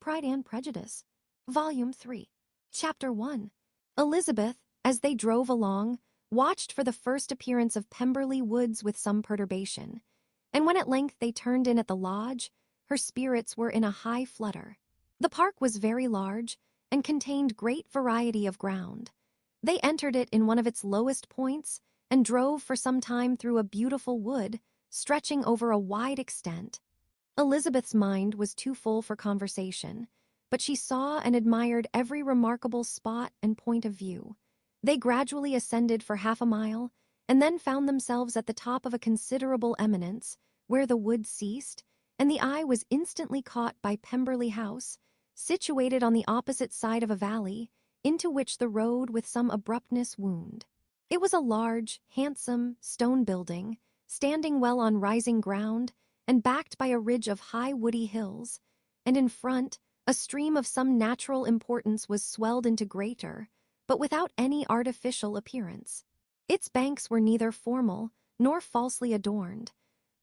Pride and Prejudice, Volume 3, Chapter 1. Elizabeth, as they drove along, watched for the first appearance of Pemberley Woods with some perturbation, and when at length they turned in at the lodge, her spirits were in a high flutter. The park was very large and contained great variety of ground. They entered it in one of its lowest points and drove for some time through a beautiful wood stretching over a wide extent. Elizabeth's mind was too full for conversation, but she saw and admired every remarkable spot and point of view. They gradually ascended for half a mile, and then found themselves at the top of a considerable eminence, where the wood ceased, and the eye was instantly caught by Pemberley House, situated on the opposite side of a valley, into which the road with some abruptness wound. It was a large, handsome, stone building, standing well on rising ground, and backed by a ridge of high woody hills, and in front, a stream of some natural importance was swelled into greater, but without any artificial appearance. Its banks were neither formal nor falsely adorned.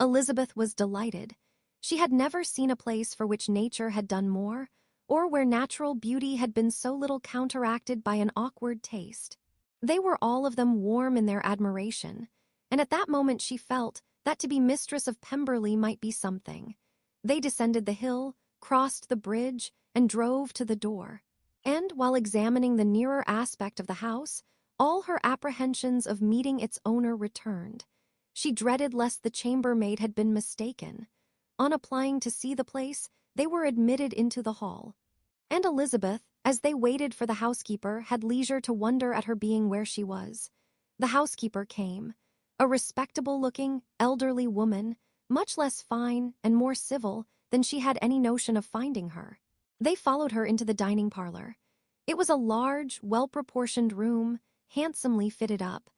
Elizabeth was delighted. She had never seen a place for which nature had done more, or where natural beauty had been so little counteracted by an awkward taste. They were all of them warm in their admiration, and at that moment she felt that to be mistress of Pemberley might be something. They descended the hill, crossed the bridge, and drove to the door. And while examining the nearer aspect of the house, all her apprehensions of meeting its owner returned. She dreaded lest the chambermaid had been mistaken. On applying to see the place, they were admitted into the hall. And Elizabeth, as they waited for the housekeeper, had leisure to wonder at her being where she was. The housekeeper came, a respectable-looking, elderly woman, much less fine and more civil than she had any notion of finding her. They followed her into the dining parlor. It was a large, well-proportioned room, handsomely fitted up.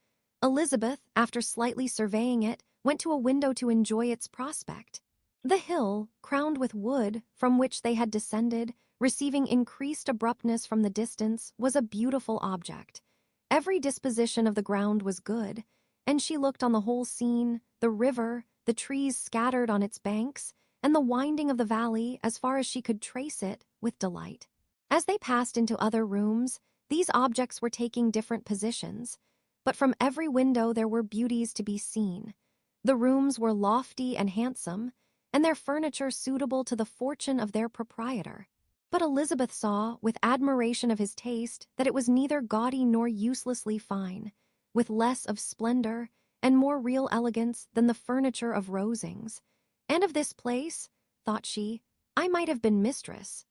Elizabeth, after slightly surveying it, went to a window to enjoy its prospect. The hill, crowned with wood, from which they had descended, receiving increased abruptness from the distance, was a beautiful object. Every disposition of the ground was good, and she looked on the whole scene, the river, the trees scattered on its banks, and the winding of the valley as far as she could trace it, with delight. As they passed into other rooms, these objects were taking different positions, but from every window there were beauties to be seen. The rooms were lofty and handsome, and their furniture suitable to the fortune of their proprietor. But Elizabeth saw, with admiration of his taste, that it was neither gaudy nor uselessly fine, with less of splendor and more real elegance than the furniture of Rosings. And of this place, thought she, I might have been mistress.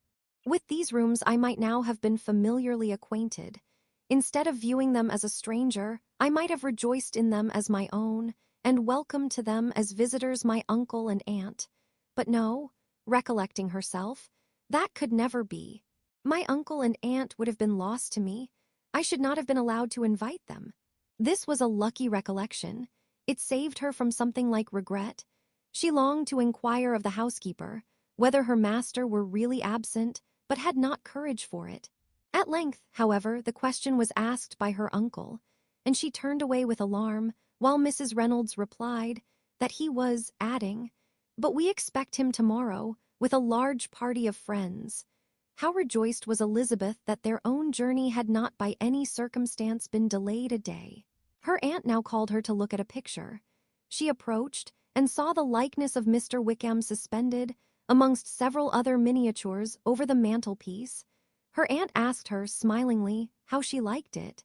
With these rooms I might now have been familiarly acquainted. Instead of viewing them as a stranger, I might have rejoiced in them as my own, and welcomed to them as visitors my uncle and aunt. But no, recollecting herself, that could never be. My uncle and aunt would have been lost to me. I should not have been allowed to invite them. This was a lucky recollection. It saved her from something like regret. She longed to inquire of the housekeeper whether her master were really absent, but had not courage for it. At length, however, the question was asked by her uncle, and she turned away with alarm, while Mrs. Reynolds replied that he was, adding, "But we expect him tomorrow, with a large party of friends." How rejoiced was Elizabeth that their own journey had not by any circumstance been delayed a day. Her aunt now called her to look at a picture. She approached and saw the likeness of Mr. Wickham suspended, amongst several other miniatures, over the mantelpiece. Her aunt asked her, smilingly, how she liked it.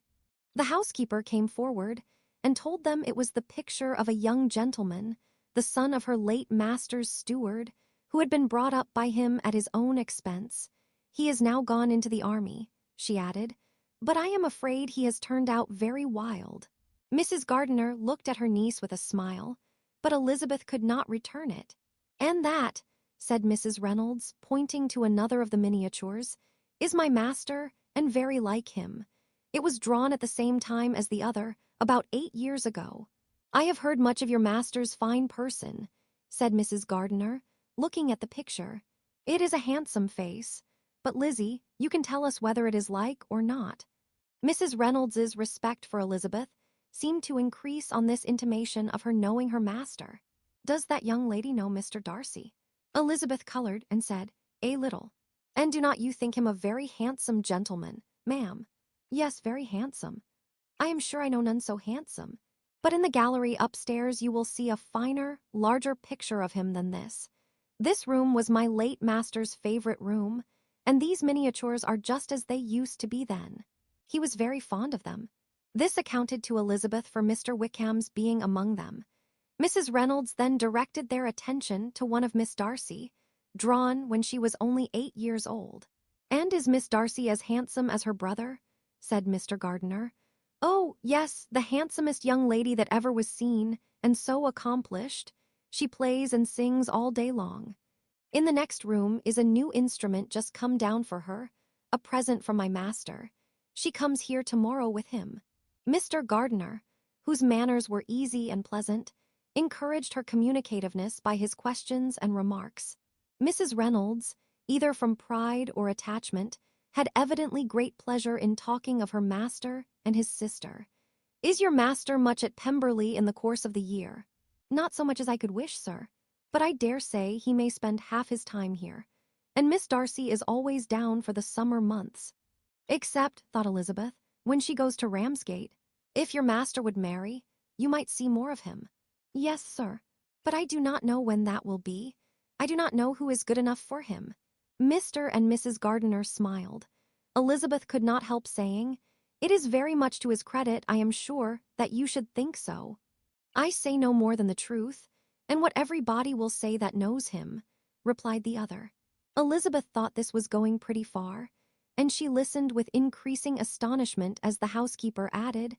The housekeeper came forward and told them it was the picture of a young gentleman, the son of her late master's steward, who had been brought up by him at his own expense. He is now gone into the army, she added, but I am afraid he has turned out very wild. Mrs. Gardiner looked at her niece with a smile, but Elizabeth could not return it. And that, said Mrs. Reynolds, pointing to another of the miniatures, is my master, and very like him. It was drawn at the same time as the other, about 8 years ago. I have heard much of your master's fine person, said Mrs. Gardiner, looking at the picture. It is a handsome face, but Lizzie, you can tell us whether it is like or not. Mrs. Reynolds's respect for Elizabeth seemed to increase on this intimation of her knowing her master. Does that young lady know Mr. Darcy? Elizabeth colored and said, a little. And do not you think him a very handsome gentleman, ma'am? Yes, very handsome. I am sure I know none so handsome. But in the gallery upstairs you will see a finer, larger picture of him than this. This room was my late master's favorite room, and these miniatures are just as they used to be then. He was very fond of them. This accounted to Elizabeth for Mr. Wickham's being among them. Mrs. Reynolds then directed their attention to one of Miss Darcy, drawn when she was only 8 years old. "And is Miss Darcy as handsome as her brother?" said Mr. Gardiner. "Oh, yes, the handsomest young lady that ever was seen, and so accomplished. She plays and sings all day long. In the next room is a new instrument just come down for her, a present from my master. She comes here tomorrow with him." Mr. Gardiner, whose manners were easy and pleasant, encouraged her communicativeness by his questions and remarks. Mrs. Reynolds, either from pride or attachment, had evidently great pleasure in talking of her master and his sister. "Is your master much at Pemberley in the course of the year?" "Not so much as I could wish, sir, but I dare say he may spend half his time here. And Miss Darcy is always down for the summer months." "Except," thought Elizabeth, "when she goes to Ramsgate. If your master would marry, you might see more of him." "Yes, sir, but I do not know when that will be. I do not know who is good enough for him." Mr. and Mrs. Gardiner smiled. Elizabeth could not help saying, "It is very much to his credit, I am sure, that you should think so." "I say no more than the truth, and what everybody will say that knows him," replied the other. Elizabeth thought this was going pretty far, and she listened with increasing astonishment as the housekeeper added,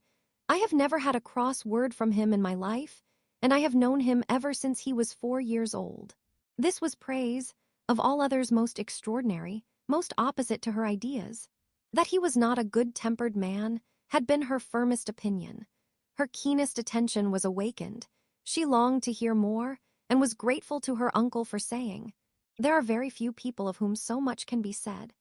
"I have never had a cross word from him in my life, and I have known him ever since he was 4 years old." This was praise, of all others most extraordinary, most opposite to her ideas. That he was not a good-tempered man had been her firmest opinion. Her keenest attention was awakened. She longed to hear more, and was grateful to her uncle for saying, "There are very few people of whom so much can be said.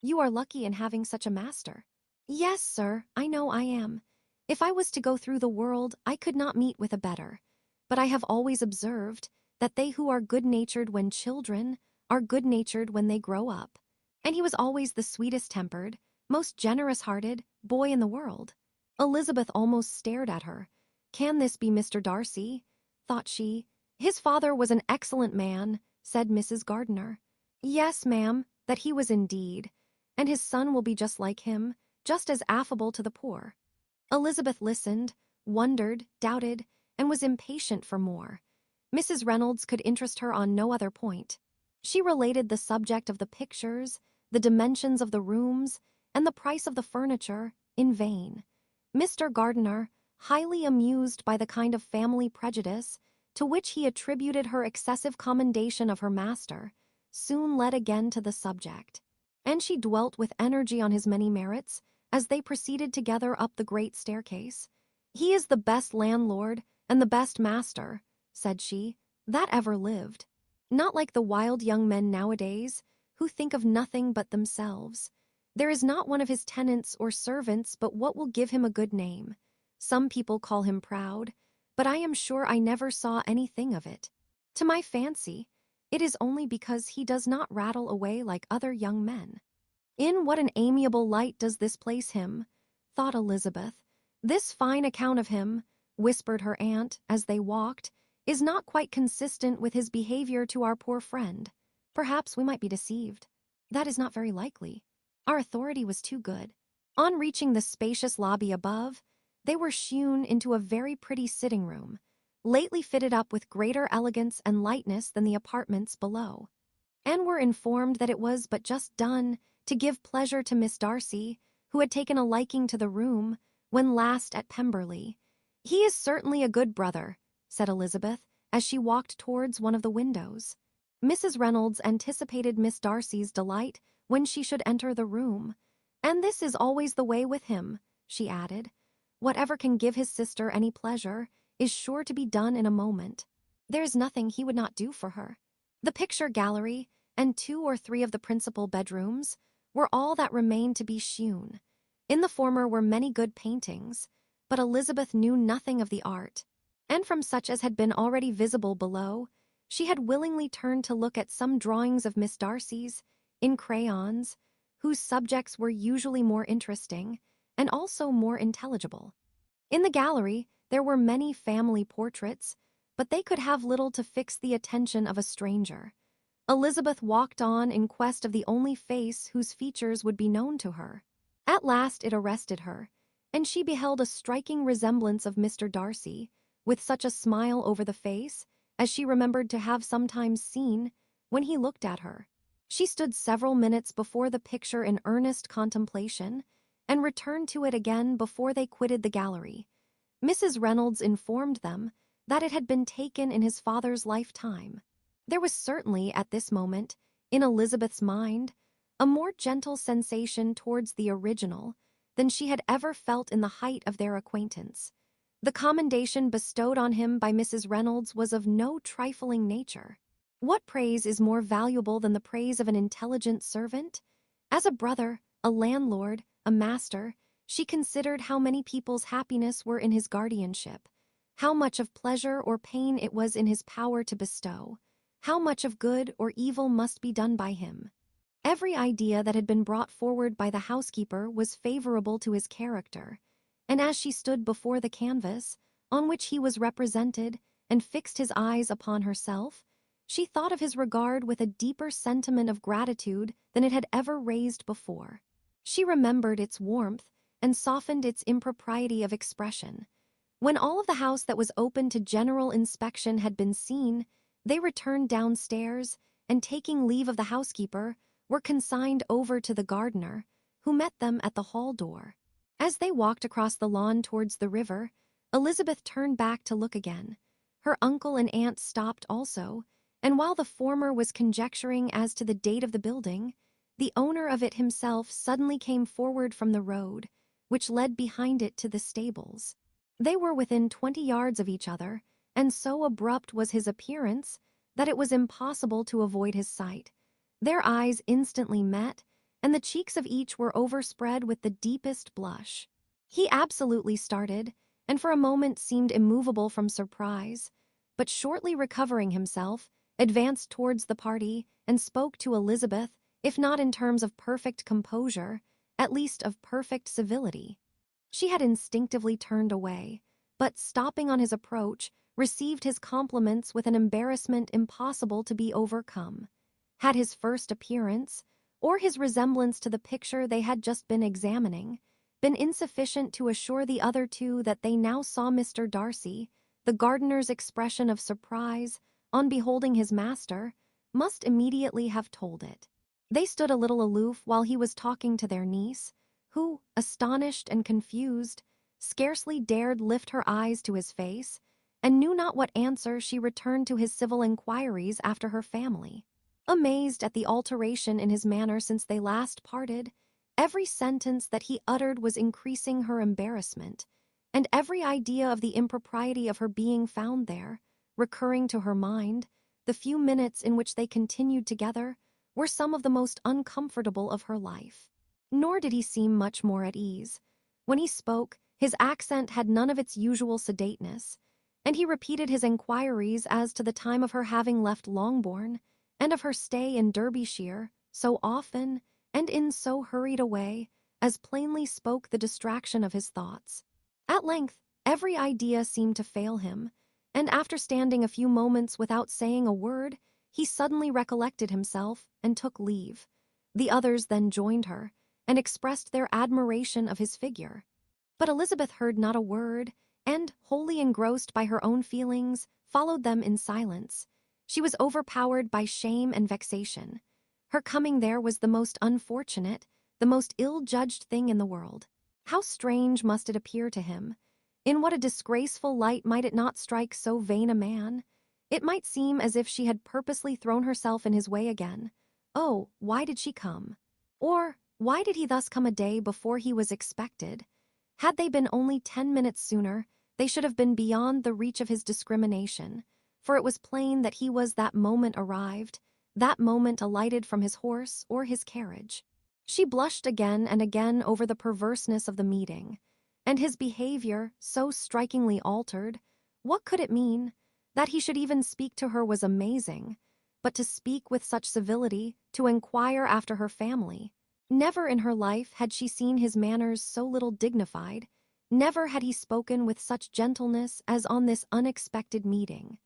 You are lucky in having such a master." "Yes, sir, I know I am. If I was to go through the world, I could not meet with a better. But I have always observed that they who are good-natured when children are good-natured when they grow up. And he was always the sweetest-tempered, most generous-hearted boy in the world." Elizabeth almost stared at her. "Can this be Mr. Darcy?" thought she. "His father was an excellent man," said Mrs. Gardiner. "Yes, ma'am, that he was indeed. And his son will be just like him, just as affable to the poor." Elizabeth listened, wondered, doubted, and was impatient for more. Mrs. Reynolds could interest her on no other point. She related the subject of the pictures, the dimensions of the rooms, and the price of the furniture, in vain. Mr. Gardiner, highly amused by the kind of family prejudice to which he attributed her excessive commendation of her master, soon led again to the subject, and she dwelt with energy on his many merits as they proceeded together up the great staircase. "He is the best landlord and the best master," said she, "that ever lived. Not like the wild young men nowadays, who think of nothing but themselves. There is not one of his tenants or servants but what will give him a good name. Some people call him proud, but I am sure I never saw anything of it. To my fancy, it is only because he does not rattle away like other young men." "In what an amiable light does this place him," thought Elizabeth. "This fine account of him," whispered her aunt as they walked, "is not quite consistent with his behavior to our poor friend. Perhaps we might be deceived. That is not very likely. Our authority was too good." On reaching the spacious lobby above, they were shewn into a very pretty sitting-room, lately fitted up with greater elegance and lightness than the apartments below, and were informed that it was but just done to give pleasure to Miss Darcy, who had taken a liking to the room when last at Pemberley. "He is certainly a good brother," said Elizabeth, as she walked towards one of the windows. Mrs. Reynolds anticipated Miss Darcy's delight when she should enter the room. "And this is always the way with him," she added. "Whatever can give his sister any pleasure is sure to be done in a moment. There is nothing he would not do for her." The picture gallery and 2 or 3 of the principal bedrooms were all that remained to be shewn. In the former were many good paintings, but Elizabeth knew nothing of the art, and from such as had been already visible below, she had willingly turned to look at some drawings of Miss Darcy's, in crayons, whose subjects were usually more interesting and also more intelligible. In the gallery, there were many family portraits, but they could have little to fix the attention of a stranger. Elizabeth walked on in quest of the only face whose features would be known to her. At last it arrested her, and she beheld a striking resemblance of Mr. Darcy, with such a smile over the face as she remembered to have sometimes seen when he looked at her. She stood several minutes before the picture in earnest contemplation, and returned to it again before they quitted the gallery. Mrs. Reynolds informed them that it had been taken in his father's lifetime. There was certainly, at this moment, in Elizabeth's mind, a more gentle sensation towards the original than she had ever felt in the height of their acquaintance. The commendation bestowed on him by Mrs. Reynolds was of no trifling nature. What praise is more valuable than the praise of an intelligent servant? As a brother, a landlord, a master, she considered how many people's happiness were in his guardianship, how much of pleasure or pain it was in his power to bestow, how much of good or evil must be done by him. Every idea that had been brought forward by the housekeeper was favorable to his character, and as she stood before the canvas, on which he was represented, and fixed his eyes upon herself, she thought of his regard with a deeper sentiment of gratitude than it had ever raised before. She remembered its warmth and softened its impropriety of expression. When all of the house that was open to general inspection had been seen, they returned downstairs, and taking leave of the housekeeper, were consigned over to the gardener, who met them at the hall door. As they walked across the lawn towards the river, Elizabeth turned back to look again. Her uncle and aunt stopped also, and while the former was conjecturing as to the date of the building, the owner of it himself suddenly came forward from the road, which led behind it to the stables. They were within 20 yards of each other, and so abrupt was his appearance that it was impossible to avoid his sight. Their eyes instantly met, and the cheeks of each were overspread with the deepest blush. He absolutely started, and for a moment seemed immovable from surprise, but shortly recovering himself, advanced towards the party and spoke to Elizabeth, if not in terms of perfect composure, at least of perfect civility. She had instinctively turned away, but stopping on his approach, received his compliments with an embarrassment impossible to be overcome. Had his first appearance, or his resemblance to the picture they had just been examining, been insufficient to assure the other two that they now saw Mr. Darcy, the gardener's expression of surprise on beholding his master must immediately have told it. They stood a little aloof while he was talking to their niece, who, astonished and confused, scarcely dared lift her eyes to his face, and knew not what answer she returned to his civil inquiries after her family. Amazed at the alteration in his manner since they last parted, every sentence that he uttered was increasing her embarrassment, and every idea of the impropriety of her being found there, recurring to her mind, the few minutes in which they continued together were some of the most uncomfortable of her life. Nor did he seem much more at ease. When he spoke, his accent had none of its usual sedateness, and he repeated his inquiries as to the time of her having left Longbourn, and of her stay in Derbyshire, so often and in so hurried a way, as plainly spoke the distraction of his thoughts. At length, every idea seemed to fail him, and after standing a few moments without saying a word, he suddenly recollected himself and took leave. The others then joined her, and expressed their admiration of his figure. But Elizabeth heard not a word, and, wholly engrossed by her own feelings, followed them in silence. She was overpowered by shame and vexation. Her coming there was the most unfortunate, the most ill-judged thing in the world. How strange must it appear to him! In what a disgraceful light might it not strike so vain a man? It might seem as if she had purposely thrown herself in his way again. Oh, why did she come? Or, why did he thus come a day before he was expected? Had they been only 10 minutes sooner, they should have been beyond the reach of his discrimination, for it was plain that he was that moment arrived, that moment alighted from his horse or his carriage. She blushed again and again over the perverseness of the meeting, and his behavior, so strikingly altered. What could it mean? That he should even speak to her was amazing, but to speak with such civility, to inquire after her family. Never in her life had she seen his manners so little dignified. Never had he spoken with such gentleness as on this unexpected meeting.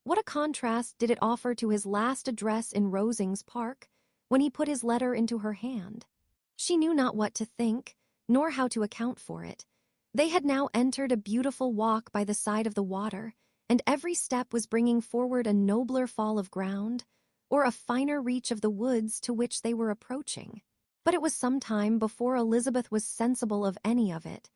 What a contrast did it offer to his last address in Regency Park, when he put his letter into her hand. She knew not what to think, nor how to account for it. They had now entered a beautiful walk by the side of the water, and every step was bringing forward a nobler fall of ground, or a finer reach of the woods to which they were approaching. But it was some time before Elizabeth was sensible of any of it,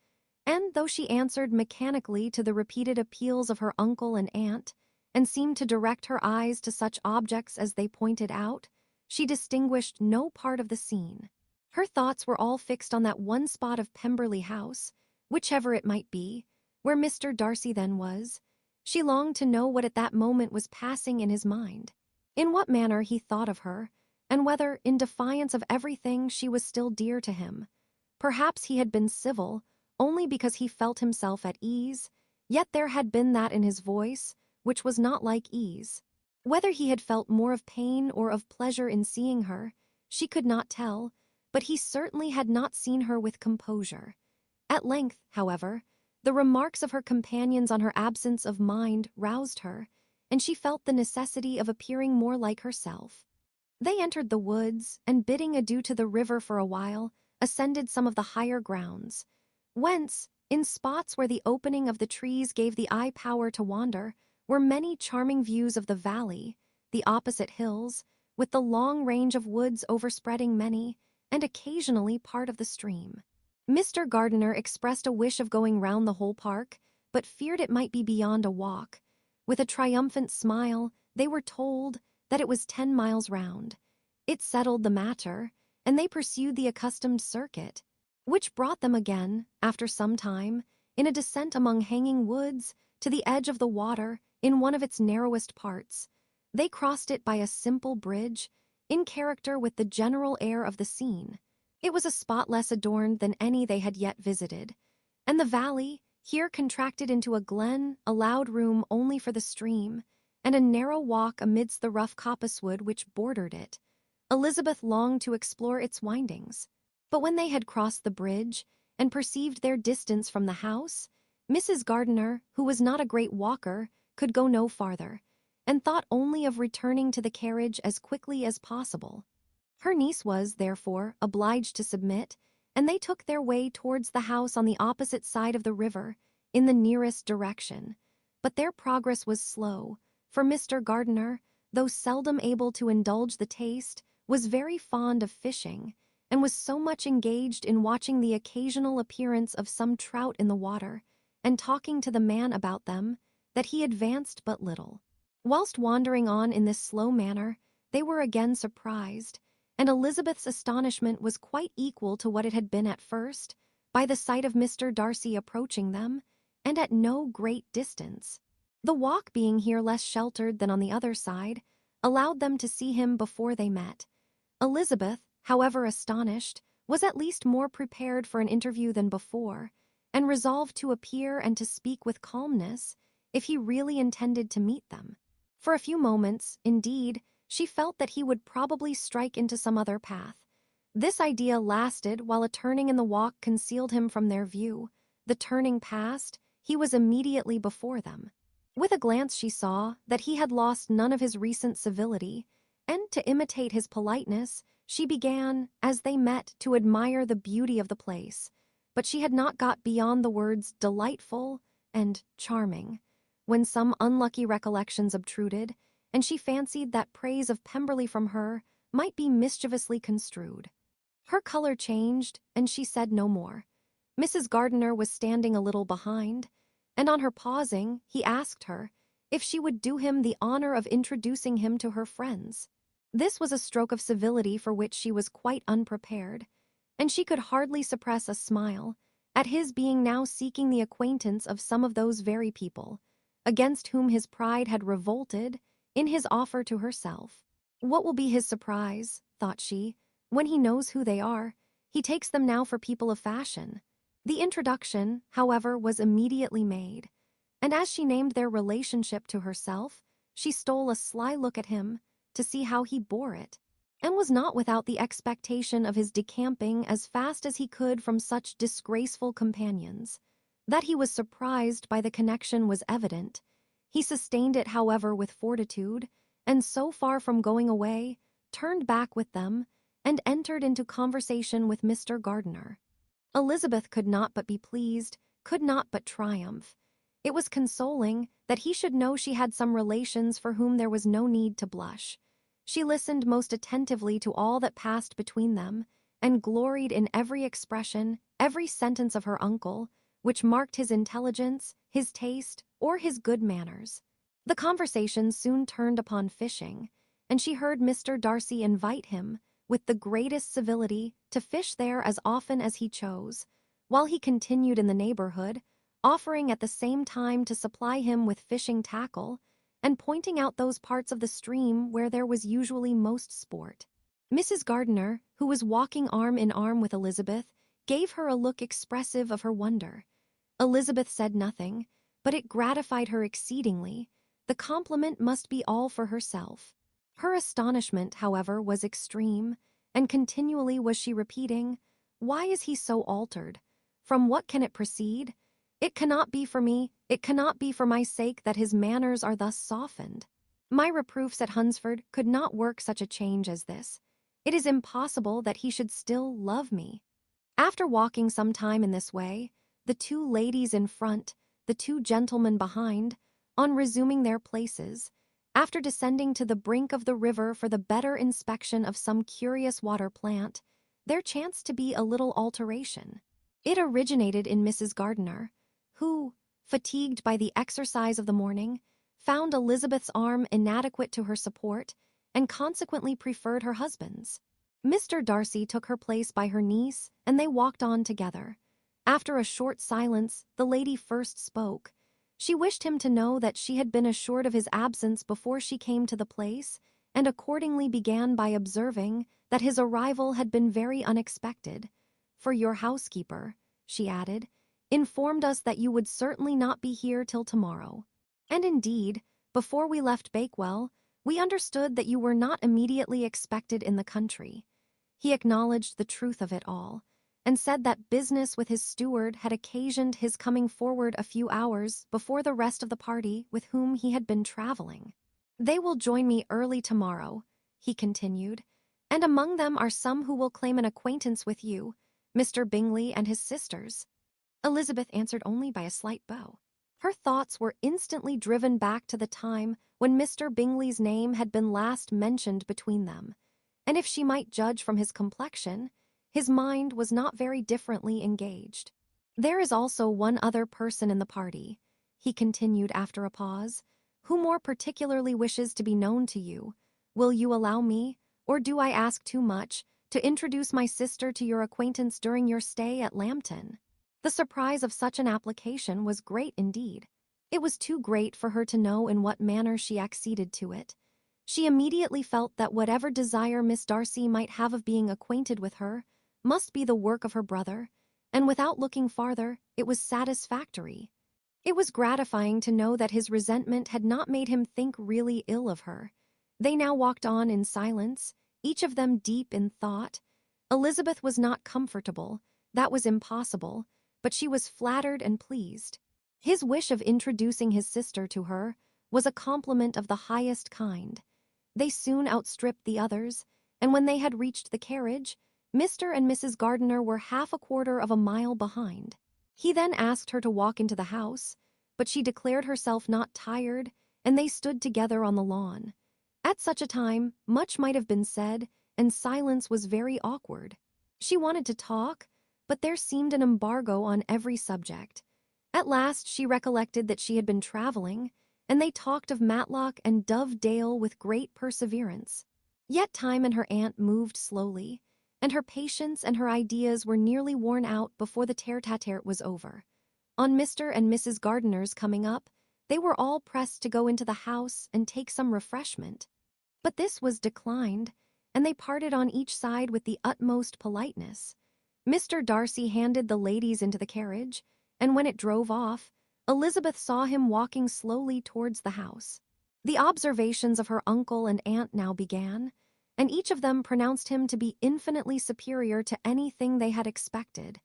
and though she answered mechanically to the repeated appeals of her uncle and aunt, and seemed to direct her eyes to such objects as they pointed out, she distinguished no part of the scene. Her thoughts were all fixed on that one spot of Pemberley House, whichever it might be, where Mr. Darcy then was. She longed to know what at that moment was passing in his mind, in what manner he thought of her, and whether, in defiance of everything, she was still dear to him. Perhaps he had been civil, only because he felt himself at ease, yet there had been that in his voice which was not like ease. Whether he had felt more of pain or of pleasure in seeing her, she could not tell, but he certainly had not seen her with composure. At length, however, the remarks of her companions on her absence of mind roused her, and she felt the necessity of appearing more like herself. They entered the woods, and bidding adieu to the river for a while, ascended some of the higher grounds, whence, in spots where the opening of the trees gave the eye power to wander, were many charming views of the valley, the opposite hills, with the long range of woods overspreading many, and occasionally part of the stream. Mr. Gardiner expressed a wish of going round the whole park, but feared it might be beyond a walk. With a triumphant smile, they were told that it was 10 miles round. It settled the matter, and they pursued the accustomed circuit, which brought them again, after some time, in a descent among hanging woods, to the edge of the water, in one of its narrowest parts. They crossed it by a simple bridge, in character with the general air of the scene. It was a spot less adorned than any they had yet visited, and the valley, here contracted into a glen, allowed room only for the stream, and a narrow walk amidst the rough coppicewood which bordered it. Elizabeth longed to explore its windings. But when they had crossed the bridge, and perceived their distance from the house, Mrs. Gardiner, who was not a great walker, could go no farther, and thought only of returning to the carriage as quickly as possible. Her niece was, therefore, obliged to submit, and they took their way towards the house on the opposite side of the river, in the nearest direction. But their progress was slow, for Mr. Gardiner, though seldom able to indulge the taste, was very fond of fishing, and was so much engaged in watching the occasional appearance of some trout in the water, and talking to the man about them, that he advanced but little. Whilst wandering on in this slow manner, they were again surprised, and Elizabeth's astonishment was quite equal to what it had been at first, by the sight of Mr. Darcy approaching them, and at no great distance. The walk being here less sheltered than on the other side, allowed them to see him before they met. Elizabeth, however astonished, was at least more prepared for an interview than before, and resolved to appear and to speak with calmness, if he really intended to meet them. For a few moments, indeed, she felt that he would probably strike into some other path. This idea lasted while a turning in the walk concealed him from their view. The turning past, he was immediately before them. With a glance she saw that he had lost none of his recent civility, and to imitate his politeness, she began, as they met, to admire the beauty of the place. But she had not got beyond the words delightful and charming, when some unlucky recollections obtruded, and she fancied that praise of Pemberley from her might be mischievously construed. Her color changed, and she said no more. Mrs. Gardiner was standing a little behind, and on her pausing, he asked her if she would do him the honor of introducing him to her friends. This was a stroke of civility for which she was quite unprepared, and she could hardly suppress a smile at his being now seeking the acquaintance of some of those very people, against whom his pride had revolted in his offer to herself. What will be his surprise, thought she, when he knows who they are? He takes them now for people of fashion. The introduction, however, was immediately made, and as she named their relationship to herself, she stole a sly look at him, to see how he bore it, and was not without the expectation of his decamping as fast as he could from such disgraceful companions. That he was surprised by the connection was evident. He sustained it, however, with fortitude, and so far from going away, turned back with them, and entered into conversation with Mr. Gardiner. Elizabeth could not but be pleased, could not but triumph. It was consoling that he should know she had some relations for whom there was no need to blush. She listened most attentively to all that passed between them, and gloried in every expression, every sentence of her uncle, which marked his intelligence, his taste, or his good manners. The conversation soon turned upon fishing, and she heard Mr. Darcy invite him, with the greatest civility, to fish there as often as he chose, while he continued in the neighborhood, offering at the same time to supply him with fishing tackle, and pointing out those parts of the stream where there was usually most sport. Mrs. Gardiner, who was walking arm in arm with Elizabeth, gave her a look expressive of her wonder. Elizabeth said nothing, but it gratified her exceedingly. The compliment must be all for herself. Her astonishment, however, was extreme, and continually was she repeating, "Why is he so altered? From what can it proceed? It cannot be for me, it cannot be for my sake that his manners are thus softened. My reproofs at Hunsford could not work such a change as this. It is impossible that he should still love me." After walking some time in this way, the two ladies in front, the two gentlemen behind, on resuming their places, after descending to the brink of the river for the better inspection of some curious water plant, there chanced to be a little alteration. It originated in Mrs. Gardiner, who, fatigued by the exercise of the morning, found Elizabeth's arm inadequate to her support, and consequently preferred her husband's. Mr. Darcy took her place by her niece, and they walked on together. After a short silence, the lady first spoke. She wished him to know that she had been assured of his absence before she came to the place, and accordingly began by observing that his arrival had been very unexpected. "For your housekeeper," she added, "informed us that you would certainly not be here till tomorrow. And indeed, before we left Bakewell, we understood that you were not immediately expected in the country." He acknowledged the truth of it all, and said that business with his steward had occasioned his coming forward a few hours before the rest of the party with whom he had been traveling. "They will join me early tomorrow," he continued, "and among them are some who will claim an acquaintance with you, Mr. Bingley and his sisters." Elizabeth answered only by a slight bow. Her thoughts were instantly driven back to the time when Mr. Bingley's name had been last mentioned between them, and if she might judge from his complexion, his mind was not very differently engaged. "There is also one other person in the party," he continued after a pause, "who more particularly wishes to be known to you. Will you allow me, or do I ask too much, to introduce my sister to your acquaintance during your stay at Lambton?" The surprise of such an application was great indeed. It was too great for her to know in what manner she acceded to it. She immediately felt that whatever desire Miss Darcy might have of being acquainted with her must be the work of her brother, and without looking farther, it was satisfactory. It was gratifying to know that his resentment had not made him think really ill of her. They now walked on in silence, each of them deep in thought. Elizabeth was not comfortable, that was impossible, but she was flattered and pleased. His wish of introducing his sister to her was a compliment of the highest kind. They soon outstripped the others, and when they had reached the carriage, Mr. and Mrs. Gardiner were half a quarter of a mile behind. He then asked her to walk into the house, but she declared herself not tired, and they stood together on the lawn. At such a time, much might have been said, and silence was very awkward. She wanted to talk, but there seemed an embargo on every subject. At last she recollected that she had been traveling, and they talked of Matlock and Dovedale with great perseverance. Yet time and her aunt moved slowly, and her patience and her ideas were nearly worn out before the tete-a-tete was over. On Mr. and Mrs. Gardiner's coming up, they were all pressed to go into the house and take some refreshment. But this was declined, and they parted on each side with the utmost politeness. Mr. Darcy handed the ladies into the carriage, and when it drove off, Elizabeth saw him walking slowly towards the house. The observations of her uncle and aunt now began, and each of them pronounced him to be infinitely superior to anything they had expected.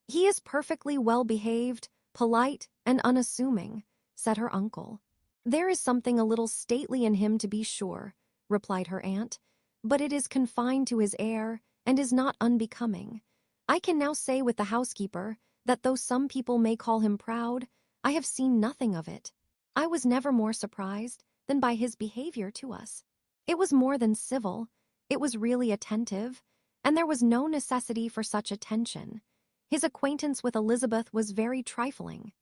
"He is perfectly well-behaved, polite, and unassuming," said her uncle. "There is something a little stately in him, to be sure," replied her aunt, "but it is confined to his air and is not unbecoming. I can now say with the housekeeper that though some people may call him proud, I have seen nothing of it. I was never more surprised than by his behavior to us. It was more than civil, it was really attentive, and there was no necessity for such attention. His acquaintance with Elizabeth was very trifling."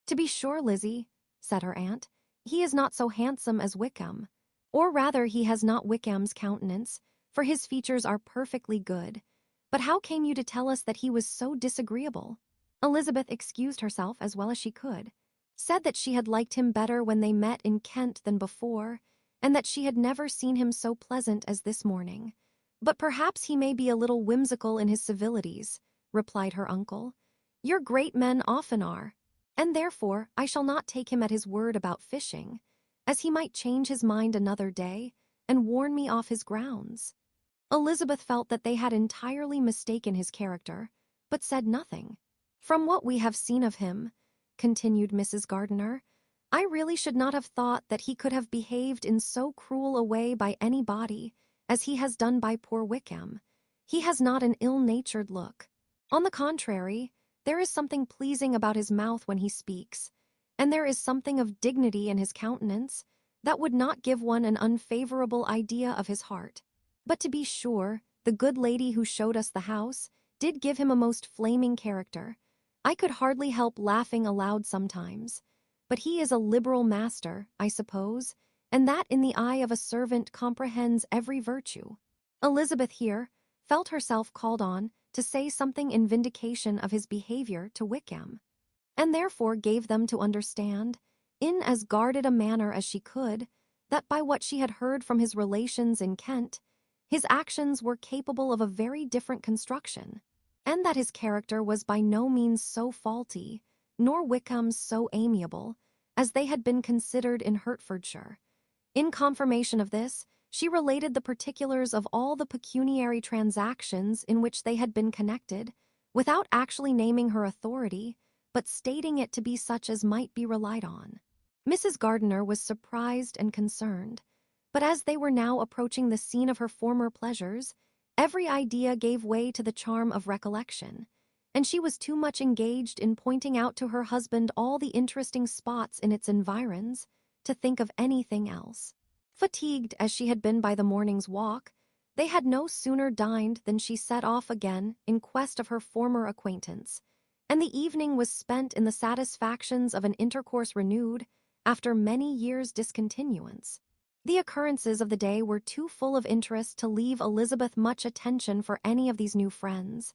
"To be sure, Lizzie," said her aunt, "he is not so handsome as Wickham. Or rather, he has not Wickham's countenance, for his features are perfectly good. But how came you to tell us that he was so disagreeable?" Elizabeth excused herself as well as she could, said that she had liked him better when they met in Kent than before, and that she had never seen him so pleasant as this morning. "But perhaps he may be a little whimsical in his civilities," replied her uncle. "Your great men often are, and therefore I shall not take him at his word about fishing, as he might change his mind another day and warn me off his grounds." Elizabeth felt that they had entirely mistaken his character, but said nothing. "From what we have seen of him," continued Mrs. Gardiner, "I really should not have thought that he could have behaved in so cruel a way by anybody as he has done by poor Wickham. He has not an ill-natured look. On the contrary, there is something pleasing about his mouth when he speaks, and there is something of dignity in his countenance that would not give one an unfavorable idea of his heart. But to be sure, the good lady who showed us the house did give him a most flaming character. I could hardly help laughing aloud sometimes. But he is a liberal master, I suppose, and that in the eye of a servant comprehends every virtue." Elizabeth here felt herself called on to say something in vindication of his behavior to Wickham, and therefore gave them to understand, in as guarded a manner as she could, that by what she had heard from his relations in Kent, his actions were capable of a very different construction, and that his character was by no means so faulty, nor Wickham's so amiable, as they had been considered in Hertfordshire. In confirmation of this, she related the particulars of all the pecuniary transactions in which they had been connected, without actually naming her authority, but stating it to be such as might be relied on. Mrs. Gardiner was surprised and concerned, but as they were now approaching the scene of her former pleasures, every idea gave way to the charm of recollection, and she was too much engaged in pointing out to her husband all the interesting spots in its environs to think of anything else. Fatigued as she had been by the morning's walk, they had no sooner dined than she set off again in quest of her former acquaintance, and the evening was spent in the satisfactions of an intercourse renewed after many years' discontinuance. The occurrences of the day were too full of interest to leave Elizabeth much attention for any of these new friends,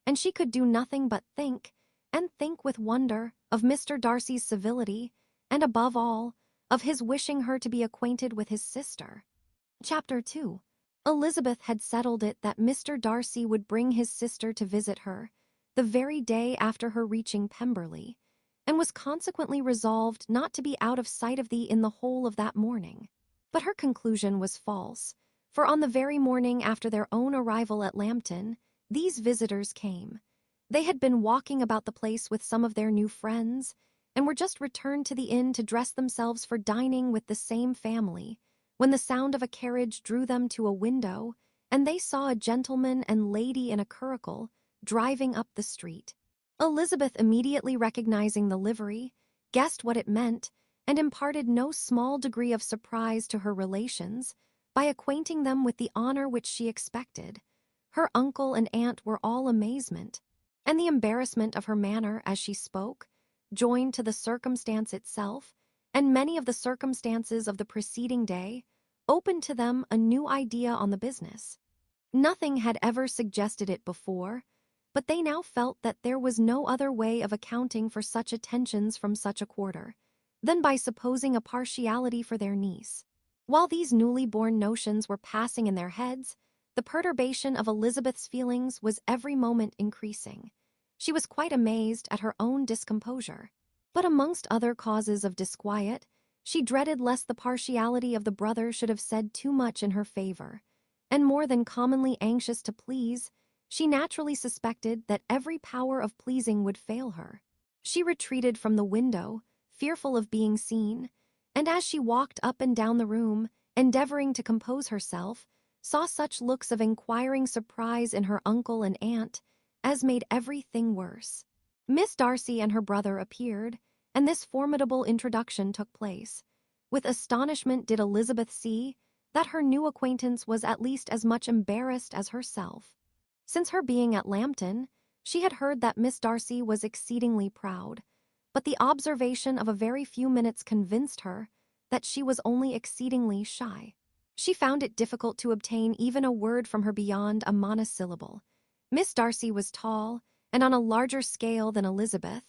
and she could do nothing but think, and think with wonder, of Mr. Darcy's civility, and above all, of his wishing her to be acquainted with his sister. Chapter 2. Elizabeth had settled it that Mr. Darcy would bring his sister to visit her the very day after her reaching Pemberley, and was consequently resolved not to be out of sight of thee in the whole of that morning. But her conclusion was false, for on the very morning after their own arrival at Lambton, these visitors came. They had been walking about the place with some of their new friends, and were just returned to the inn to dress themselves for dining with the same family, when the sound of a carriage drew them to a window, and they saw a gentleman and lady in a curricle driving up the street. Elizabeth, immediately recognizing the livery, guessed what it meant, and imparted no small degree of surprise to her relations by acquainting them with the honor which she expected. Her uncle and aunt were all amazement, and the embarrassment of her manner as she spoke, joined to the circumstance itself, and many of the circumstances of the preceding day, opened to them a new idea on the business. Nothing had ever suggested it before, but they now felt that there was no other way of accounting for such attentions from such a quarter than by supposing a partiality for their niece. While these newly born notions were passing in their heads, the perturbation of Elizabeth's feelings was every moment increasing. She was quite amazed at her own discomposure. But amongst other causes of disquiet, She dreaded lest the partiality of the brother should have said too much in her favor, and more than commonly anxious to please, she naturally suspected that every power of pleasing would fail her. She retreated from the window, fearful of being seen, and as she walked up and down the room, endeavoring to compose herself, saw such looks of inquiring surprise in her uncle and aunt as made everything worse. Miss Darcy and her brother appeared, and this formidable introduction took place. With astonishment did Elizabeth see that her new acquaintance was at least as much embarrassed as herself. Since her being at Lambton, she had heard that Miss Darcy was exceedingly proud, but the observation of a very few minutes convinced her that she was only exceedingly shy. She found it difficult to obtain even a word from her beyond a monosyllable. Miss Darcy was tall and on a larger scale than Elizabeth,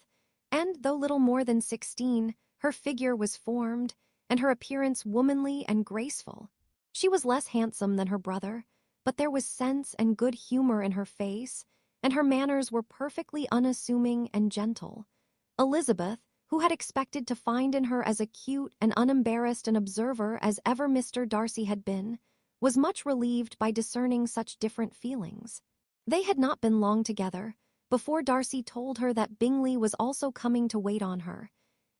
and though little more than 16, her figure was formed and her appearance womanly and graceful. She was less handsome than her brother, but there was sense and good humor in her face, and her manners were perfectly unassuming and gentle. Elizabeth, who had expected to find in her as acute and unembarrassed an observer as ever Mr. Darcy had been, was much relieved by discerning such different feelings. They had not been long together before Darcy told her that Bingley was also coming to wait on her,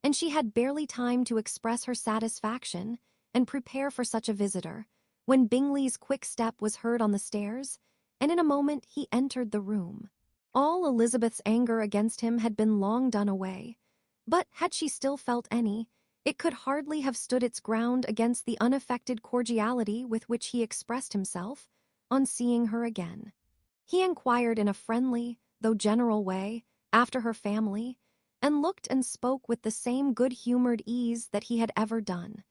and she had barely time to express her satisfaction and prepare for such a visitor, when Bingley's quick step was heard on the stairs, and in a moment he entered the room. All Elizabeth's anger against him had been long done away, but had she still felt any, it could hardly have stood its ground against the unaffected cordiality with which he expressed himself on seeing her again. He inquired in a friendly, though general way, after her family, and looked and spoke with the same good-humored ease that he had ever done.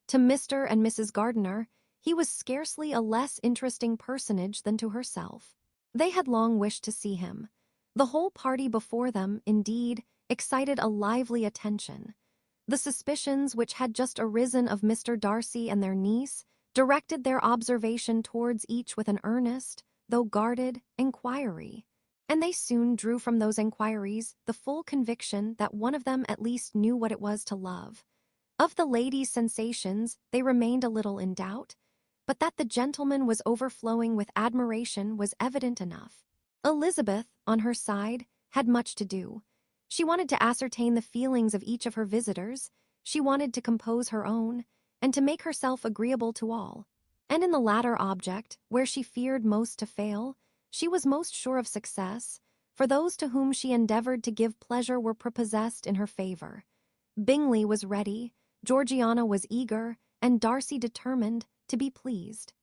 To Mr. and Mrs. Gardiner, he was scarcely a less interesting personage than to herself. They had long wished to see him. The whole party before them, indeed, excited a lively attention. The suspicions which had just arisen of Mr. Darcy and their niece directed their observation towards each with an earnest, though guarded, inquiry, and they soon drew from those inquiries the full conviction that one of them at least knew what it was to love. Of the lady's sensations they remained a little in doubt, but that the gentleman was overflowing with admiration was evident enough. Elizabeth, on her side, had much to do. She wanted to ascertain the feelings of each of her visitors, she wanted to compose her own, and to make herself agreeable to all. And in the latter object, where she feared most to fail, she was most sure of success, for those to whom she endeavored to give pleasure were prepossessed in her favor. Bingley was ready, Georgiana was eager, and Darcy determined to be pleased.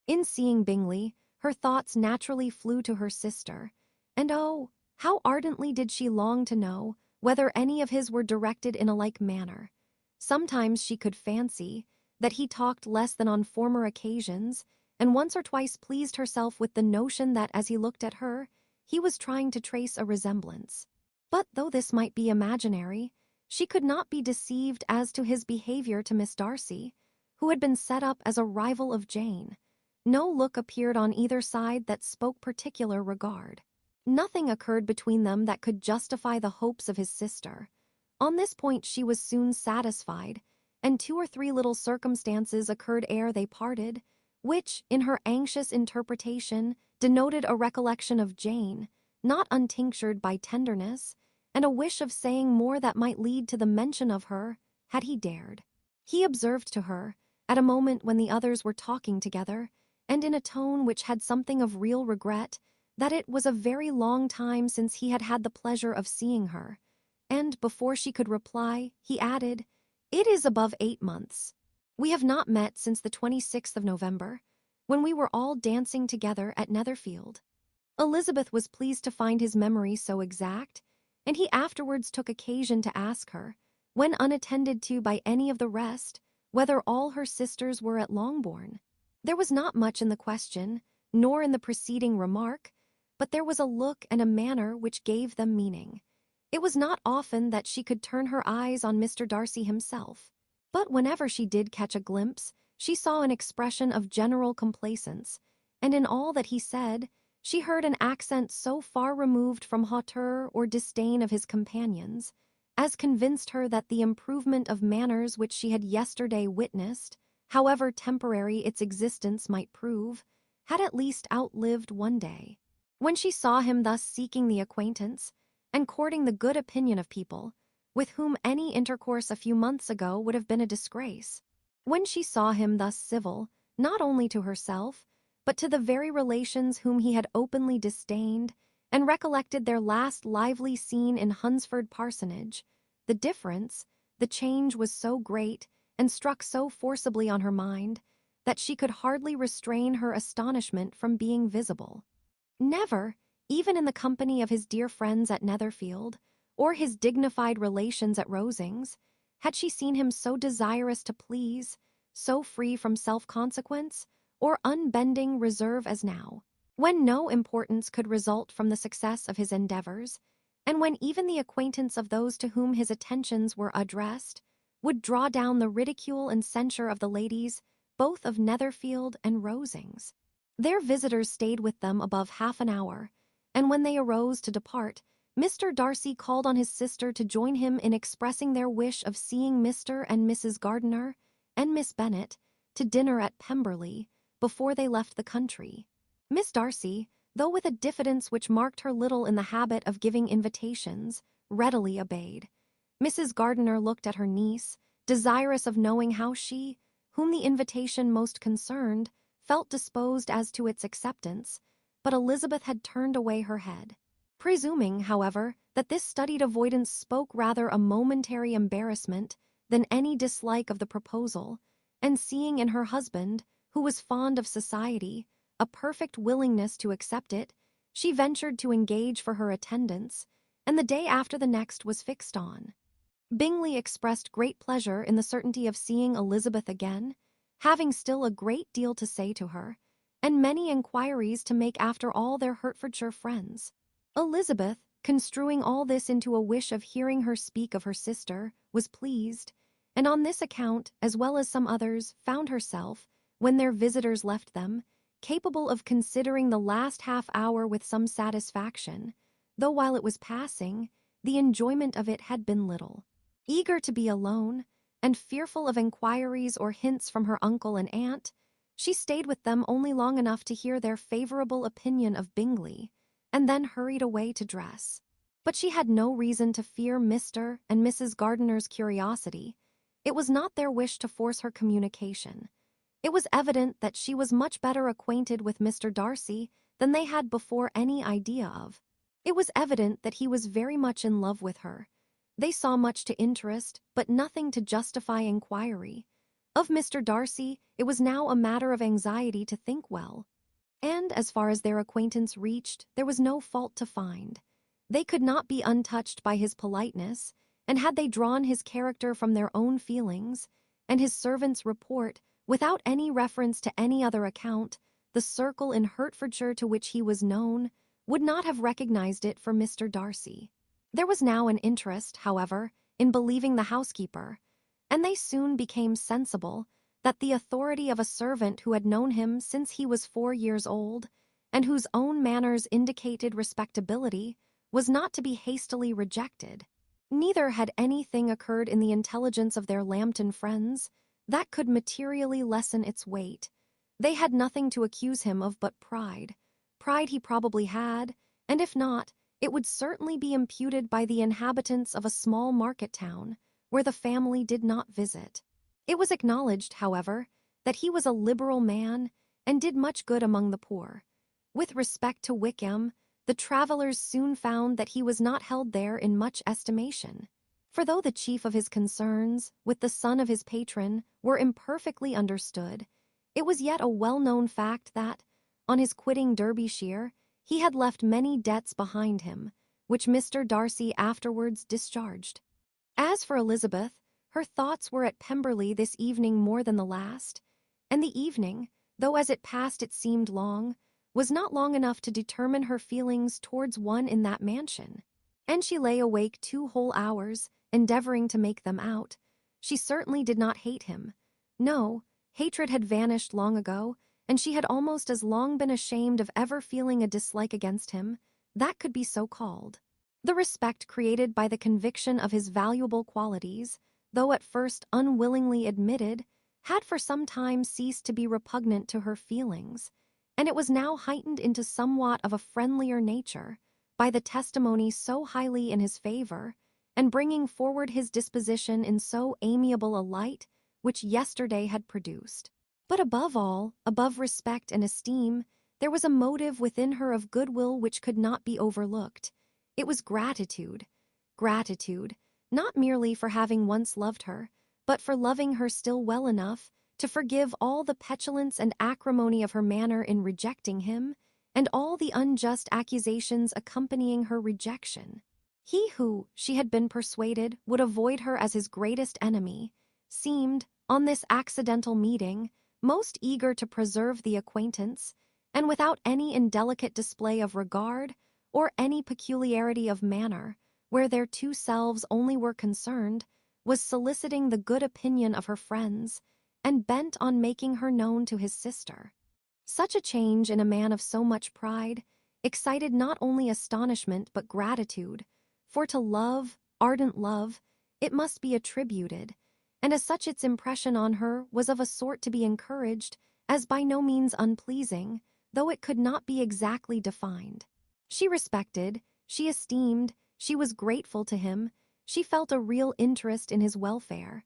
In seeing Bingley, her thoughts naturally flew to her sister, and oh, how ardently did she long to know whether any of his were directed in a like manner. Sometimes she could fancy that he talked less than on former occasions, and once or twice pleased herself with the notion that as he looked at her, he was trying to trace a resemblance. But though this might be imaginary, she could not be deceived as to his behavior to Miss Darcy, who had been set up as a rival of Jane. No look appeared on either side that spoke particular regard. Nothing occurred between them that could justify the hopes of his sister. On this point she was soon satisfied, and 2 or 3 little circumstances occurred ere they parted, which, in her anxious interpretation, denoted a recollection of Jane, not untinctured by tenderness, and a wish of saying more that might lead to the mention of her, had he dared. He observed to her, at a moment when the others were talking together, and in a tone which had something of real regret, that it was a very long time since he had had the pleasure of seeing her, and before she could reply, he added, "It is above 8 months. We have not met since the 26th of November, when we were all dancing together at Netherfield." Elizabeth was pleased to find his memory so exact, and he afterwards took occasion to ask her, when unattended to by any of the rest, whether all her sisters were at Longbourn. There was not much in the question, nor in the preceding remark, but there was a look and a manner which gave them meaning. It was not often that she could turn her eyes on Mr. Darcy himself, but whenever she did catch a glimpse, she saw an expression of general complacence, and in all that he said, she heard an accent so far removed from hauteur or disdain of his companions, as convinced her that the improvement of manners which she had yesterday witnessed, however temporary its existence might prove, had at least outlived one day. When she saw him thus seeking the acquaintance and courting the good opinion of people, with whom any intercourse a few months ago would have been a disgrace, when she saw him thus civil, not only to herself, but to the very relations whom he had openly disdained, and recollected their last lively scene in Hunsford Parsonage, the difference, the change was so great, and struck so forcibly on her mind, that she could hardly restrain her astonishment from being visible. Never, even in the company of his dear friends at Netherfield, or his dignified relations at Rosings, had she seen him so desirous to please, so free from self-consequence, or unbending reserve as now, when no importance could result from the success of his endeavors, and when even the acquaintance of those to whom his attentions were addressed would draw down the ridicule and censure of the ladies both of Netherfield and Rosings. Their visitors stayed with them above half an hour, and when they arose to depart, Mr. Darcy called on his sister to join him in expressing their wish of seeing Mr. and Mrs. Gardiner and Miss Bennet to dinner at Pemberley before they left the country. Miss Darcy, though with a diffidence which marked her little in the habit of giving invitations, readily obeyed. Mrs. Gardiner looked at her niece, desirous of knowing how she, whom the invitation most concerned, felt disposed as to its acceptance, but Elizabeth had turned away her head. Presuming, however, that this studied avoidance spoke rather a momentary embarrassment than any dislike of the proposal, and seeing in her husband, who was fond of society, a perfect willingness to accept it, she ventured to engage for her attendance, and the day after the next was fixed on. Bingley expressed great pleasure in the certainty of seeing Elizabeth again, having still a great deal to say to her, and many inquiries to make after all their Hertfordshire friends. Elizabeth, construing all this into a wish of hearing her speak of her sister, was pleased, and on this account, as well as some others, found herself, when their visitors left them, capable of considering the last half hour with some satisfaction, though while it was passing, the enjoyment of it had been little. Eager to be alone, and fearful of inquiries or hints from her uncle and aunt, she stayed with them only long enough to hear their favorable opinion of Bingley, and then hurried away to dress. But she had no reason to fear Mr. and Mrs. Gardiner's curiosity. It was not their wish to force her communication. It was evident that she was much better acquainted with Mr. Darcy than they had before any idea of. It was evident that he was very much in love with her. They saw much to interest, but nothing to justify inquiry. Of Mr. Darcy, it was now a matter of anxiety to think well. And as far as their acquaintance reached, there was no fault to find. They could not be untouched by his politeness, and had they drawn his character from their own feelings, and his servant's report, without any reference to any other account, the circle in Hertfordshire to which he was known would not have recognized it for Mr. Darcy. There was now an interest, however, in believing the housekeeper, and they soon became sensible that the authority of a servant who had known him since he was 4 years old, and whose own manners indicated respectability, was not to be hastily rejected. Neither had anything occurred in the intelligence of their Lambton friends that could materially lessen its weight. They had nothing to accuse him of but pride. Pride he probably had, and if not, it would certainly be imputed by the inhabitants of a small market town, where the family did not visit. It was acknowledged, however, that he was a liberal man, and did much good among the poor. With respect to Wickham, the travellers soon found that he was not held there in much estimation. For though the chief of his concerns, with the son of his patron, were imperfectly understood, it was yet a well-known fact that, on his quitting Derbyshire, he had left many debts behind him, which Mr. Darcy afterwards discharged. As for Elizabeth, her thoughts were at Pemberley this evening more than the last, and the evening, though as it passed it seemed long, was not long enough to determine her feelings towards one in that mansion, and she lay awake 2 whole hours, endeavoring to make them out. She certainly did not hate him. No, hatred had vanished long ago, and she had almost as long been ashamed of ever feeling a dislike against him, that could be so called. The respect created by the conviction of his valuable qualities, though at first unwillingly admitted, had for some time ceased to be repugnant to her feelings, and it was now heightened into somewhat of a friendlier nature by the testimony so highly in his favor, and bringing forward his disposition in so amiable a light, which yesterday had produced. But above all, above respect and esteem, there was a motive within her of goodwill which could not be overlooked. It was gratitude. Gratitude, not merely for having once loved her, but for loving her still well enough to forgive all the petulance and acrimony of her manner in rejecting him, and all the unjust accusations accompanying her rejection. He who, she had been persuaded, would avoid her as his greatest enemy, seemed, on this accidental meeting, most eager to preserve the acquaintance, and without any indelicate display of regard, or any peculiarity of manner, where their two selves only were concerned, was soliciting the good opinion of her friends, and bent on making her known to his sister. Such a change in a man of so much pride excited not only astonishment but gratitude, for to love, ardent love, it must be attributed, and as such its impression on her was of a sort to be encouraged, as by no means unpleasing, though it could not be exactly defined. She respected, she esteemed, she was grateful to him, she felt a real interest in his welfare,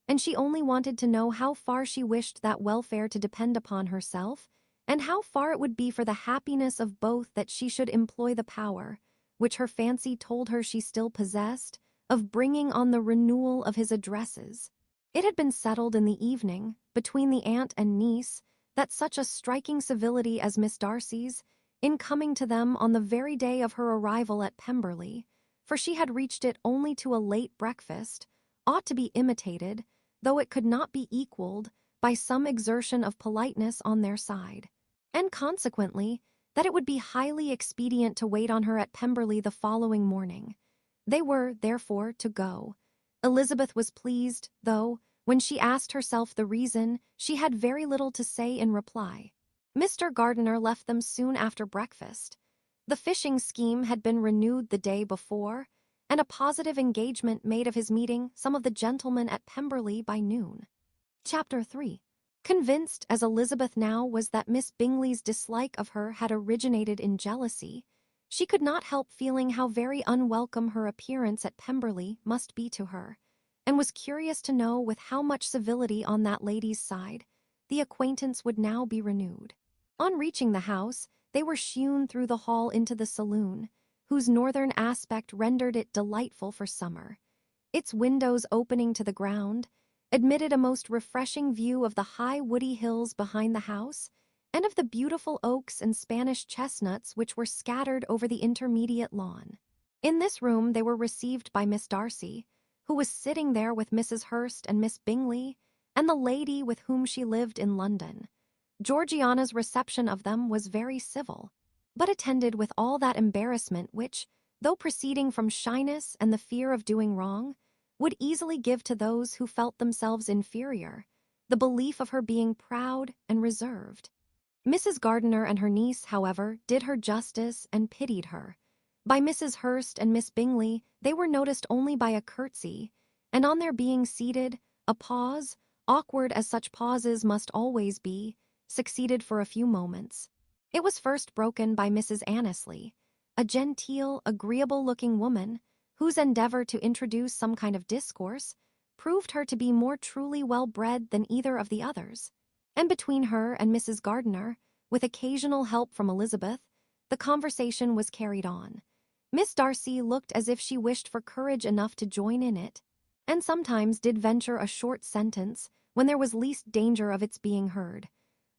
and she only wanted to know how far she wished that welfare to depend upon herself, and how far it would be for the happiness of both that she should employ the power, which her fancy told her she still possessed, of bringing on the renewal of his addresses. It had been settled in the evening, between the aunt and niece, that such a striking civility as Miss Darcy's, in coming to them on the very day of her arrival at Pemberley, for she had reached it only to a late breakfast, ought to be imitated, though it could not be equaled, by some exertion of politeness on their side, and consequently, that it would be highly expedient to wait on her at Pemberley the following morning. They were, therefore, to go. Elizabeth was pleased, though, when she asked herself the reason, she had very little to say in reply. Mr. Gardiner left them soon after breakfast. The fishing scheme had been renewed the day before, and a positive engagement made of his meeting some of the gentlemen at Pemberley by noon. Chapter 3. Convinced as Elizabeth now was that Miss Bingley's dislike of her had originated in jealousy, she could not help feeling how very unwelcome her appearance at Pemberley must be to her, and was curious to know with how much civility on that lady's side the acquaintance would now be renewed. On reaching the house, they were shewn through the hall into the saloon, whose northern aspect rendered it delightful for summer. Its windows opening to the ground admitted a most refreshing view of the high woody hills behind the house, and of the beautiful oaks and Spanish chestnuts which were scattered over the intermediate lawn. In this room they were received by Miss Darcy, who was sitting there with Mrs. Hurst and Miss Bingley, and the lady with whom she lived in London. Georgiana's reception of them was very civil, but attended with all that embarrassment which, though proceeding from shyness and the fear of doing wrong, would easily give to those who felt themselves inferior the belief of her being proud and reserved. Mrs. Gardiner and her niece, however, did her justice and pitied her. By Mrs. Hurst and Miss Bingley they were noticed only by a curtsy, and on their being seated, a pause, awkward as such pauses must always be, succeeded for a few moments. It was first broken by Mrs. Annesley, a genteel, agreeable-looking woman, whose endeavor to introduce some kind of discourse proved her to be more truly well-bred than either of the others, and between her and Mrs. Gardiner, with occasional help from Elizabeth, the conversation was carried on. Miss Darcy looked as if she wished for courage enough to join in it, and sometimes did venture a short sentence when there was least danger of its being heard.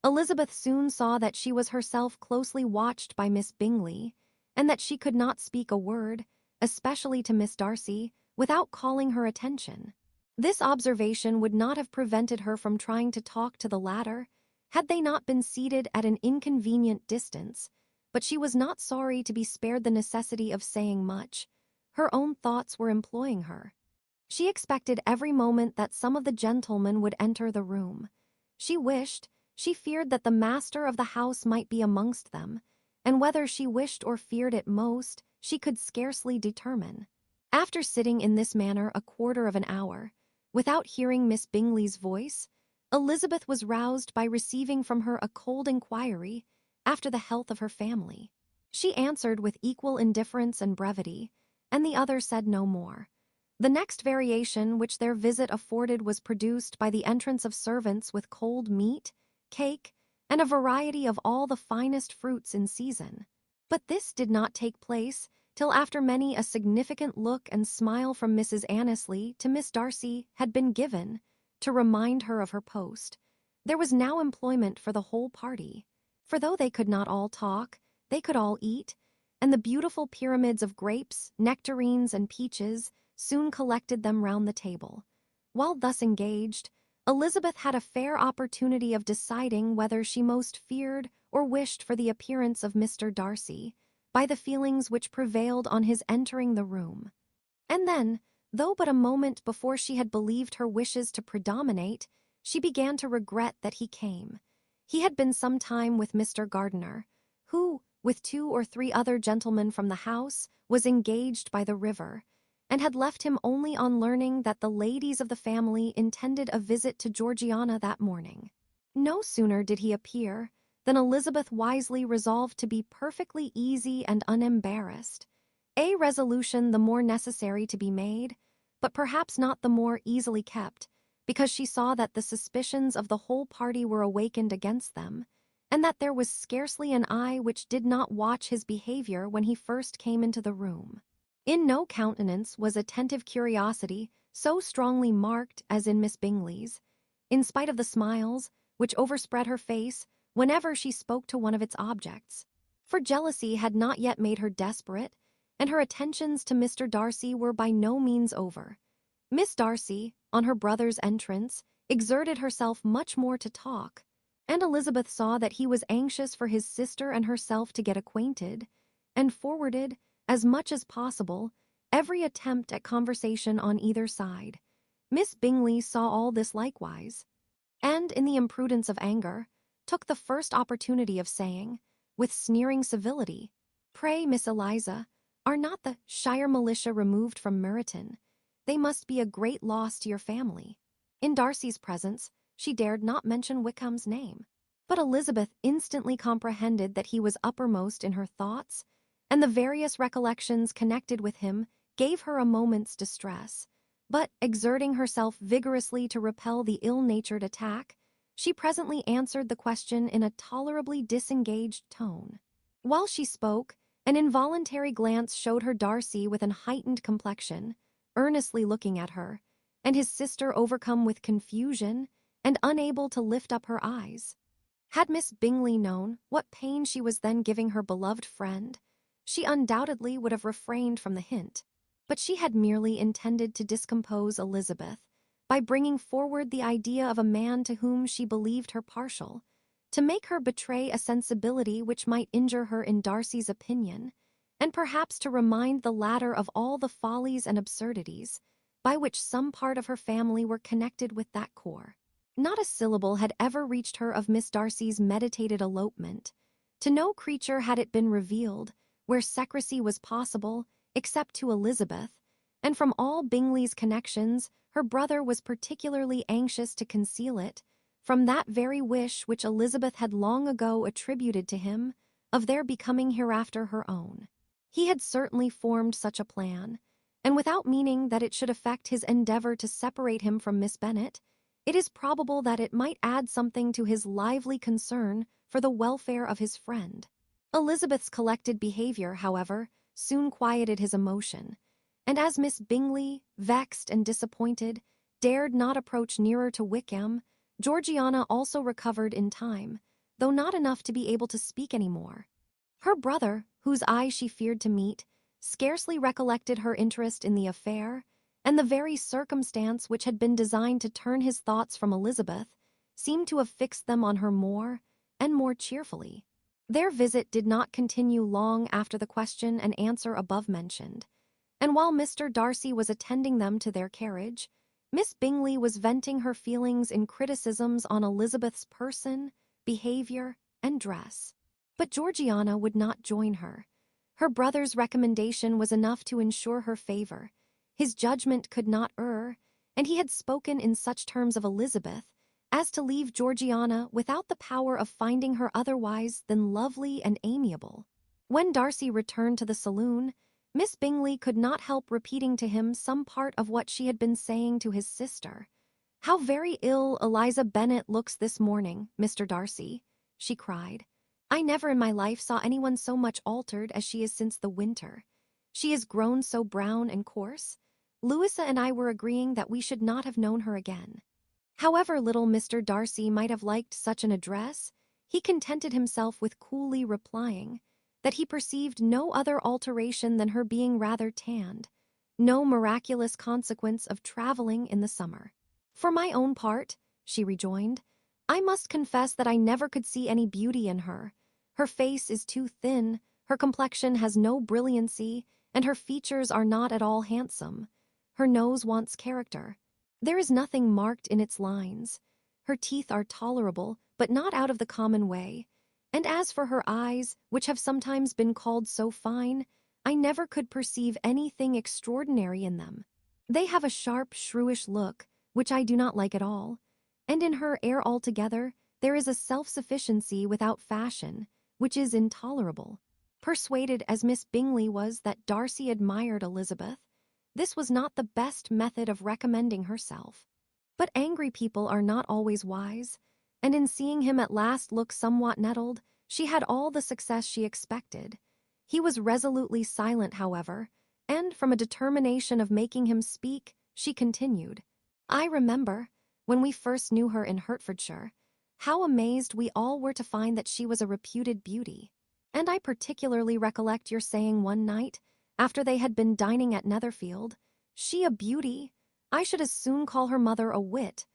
Elizabeth soon saw that she was herself closely watched by Miss Bingley, and that she could not speak a word, especially to Miss Darcy, without calling her attention. This observation would not have prevented her from trying to talk to the latter, had they not been seated at an inconvenient distance, but she was not sorry to be spared the necessity of saying much. Her own thoughts were employing her. She expected every moment that some of the gentlemen would enter the room. She feared that the master of the house might be amongst them, and whether she wished or feared it most, she could scarcely determine. After sitting in this manner a quarter of an hour, without hearing Miss Bingley's voice, Elizabeth was roused by receiving from her a cold inquiry after the health of her family. She answered with equal indifference and brevity, and the other said no more. The next variation which their visit afforded was produced by the entrance of servants with cold meat, cake, and a variety of all the finest fruits in season. But this did not take place till after many a significant look and smile from Mrs. Annesley to Miss Darcy had been given to remind her of her post. There was now employment for the whole party, for though they could not all talk, they could all eat, and the beautiful pyramids of grapes, nectarines, and peaches soon collected them round the table. While thus engaged, Elizabeth had a fair opportunity of deciding whether she most feared or wished for the appearance of Mr. Darcy, by the feelings which prevailed on his entering the room. And then, though but a moment before she had believed her wishes to predominate, she began to regret that he came. He had been some time with Mr. Gardiner, who, with 2 or 3 other gentlemen from the house, was engaged by the river, and had left him only on learning that the ladies of the family intended a visit to Georgiana that morning. No sooner did he appear than Elizabeth wisely resolved to be perfectly easy and unembarrassed, a resolution the more necessary to be made, but perhaps not the more easily kept, because she saw that the suspicions of the whole party were awakened against them, and that there was scarcely an eye which did not watch his behavior when he first came into the room. In no countenance was attentive curiosity so strongly marked as in Miss Bingley's, in spite of the smiles which overspread her face whenever she spoke to one of its objects. For jealousy had not yet made her desperate, and her attentions to Mr. Darcy were by no means over. Miss Darcy, on her brother's entrance, exerted herself much more to talk, and Elizabeth saw that he was anxious for his sister and herself to get acquainted, and forwarded, as much as possible, every attempt at conversation on either side. Miss Bingley saw all this likewise, and, in the imprudence of anger, took the first opportunity of saying, with sneering civility, "Pray, Miss Eliza, are not the Shire militia removed from Meryton? They must be a great loss to your family." In Darcy's presence, she dared not mention Wickham's name, but Elizabeth instantly comprehended that he was uppermost in her thoughts, and the various recollections connected with him gave her a moment's distress. But, exerting herself vigorously to repel the ill-natured attack, she presently answered the question in a tolerably disengaged tone. While she spoke, an involuntary glance showed her Darcy with an heightened complexion, earnestly looking at her, and his sister overcome with confusion and unable to lift up her eyes. Had Miss Bingley known what pain she was then giving her beloved friend, she undoubtedly would have refrained from the hint, but she had merely intended to discompose Elizabeth by bringing forward the idea of a man to whom she believed her partial, to make her betray a sensibility which might injure her in Darcy's opinion, and perhaps to remind the latter of all the follies and absurdities by which some part of her family were connected with that corps. Not a syllable had ever reached her of Miss Darcy's meditated elopement. To no creature had it been revealed, where secrecy was possible, except to Elizabeth, and from all Bingley's connections, her brother was particularly anxious to conceal it, from that very wish which Elizabeth had long ago attributed to him, of their becoming hereafter her own. He had certainly formed such a plan, and without meaning that it should affect his endeavour to separate him from Miss Bennet, it is probable that it might add something to his lively concern for the welfare of his friend. Elizabeth's collected behaviour, however, soon quieted his emotion, and as Miss Bingley, vexed and disappointed, dared not approach nearer to Wickham, Georgiana also recovered in time, though not enough to be able to speak any more. Her brother, whose eye she feared to meet, scarcely recollected her interest in the affair, and the very circumstance which had been designed to turn his thoughts from Elizabeth seemed to have fixed them on her more and more cheerfully. Their visit did not continue long after the question and answer above mentioned, and while Mr. Darcy was attending them to their carriage, Miss Bingley was venting her feelings in criticisms on Elizabeth's person, behaviour, and dress. But Georgiana would not join her. Her brother's recommendation was enough to ensure her favor. His judgment could not err, and he had spoken in such terms of Elizabeth as to leave Georgiana without the power of finding her otherwise than lovely and amiable. When Darcy returned to the saloon, Miss Bingley could not help repeating to him some part of what she had been saying to his sister. "How very ill Eliza Bennet looks this morning, Mr. Darcy," she cried. "I never in my life saw anyone so much altered as she is since the winter. She is grown so brown and coarse. Louisa and I were agreeing that we should not have known her again." However little Mr. Darcy might have liked such an address, he contented himself with coolly replying that he perceived no other alteration than her being rather tanned, no miraculous consequence of travelling in the summer. "For my own part," she rejoined, "I must confess that I never could see any beauty in her. Her face is too thin, her complexion has no brilliancy, and her features are not at all handsome. Her nose wants character. There is nothing marked in its lines. Her teeth are tolerable, but not out of the common way. And as for her eyes, which have sometimes been called so fine, I never could perceive anything extraordinary in them. They have a sharp, shrewish look, which I do not like at all. And in her air altogether, there is a self-sufficiency without fashion, which is intolerable." Persuaded as Miss Bingley was that Darcy admired Elizabeth, this was not the best method of recommending herself. But angry people are not always wise, and in seeing him at last look somewhat nettled, she had all the success she expected. He was resolutely silent, however, and from a determination of making him speak, she continued, "I remember, when we first knew her in Hertfordshire, how amazed we all were to find that she was a reputed beauty. And I particularly recollect your saying one night, after they had been dining at Netherfield, 'She a beauty! I should as soon call her mother a wit.'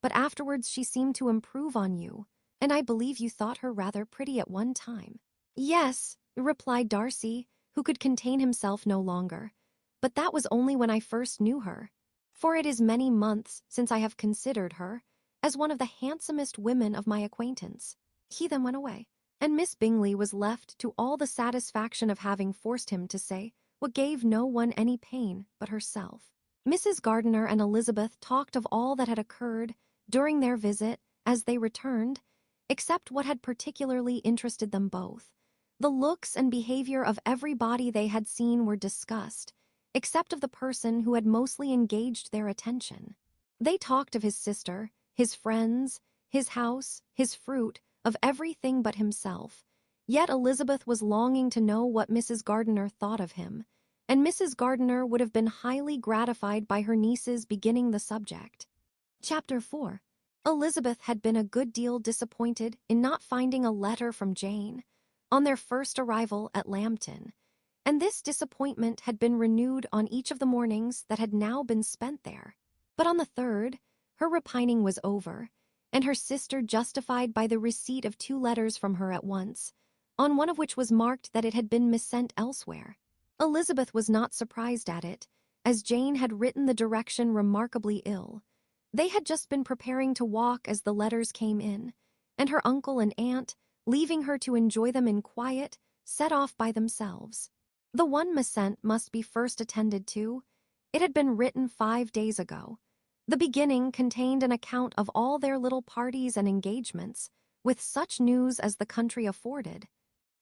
But afterwards she seemed to improve on you, and I believe you thought her rather pretty at one time." "Yes," replied Darcy, who could contain himself no longer, "but that was only when I first knew her. For it is many months since I have considered her as one of the handsomest women of my acquaintance." He then went away, and Miss Bingley was left to all the satisfaction of having forced him to say what gave no one any pain but herself. Mrs. Gardiner and Elizabeth talked of all that had occurred during their visit as they returned, except what had particularly interested them both. The looks and behavior of everybody they had seen were discussed, except of the person who had mostly engaged their attention. They talked of his sister, his friends, his house, his fruit, of everything but himself. Yet Elizabeth was longing to know what Mrs. Gardiner thought of him, and Mrs. Gardiner would have been highly gratified by her niece's beginning the subject. Chapter 4. Elizabeth had been a good deal disappointed in not finding a letter from Jane on their first arrival at Lambton, and this disappointment had been renewed on each of the mornings that had now been spent there. But on the third, her repining was over, and her sister justified by the receipt of 2 letters from her at once, on one of which was marked that it had been missent elsewhere. Elizabeth was not surprised at it, as Jane had written the direction remarkably ill. They had just been preparing to walk as the letters came in, and her uncle and aunt, leaving her to enjoy them in quiet, set off by themselves. The one missent must be first attended to. It had been written 5 days ago. The beginning contained an account of all their little parties and engagements, with such news as the country afforded.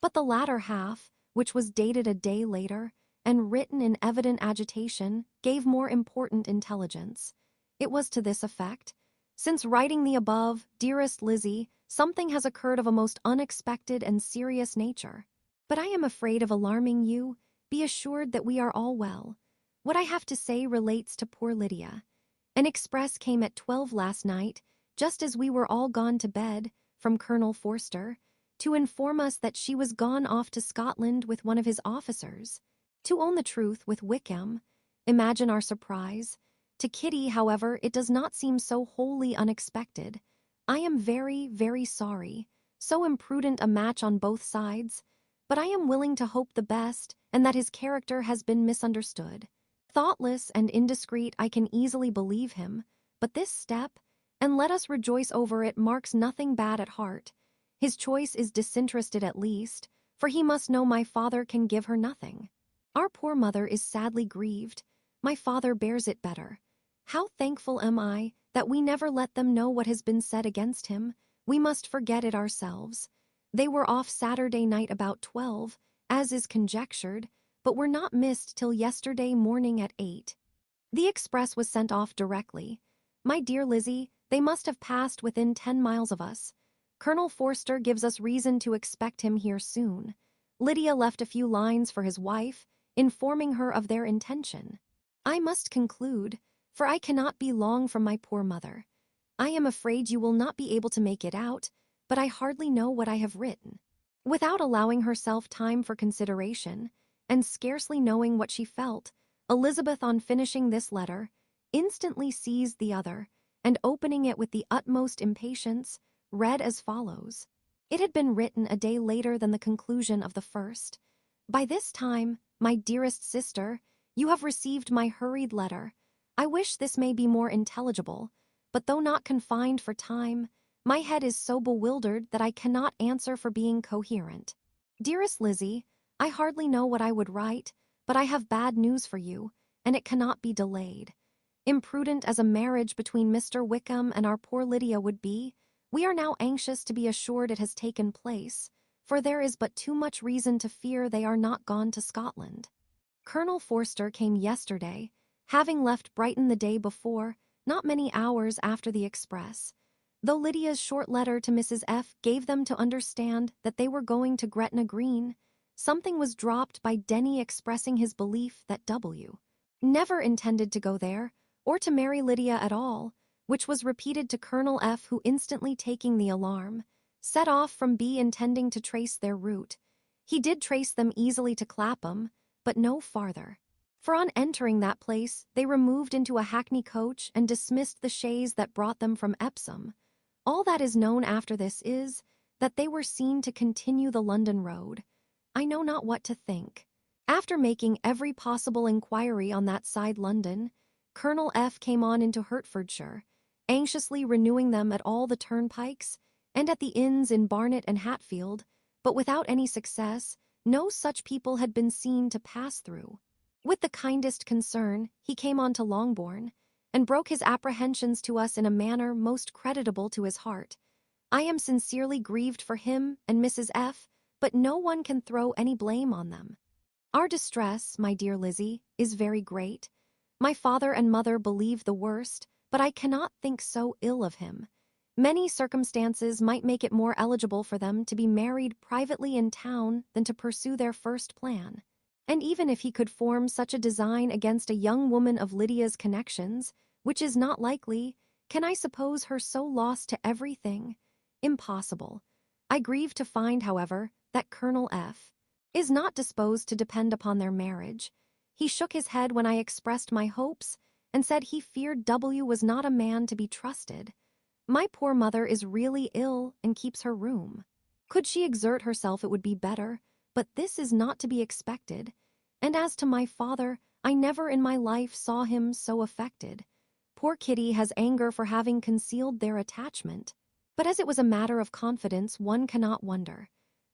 But the latter half, which was dated a day later, and written in evident agitation, gave more important intelligence. It was to this effect: "Since writing the above, dearest Lizzie, something has occurred of a most unexpected and serious nature. But I am afraid of alarming you. Be assured that we are all well. What I have to say relates to poor Lydia. An express came at 12 last night, just as we were all gone to bed, from Colonel Forster, to inform us that she was gone off to Scotland with one of his officers. To own the truth, with Wickham. Imagine our surprise. To Kitty, however, it does not seem so wholly unexpected. I am very, very sorry. So imprudent a match on both sides. But I am willing to hope the best, and that his character has been misunderstood. Thoughtless and indiscreet, I can easily believe him, but this step, and let us rejoice over it, marks nothing bad at heart. His choice is disinterested at least, for he must know my father can give her nothing. Our poor mother is sadly grieved. My father bears it better. How thankful am I that we never let them know what has been said against him. We must forget it ourselves. They were off Saturday night about 12, as is conjectured, but were not missed till yesterday morning at 8. The express was sent off directly. My dear Lizzie, they must have passed within 10 miles of us. Colonel Forster gives us reason to expect him here soon. Lydia left a few lines for his wife, informing her of their intention. I must conclude, for I cannot be long from my poor mother. I am afraid you will not be able to make it out, but I hardly know what I have written. Without allowing herself time for consideration, and scarcely knowing what she felt, Elizabeth, on finishing this letter, instantly seized the other, and opening it with the utmost impatience, read as follows. It had been written a day later than the conclusion of the first. By this time, my dearest sister, you have received my hurried letter. I wish this may be more intelligible, but though not confined for time, my head is so bewildered that I cannot answer for being coherent. Dearest Lizzie, I hardly know what I would write, but I have bad news for you, and it cannot be delayed. Imprudent as a marriage between Mr. Wickham and our poor Lydia would be, we are now anxious to be assured it has taken place, for there is but too much reason to fear they are not gone to Scotland. Colonel Forster came yesterday, having left Brighton the day before, not many hours after the express. Though Lydia's short letter to Mrs. F. gave them to understand that they were going to Gretna Green, something was dropped by Denny expressing his belief that W. never intended to go there, or to marry Lydia at all, which was repeated to Colonel F., who, instantly taking the alarm, set off from B, intending to trace their route. He did trace them easily to Clapham, but no farther. For on entering that place, they removed into a hackney coach and dismissed the chaise that brought them from Epsom. All that is known after this is, that they were seen to continue the London road. I know not what to think. After making every possible inquiry on that side London, Colonel F. came on into Hertfordshire, anxiously renewing them at all the turnpikes, and at the inns in Barnet and Hatfield, but without any success. No such people had been seen to pass through. With the kindest concern, he came on to Longbourn, and broke his apprehensions to us in a manner most creditable to his heart. I am sincerely grieved for him and Mrs. F., but no one can throw any blame on them. Our distress, my dear Lizzie, is very great. My father and mother believe the worst, but I cannot think so ill of him. Many circumstances might make it more eligible for them to be married privately in town than to pursue their first plan. And even if he could form such a design against a young woman of Lydia's connections, which is not likely, can I suppose her so lost to everything? Impossible. I grieve to find, however, that Colonel F. is not disposed to depend upon their marriage. He shook his head when I expressed my hopes, and said he feared W. was not a man to be trusted. My poor mother is really ill and keeps her room. Could she exert herself it would be better, but this is not to be expected. And as to my father, I never in my life saw him so affected. Poor Kitty has anger for having concealed their attachment, but as it was a matter of confidence, one cannot wonder.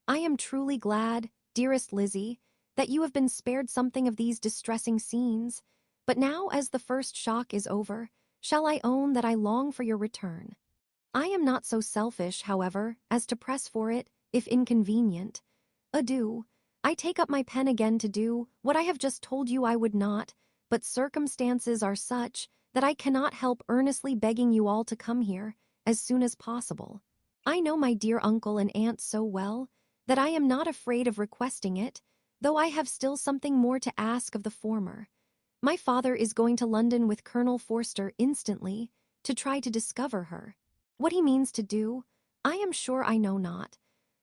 I am truly glad, dearest Lizzie, that you have been spared something of these distressing scenes, but now as the first shock is over, shall I own that I long for your return. I am not so selfish, however, as to press for it, if inconvenient. Adieu. I take up my pen again to do what I have just told you I would not, but circumstances are such that I cannot help earnestly begging you all to come here as soon as possible. I know my dear uncle and aunt so well that I am not afraid of requesting it, though I have still something more to ask of the former. My father is going to London with Colonel Forster instantly to try to discover her. What he means to do, I am sure I know not,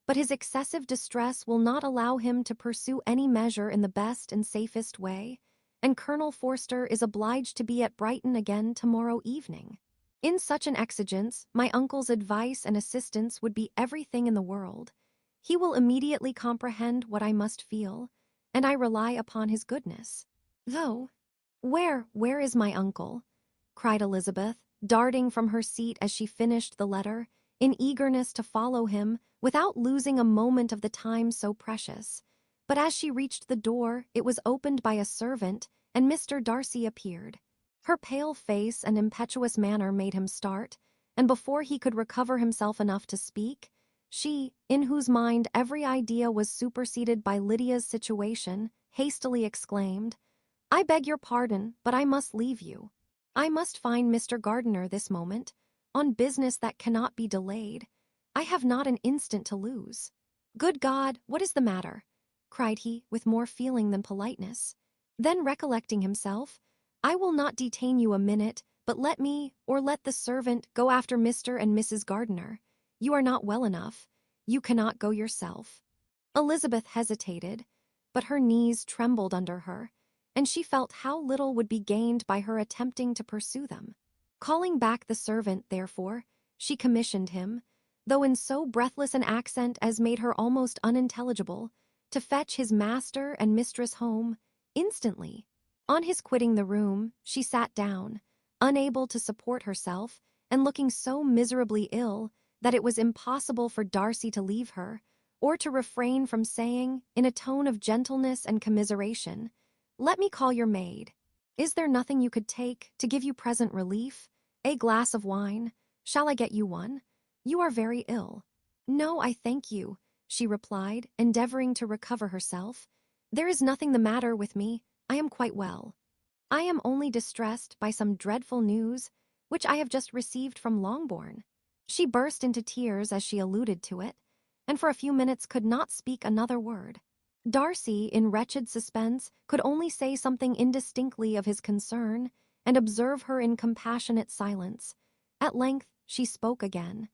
but his excessive distress will not allow him to pursue any measure in the best and safest way, and Colonel Forster is obliged to be at Brighton again tomorrow evening. In such an exigence, my uncle's advice and assistance would be everything in the world. He will immediately comprehend what I must feel, and I rely upon his goodness. Though, where is my uncle? Cried Elizabeth, darting from her seat as she finished the letter, in eagerness to follow him without losing a moment of the time so precious. But as she reached the door, it was opened by a servant, and Mr. Darcy appeared. Her pale face and impetuous manner made him start, and before he could recover himself enough to speak, she, in whose mind every idea was superseded by Lydia's situation, hastily exclaimed, "I beg your pardon, but I must leave you. I must find Mr. Gardiner this moment, on business that cannot be delayed. I have not an instant to lose." "Good God, what is the matter?" cried he, with more feeling than politeness. Then recollecting himself, "I will not detain you a minute, but let me, or let the servant, go after Mr. and Mrs. Gardiner. You are not well enough. You cannot go yourself." Elizabeth hesitated, but her knees trembled under her, and she felt how little would be gained by her attempting to pursue them. Calling back the servant, therefore, she commissioned him, though in so breathless an accent as made her almost unintelligible, to fetch his master and mistress home instantly. On his quitting the room, she sat down, unable to support herself, and looking so miserably ill that it was impossible for Darcy to leave her, or to refrain from saying, in a tone of gentleness and commiseration, "Let me call your maid. Is there nothing you could take to give you present relief? A glass of wine? Shall I get you one? You are very ill." "No, I thank you," she replied, endeavoring to recover herself. "There is nothing the matter with me. I am quite well. I am only distressed by some dreadful news which I have just received from Longbourn." She burst into tears as she alluded to it, and for a few minutes could not speak another word. Darcy, in wretched suspense, could only say something indistinctly of his concern, and observe her in compassionate silence. At length she spoke again.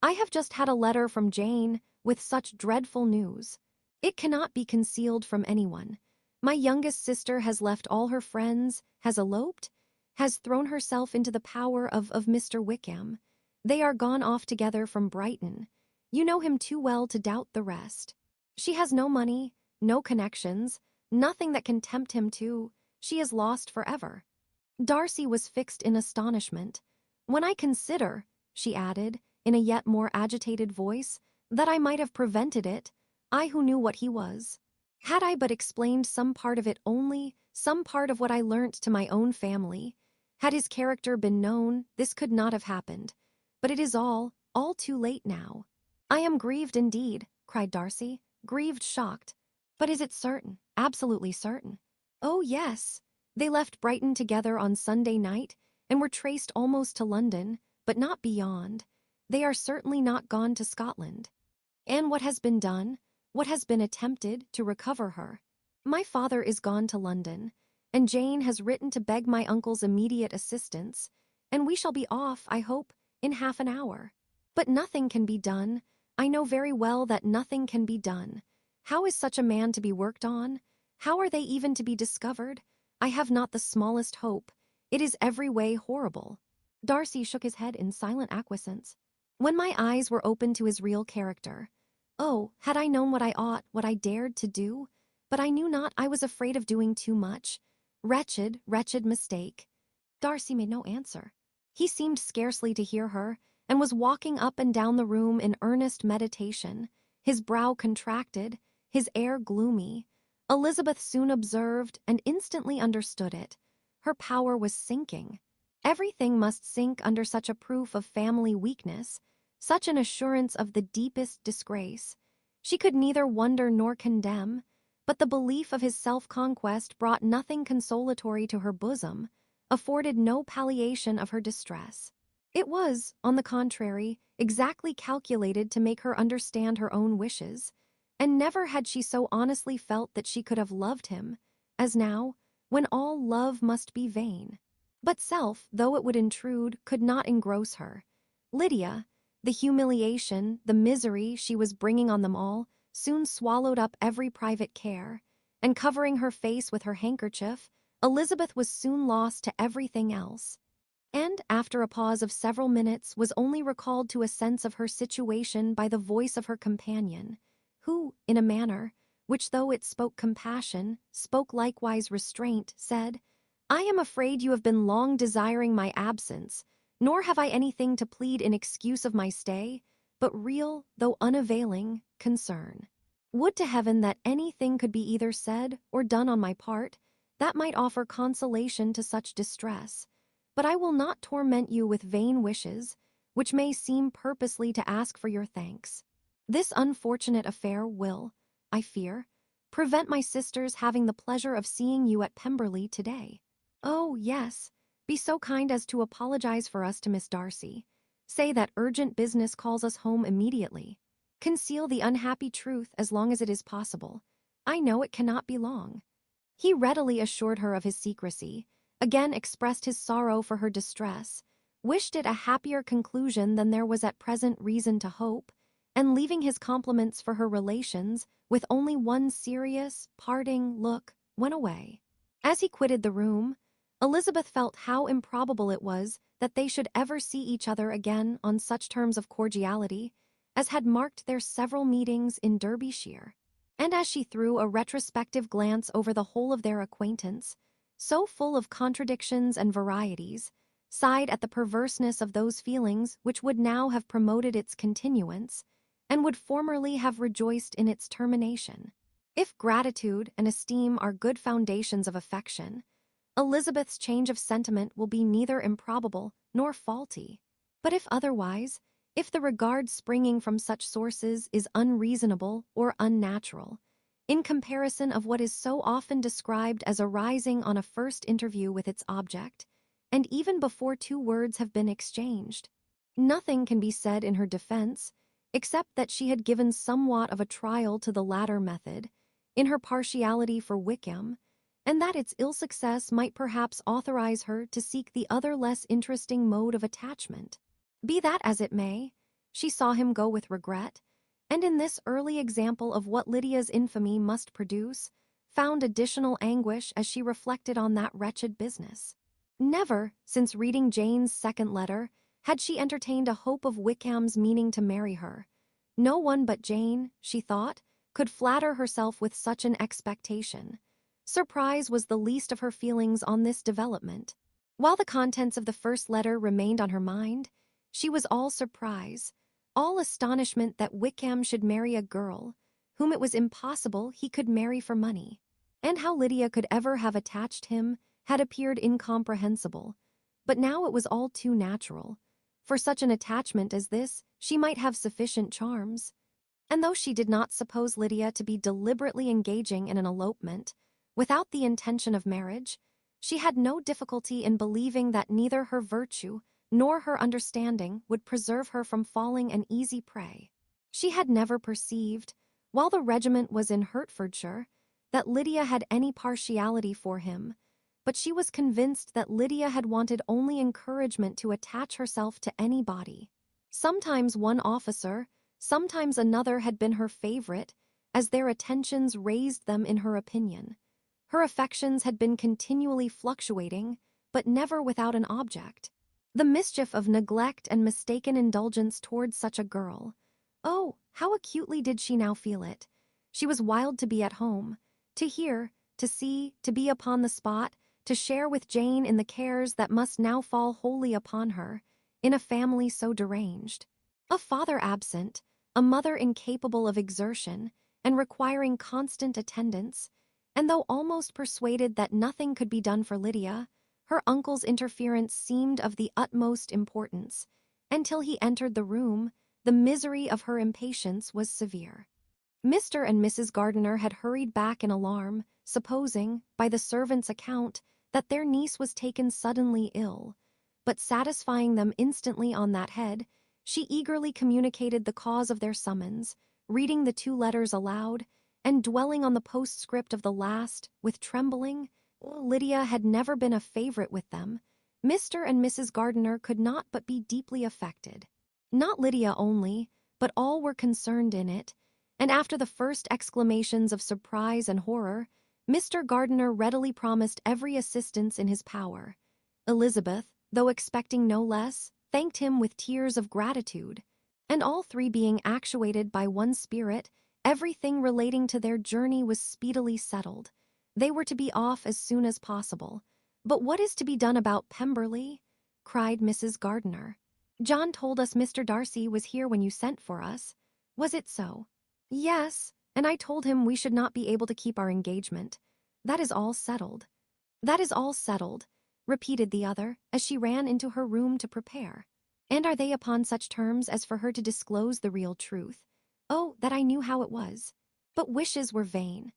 "I have just had a letter from Jane, with such dreadful news. It cannot be concealed from anyone. My youngest sister has left all her friends, has eloped, has thrown herself into the power of Mr. Wickham. They are gone off together from Brighton. You know him too well to doubt the rest. She has no money, no connections, nothing that can tempt him to. She is lost forever." Darcy was fixed in astonishment. "When I consider," she added, in a yet more agitated voice, "that I might have prevented it, I who knew what he was. Had I but explained some part of it only, some part of what I learnt to my own family, had his character been known, this could not have happened. But it is all too late now." "I am grieved indeed," cried Darcy, grieved, shocked. "But is it certain, absolutely certain?" "Oh, yes. They left Brighton together on Sunday night, and were traced almost to London, but not beyond. They are certainly not gone to Scotland." "And what has been done? What has been attempted to recover her?" "My father is gone to London, and Jane has written to beg my uncle's immediate assistance, and we shall be off, I hope, in half an hour. But nothing can be done. I know very well that nothing can be done. How is such a man to be worked on? How are they even to be discovered? I have not the smallest hope. It is every way horrible." Darcy shook his head in silent acquiescence. "When my eyes were opened to his real character, oh, had I known what I ought, what I dared to do, but I knew not, I was afraid of doing too much. Wretched, wretched mistake." Darcy made no answer. He seemed scarcely to hear her, and was walking up and down the room in earnest meditation, his brow contracted, his air gloomy. Elizabeth soon observed and instantly understood it. Her power was sinking. Everything must sink under such a proof of family weakness, such an assurance of the deepest disgrace. She could neither wonder nor condemn, but the belief of his self-conquest brought nothing consolatory to her bosom, afforded no palliation of her distress. It was, on the contrary, exactly calculated to make her understand her own wishes, and never had she so honestly felt that she could have loved him, as now, when all love must be vain. But self, though it would intrude, could not engross her. Lydia, the humiliation, the misery she was bringing on them all, soon swallowed up every private care, and covering her face with her handkerchief, Elizabeth was soon lost to everything else, and, after a pause of several minutes, was only recalled to a sense of her situation by the voice of her companion, who, in a manner, which though it spoke compassion, spoke likewise restraint, said, "I am afraid you have been long desiring my absence, nor have I anything to plead in excuse of my stay, but real, though unavailing, concern. Would to heaven that anything could be either said or done on my part that might offer consolation to such distress, but I will not torment you with vain wishes, which may seem purposely to ask for your thanks. This unfortunate affair will, I fear, prevent my sisters having the pleasure of seeing you at Pemberley today. Oh, yes, be so kind as to apologize for us to Miss Darcy. Say that urgent business calls us home immediately. Conceal the unhappy truth as long as it is possible. I know it cannot be long. He readily assured her of his secrecy, again expressed his sorrow for her distress, wished it a happier conclusion than there was at present reason to hope, and leaving his compliments for her relations, with only one serious, parting look, went away. As he quitted the room, Elizabeth felt how improbable it was that they should ever see each other again on such terms of cordiality as had marked their several meetings in Derbyshire. And as she threw a retrospective glance over the whole of their acquaintance, so full of contradictions and varieties, sighed at the perverseness of those feelings which would now have promoted its continuance, and would formerly have rejoiced in its termination. If gratitude and esteem are good foundations of affection, Elizabeth's change of sentiment will be neither improbable nor faulty. But if otherwise, if the regard springing from such sources is unreasonable or unnatural, in comparison of what is so often described as arising on a first interview with its object, and even before two words have been exchanged, nothing can be said in her defense, except that she had given somewhat of a trial to the latter method, in her partiality for Wickham, and that its ill success might perhaps authorize her to seek the other less interesting mode of attachment. Be that as it may, she saw him go with regret, and in this early example of what Lydia's infamy must produce, found additional anguish as she reflected on that wretched business. Never, since reading Jane's second letter, had she entertained a hope of Wickham's meaning to marry her. No one but Jane, she thought, could flatter herself with such an expectation. Surprise was the least of her feelings on this development. While the contents of the first letter remained on her mind, she was all surprise, all astonishment that Wickham should marry a girl whom it was impossible he could marry for money, and how Lydia could ever have attached him had appeared incomprehensible. But now it was all too natural. For such an attachment as this, she might have sufficient charms. And though she did not suppose Lydia to be deliberately engaging in an elopement, without the intention of marriage, she had no difficulty in believing that neither her virtue nor her understanding would preserve her from falling an easy prey. She had never perceived, while the regiment was in Hertfordshire, that Lydia had any partiality for him, but she was convinced that Lydia had wanted only encouragement to attach herself to anybody. Sometimes one officer, sometimes another had been her favorite, as their attentions raised them in her opinion. Her affections had been continually fluctuating, but never without an object. The mischief of neglect and mistaken indulgence towards such a girl. Oh, how acutely did she now feel it! She was wild to be at home, to hear, to see, to be upon the spot, to share with Jane in the cares that must now fall wholly upon her, in a family so deranged. A father absent, a mother incapable of exertion, and requiring constant attendance, and though almost persuaded that nothing could be done for Lydia, her uncle's interference seemed of the utmost importance, and till he entered the room, the misery of her impatience was severe. Mr. and Mrs. Gardiner had hurried back in alarm, supposing, by the servant's account, that their niece was taken suddenly ill, but satisfying them instantly on that head, she eagerly communicated the cause of their summons, reading the two letters aloud, and dwelling on the postscript of the last, with trembling. Lydia had never been a favorite with them. Mr. and Mrs. Gardiner could not but be deeply affected. Not Lydia only, but all were concerned in it, and after the first exclamations of surprise and horror, Mr. Gardiner readily promised every assistance in his power. Elizabeth, though expecting no less, thanked him with tears of gratitude, and all three being actuated by one spirit, everything relating to their journey was speedily settled. They were to be off as soon as possible. "But what is to be done about Pemberley?" cried Mrs. Gardiner. John told us Mr. Darcy was here when you sent for us. Was it so? Yes, and I told him we should not be able to keep our engagement. That is all settled. That is all settled, repeated the other, as she ran into her room to prepare. And are they upon such terms as for her to disclose the real truth? Oh, that I knew how it was. But wishes were vain,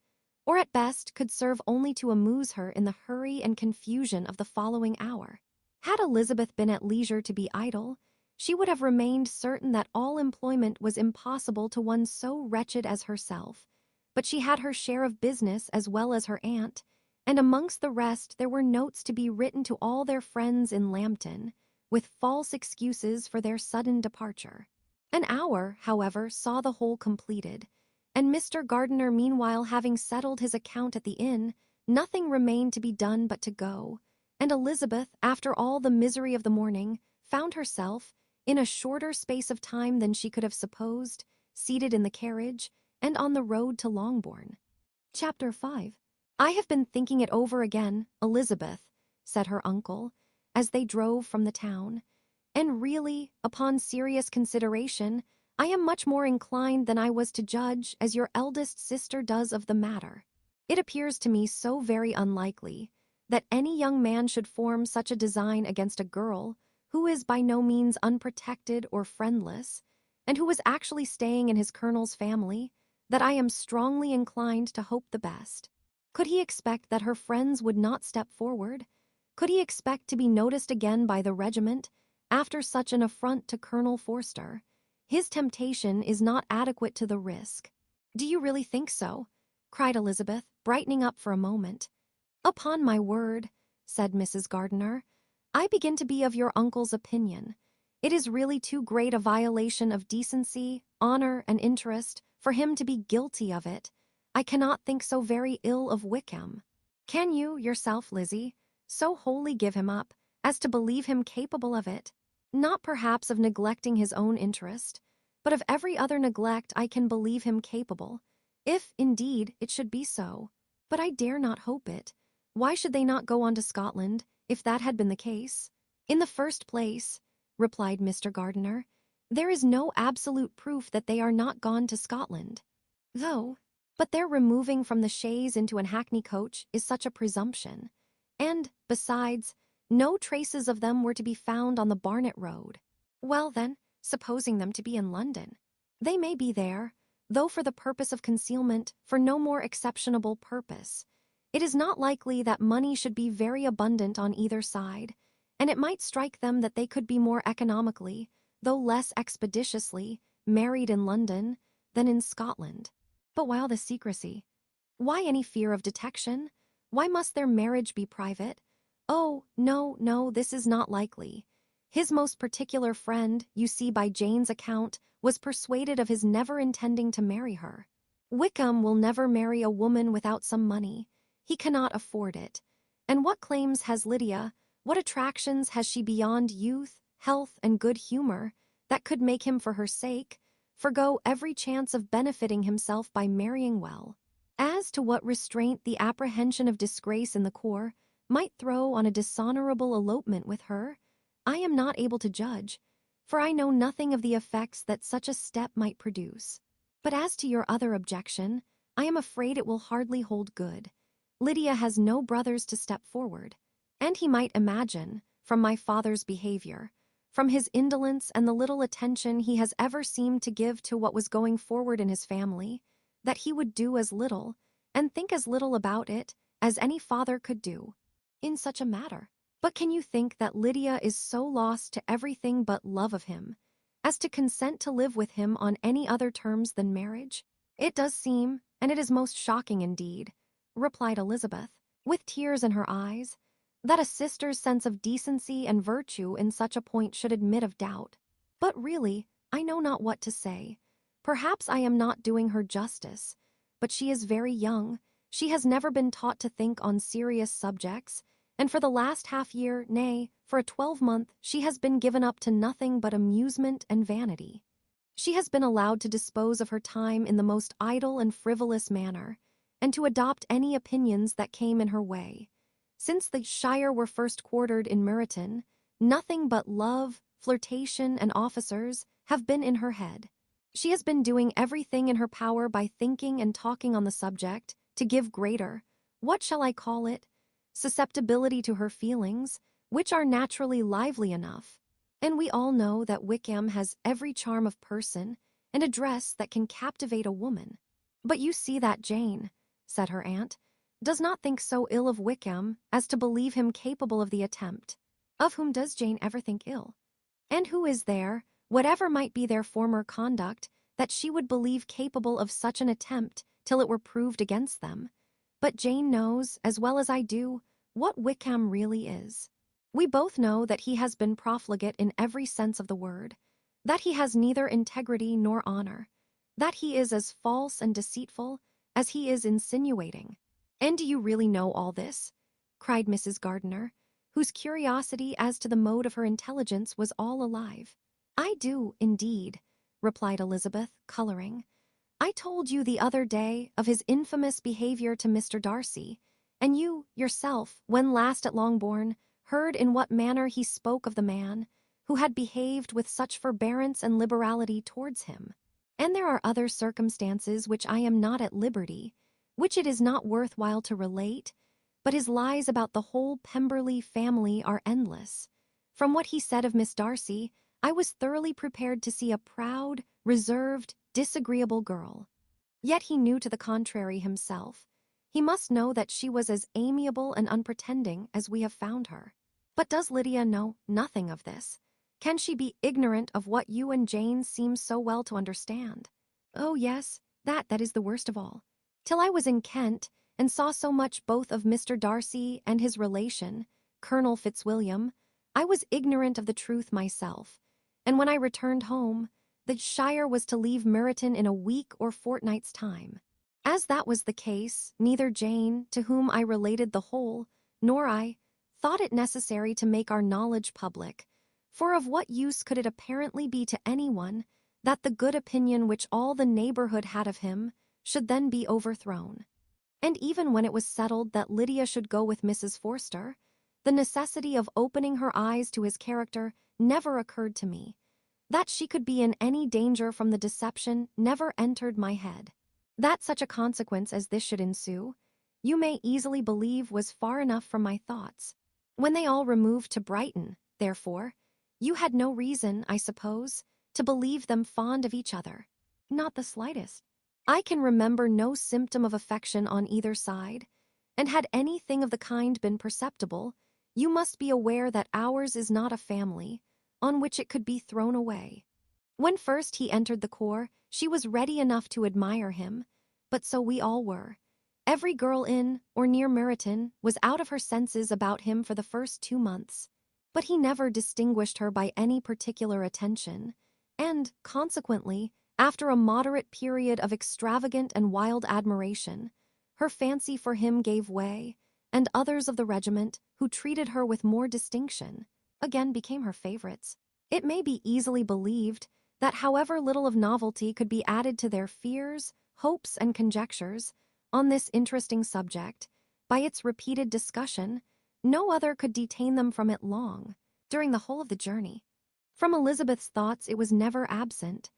or at best could serve only to amuse her in the hurry and confusion of the following hour. Had Elizabeth been at leisure to be idle, she would have remained certain that all employment was impossible to one so wretched as herself. But she had her share of business as well as her aunt, and amongst the rest there were notes to be written to all their friends in Lambton, with false excuses for their sudden departure. An hour, however, saw the whole completed, and Mr. Gardiner meanwhile having settled his account at the inn, nothing remained to be done but to go, and Elizabeth, after all the misery of the morning, found herself, in a shorter space of time than she could have supposed, seated in the carriage, and on the road to Longbourn. Chapter 5. I have been thinking it over again, Elizabeth, said her uncle, as they drove from the town, and really, upon serious consideration, I am much more inclined than I was to judge as your eldest sister does of the matter. It appears to me so very unlikely that any young man should form such a design against a girl who is by no means unprotected or friendless, and who is actually staying in his colonel's family, that I am strongly inclined to hope the best. Could he expect that her friends would not step forward? Could he expect to be noticed again by the regiment after such an affront to Colonel Forster? His temptation is not adequate to the risk. Do you really think so? Cried Elizabeth, brightening up for a moment. Upon my word, said Mrs. Gardiner, I begin to be of your uncle's opinion. It is really too great a violation of decency, honor, and interest for him to be guilty of it. I cannot think so very ill of Wickham. Can you, yourself, Lizzie, so wholly give him up as to believe him capable of it? Not perhaps of neglecting his own interest, but of every other neglect I can believe him capable, if, indeed, it should be so. But I dare not hope it. Why should they not go on to Scotland, if that had been the case? In the first place, replied Mr. Gardiner, there is no absolute proof that they are not gone to Scotland. But their removing from the chaise into an hackney coach is such a presumption. And, besides, no traces of them were to be found on the Barnet road. Well then, supposing them to be in London, they may be there, though for the purpose of concealment, for no more exceptionable purpose. It is not likely that money should be very abundant on either side, and it might strike them that they could be more economically, though less expeditiously, married in London than in Scotland. But why all the secrecy? Why any fear of detection? Why must their marriage be private? Oh, no, this is not likely. His most particular friend, you see by Jane's account, was persuaded of his never intending to marry her. Wickham will never marry a woman without some money. He cannot afford it. And what claims has Lydia, what attractions has she beyond youth, health, and good humor, that could make him for her sake forgo every chance of benefiting himself by marrying well? As to what restraint the apprehension of disgrace in the corps might throw on a dishonorable elopement with her, I am not able to judge, for I know nothing of the effects that such a step might produce. But as to your other objection, I am afraid it will hardly hold good. Lydia has no brothers to step forward, and he might imagine, from my father's behavior, from his indolence and the little attention he has ever seemed to give to what was going forward in his family, that he would do as little, and think as little about it, as any father could do in such a matter. But can you think that Lydia is so lost to everything but love of him, as to consent to live with him on any other terms than marriage? It does seem, and it is most shocking indeed, replied Elizabeth, with tears in her eyes, that a sister's sense of decency and virtue in such a point should admit of doubt. But really, I know not what to say. Perhaps I am not doing her justice, but she is very young. She has never been taught to think on serious subjects, and for the last half-year, nay, for a 12-month, she has been given up to nothing but amusement and vanity. She has been allowed to dispose of her time in the most idle and frivolous manner, and to adopt any opinions that came in her way. Since the shire were first quartered in Meryton, nothing but love, flirtation, and officers have been in her head. She has been doing everything in her power by thinking and talking on the subject to give greater, what shall I call it, susceptibility to her feelings, which are naturally lively enough. And we all know that Wickham has every charm of person and address that can captivate a woman. But you see that Jane, said her aunt, does not think so ill of Wickham as to believe him capable of the attempt. Of whom does Jane ever think ill? And who is there, whatever might be their former conduct, that she would believe capable of such an attempt till it were proved against them? But Jane knows, as well as I do, what Wickham really is. We both know that he has been profligate in every sense of the word, that he has neither integrity nor honor, that he is as false and deceitful as he is insinuating. And do you really know all this? Cried Mrs. Gardiner, whose curiosity as to the mode of her intelligence was all alive. I do, indeed, replied Elizabeth, coloring. I told you the other day of his infamous behavior to Mr. Darcy, and you, yourself, when last at Longbourn, heard in what manner he spoke of the man who had behaved with such forbearance and liberality towards him. And there are other circumstances which I am not at liberty, which it is not worth while to relate, but his lies about the whole Pemberley family are endless. From what he said of Miss Darcy, I was thoroughly prepared to see a proud, reserved, disagreeable girl. Yet he knew to the contrary himself. He must know that she was as amiable and unpretending as we have found her. But does Lydia know nothing of this? Can she be ignorant of what you and Jane seem so well to understand? Oh yes, that is the worst of all. Till I was in Kent, and saw so much both of Mr. Darcy and his relation, Colonel Fitzwilliam, I was ignorant of the truth myself, and when I returned home, the Shire was to leave Meryton in a week or fortnight's time. As that was the case, neither Jane, to whom I related the whole, nor I, thought it necessary to make our knowledge public, for of what use could it apparently be to anyone that the good opinion which all the neighborhood had of him should then be overthrown? And even when it was settled that Lydia should go with Mrs. Forster, the necessity of opening her eyes to his character never occurred to me. That she could be in any danger from the deception never entered my head. That such a consequence as this should ensue, you may easily believe was far enough from my thoughts. When they all removed to Brighton, therefore, you had no reason, I suppose, to believe them fond of each other. Not the slightest. I can remember no symptom of affection on either side, and had anything of the kind been perceptible, you must be aware that ours is not a family on which it could be thrown away. When first he entered the corps, she was ready enough to admire him, but so we all were. Every girl in or near Meryton was out of her senses about him for the first 2 months, but he never distinguished her by any particular attention, and, consequently, after a moderate period of extravagant and wild admiration, her fancy for him gave way, and others of the regiment, who treated her with more distinction, again became her favorites. It may be easily believed that however little of novelty could be added to their fears, hopes, and conjectures on this interesting subject, by its repeated discussion, no other could detain them from it long, during the whole of the journey. From Elizabeth's thoughts it was never absent.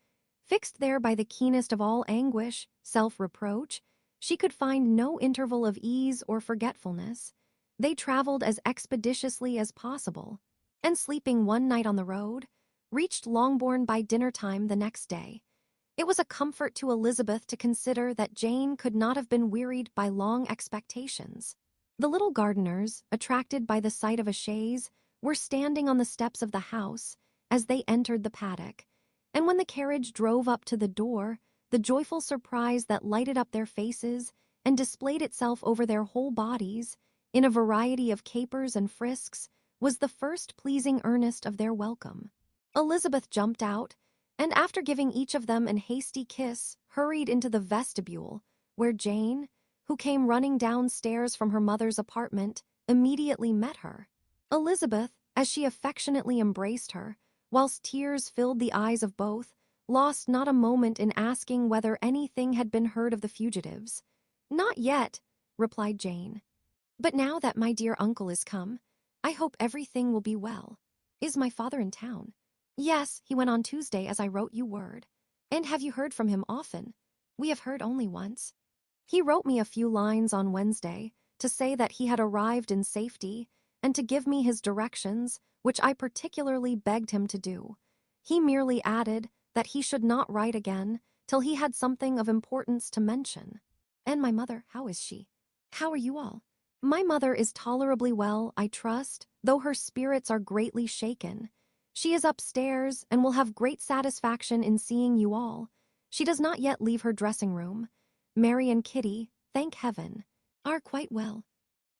Fixed there by the keenest of all anguish, self-reproach, she could find no interval of ease or forgetfulness. They traveled as expeditiously as possible, and sleeping one night on the road, reached Longbourn by dinner-time the next day. It was a comfort to Elizabeth to consider that Jane could not have been wearied by long expectations. The little Gardiners, attracted by the sight of a chaise, were standing on the steps of the house as they entered the paddock, and when the carriage drove up to the door, the joyful surprise that lighted up their faces and displayed itself over their whole bodies, in a variety of capers and frisks, was the first pleasing earnest of their welcome. Elizabeth jumped out, and after giving each of them an hasty kiss, hurried into the vestibule, where Jane, who came running downstairs from her mother's apartment, immediately met her. Elizabeth, as she affectionately embraced her, whilst tears filled the eyes of both, lost not a moment in asking whether anything had been heard of the fugitives. "Not yet," replied Jane. "But now that my dear uncle is come, I hope everything will be well. Is my father in town?" Yes, he went on Tuesday as I wrote you word. And have you heard from him often? We have heard only once. He wrote me a few lines on Wednesday to say that he had arrived in safety and to give me his directions, which I particularly begged him to do. He merely added that he should not write again till he had something of importance to mention. And my mother, how is she? How are you all? My mother is tolerably well, I trust, though her spirits are greatly shaken. She is upstairs and will have great satisfaction in seeing you all. She does not yet leave her dressing room. Mary and Kitty, thank heaven, are quite well.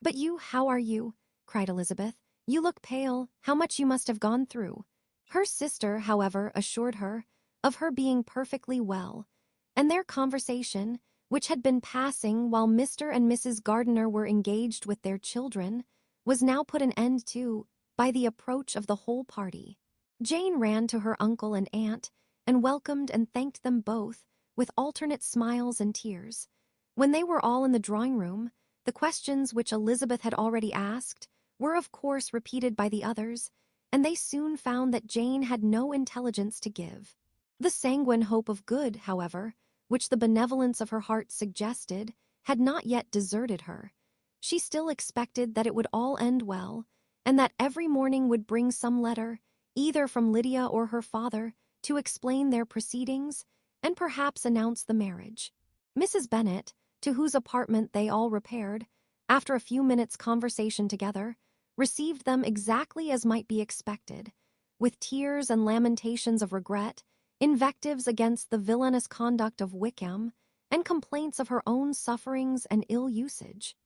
But you, how are you? Cried Elizabeth. You look pale. How much you must have gone through. Her sister, however, assured her of her being perfectly well, and their conversation, which had been passing while Mr. and Mrs. Gardiner were engaged with their children, was now put an end to by the approach of the whole party. Jane ran to her uncle and aunt and welcomed and thanked them both with alternate smiles and tears. When they were all in the drawing-room, the questions which Elizabeth had already asked were of course repeated by the others, and they soon found that Jane had no intelligence to give. The sanguine hope of good, however, which the benevolence of her heart suggested, had not yet deserted her. She still expected that it would all end well, and that every morning would bring some letter, either from Lydia or her father, to explain their proceedings, and perhaps announce the marriage. Mrs. Bennet, to whose apartment they all repaired, after a few minutes' conversation together, received them exactly as might be expected, with tears and lamentations of regret, invectives against the villainous conduct of Wickham, and complaints of her own sufferings and ill usage,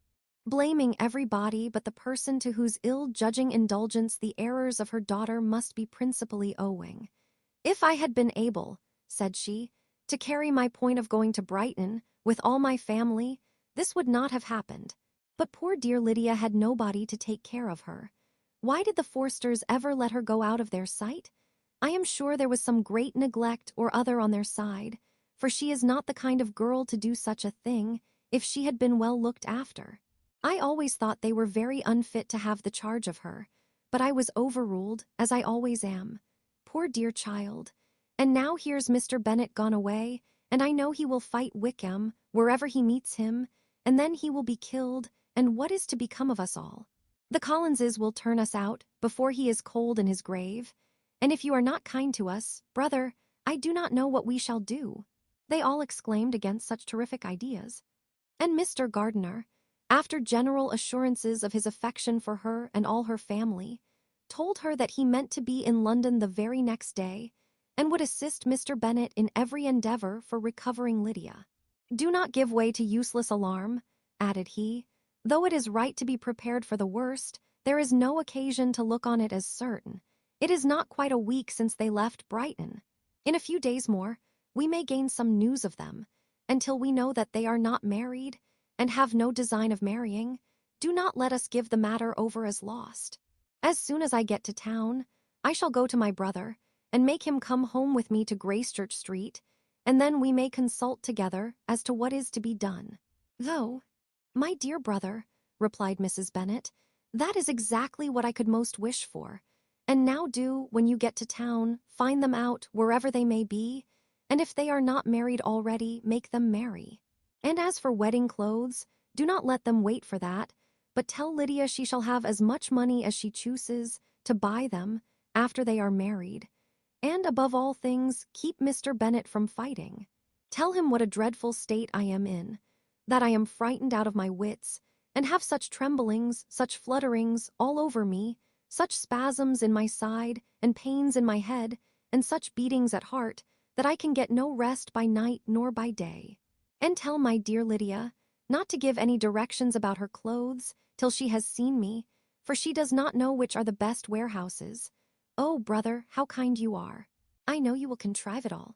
blaming everybody but the person to whose ill-judging indulgence the errors of her daughter must be principally owing. If I had been able, said she, to carry my point of going to Brighton with all my family, this would not have happened. But poor dear Lydia had nobody to take care of her. Why did the Forsters ever let her go out of their sight? I am sure there was some great neglect or other on their side, for she is not the kind of girl to do such a thing if she had been well looked after. I always thought they were very unfit to have the charge of her, but I was overruled, as I always am. Poor dear child. And now here's Mr. Bennet gone away, and I know he will fight Wickham wherever he meets him, and then he will be killed, and what is to become of us all? The Collinses will turn us out before he is cold in his grave, and if you are not kind to us, brother, I do not know what we shall do. They all exclaimed against such terrific ideas. And Mr. Gardiner, after general assurances of his affection for her and all her family, told her that he meant to be in London the very next day, and would assist Mr. Bennet in every endeavour for recovering Lydia. Do not give way to useless alarm, added he. Though it is right to be prepared for the worst, there is no occasion to look on it as certain. It is not quite a week since they left Brighton. In a few days more, we may gain some news of them, until we know that they are not married, and have no design of marrying. Do not let us give the matter over as lost. As soon as I get to town, I shall go to my brother, and make him come home with me to Gracechurch Street, and then we may consult together as to what is to be done. Though, my dear brother, replied Mrs. Bennet, that is exactly what I could most wish for. And now do, when you get to town, find them out wherever they may be, and if they are not married already, make them marry. And as for wedding clothes, do not let them wait for that, but tell Lydia she shall have as much money as she chooses to buy them after they are married. And above all things, keep Mr. Bennet from fighting. Tell him what a dreadful state I am in, that I am frightened out of my wits, and have such tremblings, such flutterings all over me, such spasms in my side, and pains in my head, and such beatings at heart, that I can get no rest by night nor by day. And tell my dear Lydia not to give any directions about her clothes till she has seen me, for she does not know which are the best warehouses. Oh, brother, how kind you are. I know you will contrive it all.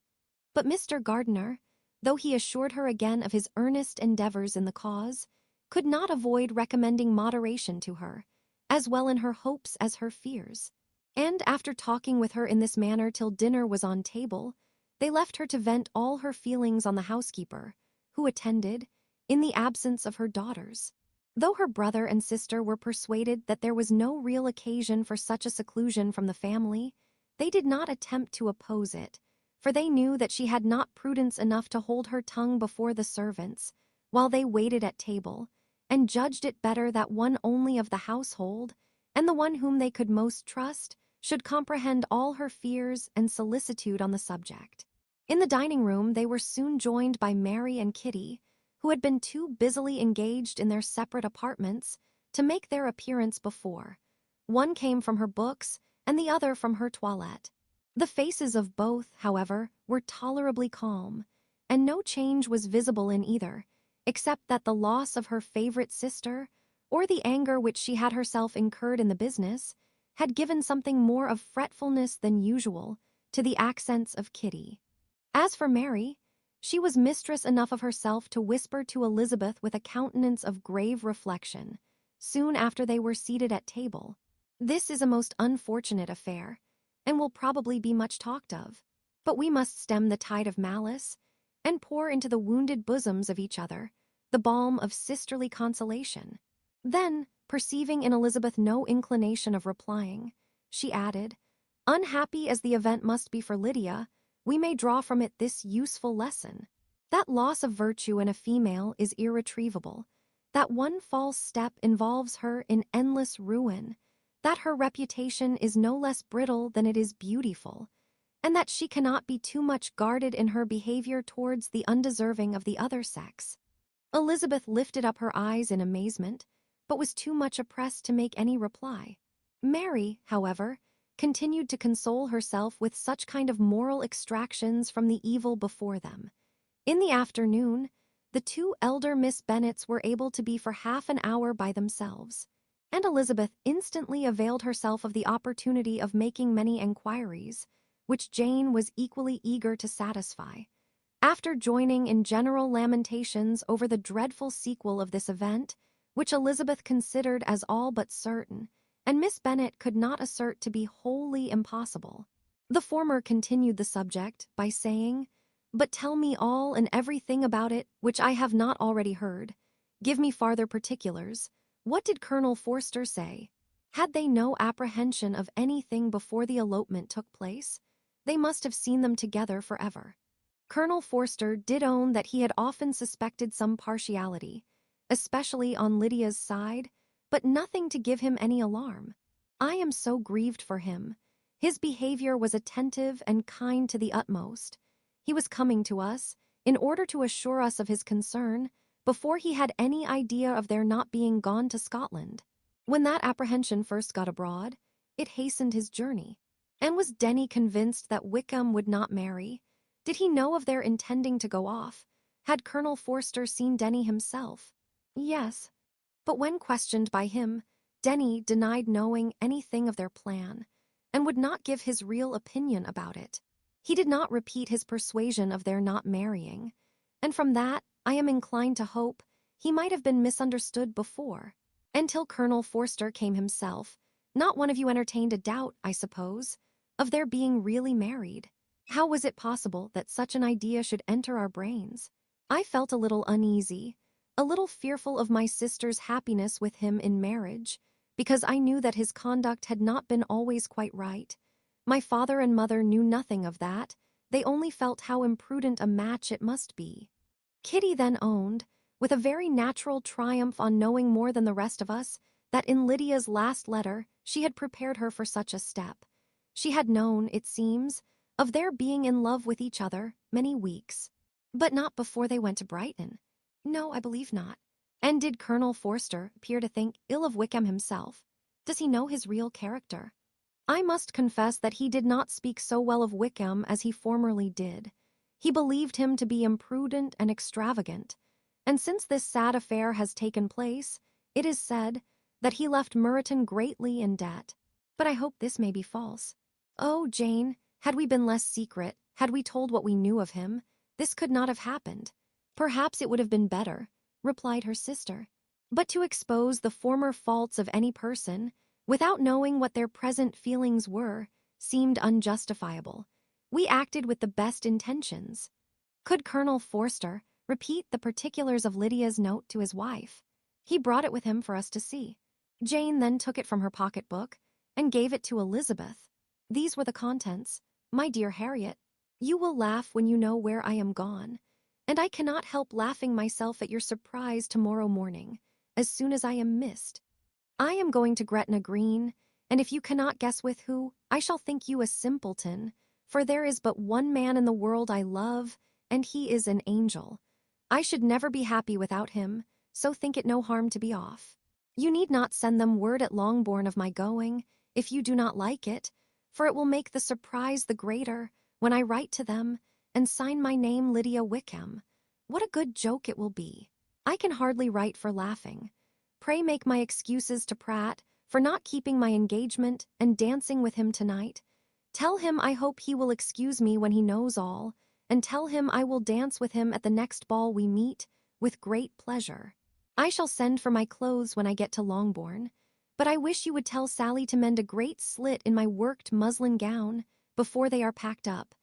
But Mr. Gardiner, though he assured her again of his earnest endeavours in the cause, could not avoid recommending moderation to her, as well in her hopes as her fears. And after talking with her in this manner till dinner was on table, they left her to vent all her feelings on the housekeeper, who attended, in the absence of her daughters. Though her brother and sister were persuaded that there was no real occasion for such a seclusion from the family, They did not attempt to oppose it, for they knew that she had not prudence enough to hold her tongue before the servants, while they waited at table, and judged it better that one only of the household, and the one whom they could most trust, should comprehend all her fears and solicitude on the subject. In the dining room they were soon joined by Mary and Kitty, who had been too busily engaged in their separate apartments to make their appearance before. One came from her books, and the other from her toilette. The faces of both, however, were tolerably calm, and no change was visible in either, except that the loss of her favorite sister, or the anger which she had herself incurred in the business, had given something more of fretfulness than usual to the accents of Kitty. As for Mary, she was mistress enough of herself to whisper to Elizabeth with a countenance of grave reflection, soon after they were seated at table, "This is a most unfortunate affair, and will probably be much talked of. But we must stem the tide of malice, and pour into the wounded bosoms of each other the balm of sisterly consolation." Then, perceiving in Elizabeth no inclination of replying, she added, "Unhappy as the event must be for Lydia, we may draw from it this useful lesson: that loss of virtue in a female is irretrievable, that one false step involves her in endless ruin, that her reputation is no less brittle than it is beautiful, and that she cannot be too much guarded in her behavior towards the undeserving of the other sex." Elizabeth lifted up her eyes in amazement, but was too much oppressed to make any reply. Mary, however, continued to console herself with such kind of moral extractions from the evil before them. In the afternoon, the two elder Miss Bennets were able to be for half an hour by themselves, and Elizabeth instantly availed herself of the opportunity of making many enquiries, which Jane was equally eager to satisfy. After joining in general lamentations over the dreadful sequel of this event, which Elizabeth considered as all but certain, and Miss Bennet could not assert to be wholly impossible, the former continued the subject by saying, "But tell me all and everything about it which I have not already heard. Give me farther particulars. What did Colonel Forster say? Had they no apprehension of anything before the elopement took place? They must have seen them together forever." Colonel Forster did own that he had often suspected some partiality, especially on Lydia's side, but nothing to give him any alarm. "I am so grieved for him. His behavior was attentive and kind to the utmost. He was coming to us, in order to assure us of his concern, before he had any idea of their not being gone to Scotland. When that apprehension first got abroad, it hastened his journey. And was Denny convinced that Wickham would not marry? Did he know of their intending to go off? Had Colonel Forster seen Denny himself? Yes. But when questioned by him, Denny denied knowing anything of their plan, and would not give his real opinion about it. He did not repeat his persuasion of their not marrying, and from that I am inclined to hope he might have been misunderstood before. Until Colonel Forster came himself, not one of you entertained a doubt, I suppose, of their being really married. How was it possible that such an idea should enter our brains? I felt a little uneasy, a little fearful of my sister's happiness with him in marriage, because I knew that his conduct had not been always quite right. My father and mother knew nothing of that. They only felt how imprudent a match it must be. Kitty then owned, with a very natural triumph on knowing more than the rest of us, that in Lydia's last letter she had prepared her for such a step. She had known, it seems, of their being in love with each other many weeks. But not before they went to Brighton. No, I believe not. And did Colonel Forster appear to think ill of Wickham himself? Does he know his real character? I must confess that he did not speak so well of Wickham as he formerly did. He believed him to be imprudent and extravagant, and since this sad affair has taken place, it is said that he left Meryton greatly in debt. But I hope this may be false. Oh, Jane, had we been less secret, had we told what we knew of him, this could not have happened. Perhaps it would have been better, replied her sister. But to expose the former faults of any person, without knowing what their present feelings were, seemed unjustifiable. We acted with the best intentions. Could Colonel Forster repeat the particulars of Lydia's note to his wife? He brought it with him for us to see. Jane then took it from her pocketbook and gave it to Elizabeth. These were the contents. My dear Harriet, you will laugh when you know where I am gone, and I cannot help laughing myself at your surprise tomorrow morning, as soon as I am missed. I am going to Gretna Green, and if you cannot guess with who, I shall think you a simpleton, for there is but one man in the world I love, and he is an angel. I should never be happy without him, so think it no harm to be off. You need not send them word at Longbourn of my going, if you do not like it, for it will make the surprise the greater when I write to them and sign my name Lydia Wickham. What a good joke it will be. I can hardly write for laughing. Pray make my excuses to Pratt for not keeping my engagement and dancing with him tonight. Tell him I hope he will excuse me when he knows all, and tell him I will dance with him at the next ball we meet, with great pleasure. I shall send for my clothes when I get to Longbourn, but I wish you would tell Sally to mend a great slit in my worked muslin gown before they are packed up.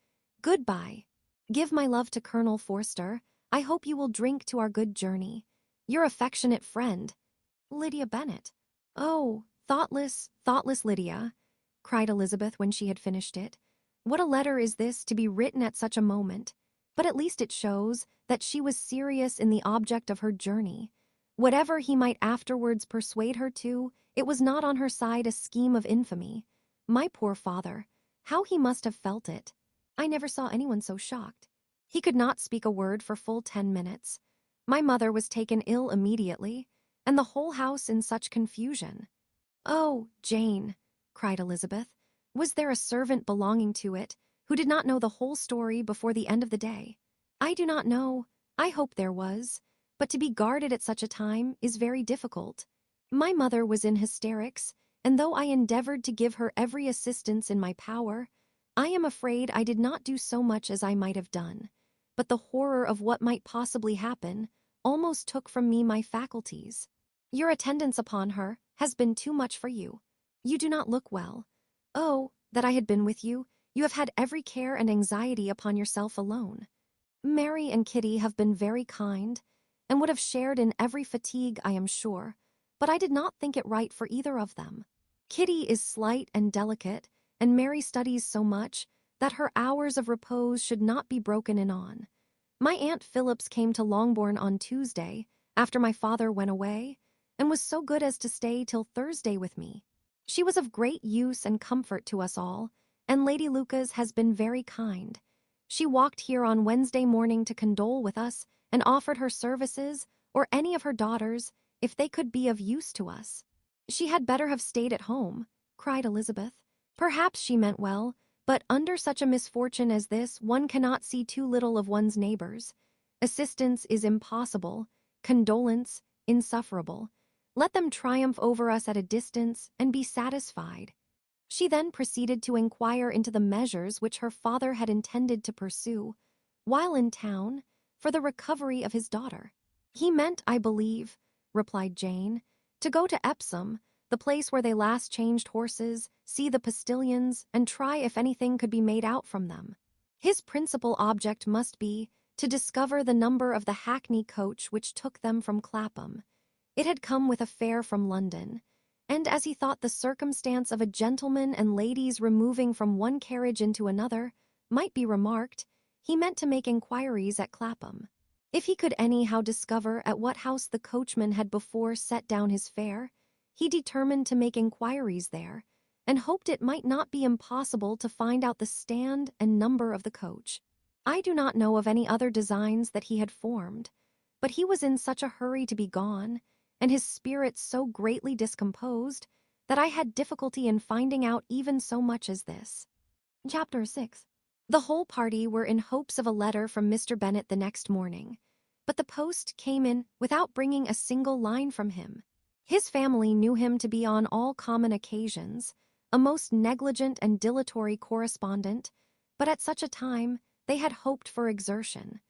Goodbye. Give my love to Colonel Forster. I hope you will drink to our good journey. Your affectionate friend, Lydia Bennet. Oh, thoughtless, thoughtless Lydia, cried Elizabeth when she had finished it. What a letter is this to be written at such a moment, but at least it shows that she was serious in the object of her journey. Whatever he might afterwards persuade her to, it was not on her side a scheme of infamy. My poor father, how he must have felt it. I never saw anyone so shocked. He could not speak a word for full 10 minutes. My mother was taken ill immediately, and the whole house in such confusion. Oh, Jane, cried Elizabeth, was there a servant belonging to it who did not know the whole story before the end of the day? I do not know. I hope there was, but to be guarded at such a time is very difficult. My mother was in hysterics, and though I endeavored to give her every assistance in my power, I am afraid I did not do so much as I might have done. But the horror of what might possibly happen almost took from me my faculties. Your attendance upon her has been too much for you. You do not look well. Oh, that I had been with you. You have had every care and anxiety upon yourself alone. Mary and Kitty have been very kind, and would have shared in every fatigue, I am sure, but I did not think it right for either of them. Kitty is slight and delicate, and Mary studies so much that her hours of repose should not be broken in on. My Aunt Phillips came to Longbourn on Tuesday, after my father went away, and was so good as to stay till Thursday with me. She was of great use and comfort to us all, and Lady Lucas has been very kind. She walked here on Wednesday morning to condole with us, and offered her services, or any of her daughters, if they could be of use to us. She had better have stayed at home, cried Elizabeth. Perhaps she meant well, but under such a misfortune as this, one cannot see too little of one's neighbors. Assistance is impossible, condolence insufferable. Let them triumph over us at a distance and be satisfied. She then proceeded to inquire into the measures which her father had intended to pursue, while in town, for the recovery of his daughter. He meant, I believe, replied Jane, to go to Epsom, the place where they last changed horses, see the postilions, and try if anything could be made out from them. His principal object must be to discover the number of the hackney coach which took them from Clapham. It had come with a fare from London, and as he thought the circumstance of a gentleman and ladies removing from one carriage into another might be remarked, he meant to make inquiries at Clapham. If he could anyhow discover at what house the coachman had before set down his fare, he determined to make inquiries there, and hoped it might not be impossible to find out the stand and number of the coach. I do not know of any other designs that he had formed, but he was in such a hurry to be gone, and his spirits so greatly discomposed, that I had difficulty in finding out even so much as this. Chapter 6. The whole party were in hopes of a letter from Mr. Bennet the next morning, but the post came in without bringing a single line from him. His family knew him to be on all common occasions a most negligent and dilatory correspondent, but at such a time they had hoped for exertion.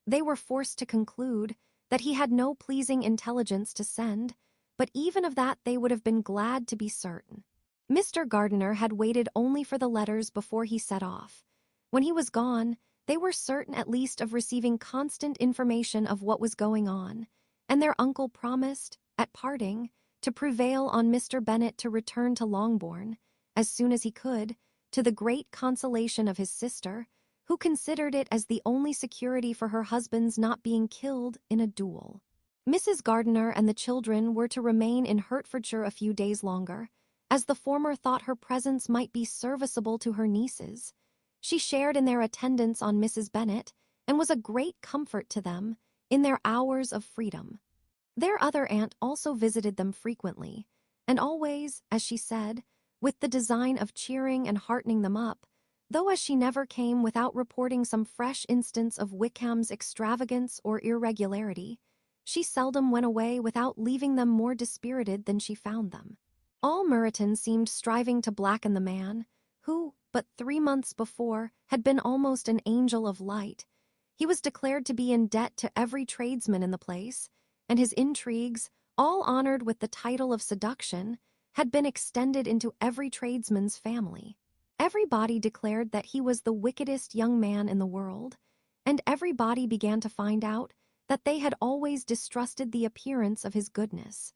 They were forced to conclude that he had no pleasing intelligence to send, but even of that they would have been glad to be certain. Mr. Gardiner had waited only for the letters before he set off. When he was gone, they were certain at least of receiving constant information of what was going on, and their uncle promised, at parting, to prevail on Mr. Bennet to return to Longbourn, as soon as he could, to the great consolation of his sister, who considered it as the only security for her husband's not being killed in a duel. Mrs. Gardiner and the children were to remain in Hertfordshire a few days longer, as the former thought her presence might be serviceable to her nieces. She shared in their attendance on Mrs. Bennet, and was a great comfort to them in their hours of freedom. Their other aunt also visited them frequently, and always, as she said, with the design of cheering and heartening them up, though as she never came without reporting some fresh instance of Wickham's extravagance or irregularity, she seldom went away without leaving them more dispirited than she found them. All Meryton seemed striving to blacken the man, who, but 3 months before, had been almost an angel of light. He was declared to be in debt to every tradesman in the place, and his intrigues, all honored with the title of seduction, had been extended into every tradesman's family. Everybody declared that he was the wickedest young man in the world, and everybody began to find out that they had always distrusted the appearance of his goodness.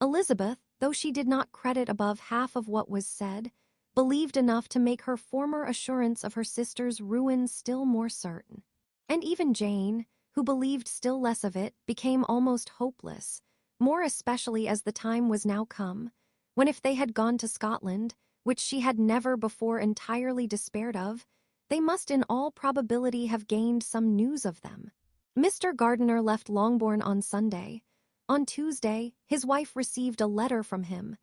Elizabeth, though she did not credit above half of what was said, believed enough to make her former assurance of her sister's ruin still more certain. And even Jane, who believed still less of it, became almost hopeless, more especially as the time was now come, when if they had gone to Scotland, which she had never before entirely despaired of, they must in all probability have gained some news of them. Mr. Gardiner left Longbourn on Sunday. On Tuesday, his wife received a letter from him.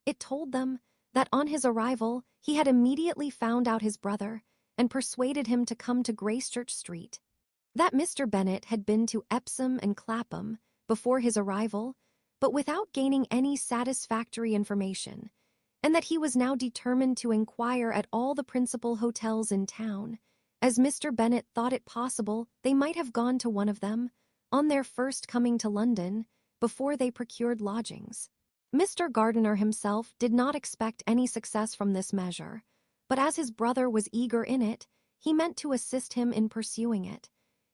It told them that on his arrival he had immediately found out his brother and persuaded him to come to Gracechurch Street. That Mr. Bennet had been to Epsom and Clapham before his arrival, but without gaining any satisfactory information, and that he was now determined to inquire at all the principal hotels in town, as Mr. Bennet thought it possible they might have gone to one of them, on their first coming to London, before they procured lodgings. Mr. Gardiner himself did not expect any success from this measure, but as his brother was eager in it, he meant to assist him in pursuing it.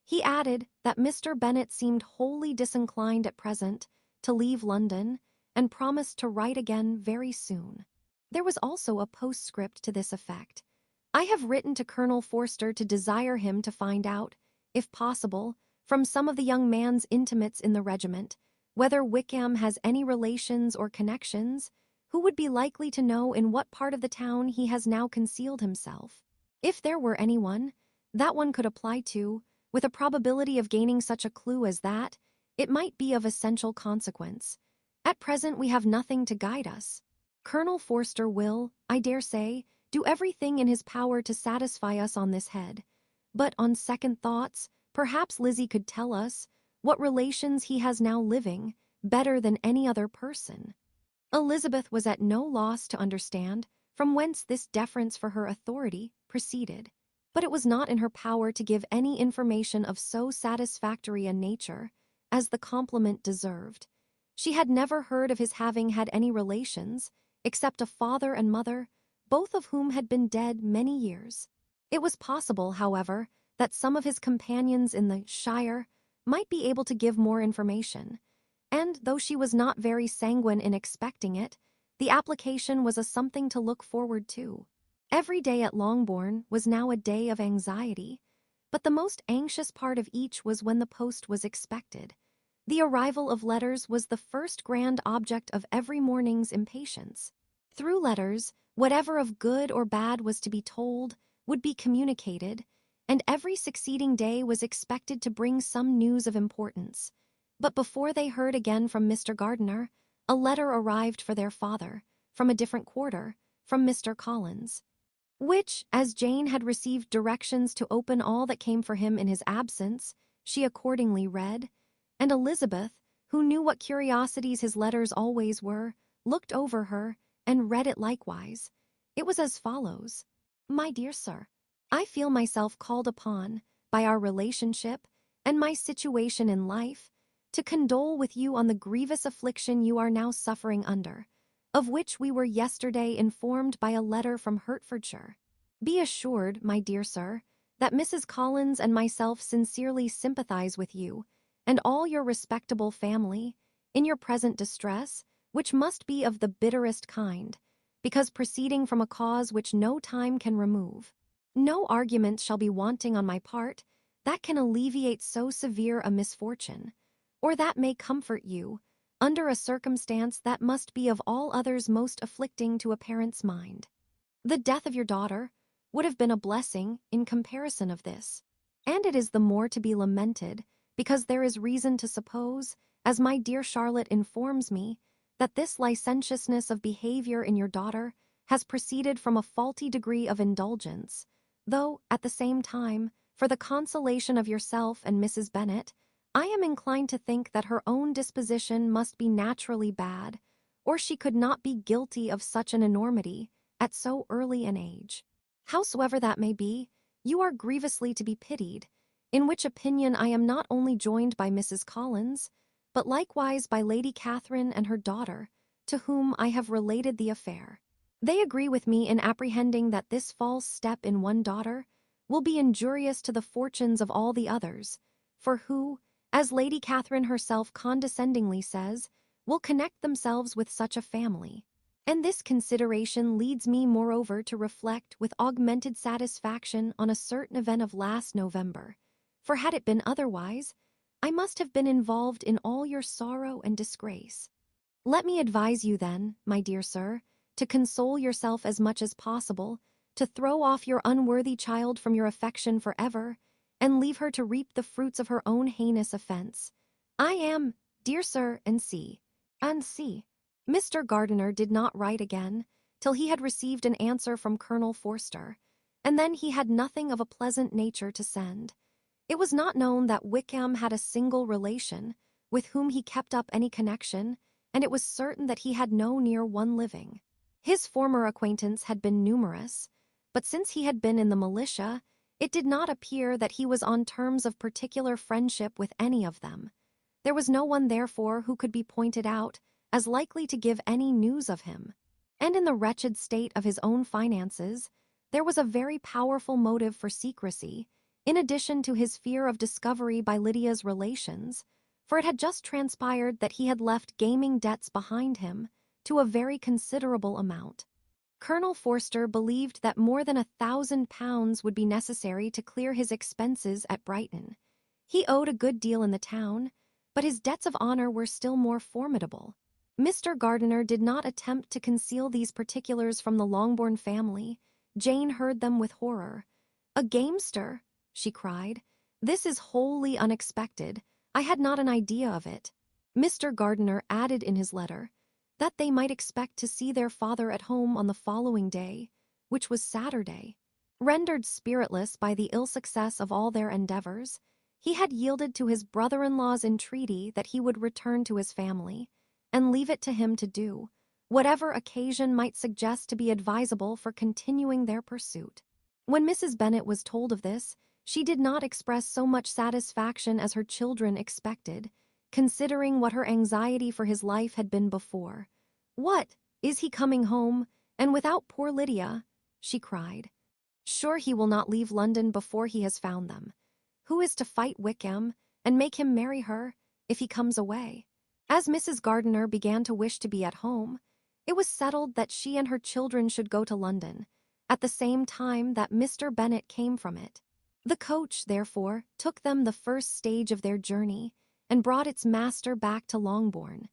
He added that Mr. Bennet seemed wholly disinclined at present to leave London, and promised to write again very soon. There was also a postscript to this effect. I have written to Colonel Forster to desire him to find out, if possible, from some of the young man's intimates in the regiment, whether Wickham has any relations or connections, who would be likely to know in what part of the town he has now concealed himself. If there were anyone, that one could apply to, with a probability of gaining such a clue as that, it might be of essential consequence. At present we have nothing to guide us. Colonel Forster will, I dare say, do everything in his power to satisfy us on this head, but on second thoughts, perhaps Lizzie could tell us what relations he has now living, better than any other person. Elizabeth was at no loss to understand from whence this deference for her authority proceeded, but it was not in her power to give any information of so satisfactory a nature as the compliment deserved. She had never heard of his having had any relations, except a father and mother, both of whom had been dead many years. It was possible, however, that some of his companions in the shire might be able to give more information, and though she was not very sanguine in expecting it, the application was a something to look forward to. Every day at Longbourn was now a day of anxiety, but the most anxious part of each was when the post was expected. The arrival of letters was the first grand object of every morning's impatience. Through letters, whatever of good or bad was to be told would be communicated, and every succeeding day was expected to bring some news of importance. But before they heard again from Mr. Gardiner, a letter arrived for their father, from a different quarter, from Mr. Collins, which, as Jane had received directions to open all that came for him in his absence, she accordingly read, and Elizabeth, who knew what curiosities his letters always were, looked over her and read it likewise. It was as follows: My dear sir, I feel myself called upon, by our relationship and my situation in life, to condole with you on the grievous affliction you are now suffering under, of which we were yesterday informed by a letter from Hertfordshire. Be assured, my dear sir, that Mrs. Collins and myself sincerely sympathize with you, and all your respectable family, in your present distress, which must be of the bitterest kind, because proceeding from a cause which no time can remove. No argument shall be wanting on my part that can alleviate so severe a misfortune, or that may comfort you, under a circumstance that must be of all others most afflicting to a parent's mind. The death of your daughter would have been a blessing in comparison of this, and it is the more to be lamented, because there is reason to suppose, as my dear Charlotte informs me, that this licentiousness of behavior in your daughter has proceeded from a faulty degree of indulgence, though, at the same time, for the consolation of yourself and Mrs. Bennet, I am inclined to think that her own disposition must be naturally bad, or she could not be guilty of such an enormity at so early an age. Howsoever that may be, you are grievously to be pitied, in which opinion I am not only joined by Mrs. Collins, but likewise by Lady Catherine and her daughter, to whom I have related the affair. They agree with me in apprehending that this false step in one daughter will be injurious to the fortunes of all the others, for who, as Lady Catherine herself condescendingly says, will connect themselves with such a family. And this consideration leads me moreover to reflect with augmented satisfaction on a certain event of last November, for had it been otherwise, I must have been involved in all your sorrow and disgrace. Let me advise you then, my dear sir, to console yourself as much as possible, to throw off your unworthy child from your affection forever, and leave her to reap the fruits of her own heinous offense. I am, dear sir, and C. Mr. Gardiner did not write again, till he had received an answer from Colonel Forster, and then he had nothing of a pleasant nature to send. It was not known that Wickham had a single relation, with whom he kept up any connection, and it was certain that he had no near one living. His former acquaintance had been numerous, but since he had been in the militia, it did not appear that he was on terms of particular friendship with any of them. There was no one, therefore, who could be pointed out as likely to give any news of him. And in the wretched state of his own finances, there was a very powerful motive for secrecy, in addition to his fear of discovery by Lydia's relations, for it had just transpired that he had left gaming debts behind him to a very considerable amount. Colonel Forster believed that more than £1,000 would be necessary to clear his expenses at Brighton. He owed a good deal in the town, but his debts of honor were still more formidable. Mr. Gardiner did not attempt to conceal these particulars from the Longbourn family. Jane heard them with horror. "A gamester!" she cried. "This is wholly unexpected. I had not an idea of it." Mr. Gardiner added in his letter that they might expect to see their father at home on the following day, which was Saturday. Rendered spiritless by the ill success of all their endeavors, he had yielded to his brother-in-law's entreaty that he would return to his family, and leave it to him to do whatever occasion might suggest to be advisable for continuing their pursuit. When Mrs. Bennet was told of this, she did not express so much satisfaction as her children expected, considering what her anxiety for his life had been before. "What, is he coming home, and without poor Lydia?" she cried. "Sure he will not leave London before he has found them. Who is to fight Wickham, and make him marry her, if he comes away?" As Mrs. Gardiner began to wish to be at home, it was settled that she and her children should go to London, at the same time that Mr. Bennet came from it. The coach, therefore, took them the first stage of their journey, and brought its master back to Longbourn.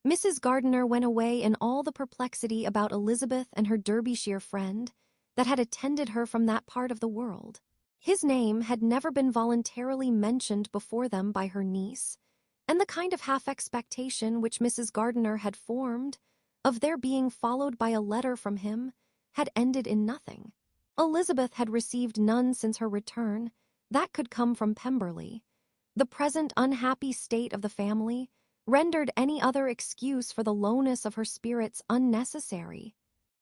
Mrs. Gardiner went away in all the perplexity about Elizabeth and her Derbyshire friend that had attended her from that part of the world. His name had never been voluntarily mentioned before them by her niece, and the kind of half-expectation which Mrs. Gardiner had formed of their being followed by a letter from him had ended in nothing. Elizabeth had received none since her return that could come from Pemberley. The present unhappy state of the family rendered any other excuse for the lowness of her spirits unnecessary.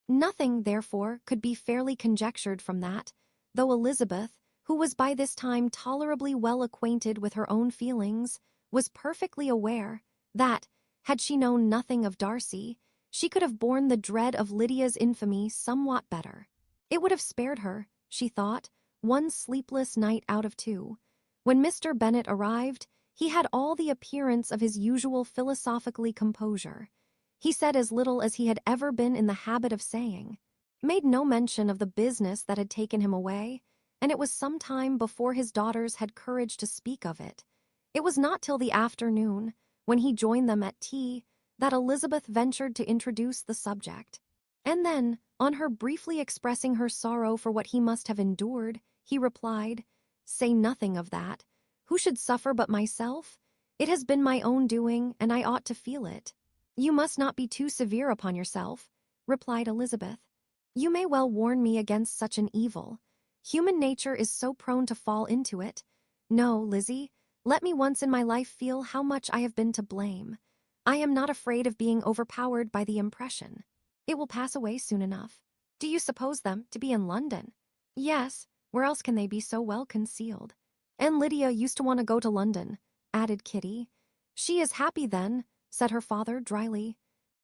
Nothing, therefore, could be fairly conjectured from that, though Elizabeth, who was by this time tolerably well acquainted with her own feelings, was perfectly aware that, had she known nothing of Darcy, she could have borne the dread of Lydia's infamy somewhat better. It would have spared her, she thought, one sleepless night out of two. When Mr. Bennet arrived, he had all the appearance of his usual philosophically composure. He said as little as he had ever been in the habit of saying, made no mention of the business that had taken him away, and it was some time before his daughters had courage to speak of it. It was not till the afternoon, when he joined them at tea, that Elizabeth ventured to introduce the subject. And then, on her briefly expressing her sorrow for what he must have endured, he replied, "Say nothing of that. Who should suffer but myself? It has been my own doing, and I ought to feel it." "You must not be too severe upon yourself," replied Elizabeth. "You may well warn me against such an evil. Human nature is so prone to fall into it. No, Lizzie, let me once in my life feel how much I have been to blame. I am not afraid of being overpowered by the impression. It will pass away soon enough. Do you suppose them to be in London?" "Yes, where else can they be so well concealed?" "And Lydia used to want to go to London," added Kitty. "She is happy then," said her father dryly.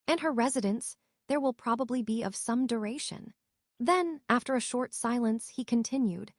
"And her residence there will probably be of some duration." Then, after a short silence, he continued,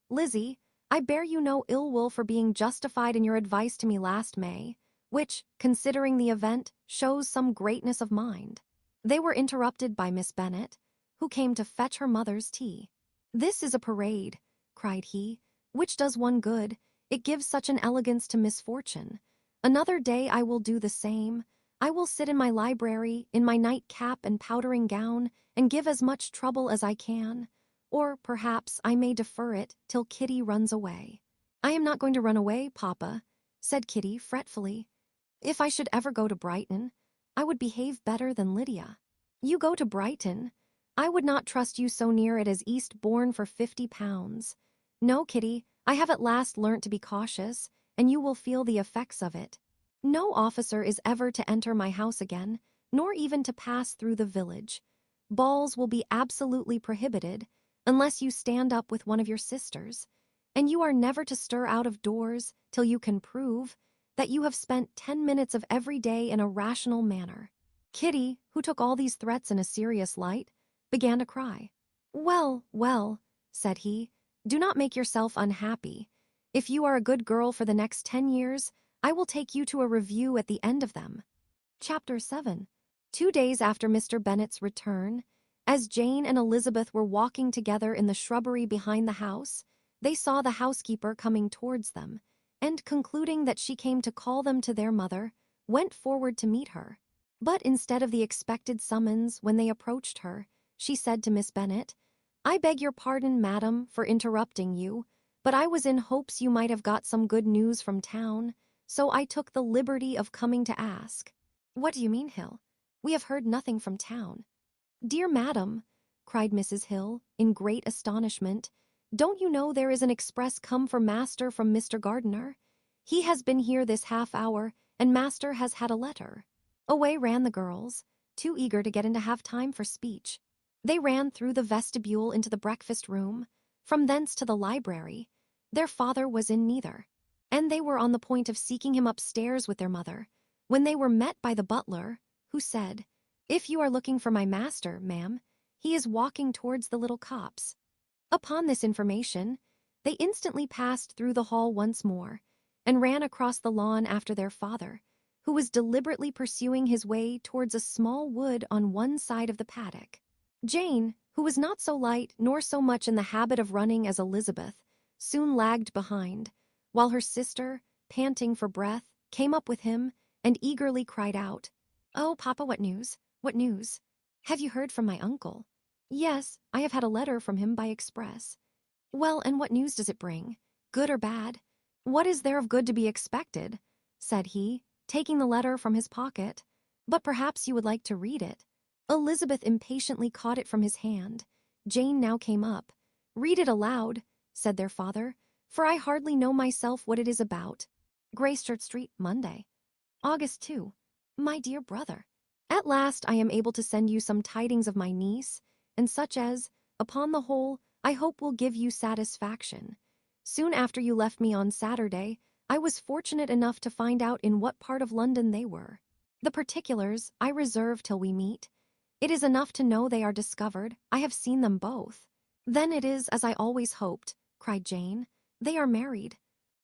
"Lizzie, I bear you no ill will for being justified in your advice to me last May, which, considering the event, shows some greatness of mind." They were interrupted by Miss Bennet, who came to fetch her mother's tea. "This is a parade," cried he, "which does one good. It gives such an elegance to misfortune. Another day I will do the same. I will sit in my library, in my nightcap and powdering gown, and give as much trouble as I can. Or, perhaps, I may defer it till Kitty runs away." "I am not going to run away, Papa," said Kitty fretfully. "If I should ever go to Brighton, I would behave better than Lydia." "You go to Brighton? I would not trust you so near it as Eastbourne for £50. No, Kitty, I have at last learnt to be cautious, and you will feel the effects of it. No officer is ever to enter my house again, nor even to pass through the village. Balls will be absolutely prohibited, unless you stand up with one of your sisters, and you are never to stir out of doors till you can prove that you have spent 10 minutes of every day in a rational manner." Kitty, who took all these threats in a serious light, began to cry. "Well, well," said he, "do not make yourself unhappy. If you are a good girl for the next 10 years, I will take you to a review at the end of them." Chapter 7. 2 days after Mr. Bennet's return, as Jane and Elizabeth were walking together in the shrubbery behind the house, they saw the housekeeper coming towards them, and concluding that she came to call them to their mother, went forward to meet her. But instead of the expected summons when they approached her, she said to Miss Bennet, "I beg your pardon, madam, for interrupting you, but I was in hopes you might have got some good news from town, so I took the liberty of coming to ask." "What do you mean, Hill? We have heard nothing from town." "Dear madam," cried Mrs. Hill, in great astonishment, "don't you know there is an express come for master from Mr. Gardiner? He has been here this half hour, and master has had a letter." Away ran the girls, too eager to get in to have time for speech. They ran through the vestibule into the breakfast room, from thence to the library. Their father was in neither, and they were on the point of seeking him upstairs with their mother, when they were met by the butler, who said, "If you are looking for my master, ma'am, he is walking towards the little copse." Upon this information, they instantly passed through the hall once more, and ran across the lawn after their father, who was deliberately pursuing his way towards a small wood on one side of the paddock. Jane, who was not so light nor so much in the habit of running as Elizabeth, soon lagged behind, while her sister, panting for breath, came up with him and eagerly cried out, "Oh, Papa, what news? What news? Have you heard from my uncle?" "Yes, I have had a letter from him by express." "Well, and what news does it bring? Good or bad?" "What is there of good to be expected?" said he, taking the letter from his pocket. "But perhaps you would like to read it." Elizabeth impatiently caught it from his hand. Jane now came up. "Read it aloud," said their father, "for I hardly know myself what it is about." "Gracechurch Street, Monday, August 2. My dear brother, at last I am able to send you some tidings of my niece, and such as, upon the whole, I hope will give you satisfaction. Soon after you left me on Saturday, I was fortunate enough to find out in what part of London they were. The particulars I reserve till we meet. It is enough to know they are discovered. I have seen them both." "Then it is as I always hoped," cried Jane. "They are married."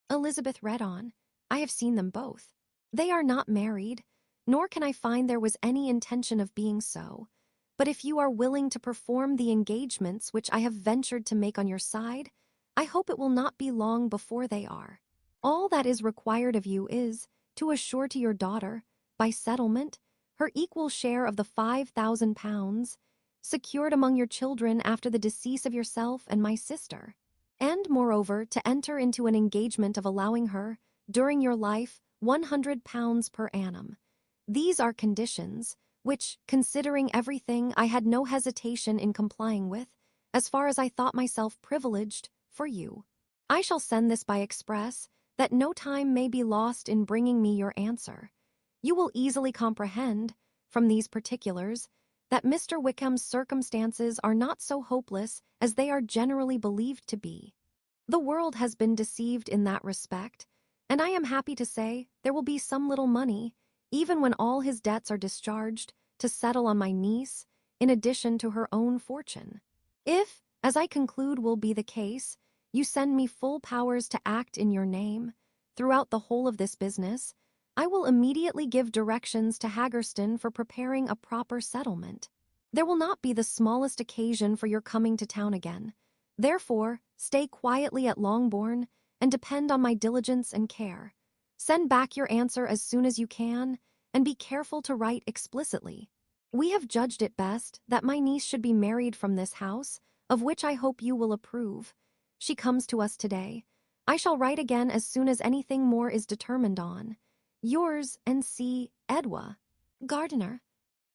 Elizabeth read on. "I have seen them both. They are not married. nor can I find there was any intention of being so. But if you are willing to perform the engagements which I have ventured to make on your side, I hope it will not be long before they are. All that is required of you is to assure to your daughter, by settlement, her equal share of the £5,000, secured among your children after the decease of yourself and my sister, and, moreover, to enter into an engagement of allowing her, during your life, £100 per annum. These are conditions which, considering everything, I had no hesitation in complying with, as far as I thought myself privileged, for you. I shall send this by express, that no time may be lost in bringing me your answer. You will easily comprehend, from these particulars, that Mr. Wickham's circumstances are not so hopeless as they are generally believed to be. The world has been deceived in that respect, and I am happy to say there will be some little money, even when all his debts are discharged, to settle on my niece, in addition to her own fortune. If, as I conclude will be the case, you send me full powers to act in your name, throughout the whole of this business, I will immediately give directions to Haggerston for preparing a proper settlement. There will not be the smallest occasion for your coming to town again. Therefore, stay quietly at Longbourn, and depend on my diligence and care. Send back your answer as soon as you can, and be careful to write explicitly. We have judged it best that my niece should be married from this house, of which I hope you will approve. She comes to us today. I shall write again as soon as anything more is determined on. Yours, N.C. Edwa. Gardiner.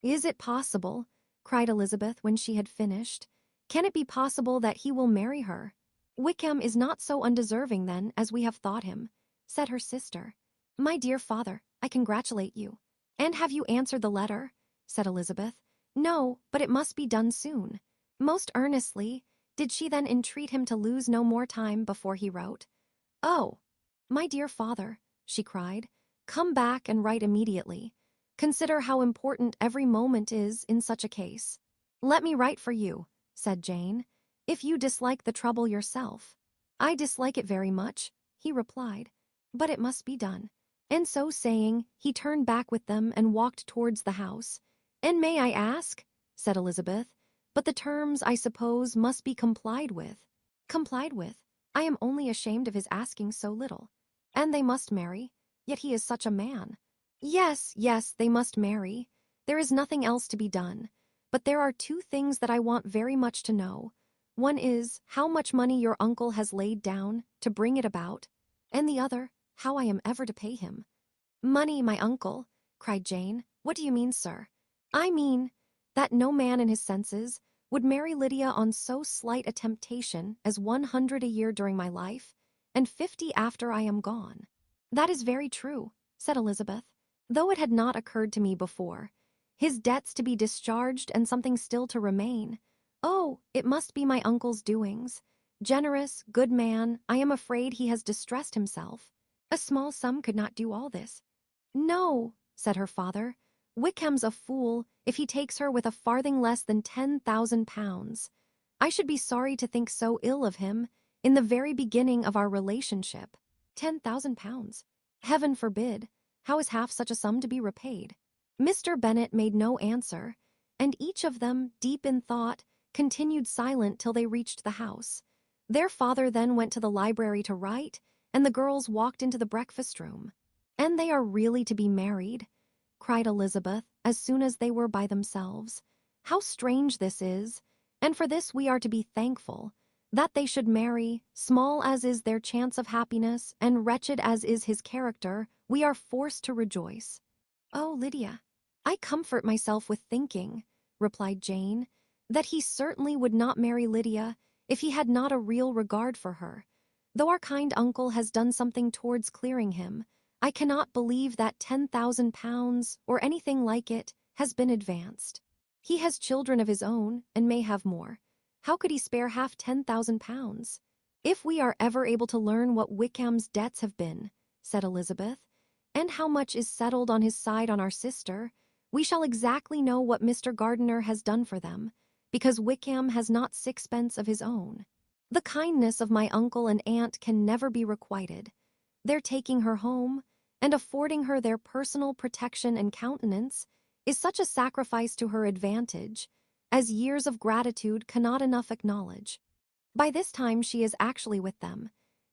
Is it possible, cried Elizabeth when she had finished, can it be possible that he will marry her? Wickham is not so undeserving, then, as we have thought him, said her sister. My dear father, I congratulate you. And have you answered the letter? Said Elizabeth. No, but it must be done soon. Most earnestly, did she then entreat him to lose no more time before he wrote. Oh, my dear father, she cried, come back and write immediately. Consider how important every moment is in such a case. Let me write for you, said Jane, if you dislike the trouble yourself. I dislike it very much, he replied, but it must be done. And so saying, he turned back with them and walked towards the house. And may I ask, said Elizabeth, but the terms, I suppose, must be complied with. Complied with? I am only ashamed of his asking so little. And they must marry, yet he is such a man. Yes, yes, they must marry. There is nothing else to be done. But there are two things that I want very much to know. One is, how much money your uncle has laid down to bring it about, and the other, how I am ever to pay him. Money, my uncle, cried Jane. What do you mean, sir? I mean that no man in his senses would marry Lydia on so slight a temptation as 100 a year during my life, and 50 after I am gone. That is very true, said Elizabeth, though it had not occurred to me before. His debts to be discharged and something still to remain. Oh, it must be my uncle's doings. Generous, good man, I am afraid he has distressed himself. A small sum could not do all this. No, said her father, Wickham's a fool if he takes her with a farthing less than £10,000. I should be sorry to think so ill of him in the very beginning of our relationship. £10,000. Heaven forbid. How is half such a sum to be repaid? Mr. Bennet made no answer, and each of them, deep in thought, continued silent till they reached the house. Their father then went to the library to write, and the girls walked into the breakfast-room. And they are really to be married, cried Elizabeth as soon as they were by themselves. How strange this is, and for this we are to be thankful, that they should marry, small as is their chance of happiness, and wretched as is his character, we are forced to rejoice. Oh, Lydia, I comfort myself with thinking, replied Jane, that he certainly would not marry Lydia if he had not a real regard for her. Though our kind uncle has done something towards clearing him, I cannot believe that £10,000, or anything like it, has been advanced. He has children of his own, and may have more. How could he spare half £10,000? If we are ever able to learn what Wickham's debts have been, said Elizabeth, and how much is settled on his side on our sister, we shall exactly know what Mr. Gardiner has done for them, because Wickham has not sixpence of his own. The kindness of my uncle and aunt can never be requited. Their taking her home, and affording her their personal protection and countenance is such a sacrifice to her advantage, as years of gratitude cannot enough acknowledge. By this time she is actually with them.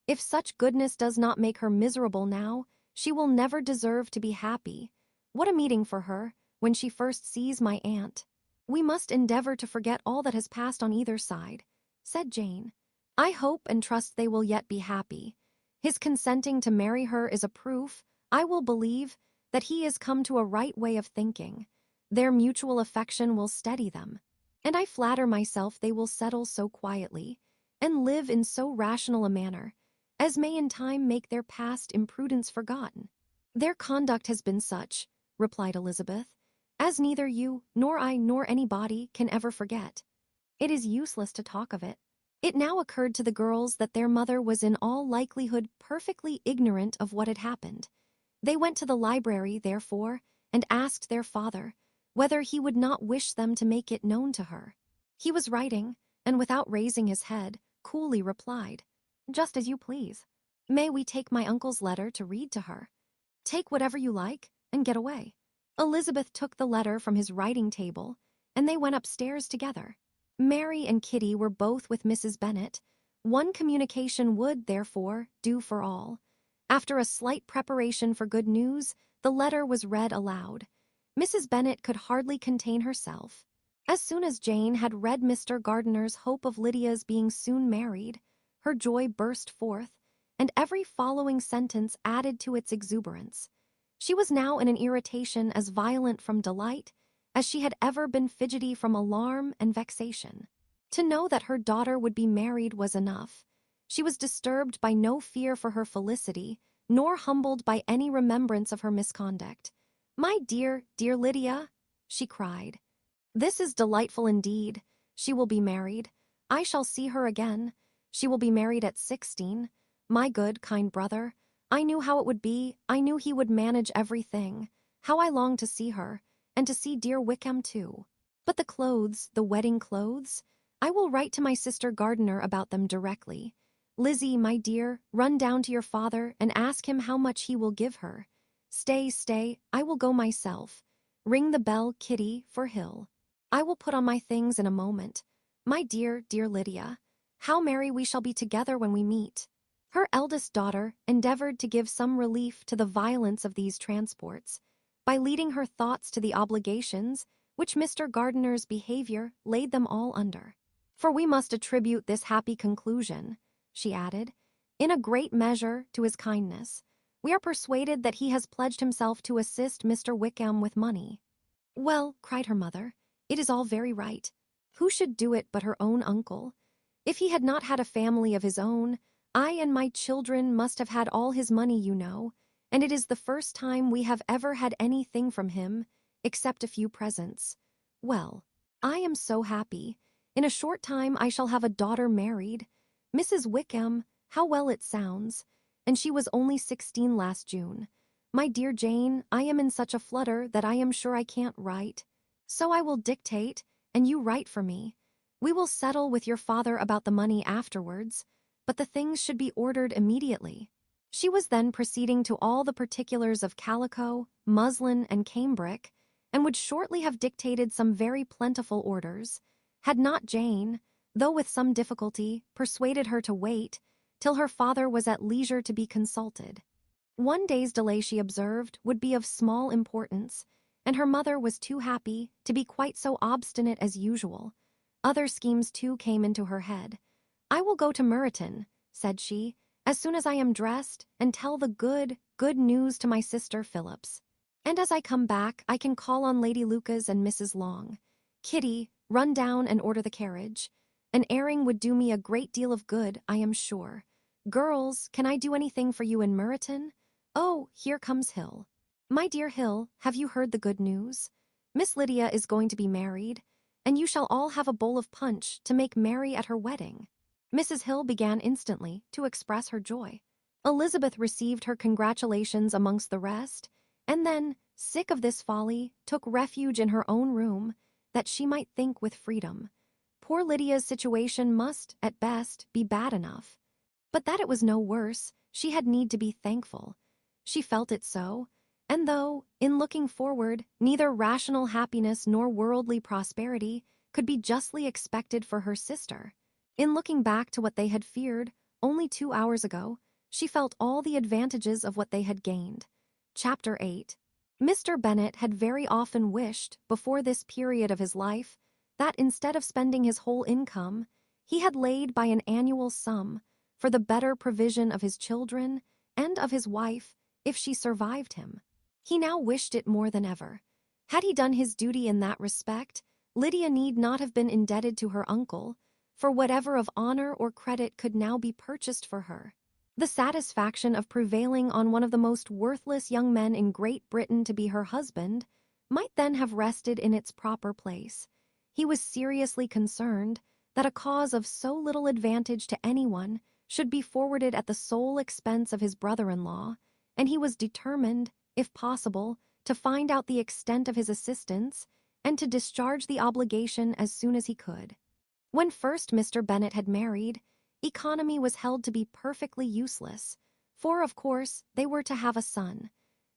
If such goodness does not make her miserable now, she will never deserve to be happy. What a meeting for her, when she first sees my aunt. We must endeavor to forget all that has passed on either side, said Jane. I hope and trust they will yet be happy. His consenting to marry her is a proof, I will believe, that he is come to a right way of thinking. Their mutual affection will steady them, and I flatter myself they will settle so quietly, and live in so rational a manner, as may in time make their past imprudence forgotten. Their conduct has been such, replied Elizabeth, as neither you, nor I, nor anybody can ever forget. It is useless to talk of it. It now occurred to the girls that their mother was in all likelihood perfectly ignorant of what had happened. They went to the library, therefore, and asked their father whether he would not wish them to make it known to her. He was writing, and without raising his head, coolly replied, "Just as you please. May we take my uncle's letter to read to her?" "Take whatever you like, and get away." Elizabeth took the letter from his writing table, and they went upstairs together. Mary and Kitty were both with Mrs. Bennet. One communication would, therefore, do for all. After a slight preparation for good news, the letter was read aloud. Mrs. Bennet could hardly contain herself. As soon as Jane had read Mr. Gardiner's hope of Lydia's being soon married, her joy burst forth, and every following sentence added to its exuberance. She was now in an irritation as violent from delight as she had ever been fidgety from alarm and vexation. To know that her daughter would be married was enough. She was disturbed by no fear for her felicity, nor humbled by any remembrance of her misconduct. "My dear, dear Lydia," she cried, "this is delightful indeed. She will be married. I shall see her again. She will be married at 16. My good, kind brother. I knew how it would be. I knew he would manage everything. How I long to see her, and to see dear Wickham too. But the clothes, the wedding clothes? I will write to my sister Gardiner about them directly. Lizzie, my dear, run down to your father and ask him how much he will give her. Stay, I will go myself. Ring the bell, Kitty, for Hill. I will put on my things in a moment. My dear, dear Lydia, how merry we shall be together when we meet." Her eldest daughter endeavored to give some relief to the violence of these transports, by leading her thoughts to the obligations which Mr. Gardiner's behavior laid them all under. "For we must attribute this happy conclusion," she added, "in a great measure to his kindness. We are persuaded that he has pledged himself to assist Mr. Wickham with money." "Well," cried her mother, "it is all very right. Who should do it but her own uncle? If he had not had a family of his own, I and my children must have had all his money, you know, and it is the first time we have ever had anything from him, except a few presents. Well, I am so happy. In a short time I shall have a daughter married. Mrs. Wickham, how well it sounds. And she was only 16 last June. My dear Jane, I am in such a flutter that I am sure I can't write. So I will dictate, and you write for me. We will settle with your father about the money afterwards, but the things should be ordered immediately." She was then proceeding to all the particulars of calico, muslin, and cambric, and would shortly have dictated some very plentiful orders, had not Jane, though with some difficulty, persuaded her to wait till her father was at leisure to be consulted. One day's delay, she observed, would be of small importance, and her mother was too happy to be quite so obstinate as usual. Other schemes too came into her head. "I will go to Meryton," said she, "as soon as I am dressed, and tell the good news to my sister Phillips. And as I come back, I can call on Lady Lucas and Mrs. Long. Kitty, run down and order the carriage. An airing would do me a great deal of good, I am sure. Girls, can I do anything for you in Meryton? Oh, here comes Hill. My dear Hill, have you heard the good news? Miss Lydia is going to be married, and you shall all have a bowl of punch to make merry at her wedding." Mrs. Hill began instantly to express her joy. Elizabeth received her congratulations amongst the rest, and then, sick of this folly, took refuge in her own room, that she might think with freedom. Poor Lydia's situation must, at best, be bad enough. But that it was no worse, she had need to be thankful. she felt it so, and though, in looking forward, neither rational happiness nor worldly prosperity could be justly expected for her sister, in looking back to what they had feared only 2 hours ago, she felt all the advantages of what they had gained. Chapter 8. Mr. Bennet had very often wished, before this period of his life, that instead of spending his whole income, he had laid by an annual sum for the better provision of his children and of his wife if she survived him. He now wished it more than ever. Had he done his duty in that respect, Lydia need not have been indebted to her uncle, for whatever of honor or credit could now be purchased for her. The satisfaction of prevailing on one of the most worthless young men in Great Britain to be her husband might then have rested in its proper place. He was seriously concerned that a cause of so little advantage to anyone should be forwarded at the sole expense of his brother-in-law, and he was determined, if possible, to find out the extent of his assistance and to discharge the obligation as soon as he could. When first Mr. Bennet had married, economy was held to be perfectly useless, for of course they were to have a son.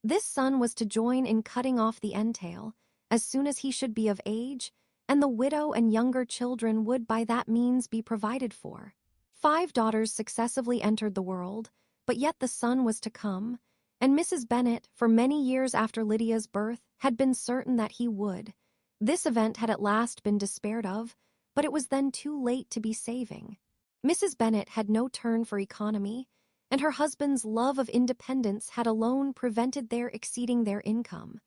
This son was to join in cutting off the entail as soon as he should be of age, and the widow and younger children would by that means be provided for. 5 daughters successively entered the world, but yet the son was to come, and Mrs. Bennet, for many years after Lydia's birth, had been certain that he would. This event had at last been despaired of, but it was then too late to be saving. Mrs. Bennet had no turn for economy, and her husband's love of independence had alone prevented their exceeding their income.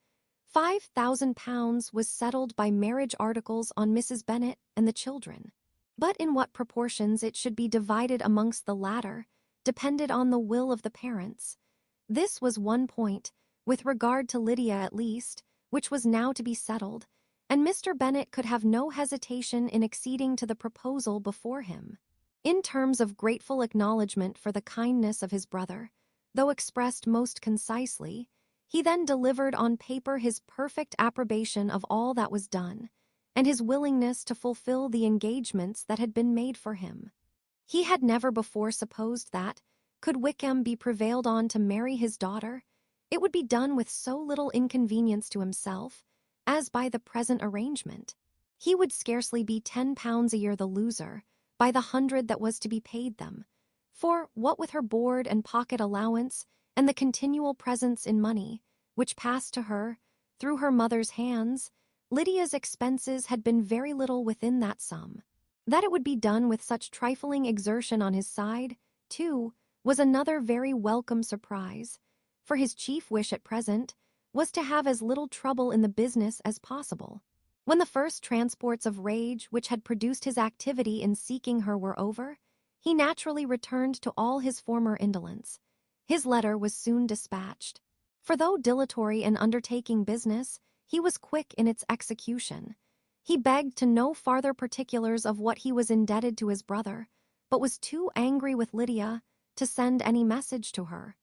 £5,000 was settled by marriage articles on Mrs. Bennet and the children. But in what proportions it should be divided amongst the latter depended on the will of the parents. This was one point, with regard to Lydia at least, which was now to be settled, and Mr. Bennet could have no hesitation in acceding to the proposal before him. In terms of grateful acknowledgment for the kindness of his brother, though expressed most concisely, he then delivered on paper his perfect approbation of all that was done, and his willingness to fulfill the engagements that had been made for him. He had never before supposed that, could Wickham be prevailed on to marry his daughter, it would be done with so little inconvenience to himself, as by the present arrangement. He would scarcely be £10 a year the loser, by the 100 that was to be paid them. For, what with her board and pocket allowance, and the continual presents in money, which passed to her, through her mother's hands, Lydia's expenses had been very little within that sum. That it would be done with such trifling exertion on his side, too, was another very welcome surprise, for his chief wish at present was to have as little trouble in the business as possible. When the first transports of rage which had produced his activity in seeking her were over, he naturally returned to all his former indolence. His letter was soon dispatched. For though dilatory in undertaking business, he was quick in its execution. He begged to know farther particulars of what he was indebted to his brother, but was too angry with Lydia to send any message to her.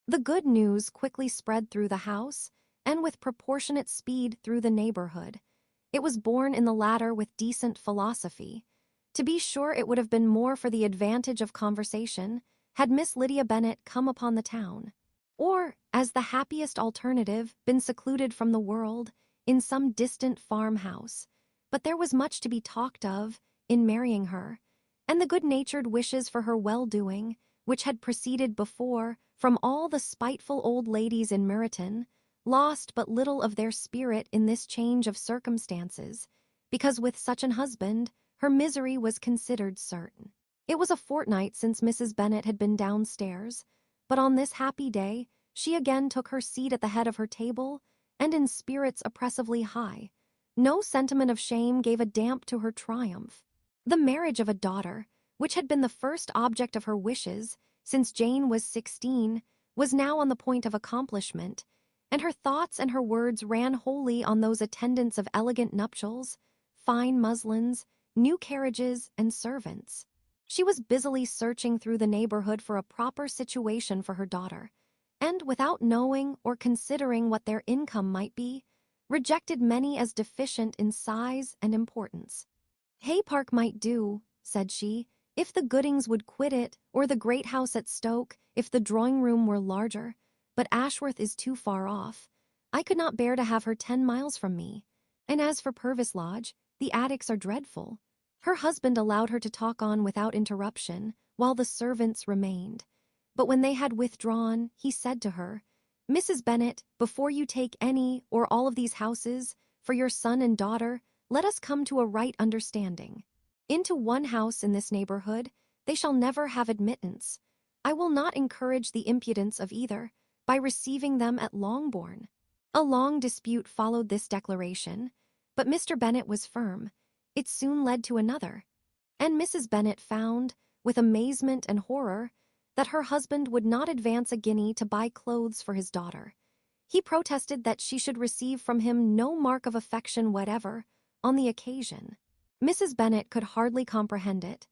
The good news quickly spread through the house, and with proportionate speed through the neighborhood. It was borne in the latter with decent philosophy. To be sure, it would have been more for the advantage of conversation had Miss Lydia Bennet come upon the town, or, as the happiest alternative, been secluded from the world in some distant farmhouse. But there was much to be talked of in marrying her, and the good-natured wishes for her well-doing, which had proceeded before from all the spiteful old ladies in Meryton, lost but little of their spirit in this change of circumstances, because with such an husband, her misery was considered certain. It was a fortnight since Mrs. Bennet had been downstairs, but on this happy day she again took her seat at the head of her table, and in spirits oppressively high. No sentiment of shame gave a damp to her triumph. The marriage of a daughter, which had been the first object of her wishes since Jane was 16, was now on the point of accomplishment, and her thoughts and her words ran wholly on those attendants of elegant nuptials, fine muslins, new carriages, and servants. She was busily searching through the neighborhood for a proper situation for her daughter, and without knowing or considering what their income might be, rejected many as deficient in size and importance. Hay Park might do, said she, if the Goodings would quit it, or the great house at Stoke, if the drawing-room were larger, but Ashworth is too far off. I could not bear to have her 10 miles from me. And as for Purvis Lodge, the attics are dreadful. Her husband allowed her to talk on without interruption, while the servants remained. But when they had withdrawn, he said to her, "Mrs. Bennet, before you take any or all of these houses, for your son and daughter, let us come to a right understanding. Into one house in this neighborhood they shall never have admittance. I will not encourage the impudence of either, by receiving them at Longbourn." A long dispute followed this declaration, but Mr. Bennet was firm. It soon led to another, and Mrs. Bennet found, with amazement and horror, that her husband would not advance a guinea to buy clothes for his daughter. He protested that she should receive from him no mark of affection whatever on the occasion. Mrs. Bennet could hardly comprehend it,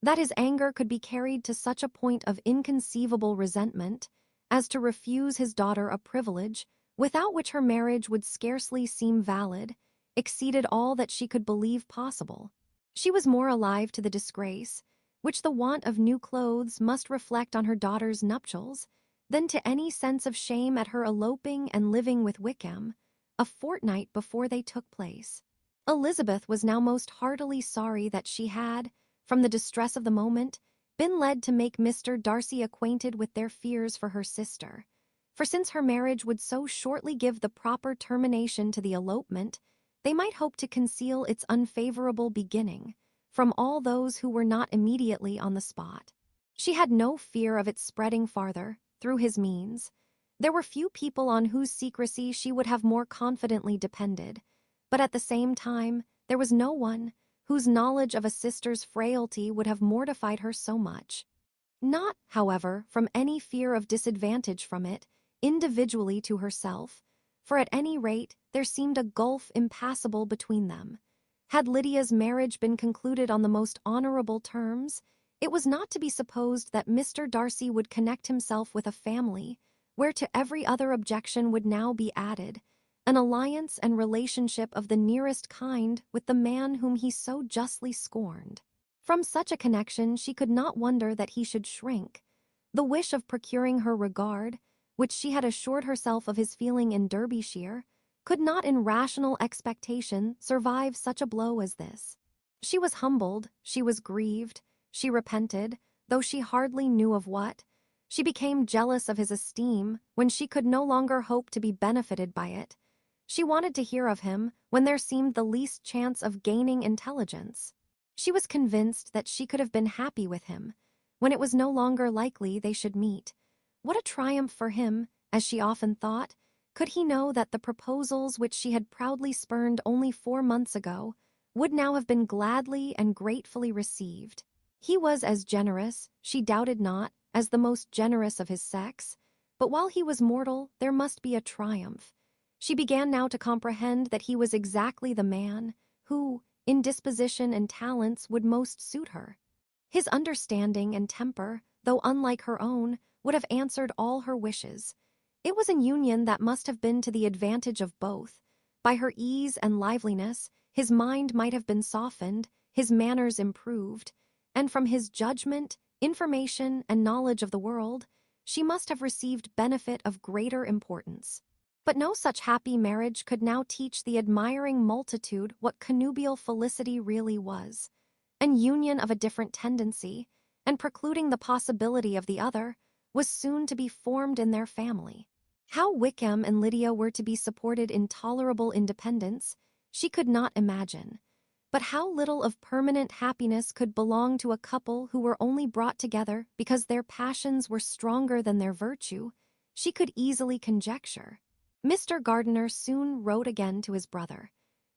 that his anger could be carried to such a point of inconceivable resentment as to refuse his daughter a privilege without which her marriage would scarcely seem valid, exceeded all that she could believe possible. She was more alive to the disgrace which the want of new clothes must reflect on her daughter's nuptials than to any sense of shame at her eloping and living with Wickham a fortnight before they took place. Elizabeth was now most heartily sorry that she had, from the distress of the moment, been led to make Mr. Darcy acquainted with their fears for her sister. For since her marriage would so shortly give the proper termination to the elopement, they might hope to conceal its unfavorable beginning from all those who were not immediately on the spot. She had no fear of its spreading farther, through his means. There were few people on whose secrecy she would have more confidently depended, but at the same time there was no one whose knowledge of a sister's frailty would have mortified her so much. Not, however, from any fear of disadvantage from it, individually to herself, for at any rate there seemed a gulf impassable between them. Had Lydia's marriage been concluded on the most honorable terms, it was not to be supposed that Mr. Darcy would connect himself with a family, where to every other objection would now be added an alliance and relationship of the nearest kind with the man whom he so justly scorned. From such a connection she could not wonder that he should shrink. The wish of procuring her regard, which she had assured herself of his feeling in Derbyshire, could not in rational expectation survive such a blow as this. She was humbled, she was grieved, she repented, though she hardly knew of what. She became jealous of his esteem when she could no longer hope to be benefited by it. She wanted to hear of him when there seemed the least chance of gaining intelligence. She was convinced that she could have been happy with him when it was no longer likely they should meet. What a triumph for him, as she often thought, could he know that the proposals which she had proudly spurned only 4 months ago would now have been gladly and gratefully received. He was as generous, she doubted not, as the most generous of his sex, but while he was mortal there must be a triumph. She began now to comprehend that he was exactly the man who, in disposition and talents, would most suit her. His understanding and temper, though unlike her own, would have answered all her wishes. It was an union that must have been to the advantage of both. By her ease and liveliness, his mind might have been softened, his manners improved, and from his judgment, information, and knowledge of the world, she must have received benefit of greater importance. But no such happy marriage could now teach the admiring multitude what connubial felicity really was. An union of a different tendency, and precluding the possibility of the other, was soon to be formed in their family. How Wickham and Lydia were to be supported in tolerable independence, she could not imagine. But how little of permanent happiness could belong to a couple who were only brought together because their passions were stronger than their virtue, she could easily conjecture. Mr. Gardiner soon wrote again to his brother.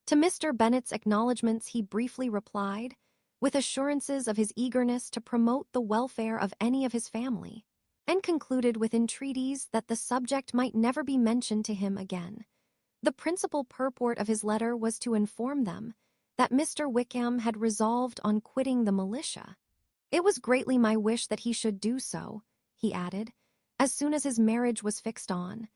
To Mr. Bennet's acknowledgments he briefly replied, with assurances of his eagerness to promote the welfare of any of his family, and concluded with entreaties that the subject might never be mentioned to him again. The principal purport of his letter was to inform them that Mr. Wickham had resolved on quitting the militia. It was greatly my wish that he should do so, he added, as soon as his marriage was fixed on,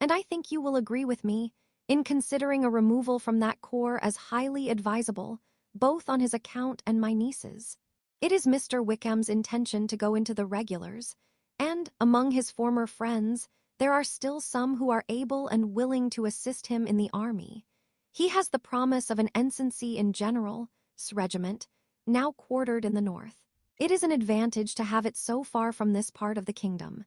and I think you will agree with me in considering a removal from that corps as highly advisable, both on his account and my niece's. It is Mr. Wickham's intention to go into the regulars, and, among his former friends, there are still some who are able and willing to assist him in the army. He has the promise of an ensigncy in General's regiment, now quartered in the north. It is an advantage to have it so far from this part of the kingdom.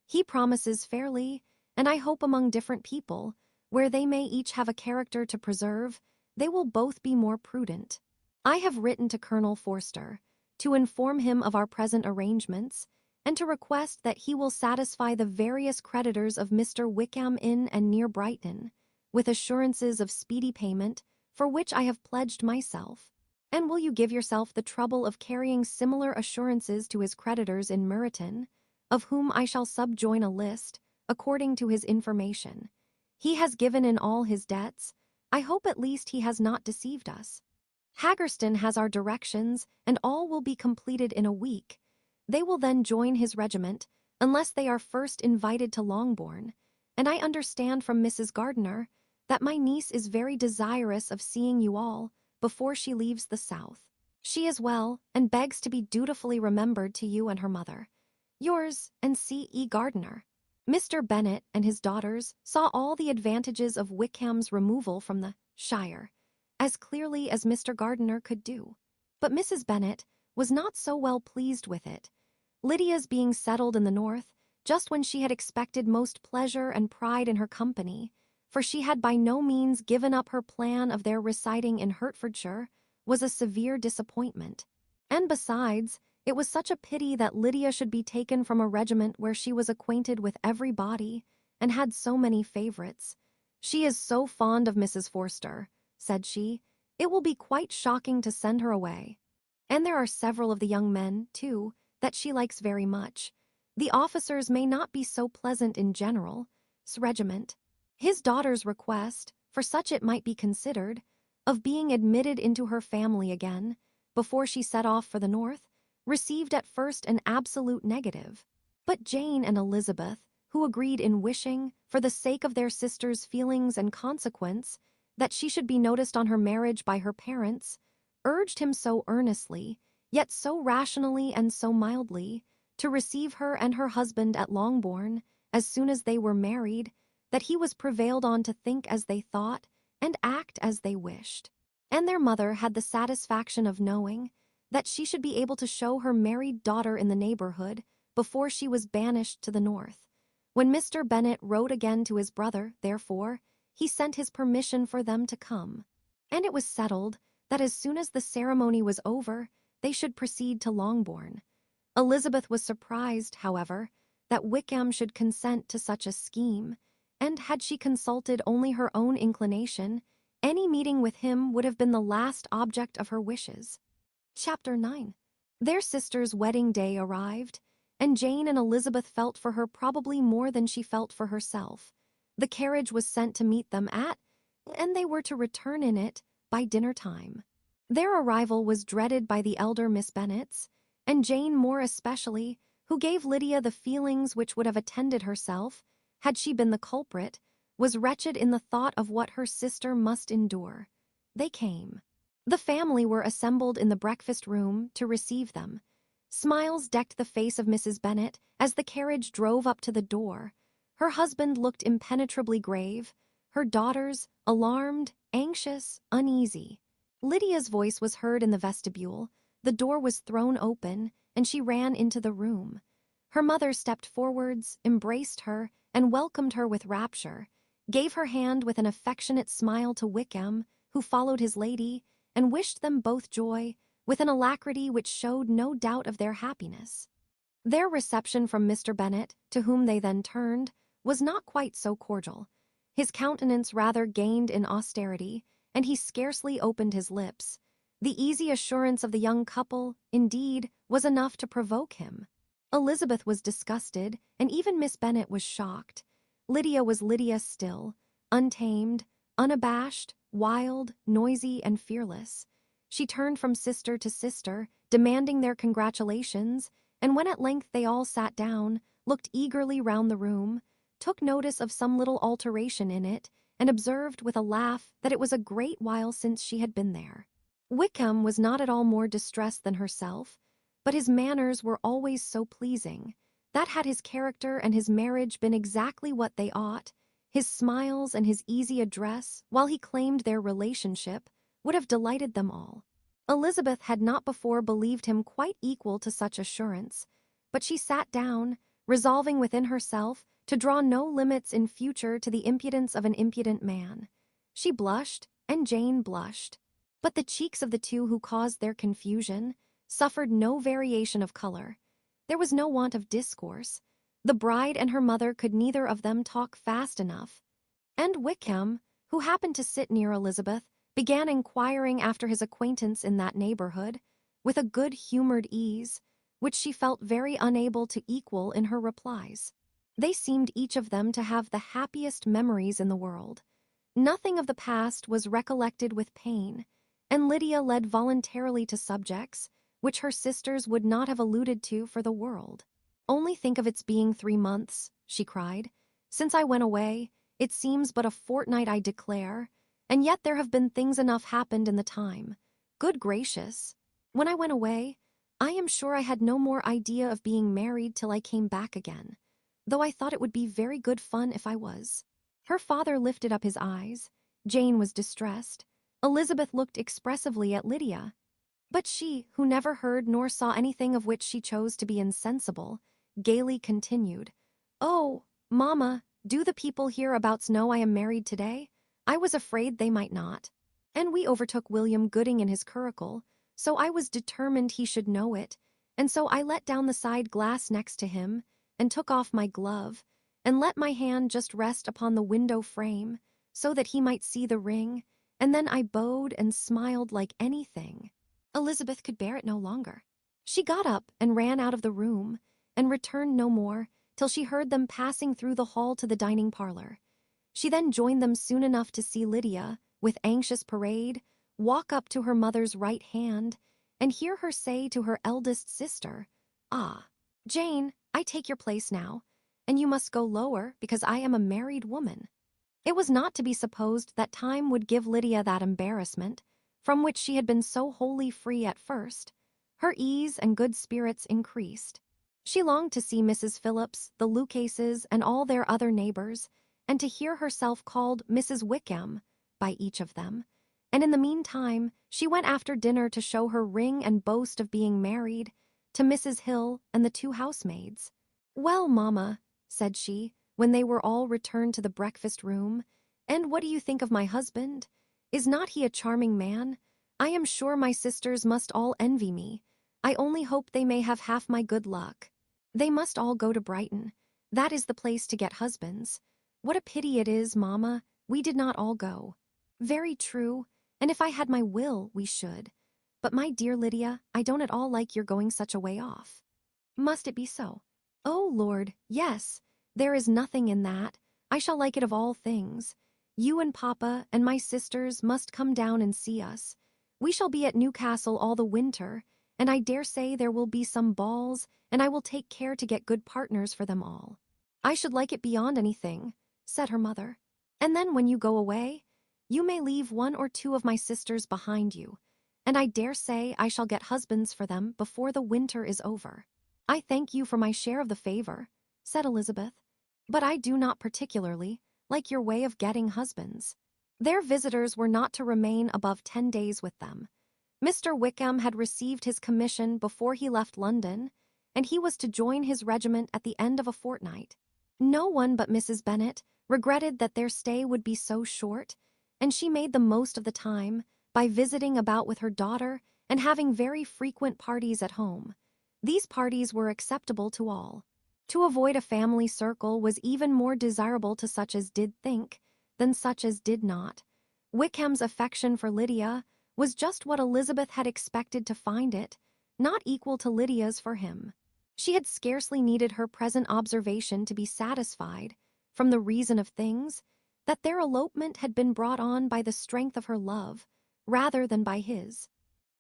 He promises fairly, and I hope among different people, where they may each have a character to preserve, they will both be more prudent. I have written to Colonel Forster to inform him of our present arrangements, and to request that he will satisfy the various creditors of Mr. Wickham in and near Brighton, with assurances of speedy payment, for which I have pledged myself. And will you give yourself the trouble of carrying similar assurances to his creditors in Meryton, of whom I shall subjoin a list, according to his information. He has given in all his debts. I hope at least he has not deceived us. Haggerston has our directions, and all will be completed in a week. They will then join his regiment, unless they are first invited to Longbourn, and I understand from Mrs. Gardiner that my niece is very desirous of seeing you all before she leaves the south. She is well, and begs to be dutifully remembered to you and her mother. Yours, and C. E. Gardiner. Mr. Bennet and his daughters saw all the advantages of Wickham's removal from the shire, as clearly as Mr. Gardiner could do. But Mrs. Bennet was not so well pleased with it, Lydia's being settled in the north, just when she had expected most pleasure and pride in her company, for she had by no means given up her plan of their residing in Hertfordshire, was a severe disappointment. And besides, it was such a pity that Lydia should be taken from a regiment where she was acquainted with everybody and had so many favourites. She is so fond of Mrs. Forster, said she, it will be quite shocking to send her away. And there are several of the young men, too, that she likes very much. The officers may not be so pleasant in General's regiment. His daughter's request, for such it might be considered, of being admitted into her family again, before she set off for the north, received at first an absolute negative. But Jane and Elizabeth, who agreed in wishing, for the sake of their sister's feelings and consequence, that she should be noticed on her marriage by her parents, urged him so earnestly, yet so rationally and so mildly, to receive her and her husband at Longbourn, as soon as they were married, that he was prevailed on to think as they thought, and act as they wished. And their mother had the satisfaction of knowing that she should be able to show her married daughter in the neighbourhood before she was banished to the north. When Mr. Bennet wrote again to his brother, therefore, he sent his permission for them to come. And it was settled that as soon as the ceremony was over, they should proceed to Longbourn. Elizabeth was surprised, however, that Wickham should consent to such a scheme, and had she consulted only her own inclination, any meeting with him would have been the last object of her wishes. Chapter 9. Their sister's wedding day arrived, and Jane and Elizabeth felt for her probably more than she felt for herself. The carriage was sent to meet them and they were to return in it by dinner time. Their arrival was dreaded by the elder Miss Bennets, and Jane more especially, who gave Lydia the feelings which would have attended herself, had she been the culprit, was wretched in the thought of what her sister must endure. They came. The family were assembled in the breakfast room to receive them. Smiles decked the face of Mrs. Bennet as the carriage drove up to the door. Her husband looked impenetrably grave, her daughters alarmed, anxious, uneasy. Lydia's voice was heard in the vestibule, the door was thrown open, and she ran into the room. Her mother stepped forwards, embraced her, and welcomed her with rapture, gave her hand with an affectionate smile to Wickham, who followed his lady, and wished them both joy, with an alacrity which showed no doubt of their happiness. Their reception from Mr. Bennet, to whom they then turned, was not quite so cordial. His countenance rather gained in austerity, and he scarcely opened his lips. The easy assurance of the young couple, indeed, was enough to provoke him. Elizabeth was disgusted, and even Miss Bennet was shocked. Lydia was Lydia still, untamed, unabashed, wild, noisy, and fearless. She turned from sister to sister, demanding their congratulations, and when at length they all sat down, looked eagerly round the room, took notice of some little alteration in it, and observed with a laugh that it was a great while since she had been there. Wickham was not at all more distressed than herself, but his manners were always so pleasing That had his character and his marriage been exactly what they ought, his smiles and his easy address, while he claimed their relationship, would have delighted them all. Elizabeth had not before believed him quite equal to such assurance, but she sat down, resolving within herself to draw no limits in future to the impudence of an impudent man. She blushed, and Jane blushed. But the cheeks of the two who caused their confusion suffered no variation of color. There was no want of discourse. The bride and her mother could neither of them talk fast enough. And Wickham, who happened to sit near Elizabeth, began inquiring after his acquaintance in that neighborhood, with a good-humored ease, which she felt very unable to equal in her replies. They seemed each of them to have the happiest memories in the world. Nothing of the past was recollected with pain, and Lydia led voluntarily to subjects which her sisters would not have alluded to for the world. "Only think of its being 3 months," she cried. "Since I went away, it seems but a fortnight, I declare, and yet there have been things enough happened in the time. Good gracious! When I went away, I am sure I had no more idea of being married till I came back again, though I thought it would be very good fun if I was." Her father lifted up his eyes. Jane was distressed. Elizabeth looked expressively at Lydia. But she, who never heard nor saw anything of which she chose to be insensible, gaily continued, "Oh, Mamma, do the people hereabouts know I am married today? I was afraid they might not. And we overtook William Gooding in his curricle, so I was determined he should know it, and so I let down the side glass next to him, and took off my glove, and let my hand just rest upon the window frame, so that he might see the ring, and then I bowed and smiled like anything." Elizabeth could bear it no longer. She got up and ran out of the room, and returned no more till she heard them passing through the hall to the dining parlor. She then joined them soon enough to see Lydia, with anxious parade, walk up to her mother's right hand, and hear her say to her eldest sister, "Ah, Jane, I take your place now, and you must go lower because I am a married woman." It was not to be supposed that time would give Lydia that embarrassment, from which she had been so wholly free at first. Her ease and good spirits increased. She longed to see Mrs. Phillips, the Lucases, and all their other neighbors, and to hear herself called Mrs. Wickham by each of them, and in the meantime she went after dinner to show her ring and boast of being married to Mrs. Hill and the 2 housemaids. "Well, Mamma," said she, when they were all returned to the breakfast room, "and what do you think of my husband? Is not he a charming man? I am sure my sisters must all envy me. I only hope they may have half my good luck. They must all go to Brighton. That is the place to get husbands. What a pity it is, Mamma, we did not all go." "Very true, and if I had my will, we should. But my dear Lydia, I don't at all like your going such a way off." "Must it be so?" "Oh, Lord, yes. There is nothing in that. I shall like it of all things. You and Papa and my sisters must come down and see us. We shall be at Newcastle all the winter, and I dare say there will be some balls, and I will take care to get good partners for them all." "I should like it beyond anything," said her mother. "And then when you go away, you may leave 1 or 2 of my sisters behind you, and I dare say I shall get husbands for them before the winter is over." "I thank you for my share of the favor," said Elizabeth, "but I do not particularly like your way of getting husbands." Their visitors were not to remain above 10 days with them. Mr. Wickham had received his commission before he left London, and he was to join his regiment at the end of a fortnight. No one but Mrs. Bennet regretted that their stay would be so short, and she made the most of the time by visiting about with her daughter and having very frequent parties at home. These parties were acceptable to all. To avoid a family circle was even more desirable to such as did think than such as did not. Wickham's affection for Lydia was just what Elizabeth had expected to find it, not equal to Lydia's for him. She had scarcely needed her present observation to be satisfied, from the reason of things, that their elopement had been brought on by the strength of her love, rather than by his.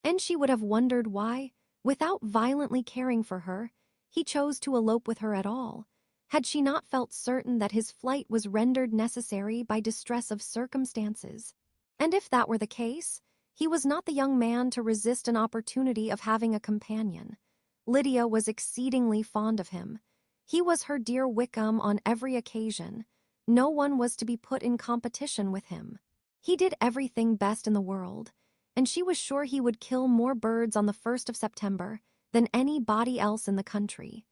And she would have wondered why, without violently caring for her, he chose to elope with her at all, had she not felt certain that his flight was rendered necessary by distress of circumstances. And if that were the case, he was not the young man to resist an opportunity of having a companion. Lydia was exceedingly fond of him. He was her dear Wickham on every occasion. No one was to be put in competition with him. He did everything best in the world, and she was sure he would kill more birds on the 1st of September than anybody else in the country.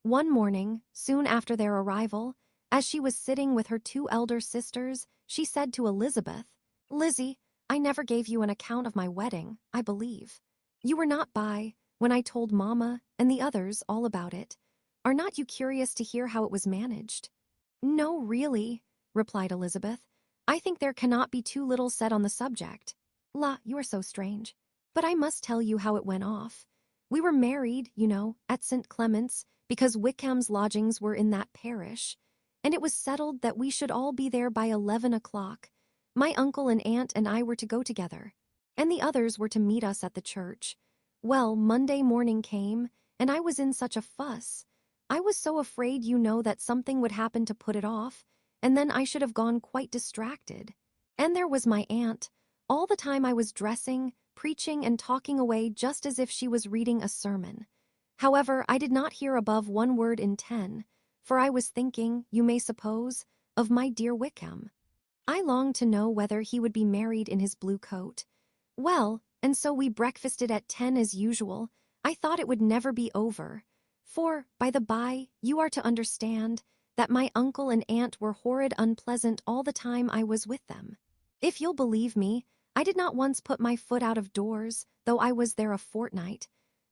One morning, soon after their arrival, as she was sitting with her 2 elder sisters, she said to Elizabeth, "Lizzie, I never gave you an account of my wedding, I believe. You were not by when I told Mamma and the others all about it. Are not you curious to hear how it was managed?" "No, really," replied Elizabeth. "I think there cannot be too little said on the subject." "La, you are so strange. But I must tell you how it went off. We were married, you know, at St. Clement's, because Wickham's lodgings were in that parish, and it was settled that we should all be there by 11 o'clock. My uncle and aunt and I were to go together, and the others were to meet us at the church. Well, Monday morning came, and I was in such a fuss. I was so afraid, you know, that something would happen to put it off, and then I should have gone quite distracted. And there was my aunt. All the time I was dressing, preaching and talking away just as if she was reading a sermon. However, I did not hear above 1 word in 10, for I was thinking, you may suppose, of my dear Wickham. I longed to know whether he would be married in his blue coat. Well, and so we breakfasted at 10 as usual. I thought it would never be over. For, by the by, you are to understand that my uncle and aunt were horrid unpleasant all the time I was with them. If you'll believe me, I did not once put my foot out of doors, though I was there a fortnight.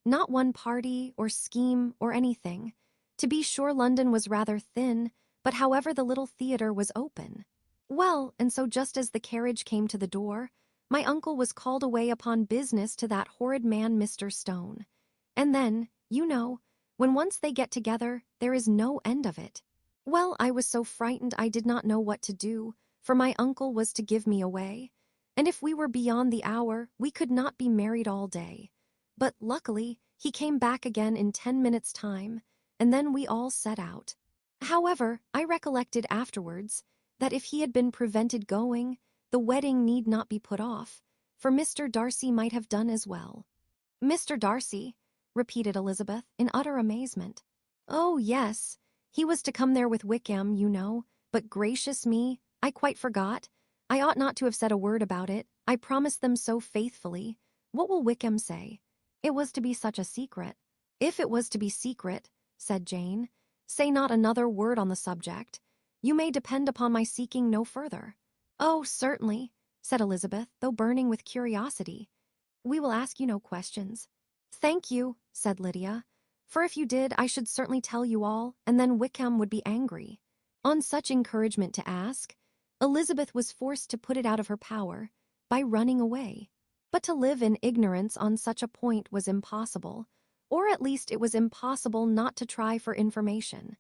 Not one party or scheme or anything. To be sure, London was rather thin, but however the little theatre was open. Well, and so just as the carriage came to the door, my uncle was called away upon business to that horrid man Mr. Stone. And then, you know, when once they get together, there is no end of it. Well, I was so frightened I did not know what to do, for my uncle was to give me away, and if we were beyond the hour, we could not be married all day. But luckily, he came back again in 10 minutes' time, and then we all set out. However, I recollected afterwards that if he had been prevented going, the wedding need not be put off, for Mr. Darcy might have done as well. "Mr. Darcy?" repeated Elizabeth in utter amazement. "Oh, yes. He was to come there with Wickham, you know, but gracious me, I quite forgot. I ought not to have said a word about it. I promised them so faithfully. What will Wickham say? It was to be such a secret." "If it was to be secret," said Jane, "say not another word on the subject. You may depend upon my seeking no further." "Oh, certainly," said Elizabeth, though burning with curiosity. "We will ask you no questions." "Thank you," said Lydia, "for if you did, I should certainly tell you all, and then Wickham would be angry." On such encouragement to ask, Elizabeth was forced to put it out of her power by running away. But to live in ignorance on such a point was impossible, or at least it was impossible not to try for information.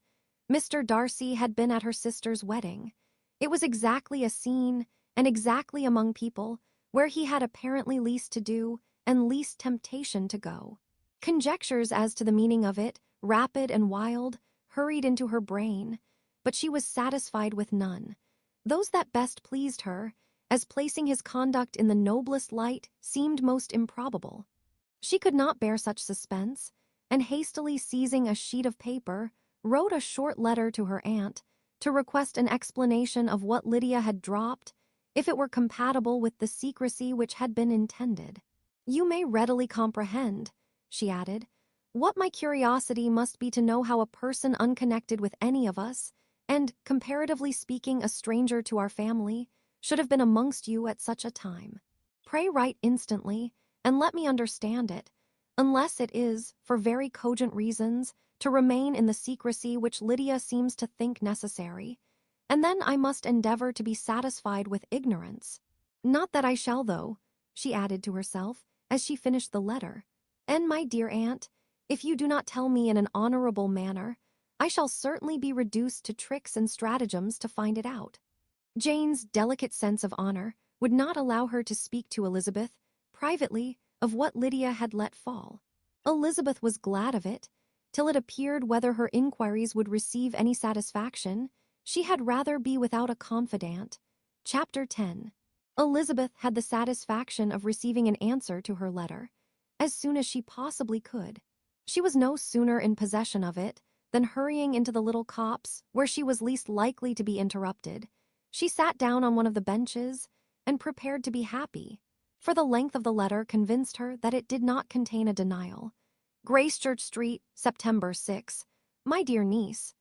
Mr. Darcy had been at her sister's wedding. It was exactly a scene, and exactly among people where he had apparently least to do and least temptation to go. Conjectures as to the meaning of it, rapid and wild, hurried into her brain, but she was satisfied with none. Those that best pleased her, as placing his conduct in the noblest light, seemed most improbable. She could not bear such suspense, and hastily seizing a sheet of paper, wrote a short letter to her aunt to request an explanation of what Lydia had dropped, if it were compatible with the secrecy which had been intended. "You may readily comprehend," she added, "what my curiosity must be to know how a person unconnected with any of us, and, comparatively speaking, a stranger to our family, should have been amongst you at such a time. Pray write instantly, and let me understand it, unless it is, for very cogent reasons, to remain in the secrecy which Lydia seems to think necessary, and then I must endeavor to be satisfied with ignorance. Not that I shall, though," she added to herself, as she finished the letter. "And, my dear aunt, if you do not tell me in an honorable manner, I shall certainly be reduced to tricks and stratagems to find it out." Jane's delicate sense of honor would not allow her to speak to Elizabeth, privately, of what Lydia had let fall. Elizabeth was glad of it. Till it appeared whether her inquiries would receive any satisfaction, she had rather be without a confidant. Chapter 10. Elizabeth had the satisfaction of receiving an answer to her letter, as soon as she possibly could. She was no sooner in possession of it then hurrying into the little copse where she was least likely to be interrupted, she sat down on one of the benches and prepared to be happy, for the length of the letter convinced her that it did not contain a denial. Gracechurch Street, September 6. My dear niece,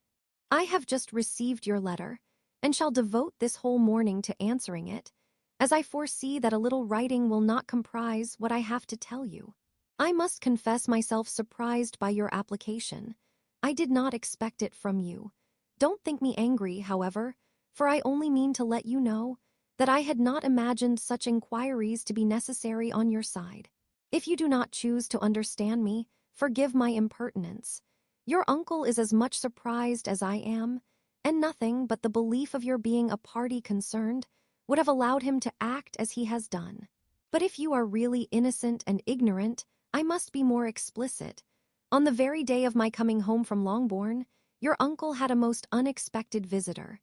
I have just received your letter, and shall devote this whole morning to answering it, as I foresee that a little writing will not comprise what I have to tell you. I must confess myself surprised by your application. I did not expect it from you. Don't think me angry, however, for I only mean to let you know that I had not imagined such inquiries to be necessary on your side. If you do not choose to understand me, forgive my impertinence. Your uncle is as much surprised as I am, and nothing but the belief of your being a party concerned would have allowed him to act as he has done. But if you are really innocent and ignorant, I must be more explicit. On the very day of my coming home from Longbourn, your uncle had a most unexpected visitor.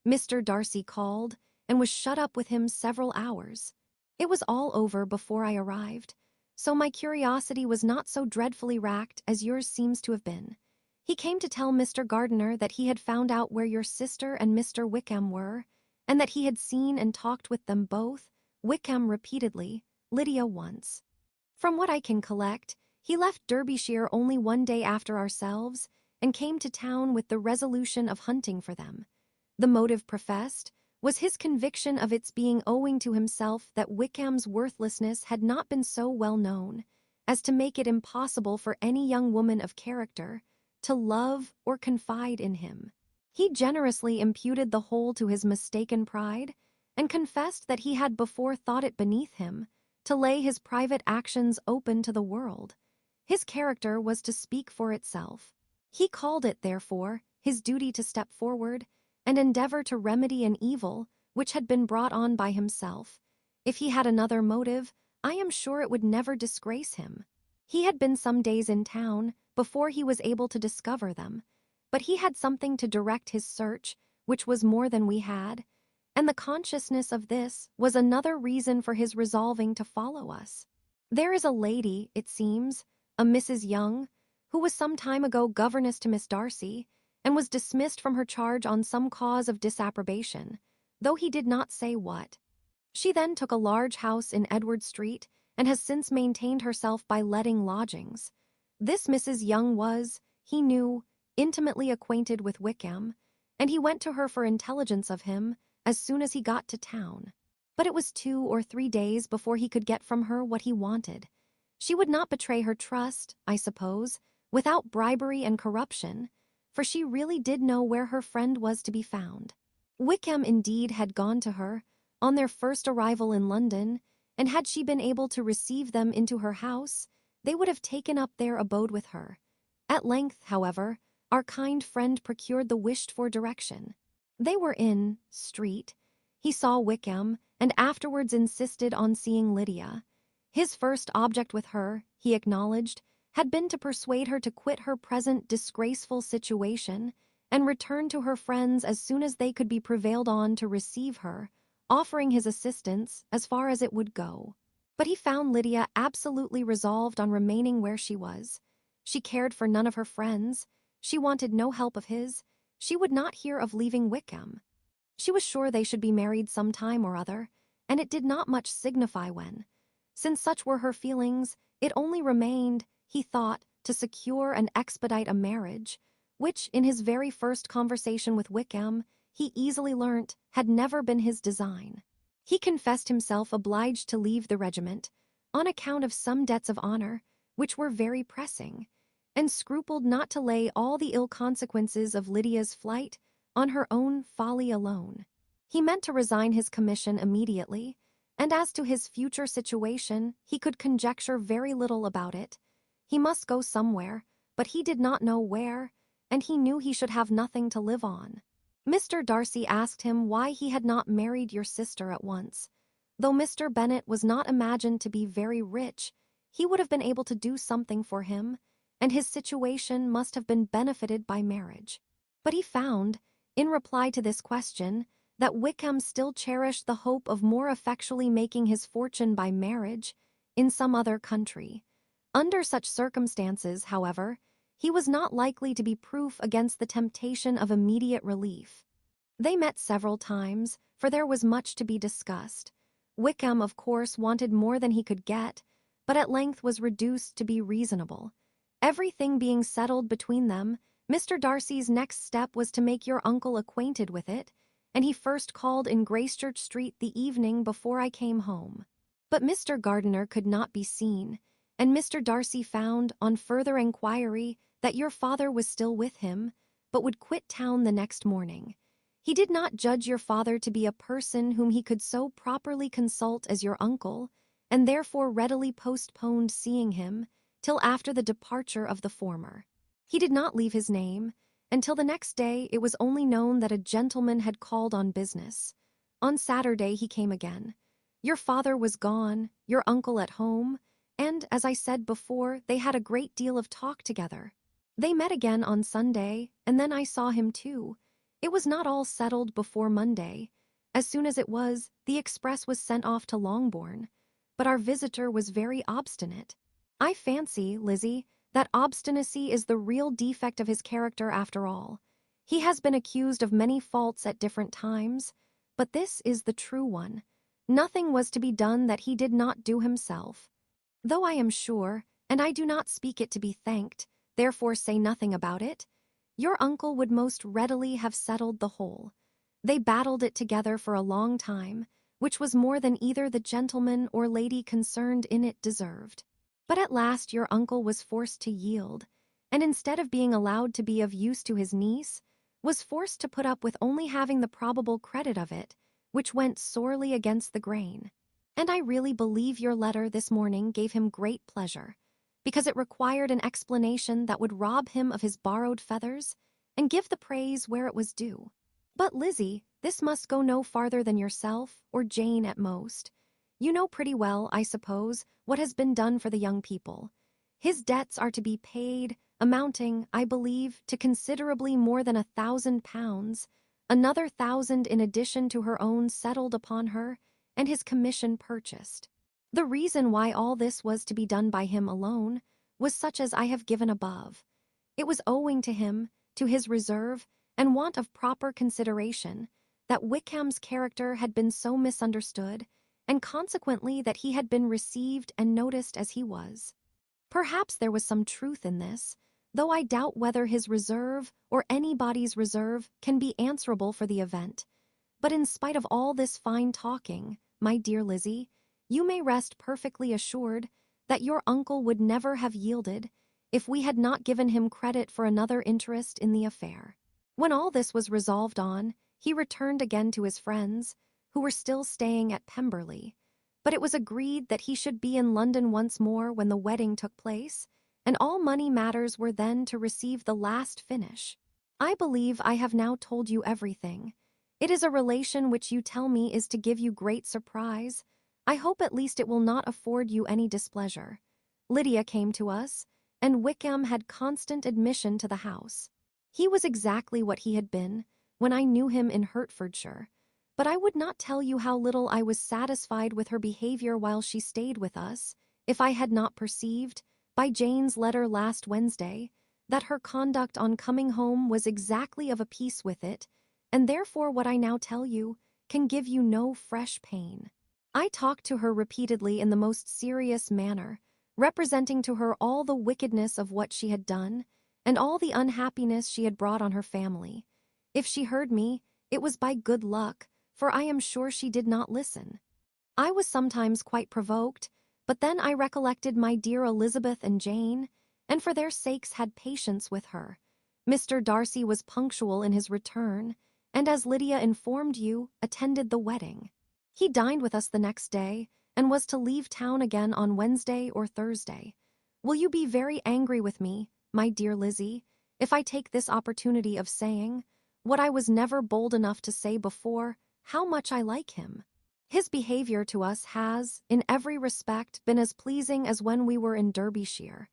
Mr. Darcy called, and was shut up with him several hours. It was all over before I arrived, so my curiosity was not so dreadfully racked as yours seems to have been. He came to tell Mr. Gardiner that he had found out where your sister and Mr. Wickham were, and that he had seen and talked with them both, Wickham repeatedly, Lydia once. From what I can collect, he left Derbyshire only one day after ourselves, and came to town with the resolution of hunting for them. The motive professed was his conviction of its being owing to himself that Wickham's worthlessness had not been so well known as to make it impossible for any young woman of character to love or confide in him. He generously imputed the whole to his mistaken pride, and confessed that he had before thought it beneath him to lay his private actions open to the world. His character was to speak for itself. He called it, therefore, his duty to step forward and endeavor to remedy an evil which had been brought on by himself. If he had another motive, I am sure it would never disgrace him. He had been some days in town before he was able to discover them, but he had something to direct his search, which was more than we had, and the consciousness of this was another reason for his resolving to follow us. There is a lady, it seems, a Mrs. Young, who was some time ago governess to Miss Darcy, and was dismissed from her charge on some cause of disapprobation, though he did not say what. She then took a large house in Edward Street, and has since maintained herself by letting lodgings. This Mrs. Young was, he knew, intimately acquainted with Wickham, and he went to her for intelligence of him as soon as he got to town. But it was 2 or 3 days before he could get from her what he wanted. She would not betray her trust, I suppose, without bribery and corruption, for she really did know where her friend was to be found. Wickham indeed had gone to her on their first arrival in London, and had she been able to receive them into her house, they would have taken up their abode with her. At length, however, our kind friend procured the wished-for direction. They were in Street. He saw Wickham, and afterwards insisted on seeing Lydia. His first object with her, he acknowledged, had been to persuade her to quit her present disgraceful situation and return to her friends as soon as they could be prevailed on to receive her, offering his assistance as far as it would go. But he found Lydia absolutely resolved on remaining where she was. She cared for none of her friends. She wanted no help of his. She would not hear of leaving Wickham. She was sure they should be married some time or other, and it did not much signify when. Since such were her feelings, it only remained, he thought, to secure and expedite a marriage, which, in his very first conversation with Wickham, he easily learnt had never been his design. He confessed himself obliged to leave the regiment, on account of some debts of honor, which were very pressing, and scrupled not to lay all the ill consequences of Lydia's flight on her own folly alone. He meant to resign his commission immediately, and as to his future situation, he could conjecture very little about it. He must go somewhere, but he did not know where, and he knew he should have nothing to live on. Mr. Darcy asked him why he had not married your sister at once. Though Mr. Bennet was not imagined to be very rich, he would have been able to do something for him, and his situation must have been benefited by marriage. But he found, in reply to this question, that Wickham still cherished the hope of more effectually making his fortune by marriage in some other country. Under such circumstances, however, he was not likely to be proof against the temptation of immediate relief. They met several times, for there was much to be discussed. Wickham, of course, wanted more than he could get, but at length was reduced to be reasonable. Everything being settled between them, Mr. Darcy's next step was to make your uncle acquainted with it, and he first called in Gracechurch Street the evening before I came home. But Mr. Gardiner could not be seen, and Mr. Darcy found, on further inquiry, that your father was still with him, but would quit town the next morning. He did not judge your father to be a person whom he could so properly consult as your uncle, and therefore readily postponed seeing him till after the departure of the former. He did not leave his name, and till the next day it was only known that a gentleman had called on business. On Saturday he came again. Your father was gone, your uncle at home, and, as I said before, they had a great deal of talk together. They met again on Sunday, and then I saw him too. It was not all settled before Monday. As soon as it was, the express was sent off to Longbourn. But our visitor was very obstinate. I fancy, Lizzie, that obstinacy is the real defect of his character after all. He has been accused of many faults at different times, but this is the true one. Nothing was to be done that he did not do himself. Though I am sure, and I do not speak it to be thanked, therefore say nothing about it, your uncle would most readily have settled the whole. They battled it together for a long time, which was more than either the gentleman or lady concerned in it deserved. But at last your uncle was forced to yield, and instead of being allowed to be of use to his niece, was forced to put up with only having the probable credit of it, which went sorely against the grain. And I really believe your letter this morning gave him great pleasure, because it required an explanation that would rob him of his borrowed feathers and give the praise where it was due. But, Lizzie, this must go no farther than yourself or Jane at most. You know pretty well, I suppose, what has been done for the young people. His debts are to be paid, amounting, I believe, to considerably more than £1,000, another 1,000 in addition to her own settled upon her, and his commission purchased. The reason why all this was to be done by him alone was such as I have given above. It was owing to him, to his reserve, and want of proper consideration, that Wickham's character had been so misunderstood, and consequently that he had been received and noticed as he was. Perhaps there was some truth in this, though I doubt whether his reserve or anybody's reserve can be answerable for the event. But in spite of all this fine talking, my dear Lizzie, you may rest perfectly assured that your uncle would never have yielded if we had not given him credit for another interest in the affair. When all this was resolved on, he returned again to his friends, who were still staying at Pemberley, but it was agreed that he should be in London once more when the wedding took place, and all money matters were then to receive the last finish. I believe I have now told you everything. It is a relation which you tell me is to give you great surprise. I hope at least it will not afford you any displeasure. Lydia came to us, and Wickham had constant admission to the house. He was exactly what he had been when I knew him in Hertfordshire, but I would not tell you how little I was satisfied with her behavior while she stayed with us, if I had not perceived, by Jane's letter last Wednesday, that her conduct on coming home was exactly of a piece with it, and therefore what I now tell you can give you no fresh pain. I talked to her repeatedly in the most serious manner, representing to her all the wickedness of what she had done, and all the unhappiness she had brought on her family. If she heard me, it was by good luck, for I am sure she did not listen. I was sometimes quite provoked, but then I recollected my dear Elizabeth and Jane, and for their sakes had patience with her. Mr. Darcy was punctual in his return, and as Lydia informed you, attended the wedding. He dined with us the next day, and was to leave town again on Wednesday or Thursday. Will you be very angry with me, my dear Lizzie, if I take this opportunity of saying, what I was never bold enough to say before, how much I like him? His behavior to us has, in every respect, been as pleasing as when we were in Derbyshire.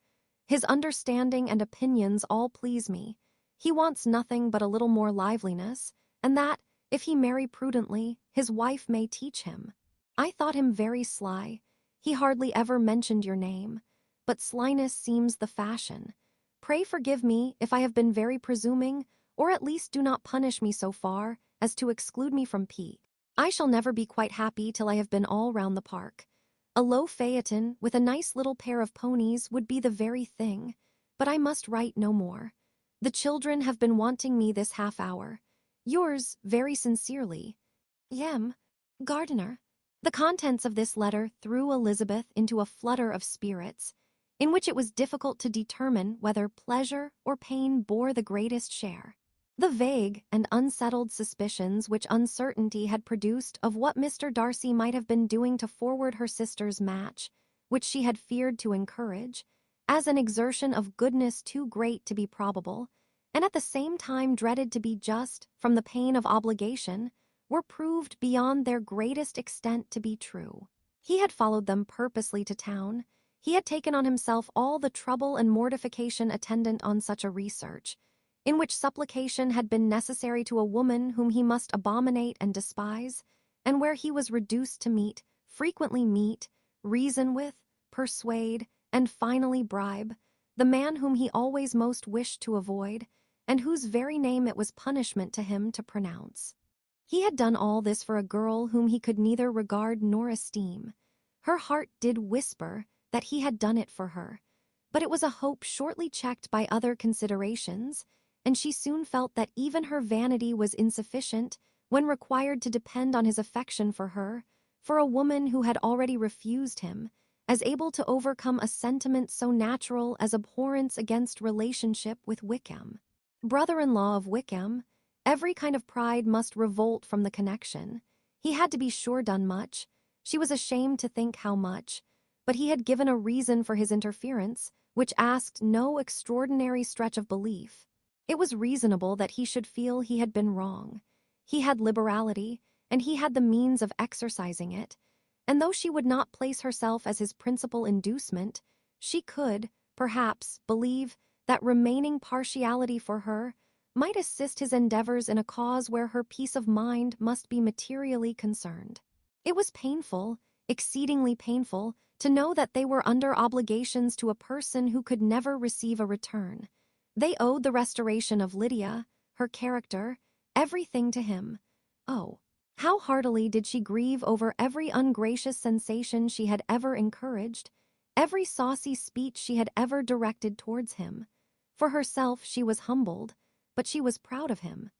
His understanding and opinions all please me. He wants nothing but a little more liveliness, and that, if he marry prudently, his wife may teach him. I thought him very sly. He hardly ever mentioned your name, but slyness seems the fashion. Pray forgive me if I have been very presuming, or at least do not punish me so far as to exclude me from P. I shall never be quite happy till I have been all round the park. A low phaeton with a nice little pair of ponies would be the very thing, but I must write no more. The children have been wanting me this half hour. Yours very sincerely, Yem. Gardener. The contents of this letter threw Elizabeth into a flutter of spirits, in which it was difficult to determine whether pleasure or pain bore the greatest share. The vague and unsettled suspicions which uncertainty had produced of what Mr. Darcy might have been doing to forward her sister's match, which she had feared to encourage, as an exertion of goodness too great to be probable, and at the same time dreaded to be just from the pain of obligation, were proved beyond their greatest extent to be true. He had followed them purposely to town. He had taken on himself all the trouble and mortification attendant on such a research, in which supplication had been necessary to a woman whom he must abominate and despise, and where he was reduced to frequently meet, reason with, persuade, and finally bribe, the man whom he always most wished to avoid, and whose very name it was punishment to him to pronounce. He had done all this for a girl whom he could neither regard nor esteem. Her heart did whisper that he had done it for her, but it was a hope shortly checked by other considerations, and she soon felt that even her vanity was insufficient when required to depend on his affection for her, for a woman who had already refused him, as able to overcome a sentiment so natural as abhorrence against relationship with Wickham. Brother-in-law of Wickham, every kind of pride must revolt from the connection. He had to be sure done much. She was ashamed to think how much, but he had given a reason for his interference, which asked no extraordinary stretch of belief. It was reasonable that he should feel he had been wrong. He had liberality, and he had the means of exercising it, and though she would not place herself as his principal inducement, she could, perhaps, believe that remaining partiality for her might assist his endeavors in a cause where her peace of mind must be materially concerned. It was painful, exceedingly painful, to know that they were under obligations to a person who could never receive a return. They owed the restoration of Lydia, her character, everything to him. Oh, how heartily did she grieve over every ungracious sensation she had ever encouraged, every saucy speech she had ever directed towards him. For herself she was humbled, but she was proud of him.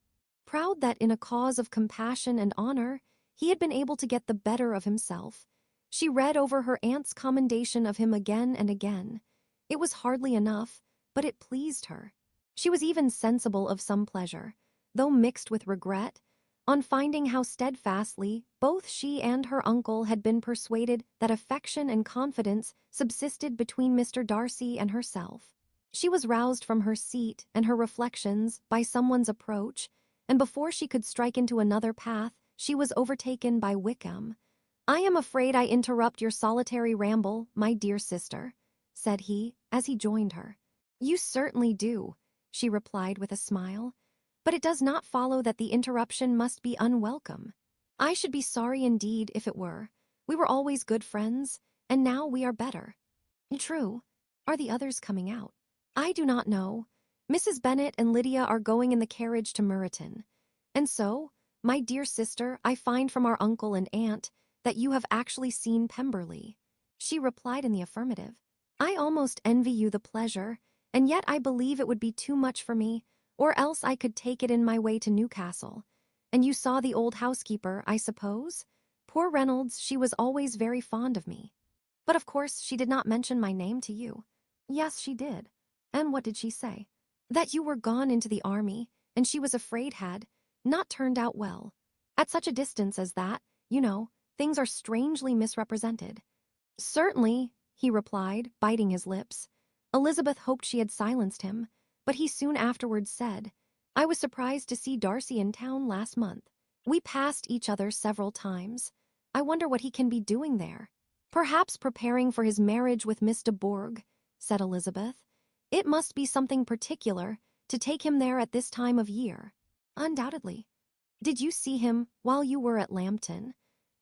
Proud that in a cause of compassion and honor, he had been able to get the better of himself. She read over her aunt's commendation of him again and again. It was hardly enough, but it pleased her. She was even sensible of some pleasure, though mixed with regret, on finding how steadfastly both she and her uncle had been persuaded that affection and confidence subsisted between Mr. Darcy and herself. She was roused from her seat and her reflections by someone's approach, and before she could strike into another path, she was overtaken by Wickham. "I am afraid I interrupt your solitary ramble, my dear sister," said he, as he joined her. "You certainly do," she replied with a smile, "but it does not follow that the interruption must be unwelcome. I should be sorry indeed if it were. We were always good friends, and now we are better." "True. Are the others coming out?" "I do not know. Mrs. Bennet and Lydia are going in the carriage to Meryton. And so, my dear sister, I find from our uncle and aunt that you have actually seen Pemberley." She replied in the affirmative. "I almost envy you the pleasure, and yet I believe it would be too much for me, or else I could take it in my way to Newcastle. And you saw the old housekeeper, I suppose? Poor Reynolds, she was always very fond of me. But of course she did not mention my name to you." "Yes, she did." "And what did she say?" "That you were gone into the army, and she was afraid had not turned out well. At such a distance as that, you know, things are strangely misrepresented." "Certainly," he replied, biting his lips. Elizabeth hoped she had silenced him, but he soon afterwards said, "I was surprised to see Darcy in town last month. We passed each other several times. I wonder what he can be doing there." "Perhaps preparing for his marriage with Miss de Bourgh," said Elizabeth. "It must be something particular to take him there at this time of year." "Undoubtedly." "Did you see him while you were at Lambton?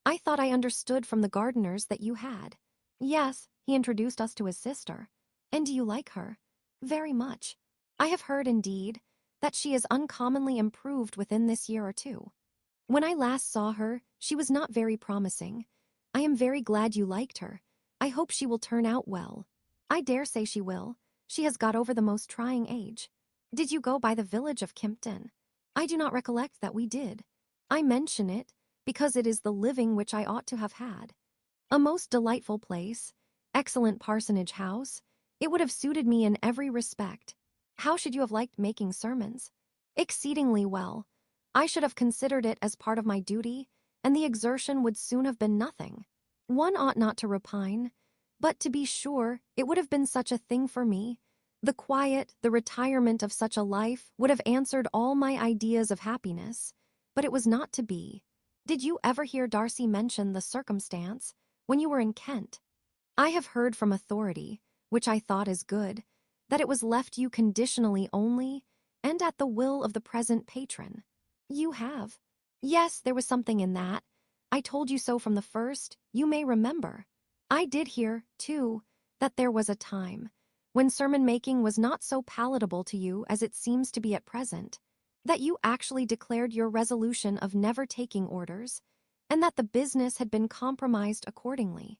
I thought I understood from the gardeners that you had." "Yes, he introduced us to his sister." "And do you like her?" Very much. I have heard, indeed, that she is uncommonly improved within this year or two. When I last saw her, she was not very promising. I am very glad you liked her. I hope she will turn out well. I dare say she will. She has got over the most trying age. Did you go by the village of Kimpton? I do not recollect that we did. I mention it because it is the living which I ought to have had. A most delightful place, excellent parsonage house. It would have suited me in every respect. How should you have liked making sermons? Exceedingly well. I should have considered it as part of my duty, and the exertion would soon have been nothing. One ought not to repine, but to be sure, it would have been such a thing for me. The quiet, the retirement of such a life would have answered all my ideas of happiness, but it was not to be. Did you ever hear Darcy mention the circumstance when you were in Kent? I have heard from authority, which I thought is good, that it was left you conditionally only, and at the will of the present patron. You have. Yes, there was something in that. I told you so from the first, you may remember. I did hear, too, that there was a time when sermon-making was not so palatable to you as it seems to be at present, that you actually declared your resolution of never taking orders, and that the business had been compromised accordingly.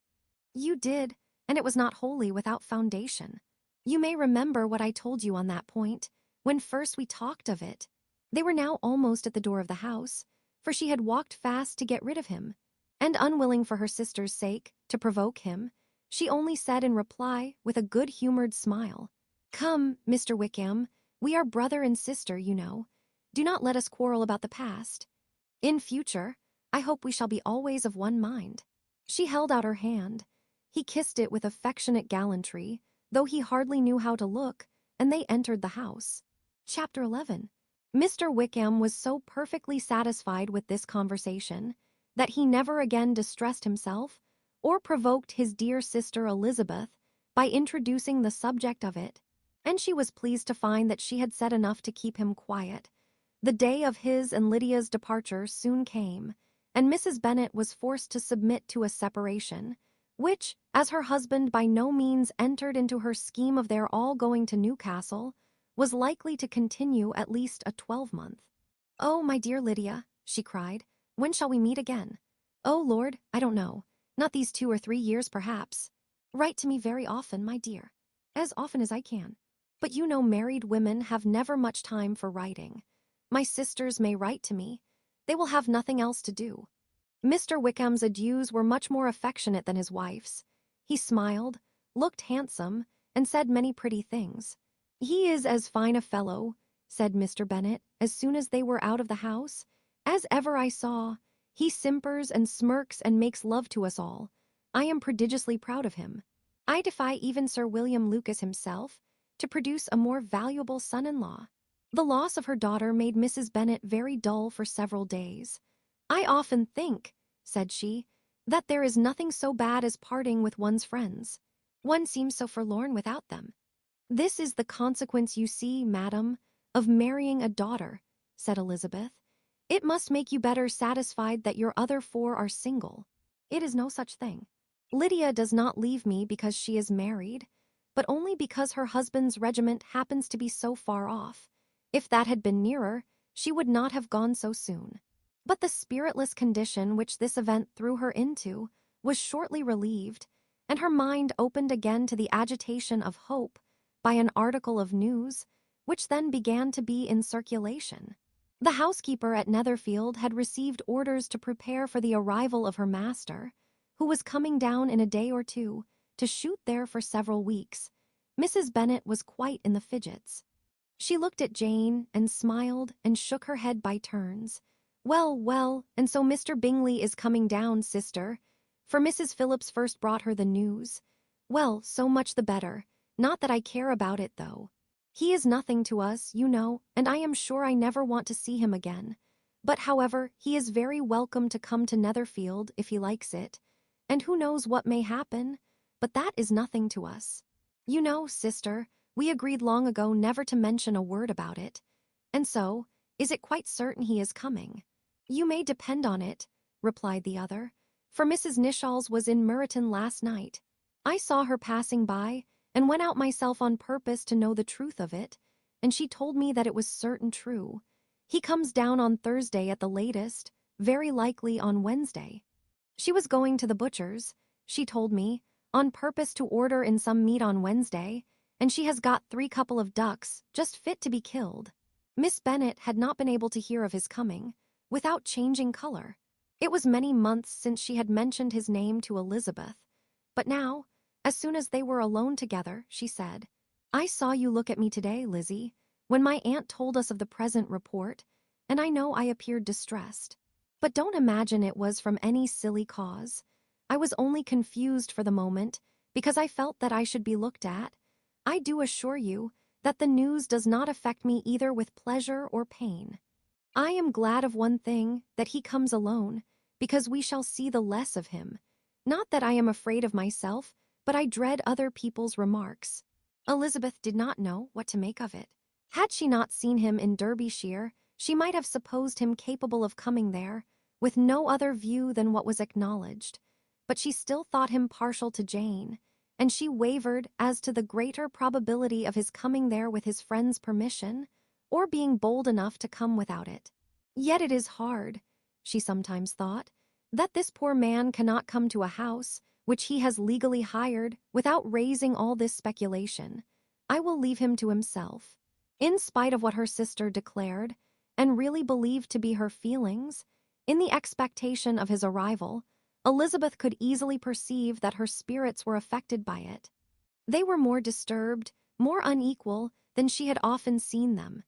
You did, and it was not wholly without foundation. You may remember what I told you on that point, when first we talked of it. They were now almost at the door of the house, for she had walked fast to get rid of him, and unwilling for her sister's sake to provoke him, she only said in reply with a good-humored smile, "Come, Mr. Wickham, we are brother and sister, you know. Do not let us quarrel about the past. In future, I hope we shall be always of one mind." She held out her hand. He kissed it with affectionate gallantry, though he hardly knew how to look, and they entered the house. Chapter 11. Mr. Wickham was so perfectly satisfied with this conversation that he never again distressed himself or provoked his dear sister Elizabeth by introducing the subject of it, and she was pleased to find that she had said enough to keep him quiet. The day of his and Lydia's departure soon came, and Mrs. Bennet was forced to submit to a separation, which, as her husband by no means entered into her scheme of their all going to Newcastle, was likely to continue at least a 12-month. "Oh, my dear Lydia," she cried, "when shall we meet again?" "Oh, Lord, I don't know. Not these 2 or 3 years, perhaps. Write to me very often, my dear. As often as I can. But you know married women have never much time for writing. My sisters may write to me. They will have nothing else to do." Mr. Wickham's adieus were much more affectionate than his wife's. He smiled, looked handsome, and said many pretty things. "He is as fine a fellow," said Mr. Bennet, as soon as they were out of the house, "as ever I saw. He simpers and smirks and makes love to us all. I am prodigiously proud of him. I defy even Sir William Lucas himself to produce a more valuable son-in-law." The loss of her daughter made Mrs. Bennet very dull for several days. "I often think," said she, "that there is nothing so bad as parting with one's friends. One seems so forlorn without them." "This is the consequence, you see, madam, of marrying a daughter," said Elizabeth. "It must make you better satisfied that your other 4 are single. It is no such thing. Lydia does not leave me because she is married, but only because her husband's regiment happens to be so far off. If that had been nearer, she would not have gone so soon." But the spiritless condition which this event threw her into was shortly relieved, and her mind opened again to the agitation of hope by an article of news, which then began to be in circulation. The housekeeper at Netherfield had received orders to prepare for the arrival of her master, who was coming down in a day or two, to shoot there for several weeks. Mrs. Bennet was quite in the fidgets. She looked at Jane and smiled and shook her head by turns. "Well, well, and so Mr. Bingley is coming down, sister," for Mrs. Phillips first brought her the news. "Well, so much the better. Not that I care about it, though. He is nothing to us, you know, and I am sure I never want to see him again. But, however, he is very welcome to come to Netherfield if he likes it, and who knows what may happen, but that is nothing to us. You know, sister, we agreed long ago never to mention a word about it. And so, is it quite certain he is coming?" "You may depend on it," replied the other, "for Mrs. Nishalls was in Meryton last night. I saw her passing by, and went out myself on purpose to know the truth of it, and she told me that it was certain true. He comes down on Thursday at the latest, very likely on Wednesday. She was going to the butcher's, she told me, on purpose to order in some meat on Wednesday, and she has got 3 couple of ducks, just fit to be killed. Miss Bennet had not been able to hear of his coming, without changing color. It was many months since she had mentioned his name to Elizabeth, but now, as soon as they were alone together, she said, "I saw you look at me today, Lizzie, when my aunt told us of the present report, and I know I appeared distressed. But don't imagine it was from any silly cause. I was only confused for the moment, because I felt that I should be looked at. I do assure you that the news does not affect me either with pleasure or pain. I am glad of one thing, that he comes alone, because we shall see the less of him. Not that I am afraid of myself, but I dread other people's remarks." Elizabeth did not know what to make of it. Had she not seen him in Derbyshire, she might have supposed him capable of coming there, with no other view than what was acknowledged. But she still thought him partial to Jane, and she wavered as to the greater probability of his coming there with his friend's permission, or being bold enough to come without it. Yet it is hard, she sometimes thought, that this poor man cannot come to a house which he has legally hired without raising all this speculation. I will leave him to himself. In spite of what her sister declared, and really believed to be her feelings, in the expectation of his arrival, Elizabeth could easily perceive that her spirits were affected by it. They were more disturbed, more unequal than she had often seen them.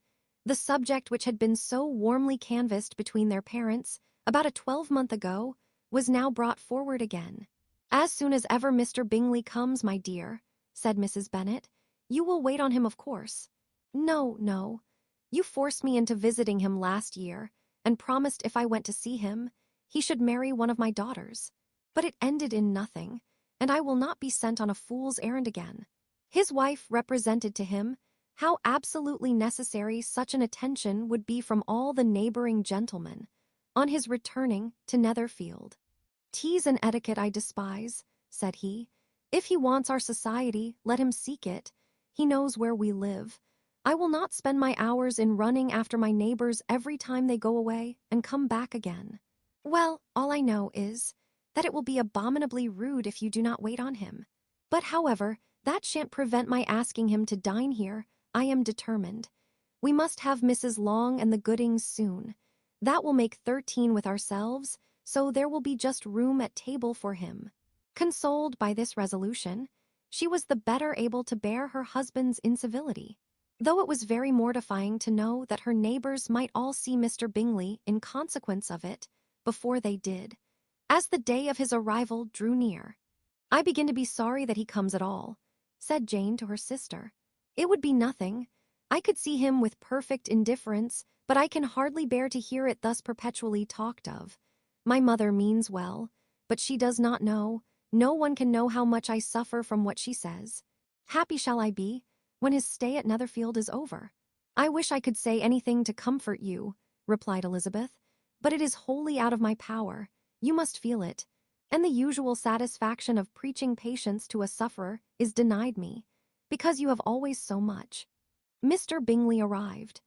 The subject which had been so warmly canvassed between their parents about a 12-month ago was now brought forward again. "As soon as ever Mr. Bingley comes, my dear," said Mrs. Bennet, "you will wait on him, of course." "No, no. You forced me into visiting him last year, and promised if I went to see him, he should marry one of my daughters. But it ended in nothing, and I will not be sent on a fool's errand again." His wife represented to him how absolutely necessary such an attention would be from all the neighboring gentlemen, on his returning to Netherfield. "Teas and etiquette I despise," said he. "If he wants our society, let him seek it. He knows where we live. I will not spend my hours in running after my neighbors every time they go away and come back again. Well, all I know is that it will be abominably rude if you do not wait on him. But however, that shan't prevent my asking him to dine here. I am determined. We must have Mrs. Long and the Goodings soon. That will make 13 with ourselves, so there will be just room at table for him." Consoled by this resolution, she was the better able to bear her husband's incivility, though it was very mortifying to know that her neighbors might all see Mr. Bingley in consequence of it before they did, as the day of his arrival drew near. "I begin to be sorry that he comes at all," said Jane to her sister. "It would be nothing. I could see him with perfect indifference, but I can hardly bear to hear it thus perpetually talked of. My mother means well, but she does not know. No one can know how much I suffer from what she says. Happy shall I be when his stay at Netherfield is over." "I wish I could say anything to comfort you," replied Elizabeth, "but it is wholly out of my power. You must feel it, and the usual satisfaction of preaching patience to a sufferer is denied me, because you have always so much." Mr. Bingley arrived.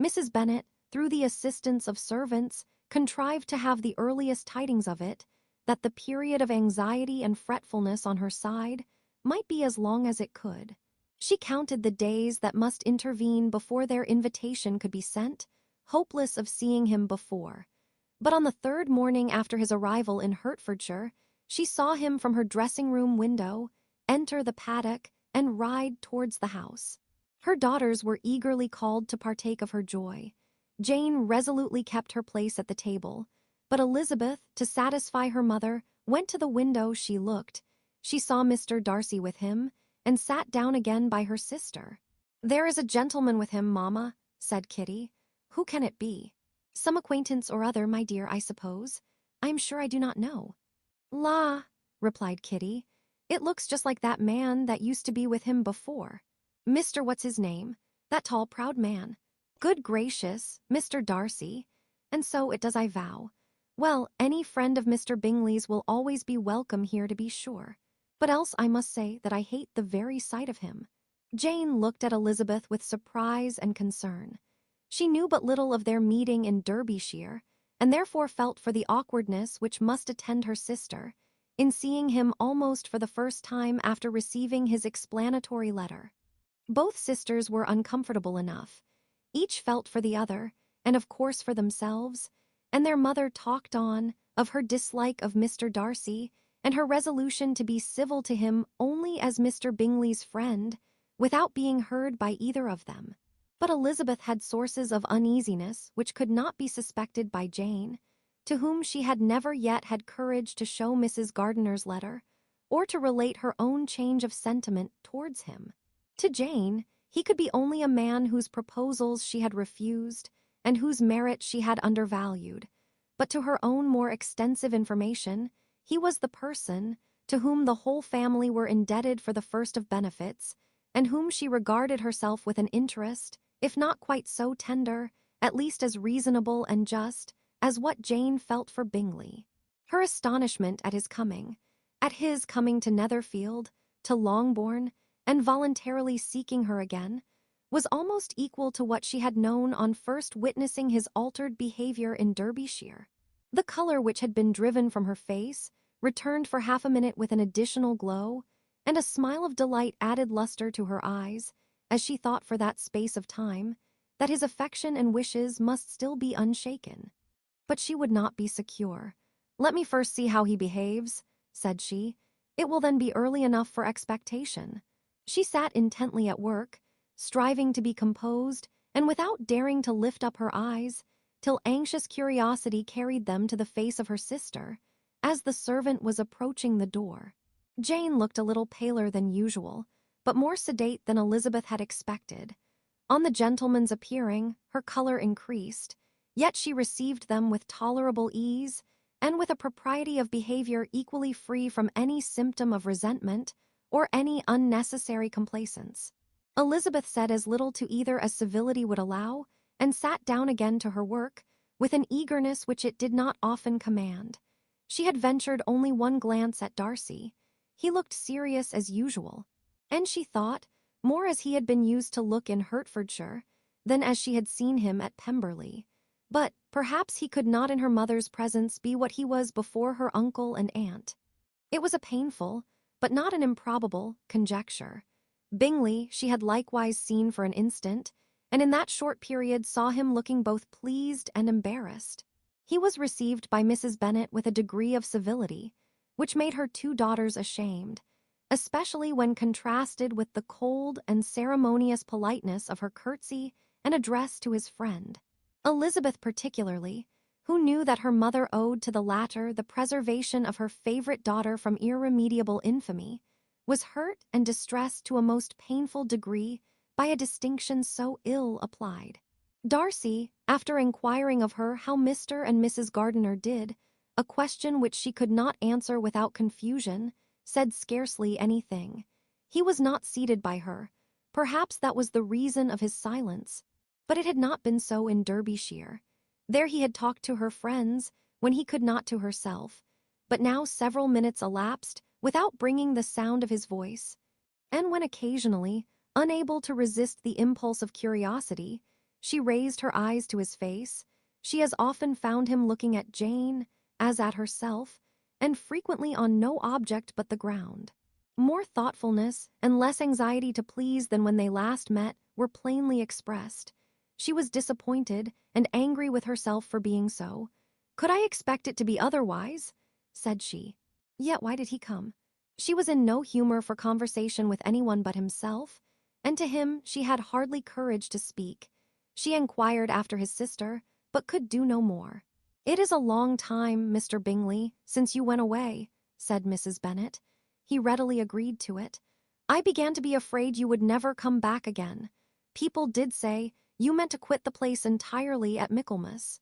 Mrs. Bennet, through the assistance of servants, contrived to have the earliest tidings of it, that the period of anxiety and fretfulness on her side might be as long as it could. She counted the days that must intervene before their invitation could be sent, hopeless of seeing him before. But on the 3rd morning after his arrival in Hertfordshire, she saw him from her dressing-room window enter the paddock and ride towards the house. Her daughters were eagerly called to partake of her joy. Jane resolutely kept her place at the table, but Elizabeth, to satisfy her mother, went to the window. She looked. She saw Mr. Darcy with him, and sat down again by her sister. "There is a gentleman with him, mamma," said Kitty. "Who can it be?" "Some acquaintance or other, my dear, I suppose. I am sure I do not know." "La," replied Kitty, "it looks just like that man that used to be with him before. Mr. what's his name? That tall, proud man. Good gracious, Mr. Darcy. And so it does, I vow. Well, any friend of Mr. Bingley's will always be welcome here, to be sure. But else I must say that I hate the very sight of him." Jane looked at Elizabeth with surprise and concern. She knew but little of their meeting in Derbyshire, and therefore felt for the awkwardness which must attend her sister in seeing him almost for the first time after receiving his explanatory letter. Both sisters were uncomfortable enough. Each felt for the other, and of course for themselves, and their mother talked on of her dislike of Mr. Darcy and her resolution to be civil to him only as Mr. Bingley's friend, without being heard by either of them. But Elizabeth had sources of uneasiness which could not be suspected by Jane, to whom she had never yet had courage to show Mrs. Gardiner's letter, or to relate her own change of sentiment towards him. To Jane, he could be only a man whose proposals she had refused and whose merit she had undervalued, but to her own more extensive information, he was the person to whom the whole family were indebted for the first of benefits, and whom she regarded herself with an interest, if not quite so tender, at least as reasonable and just, as what Jane felt for Bingley. Her astonishment at his coming to Netherfield, to Longbourn, and voluntarily seeking her again, was almost equal to what she had known on first witnessing his altered behavior in Derbyshire. The color which had been driven from her face returned for half a minute with an additional glow, and a smile of delight added luster to her eyes, as she thought for that space of time that his affection and wishes must still be unshaken. But she would not be secure. "Let me first see how he behaves," said she. "It will then be early enough for expectation." She sat intently at work, striving to be composed, and without daring to lift up her eyes, till anxious curiosity carried them to the face of her sister, as the servant was approaching the door. Jane looked a little paler than usual, but more sedate than Elizabeth had expected. On the gentleman's appearing, her color increased, yet she received them with tolerable ease, and with a propriety of behavior equally free from any symptom of resentment or any unnecessary complaisance. Elizabeth said as little to either as civility would allow, and sat down again to her work, with an eagerness which it did not often command. She had ventured only one glance at Darcy. He looked serious as usual, and she thought, more as he had been used to look in Hertfordshire, than as she had seen him at Pemberley. But perhaps he could not in her mother's presence be what he was before her uncle and aunt. It was a painful, but not an improbable, conjecture. Bingley she had likewise seen for an instant, and in that short period saw him looking both pleased and embarrassed. He was received by Mrs. Bennet with a degree of civility, which made her two daughters ashamed, especially when contrasted with the cold and ceremonious politeness of her curtsy and address to his friend. Elizabeth particularly, who knew that her mother owed to the latter the preservation of her favorite daughter from irremediable infamy, was hurt and distressed to a most painful degree by a distinction so ill applied. Darcy, after inquiring of her how Mr. and Mrs. Gardiner did, a question which she could not answer without confusion, said scarcely anything. He was not seated by her. Perhaps that was the reason of his silence. But it had not been so in Derbyshire. There he had talked to her friends when he could not to herself, but now several minutes elapsed without bringing the sound of his voice, and when occasionally, unable to resist the impulse of curiosity, she raised her eyes to his face, she as often found him looking at Jane as at herself, and frequently on no object but the ground. More thoughtfulness and less anxiety to please than when they last met were plainly expressed. She was disappointed and angry with herself for being so. "Could I expect it to be otherwise?" said she. Yet why did he come? She was in no humor for conversation with anyone but himself, and to him she had hardly courage to speak. She inquired after his sister, but could do no more. "It is a long time, Mr. Bingley, since you went away," said Mrs. Bennet. He readily agreed to it. "I began to be afraid you would never come back again. People did say you meant to quit the place entirely at Michaelmas.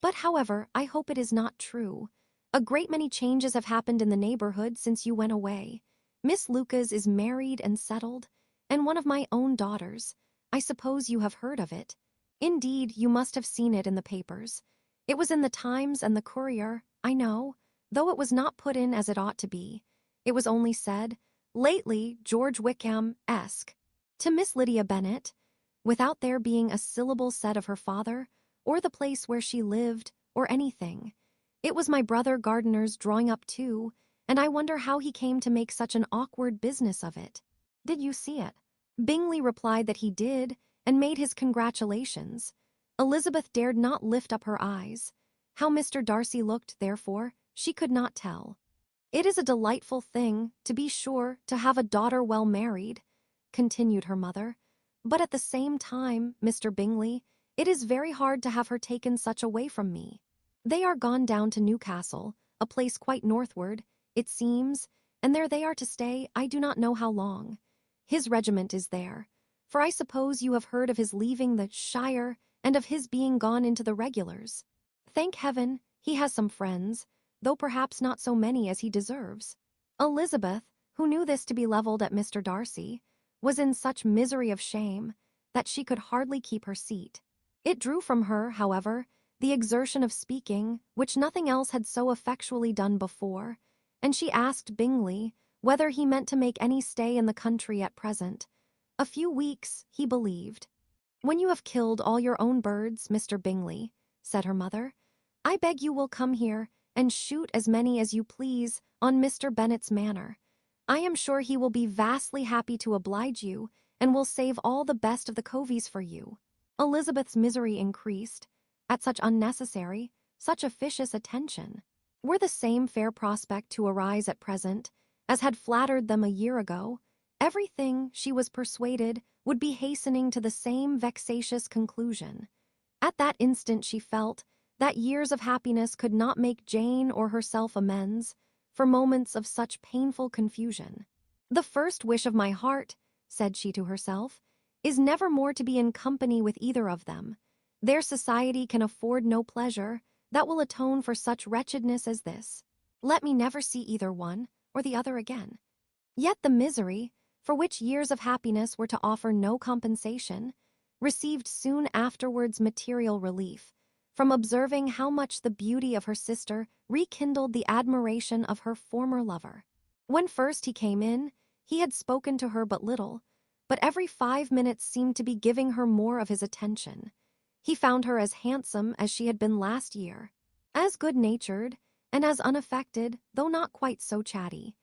But however, I hope it is not true. A great many changes have happened in the neighborhood since you went away. Miss Lucas is married and settled, and one of my own daughters. I suppose you have heard of it. Indeed, you must have seen it in the papers. It was in the Times and the Courier, I know, though it was not put in as it ought to be. It was only said, lately George Wickham-esque, to Miss Lydia Bennet, without there being a syllable said of her father, or the place where she lived, or anything. It was my brother Gardiner's drawing up too, and I wonder how he came to make such an awkward business of it. Did you see it? Bingley replied that he did, and made his congratulations. Elizabeth dared not lift up her eyes. How Mr. Darcy looked, therefore, she could not tell. It is a delightful thing, to be sure, to have a daughter well married, continued her mother. But at the same time, Mr. Bingley, it is very hard to have her taken such away from me. They are gone down to Newcastle, a place quite northward, it seems, and there they are to stay I do not know how long. His regiment is there, for I suppose you have heard of his leaving the shire and of his being gone into the regulars. Thank heaven, he has some friends, though perhaps not so many as he deserves. Elizabeth, who knew this to be levelled at Mr. Darcy, was in such misery of shame that she could hardly keep her seat. It drew from her, however, the exertion of speaking, which nothing else had so effectually done before, and she asked Bingley whether he meant to make any stay in the country at present. A few weeks, he believed. When you have killed all your own birds, Mr. Bingley, said her mother, I beg you will come here and shoot as many as you please on Mr. Bennet's manor. I am sure he will be vastly happy to oblige you, and will save all the best of the coveys for you. Elizabeth's misery increased at such unnecessary, such officious attention. Were the same fair prospect to arise at present as had flattered them a year ago, everything, she was persuaded, would be hastening to the same vexatious conclusion. At that instant she felt that years of happiness could not make Jane or herself amends for moments of such painful confusion. The first wish of my heart, said she to herself, is never more to be in company with either of them. Their society can afford no pleasure that will atone for such wretchedness as this. Let me never see either one or the other again. Yet the misery, for which years of happiness were to offer no compensation, received soon afterwards material relief from observing how much the beauty of her sister rekindled the admiration of her former lover. When first he came in, he had spoken to her but little, but every 5 minutes seemed to be giving her more of his attention. He found her as handsome as she had been last year, as good-natured, and as unaffected, though not quite so chatty.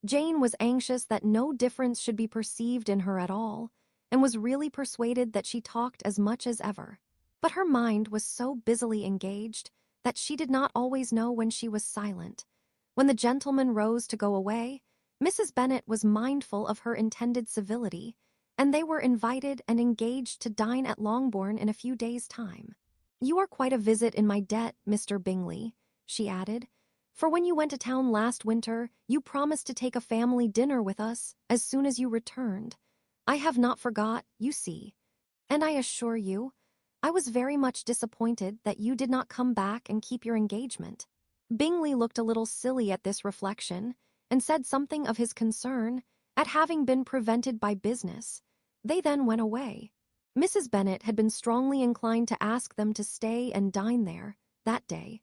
Jane was anxious that no difference should be perceived in her at all, and was really persuaded that she talked as much as ever. But her mind was so busily engaged that she did not always know when she was silent. When the gentleman rose to go away, Mrs. Bennet was mindful of her intended civility, and they were invited and engaged to dine at Longbourn in a few days' time. You are quite a visit in my debt, Mr. Bingley, she added, for when you went to town last winter, you promised to take a family dinner with us as soon as you returned. I have not forgot, you see, and I assure you, I was very much disappointed that you did not come back and keep your engagement. Bingley looked a little silly at this reflection, and said something of his concern at having been prevented by business. They then went away. Mrs. Bennet had been strongly inclined to ask them to stay and dine there that day,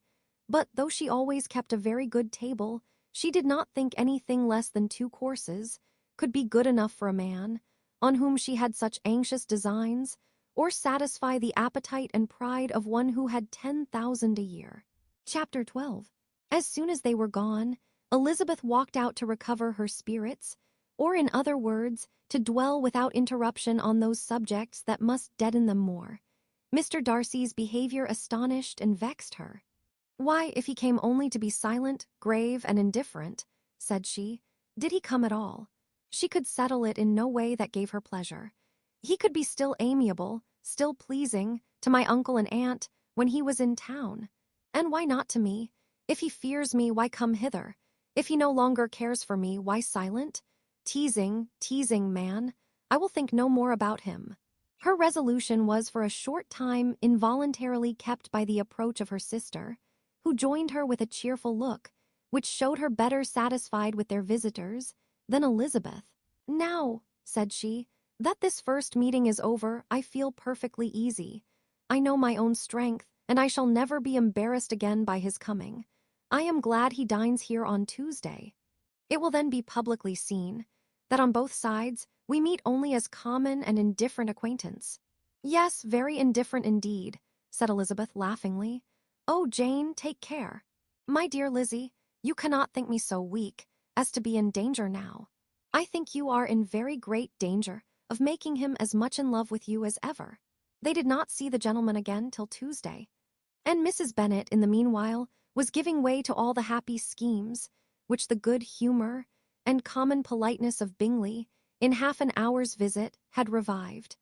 but though she always kept a very good table, she did not think anything less than 2 courses could be good enough for a man on whom she had such anxious designs, or satisfy the appetite and pride of one who had 10,000 a year. Chapter 12. As soon as they were gone, Elizabeth walked out to recover her spirits, or in other words, to dwell without interruption on those subjects that must deaden them more. Mr. Darcy's behavior astonished and vexed her. Why, if he came only to be silent, grave, and indifferent, said she, did he come at all? She could settle it in no way that gave her pleasure. He could be still amiable, still pleasing, to my uncle and aunt when he was in town. And why not to me? If he fears me, why come hither? If he no longer cares for me, why silent? Teasing man, I will think no more about him. Her resolution was for a short time involuntarily kept by the approach of her sister, who joined her with a cheerful look, which showed her better satisfied with their visitors than Elizabeth. Now, said she, that this first meeting is over, I feel perfectly easy. I know my own strength, and I shall never be embarrassed again by his coming. I am glad he dines here on Tuesday. It will then be publicly seen that on both sides we meet only as common and indifferent acquaintance." "Yes, very indifferent indeed," said Elizabeth laughingly. "Oh, Jane, take care. My dear Lizzie, you cannot think me so weak as to be in danger now. I think you are in very great danger of making him as much in love with you as ever." They did not see the gentleman again till Tuesday, and Mrs. Bennet in the meanwhile was giving way to all the happy schemes which the good humour and common politeness of Bingley in half an hour's visit had revived.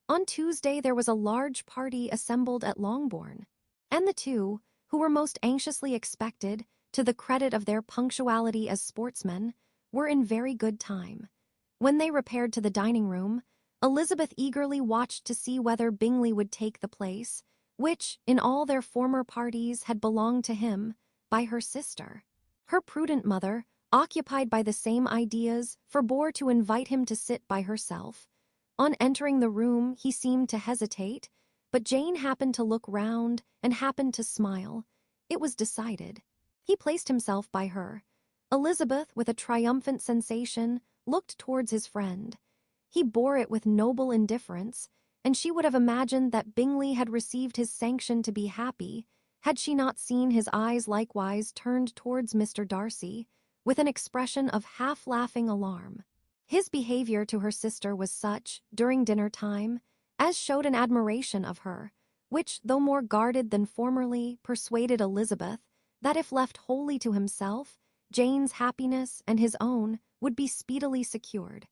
On Tuesday there was a large party assembled at Longbourn, and the two, who were most anxiously expected, to the credit of their punctuality as sportsmen, were in very good time. When they repaired to the dining-room, Elizabeth eagerly watched to see whether Bingley would take the place, which, in all their former parties, had belonged to him by her sister. Her prudent mother, occupied by the same ideas, forbore to invite him to sit by herself. On entering the room, he seemed to hesitate, but Jane happened to look round and happened to smile. It was decided. He placed himself by her. Elizabeth, with a triumphant sensation, looked towards his friend. He bore it with noble indifference, and she would have imagined that Bingley had received his sanction to be happy, had she not seen his eyes likewise turned towards Mr. Darcy, with an expression of half-laughing alarm. His behaviour to her sister was such, during dinner-time, as showed an admiration of her, which, though more guarded than formerly, persuaded Elizabeth that if left wholly to himself, Jane's happiness and his own would be speedily secured.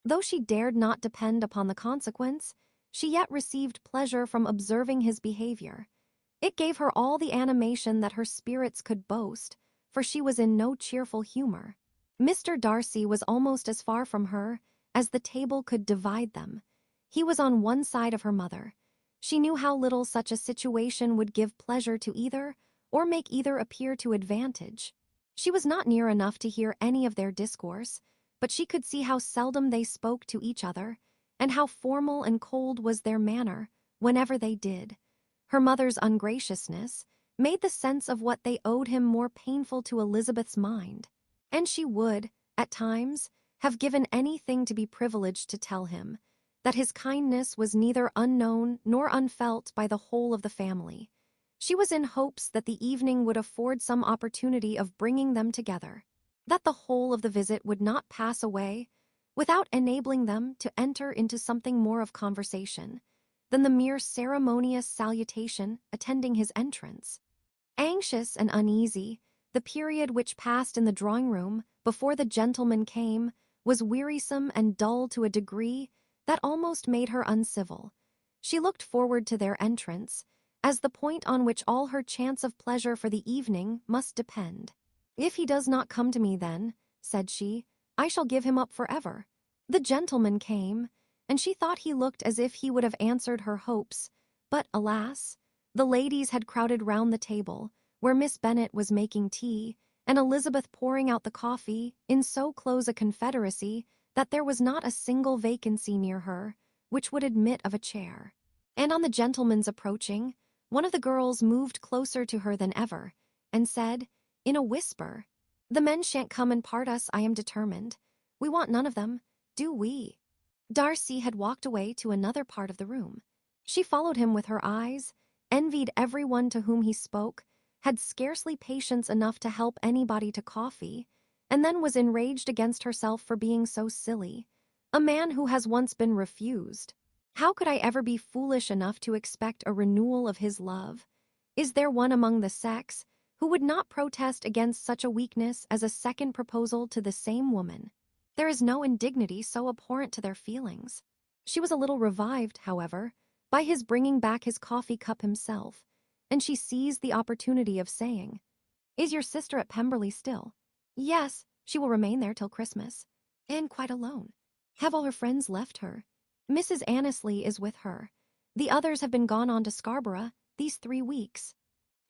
Though she dared not depend upon the consequence, she yet received pleasure from observing his behaviour. It gave her all the animation that her spirits could boast, for she was in no cheerful humour. Mr. Darcy was almost as far from her as the table could divide them. He was on one side of her mother. She knew how little such a situation would give pleasure to either, or make either appear to advantage. She was not near enough to hear any of their discourse, but she could see how seldom they spoke to each other, and how formal and cold was their manner whenever they did. Her mother's ungraciousness made the sense of what they owed him more painful to Elizabeth's mind, and she would, at times, have given anything to be privileged to tell him that his kindness was neither unknown nor unfelt by the whole of the family. She was in hopes that the evening would afford some opportunity of bringing them together, that the whole of the visit would not pass away without enabling them to enter into something more of conversation than the mere ceremonious salutation attending his entrance. Anxious and uneasy, the period which passed in the drawing-room before the gentleman came was wearisome and dull to a degree that almost made her uncivil. She looked forward to their entrance as the point on which all her chance of pleasure for the evening must depend. "If he does not come to me then," said she, "I shall give him up forever." The gentleman came, and she thought he looked as if he would have answered her hopes, but, alas, the ladies had crowded round the table, where Miss Bennet was making tea, and Elizabeth pouring out the coffee, in so close a confederacy that there was not a single vacancy near her which would admit of a chair. And on the gentleman's approaching, one of the girls moved closer to her than ever, and said, in a whisper, "The men shan't come and part us, I am determined. We want none of them, do we?" Darcy had walked away to another part of the room. She followed him with her eyes, envied everyone to whom he spoke, had scarcely patience enough to help anybody to coffee, and then was enraged against herself for being so silly. A man who has once been refused. How could I ever be foolish enough to expect a renewal of his love? Is there one among the sex who would not protest against such a weakness as a second proposal to the same woman? There is no indignity so abhorrent to their feelings. She was a little revived, however, by his bringing back his coffee cup himself, and she seized the opportunity of saying, "Is your sister at Pemberley still?" "Yes, she will remain there till Christmas." "And quite alone? Have all her friends left her?" "Mrs. Annesley is with her. The others have been gone on to Scarborough these 3 weeks."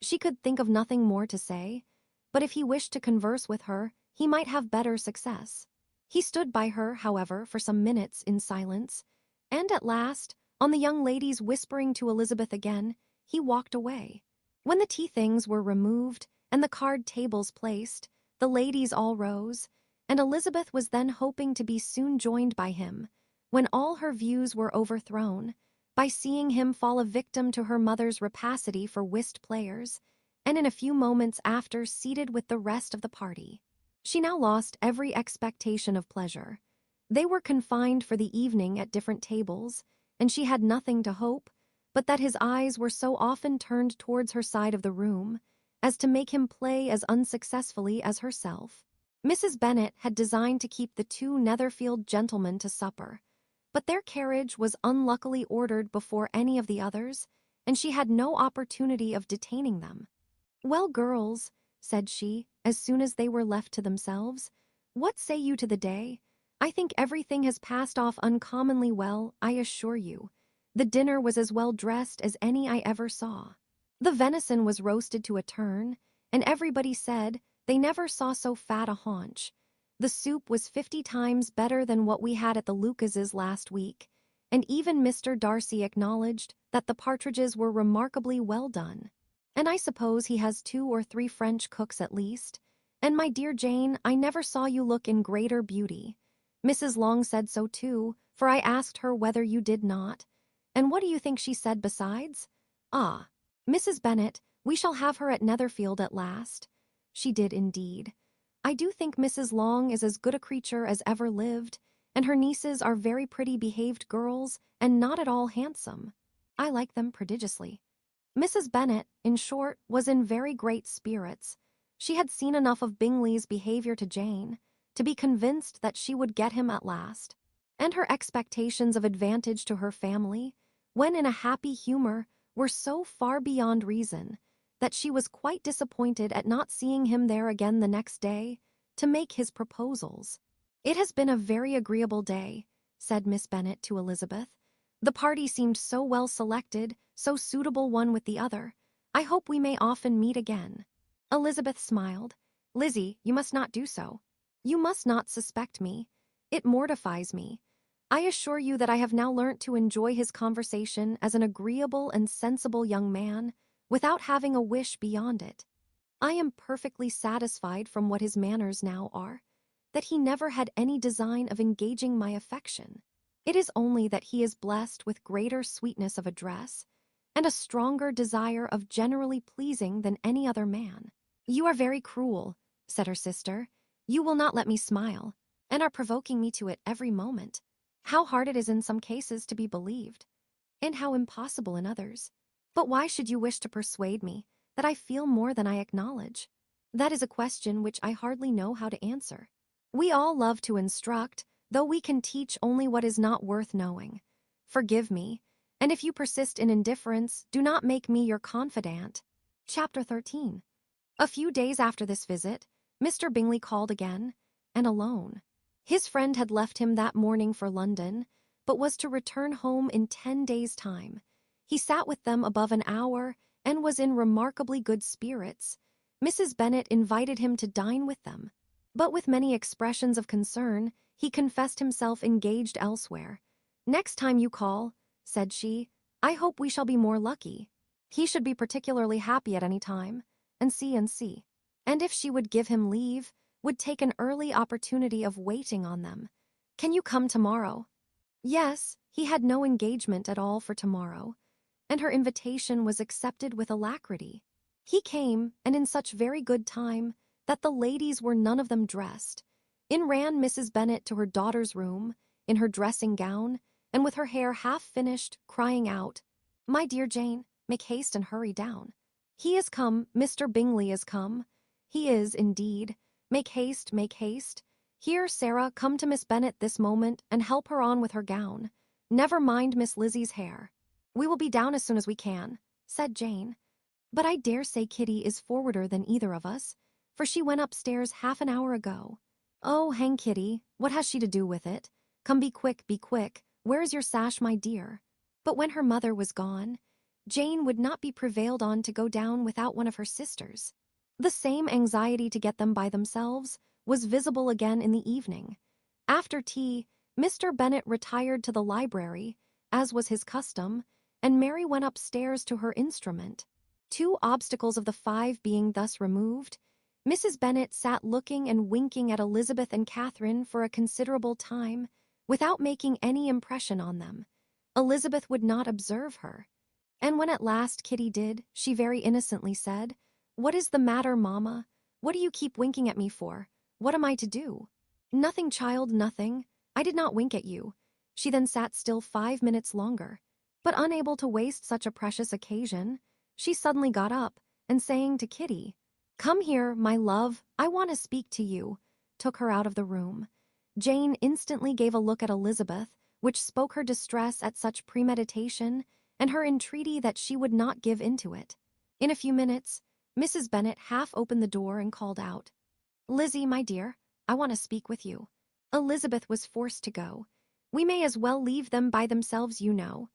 She could think of nothing more to say, but if he wished to converse with her, he might have better success. He stood by her, however, for some minutes in silence, and at last, on the young ladies whispering to Elizabeth again, he walked away. When the tea things were removed and the card tables placed, the ladies all rose, and Elizabeth was then hoping to be soon joined by him, when all her views were overthrown, by seeing him fall a victim to her mother's rapacity for whist players, and in a few moments after seated with the rest of the party. She now lost every expectation of pleasure. They were confined for the evening at different tables, and she had nothing to hope, but that his eyes were so often turned towards her side of the room, as to make him play as unsuccessfully as herself. Mrs. Bennet had designed to keep the two Netherfield gentlemen to supper, but their carriage was unluckily ordered before any of the others, and she had no opportunity of detaining them. "Well, girls," said she, as soon as they were left to themselves, "what say you to the day? I think everything has passed off uncommonly well, I assure you. The dinner was as well dressed as any I ever saw. The venison was roasted to a turn, and everybody said they never saw so fat a haunch. The soup was 50 times better than what we had at the Lucases last week, and even Mr. Darcy acknowledged that the partridges were remarkably well done. And I suppose he has 2 or 3 French cooks at least. And my dear Jane, I never saw you look in greater beauty. Mrs. Long said so too, for I asked her whether you did not. And what do you think she said besides? Ah, Mrs. Bennet, we shall have her at Netherfield at last. She did indeed. I do think Mrs. Long is as good a creature as ever lived, and her nieces are very pretty behaved girls and not at all handsome. I like them prodigiously." Mrs. Bennet, in short, was in very great spirits. She had seen enough of Bingley's behaviour to Jane to be convinced that she would get him at last, and her expectations of advantage to her family, when in a happy humour, were so far beyond reason that she was quite disappointed at not seeing him there again the next day to make his proposals. "It has been a very agreeable day," said Miss Bennet to Elizabeth. "The party seemed so well selected, so suitable one with the other. I hope we may often meet again." Elizabeth smiled. "Lizzie, you must not do so. You must not suspect me. It mortifies me. I assure you that I have now learnt to enjoy his conversation as an agreeable and sensible young man, without having a wish beyond it. I am perfectly satisfied from what his manners now are, that he never had any design of engaging my affection. It is only that he is blessed with greater sweetness of address, and a stronger desire of generally pleasing than any other man." "You are very cruel," said her sister. "You will not let me smile, and are provoking me to it every moment. How hard it is in some cases to be believed, and how impossible in others. But why should you wish to persuade me that I feel more than I acknowledge? That is a question which I hardly know how to answer. We all love to instruct, though we can teach only what is not worth knowing. Forgive me, and if you persist in indifference, do not make me your confidant." Chapter 13. A few days after this visit, Mr. Bingley called again, and alone. His friend had left him that morning for London, but was to return home in 10 days' time. He sat with them above an hour, and was in remarkably good spirits. Mrs. Bennet invited him to dine with them, but with many expressions of concern, he confessed himself engaged elsewhere. "Next time you call," said she, "I hope we shall be more lucky." He should be particularly happy at any time, and see. And if she would give him leave, would take an early opportunity of waiting on them. "Can you come tomorrow?" Yes, he had no engagement at all for tomorrow, and her invitation was accepted with alacrity. He came, and in such very good time that the ladies were none of them dressed. In ran Mrs. Bennet to her daughter's room, in her dressing gown, and with her hair half finished, crying out, "My dear Jane, make haste and hurry down. He is come, Mr. Bingley is come. He is, indeed. Make haste, make haste. Here, Sarah, come to Miss Bennet this moment and help her on with her gown. Never mind Miss Lizzie's hair." "We will be down as soon as we can," said Jane. "But I dare say Kitty is forwarder than either of us, for she went upstairs half an hour ago." "Oh, hang Kitty, what has she to do with it? Come, be quick, be quick. Where is your sash, my dear?" But when her mother was gone, Jane would not be prevailed on to go down without one of her sisters. The same anxiety to get them by themselves was visible again in the evening. After tea, Mr. Bennet retired to the library, as was his custom, and Mary went upstairs to her instrument. 2 obstacles of the 5 being thus removed, Mrs. Bennet sat looking and winking at Elizabeth and Catherine for a considerable time, without making any impression on them. Elizabeth would not observe her. And when at last Kitty did, she very innocently said, "What is the matter, Mamma? What do you keep winking at me for? What am I to do?" "Nothing, child, nothing. I did not wink at you." She then sat still 5 minutes longer. But unable to waste such a precious occasion, she suddenly got up, and saying to Kitty, "Come here, my love, I want to speak to you," took her out of the room. Jane instantly gave a look at Elizabeth, which spoke her distress at such premeditation, and her entreaty that she would not give into it. In a few minutes, Mrs. Bennet half opened the door and called out, "Lizzie, my dear, I want to speak with you." Elizabeth was forced to go. "We may as well leave them by themselves, you know,"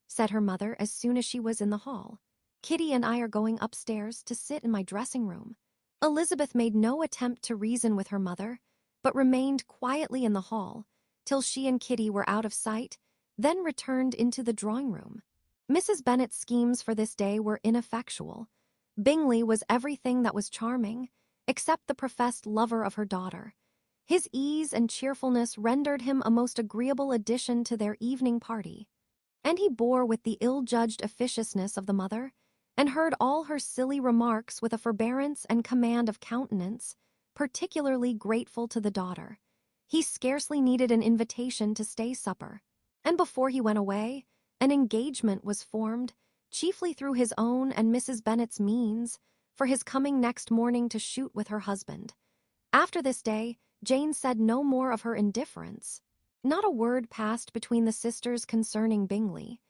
said her mother as soon as she was in the hall. "Kitty and I are going upstairs to sit in my dressing room." Elizabeth made no attempt to reason with her mother, but remained quietly in the hall till she and Kitty were out of sight, then returned into the drawing room. Mrs. Bennet's schemes for this day were ineffectual. Bingley was everything that was charming, except the professed lover of her daughter. His ease and cheerfulness rendered him a most agreeable addition to their evening party, and he bore with the ill-judged officiousness of the mother, and heard all her silly remarks with a forbearance and command of countenance particularly grateful to the daughter. He scarcely needed an invitation to stay supper, and before he went away, an engagement was formed, chiefly through his own and Mrs. Bennet's means, for his coming next morning to shoot with her husband. After this day, Jane said no more of her indifference. Not a word passed between the sisters concerning Bingley,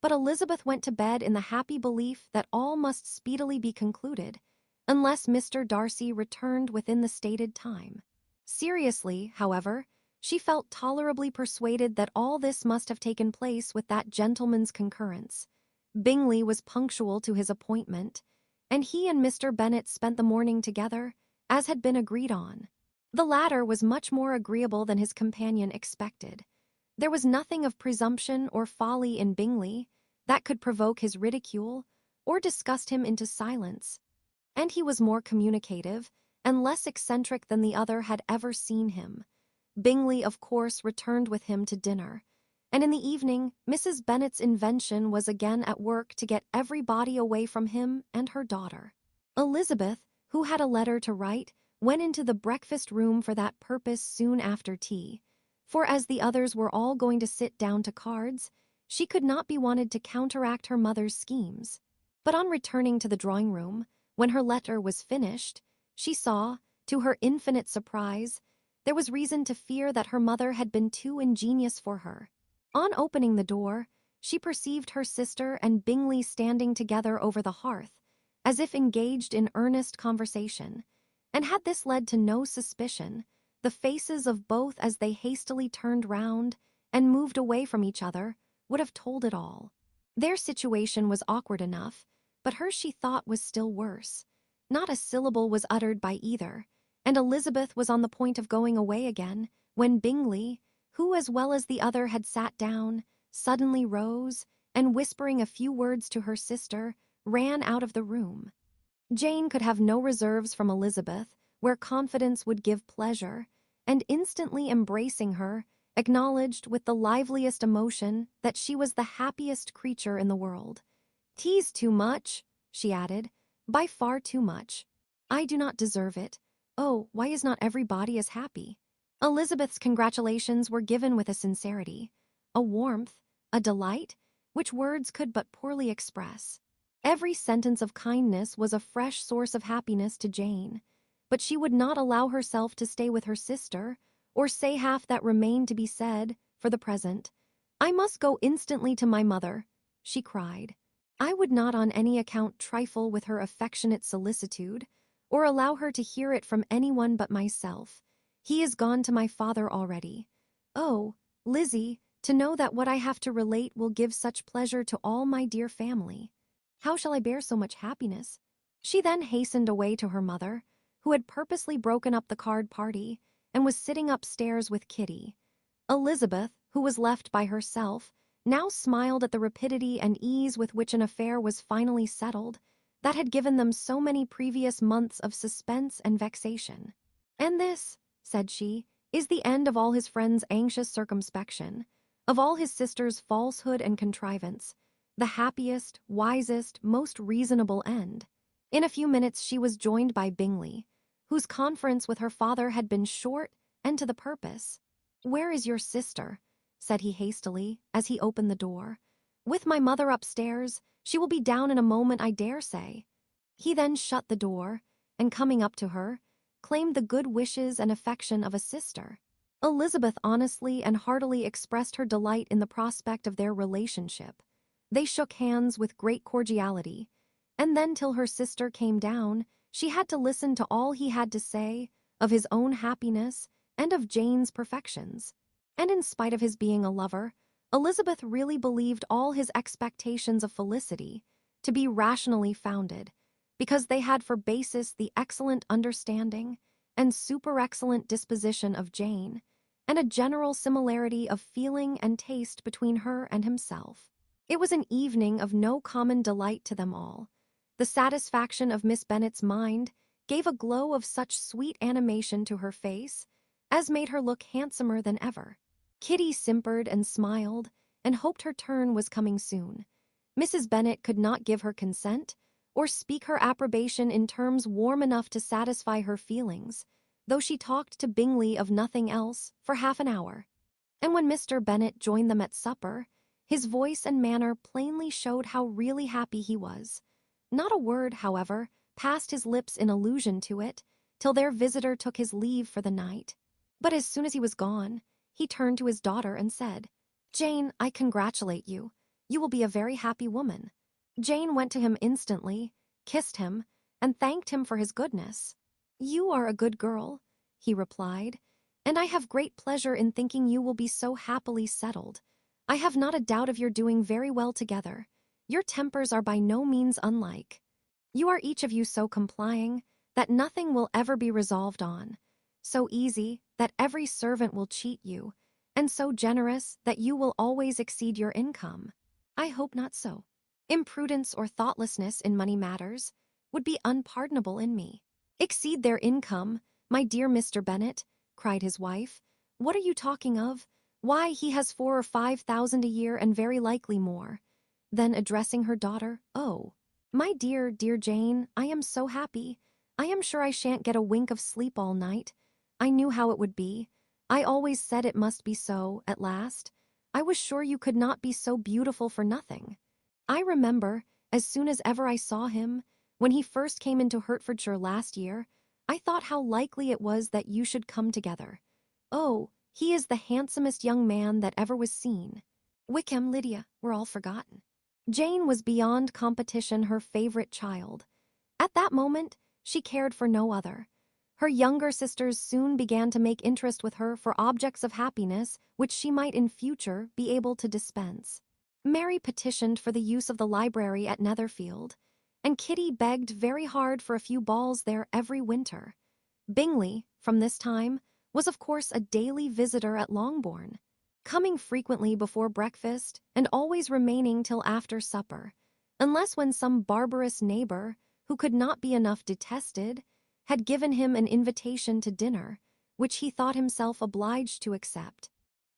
but Elizabeth went to bed in the happy belief that all must speedily be concluded, unless Mr. Darcy returned within the stated time. Seriously, however, she felt tolerably persuaded that all this must have taken place with that gentleman's concurrence. Bingley was punctual to his appointment, and he and Mr. Bennet spent the morning together, as had been agreed on. The latter was much more agreeable than his companion expected. There was nothing of presumption or folly in Bingley that could provoke his ridicule or disgust him into silence, and he was more communicative and less eccentric than the other had ever seen him. Bingley, of course, returned with him to dinner, and in the evening Mrs. Bennet's invention was again at work to get everybody away from him and her daughter. Elizabeth, who had a letter to write, went into the breakfast room for that purpose soon after tea, for as the others were all going to sit down to cards, she could not be wanted to counteract her mother's schemes. But on returning to the drawing-room, when her letter was finished, she saw, to her infinite surprise, there was reason to fear that her mother had been too ingenious for her. On opening the door, she perceived her sister and Bingley standing together over the hearth, as if engaged in earnest conversation, and had this led to no suspicion, the faces of both as they hastily turned round and moved away from each other would have told it all. Their situation was awkward enough, but hers she thought was still worse. Not a syllable was uttered by either, and Elizabeth was on the point of going away again, when Bingley, who as well as the other had sat down, suddenly rose, and whispering a few words to her sister, ran out of the room. Jane could have no reserves from Elizabeth, where confidence would give pleasure, and instantly embracing her, acknowledged with the liveliest emotion that she was the happiest creature in the world. "'Tis too much," she added, "by far too much. I do not deserve it. Oh, why is not everybody as happy?" Elizabeth's congratulations were given with a sincerity, a warmth, a delight, which words could but poorly express. Every sentence of kindness was a fresh source of happiness to Jane, but she would not allow herself to stay with her sister, or say half that remained to be said, for the present. "I must go instantly to my mother," she cried. "I would not on any account trifle with her affectionate solicitude, or allow her to hear it from anyone but myself. He is gone to my father already. Oh, Lizzie, to know that what I have to relate will give such pleasure to all my dear family. How shall I bear so much happiness?" She then hastened away to her mother, who had purposely broken up the card party, and was sitting upstairs with Kitty. Elizabeth, who was left by herself, now smiled at the rapidity and ease with which an affair was finally settled, that had given them so many previous months of suspense and vexation. "And this," said she, "is the end of all his friends' anxious circumspection, of all his sister's falsehood and contrivance, the happiest, wisest, most reasonable end." In a few minutes she was joined by Bingley, whose conference with her father had been short and to the purpose. "Where is your sister?" said he hastily, as he opened the door. "With my mother upstairs. She will be down in a moment, I dare say." He then shut the door, and coming up to her, claimed the good wishes and affection of a sister. Elizabeth honestly and heartily expressed her delight in the prospect of their relationship. They shook hands with great cordiality, and then till her sister came down, she had to listen to all he had to say of his own happiness and of Jane's perfections. And in spite of his being a lover, Elizabeth really believed all his expectations of felicity to be rationally founded, because they had for basis the excellent understanding and super-excellent disposition of Jane, and a general similarity of feeling and taste between her and himself. It was an evening of no common delight to them all. The satisfaction of Miss Bennet's mind gave a glow of such sweet animation to her face as made her look handsomer than ever. Kitty simpered and smiled, and hoped her turn was coming soon. Mrs. Bennet could not give her consent, or speak her approbation in terms warm enough to satisfy her feelings, though she talked to Bingley of nothing else for half an hour. And when Mr. Bennet joined them at supper, his voice and manner plainly showed how really happy he was. Not a word, however, passed his lips in allusion to it, till their visitor took his leave for the night. But as soon as he was gone, he turned to his daughter and said, "Jane, I congratulate you. You will be a very happy woman." Jane went to him instantly, kissed him, and thanked him for his goodness. "You are a good girl," he replied, "and I have great pleasure in thinking you will be so happily settled. I have not a doubt of your doing very well together. Your tempers are by no means unlike. You are each of you so complying that nothing will ever be resolved on, so easy that every servant will cheat you, and so generous that you will always exceed your income. I hope not so. Imprudence or thoughtlessness in money matters would be unpardonable in me." "Exceed their income, my dear Mr. Bennet," cried his wife. "What are you talking of? Why, he has 4,000 or 5,000 a year, and very likely more." Then addressing her daughter, "Oh, my dear, dear Jane, I am so happy. I am sure I shan't get a wink of sleep all night. I knew how it would be. I always said it must be so, at last. I was sure you could not be so beautiful for nothing. I remember, as soon as ever I saw him, when he first came into Hertfordshire last year, I thought how likely it was that you should come together. Oh, he is the handsomest young man that ever was seen. Wickham, Lydia, were all forgotten." Jane was beyond competition her favorite child. At that moment, she cared for no other. Her younger sisters soon began to make interest with her for objects of happiness which she might in future be able to dispense. Mary petitioned for the use of the library at Netherfield, and Kitty begged very hard for a few balls there every winter. Bingley, from this time, was of course a daily visitor at Longbourn, coming frequently before breakfast and always remaining till after supper, unless when some barbarous neighbor, who could not be enough detested, had given him an invitation to dinner, which he thought himself obliged to accept.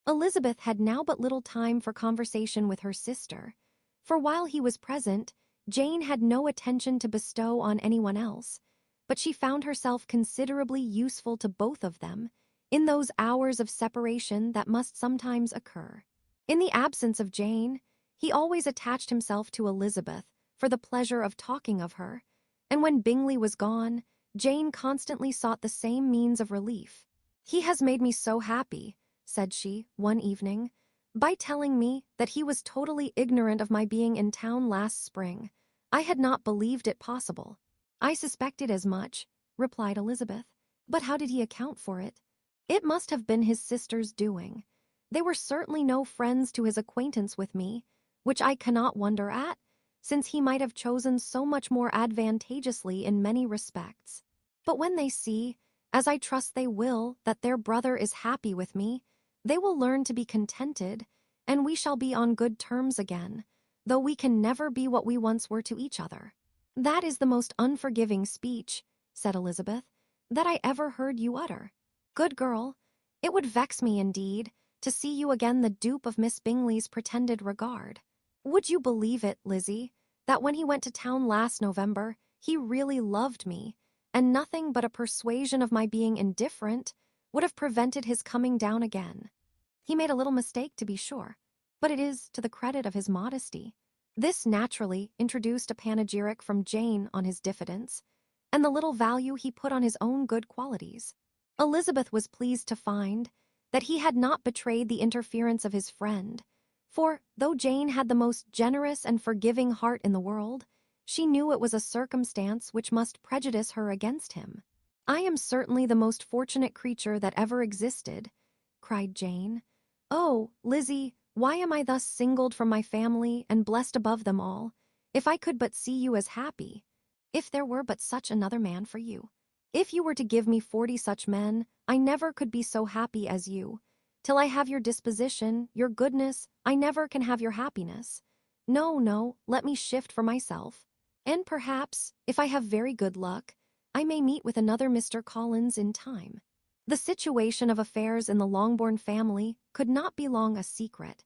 Elizabeth had now but little time for conversation with her sister, for while he was present, Jane had no attention to bestow on anyone else, but she found herself considerably useful to both of them in those hours of separation that must sometimes occur. In the absence of Jane, he always attached himself to Elizabeth for the pleasure of talking of her, and when Bingley was gone, Jane constantly sought the same means of relief. "He has made me so happy," said she, one evening, "by telling me that he was totally ignorant of my being in town last spring. I had not believed it possible." "I suspected as much," replied Elizabeth. "But how did he account for it?" "It must have been his sister's doing. They were certainly no friends to his acquaintance with me, which I cannot wonder at, since he might have chosen so much more advantageously in many respects. But when they see, as I trust they will, that their brother is happy with me, they will learn to be contented, and we shall be on good terms again, though we can never be what we once were to each other." "That is the most unforgiving speech," said Elizabeth, "that I ever heard you utter. Good girl, it would vex me indeed to see you again the dupe of Miss Bingley's pretended regard. Would you believe it, Lizzie, that when he went to town last November, he really loved me, and nothing but a persuasion of my being indifferent would have prevented his coming down again. He made a little mistake, to be sure, but it is to the credit of his modesty." This naturally introduced a panegyric from Jane on his diffidence, and the little value he put on his own good qualities. Elizabeth was pleased to find that he had not betrayed the interference of his friend, for, though Jane had the most generous and forgiving heart in the world, she knew it was a circumstance which must prejudice her against him. "I am certainly the most fortunate creature that ever existed," cried Jane. "Oh, Lizzie, why am I thus singled from my family and blessed above them all? If I could but see you as happy! If there were but such another man for you! If you were to give me 40 such men, I never could be so happy as you. Till I have your disposition, your goodness, I never can have your happiness. No, no, let me shift for myself. And perhaps, if I have very good luck, I may meet with another Mr. Collins in time." The situation of affairs in the Longbourn family could not be long a secret.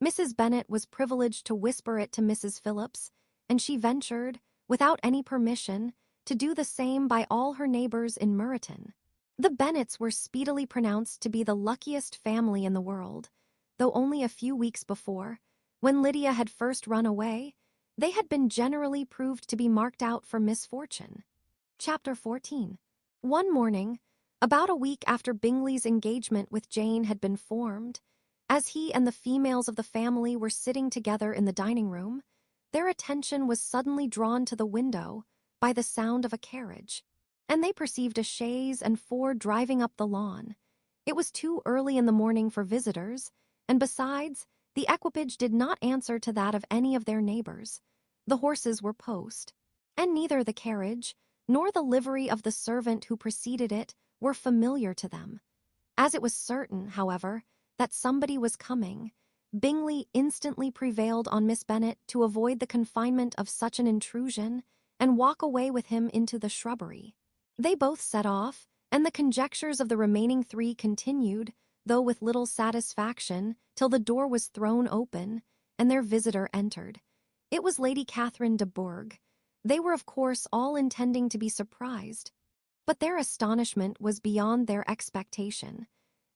Mrs. Bennet was privileged to whisper it to Mrs. Phillips, and she ventured, without any permission, to do the same by all her neighbours in Meryton. The Bennets were speedily pronounced to be the luckiest family in the world, though only a few weeks before, when Lydia had first run away, they had been generally proved to be marked out for misfortune. Chapter 14. One morning, about a week after Bingley's engagement with Jane had been formed, as he and the females of the family were sitting together in the dining-room, their attention was suddenly drawn to the window by the sound of a carriage, and they perceived a chaise and 4 driving up the lawn. It was too early in the morning for visitors, and besides, the equipage did not answer to that of any of their neighbours. The horses were post, and neither the carriage nor the livery of the servant who preceded it were familiar to them. As it was certain, however, that somebody was coming, Bingley instantly prevailed on Miss Bennet to avoid the confinement of such an intrusion and walk away with him into the shrubbery. They both set off, and the conjectures of the remaining 3 continued, though with little satisfaction, till the door was thrown open, and their visitor entered. It was Lady Catherine de Bourgh. They were of course all intending to be surprised, but their astonishment was beyond their expectation,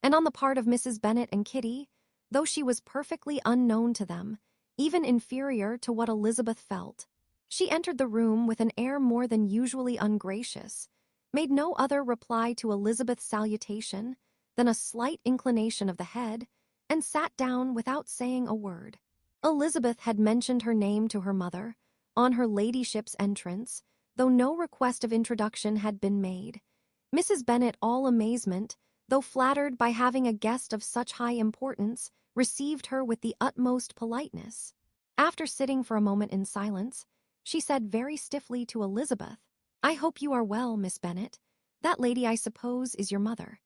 and on the part of Mrs. Bennet and Kitty, though she was perfectly unknown to them, even inferior to what Elizabeth felt. She entered the room with an air more than usually ungracious, made no other reply to Elizabeth's salutation than a slight inclination of the head, and sat down without saying a word. Elizabeth had mentioned her name to her mother on her ladyship's entrance, though no request of introduction had been made. Mrs. Bennet, all amazement, though flattered by having a guest of such high importance, received her with the utmost politeness. After sitting for a moment in silence, she said very stiffly to Elizabeth, "I hope you are well, Miss Bennet. That lady, I suppose, is your mother."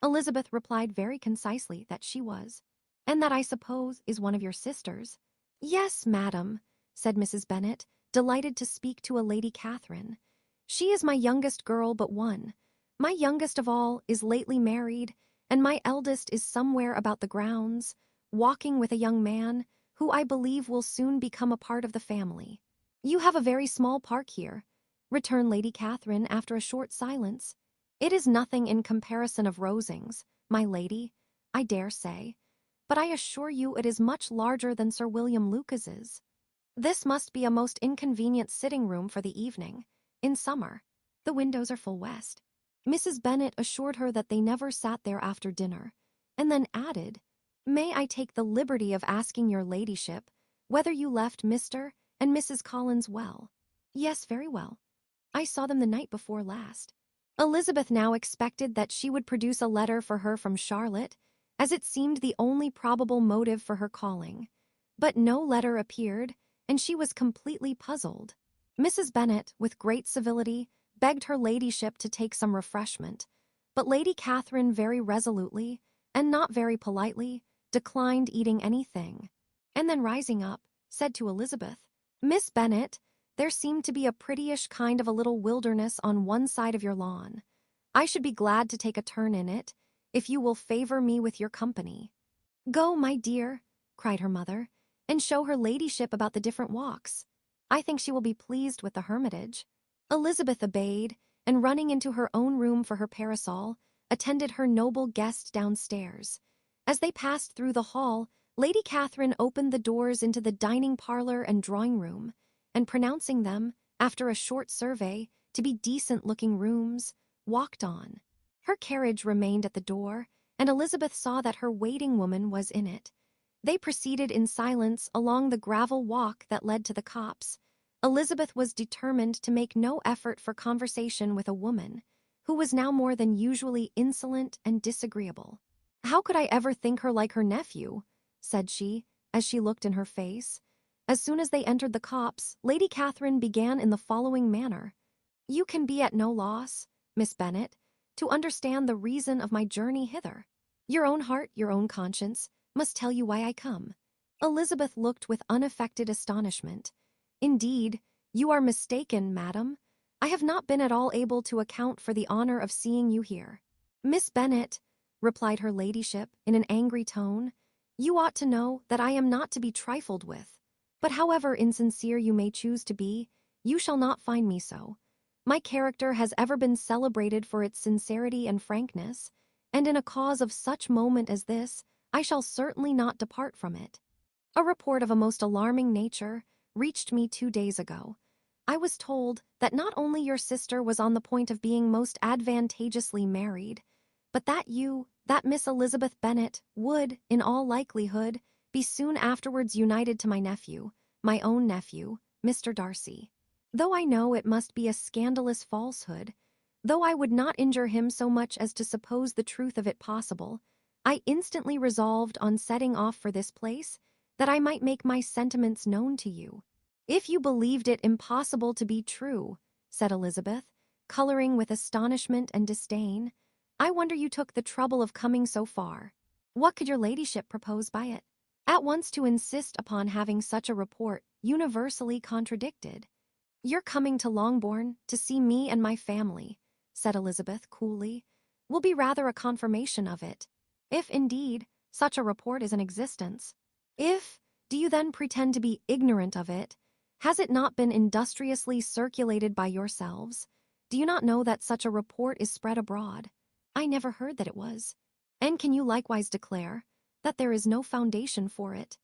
Elizabeth replied very concisely that she was, "And that, I suppose, is one of your sisters." "Yes, madam," said Mrs. Bennet, delighted to speak to a Lady Catherine. "She is my youngest girl but one. My youngest of all is lately married, and my eldest is somewhere about the grounds, walking with a young man, who I believe will soon become a part of the family." "You have a very small park here," returned Lady Catherine after a short silence. "It is nothing in comparison of Rosings, my lady, I dare say, but I assure you it is much larger than Sir William Lucas's. This must be a most inconvenient sitting-room for the evening. In summer, the windows are full west." Mrs. Bennet assured her that they never sat there after dinner, and then added, "May I take the liberty of asking your ladyship whether you left Mr. and Mrs. Collins well?" "Yes, very well. I saw them the night before last." Elizabeth now expected that she would produce a letter for her from Charlotte, as it seemed the only probable motive for her calling. But no letter appeared, and she was completely puzzled. Mrs. Bennet, with great civility, begged her ladyship to take some refreshment, but Lady Catherine very resolutely, and not very politely, declined eating anything, and then rising up, said to Elizabeth, "Miss Bennet, There seemed to be a prettyish kind of a little wilderness on one side of your lawn. I should be glad to take a turn in it, if you will favor me with your company." "Go, my dear," cried her mother, "and show her ladyship about the different walks. I think she will be pleased with the hermitage." Elizabeth obeyed, and running into her own room for her parasol, attended her noble guest downstairs. As they passed through the hall, Lady Catherine opened the doors into the dining parlour and drawing-room, and pronouncing them, after a short survey, to be decent-looking rooms, walked on. Her carriage remained at the door, and Elizabeth saw that her waiting-woman was in it. They proceeded in silence along the gravel walk that led to the copse. Elizabeth was determined to make no effort for conversation with a woman who was now more than usually insolent and disagreeable. "How could I ever think her like her nephew?" said she, as she looked in her face. As soon as they entered the copse, Lady Catherine began in the following manner. "You can be at no loss, Miss Bennet, to understand the reason of my journey hither. Your own heart, your own conscience, must tell you why I come." Elizabeth looked with unaffected astonishment. "Indeed, you are mistaken, madam. I have not been at all able to account for the honour of seeing you here." "Miss Bennet," replied her ladyship in an angry tone, "you ought to know that I am not to be trifled with. But however insincere you may choose to be, you shall not find me so. My character has ever been celebrated for its sincerity and frankness, and in a cause of such moment as this, I shall certainly not depart from it. A report of a most alarming nature reached me 2 days ago. I was told that not only your sister was on the point of being most advantageously married, but that Miss Elizabeth Bennet, would, in all likelihood, be soon afterwards united to my nephew, my own nephew, Mr. Darcy. Though I know it must be a scandalous falsehood, though I would not injure him so much as to suppose the truth of it possible, I instantly resolved on setting off for this place, that I might make my sentiments known to you." "If you believed it impossible to be true," said Elizabeth, colouring with astonishment and disdain, "I wonder you took the trouble of coming so far. What could your ladyship propose by it?" "At once to insist upon having such a report universally contradicted." "Your coming to Longbourn to see me and my family," said Elizabeth coolly, "will be rather a confirmation of it, if, indeed, such a report is in existence." "If, do you then pretend to be ignorant of it? Has it not been industriously circulated by yourselves? Do you not know that such a report is spread abroad?" "I never heard that it was." "And can you likewise declare that there is no foundation for it?"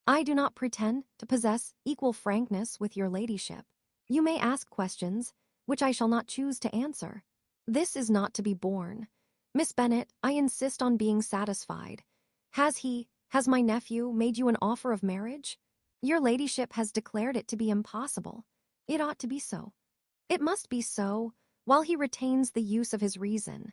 "I do not pretend to possess equal frankness with your ladyship. You may ask questions, which I shall not choose to answer. This is not to be borne. Miss Bennet, I insist on being satisfied. Has my nephew made you an offer of marriage? Your ladyship has declared it to be impossible. It ought to be so. It must be so, while he retains the use of his reason.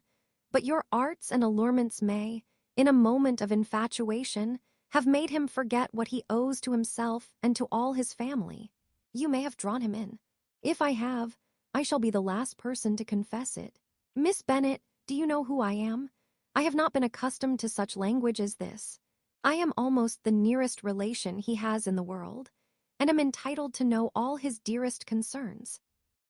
But your arts and allurements may, in a moment of infatuation, have made him forget what he owes to himself and to all his family. You may have drawn him in. If I have, I shall be the last person to confess it. Miss Bennet, do you know who I am? I have not been accustomed to such language as this. I am almost the nearest relation he has in the world, and am entitled to know all his dearest concerns.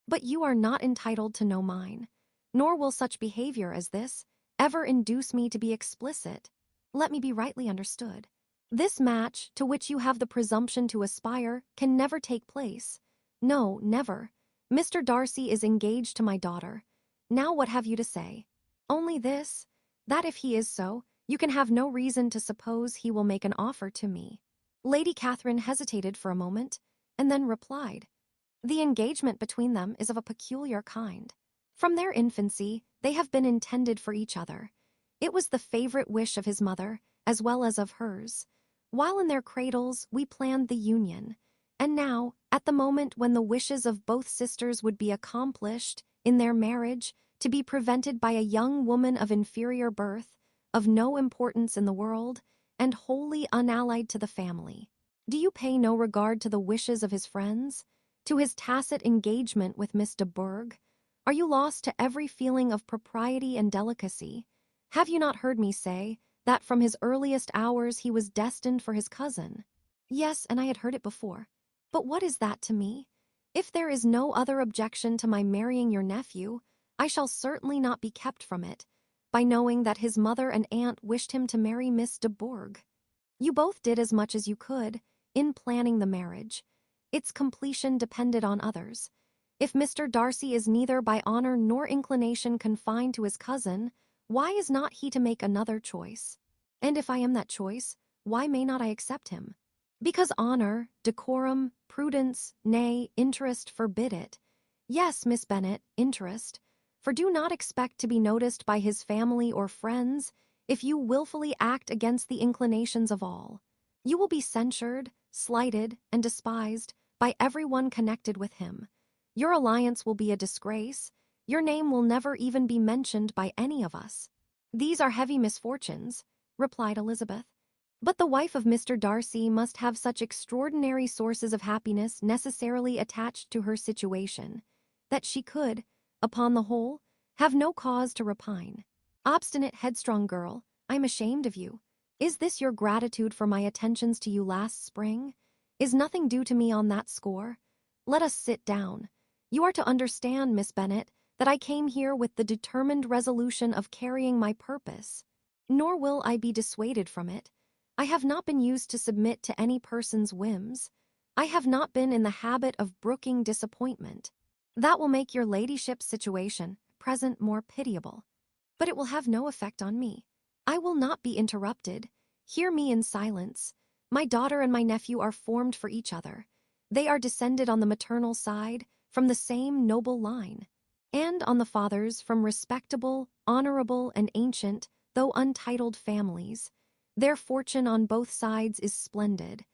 But you are not entitled to know mine, nor will such behavior as this ever induce me to be explicit. Let me be rightly understood. This match, to which you have the presumption to aspire, can never take place. No, never. Mr. Darcy is engaged to my daughter. Now what have you to say? Only this, that if he is so, you can have no reason to suppose he will make an offer to me." Lady Catherine hesitated for a moment, and then replied, "The engagement between them is of a peculiar kind. From their infancy, they have been intended for each other. It was the favourite wish of his mother, as well as of hers. While in their cradles, we planned the union. And now, at the moment when the wishes of both sisters would be accomplished, in their marriage, to be prevented by a young woman of inferior birth, of no importance in the world, and wholly unallied to the family. Do you pay no regard to the wishes of his friends? To his tacit engagement with Miss de Bourgh? Are you lost to every feeling of propriety and delicacy? Have you not heard me say that from his earliest hours he was destined for his cousin?" "Yes, and I had heard it before. But what is that to me? If there is no other objection to my marrying your nephew, I shall certainly not be kept from it, by knowing that his mother and aunt wished him to marry Miss de Bourgh. You both did as much as you could in planning the marriage. Its completion depended on others. If Mr. Darcy is neither by honor nor inclination confined to his cousin, why is not he to make another choice? And if I am that choice, why may not I accept him? Because honor, decorum, prudence, nay, interest forbid it. Yes, Miss Bennet, interest. For do not expect to be noticed by his family or friends if you wilfully act against the inclinations of all. You will be censured, slighted, and despised by everyone connected with him. Your alliance will be a disgrace. Your name will never even be mentioned by any of us. These are heavy misfortunes, replied Elizabeth. But the wife of Mr. Darcy must have such extraordinary sources of happiness necessarily attached to her situation, that she could, upon the whole, have no cause to repine. Obstinate, headstrong girl, I am ashamed of you. Is this your gratitude for my attentions to you last spring? Is nothing due to me on that score? Let us sit down. You are to understand, Miss Bennet, that I came here with the determined resolution of carrying my purpose. Nor will I be dissuaded from it. I have not been used to submit to any person's whims. I have not been in the habit of brooking disappointment. That will make your ladyship's situation, present, more pitiable. But it will have no effect on me. I will not be interrupted. Hear me in silence. My daughter and my nephew are formed for each other. They are descended on the maternal side from the same noble line, and on the father's from respectable, honorable, and ancient, though untitled families. Their fortune on both sides is splendid.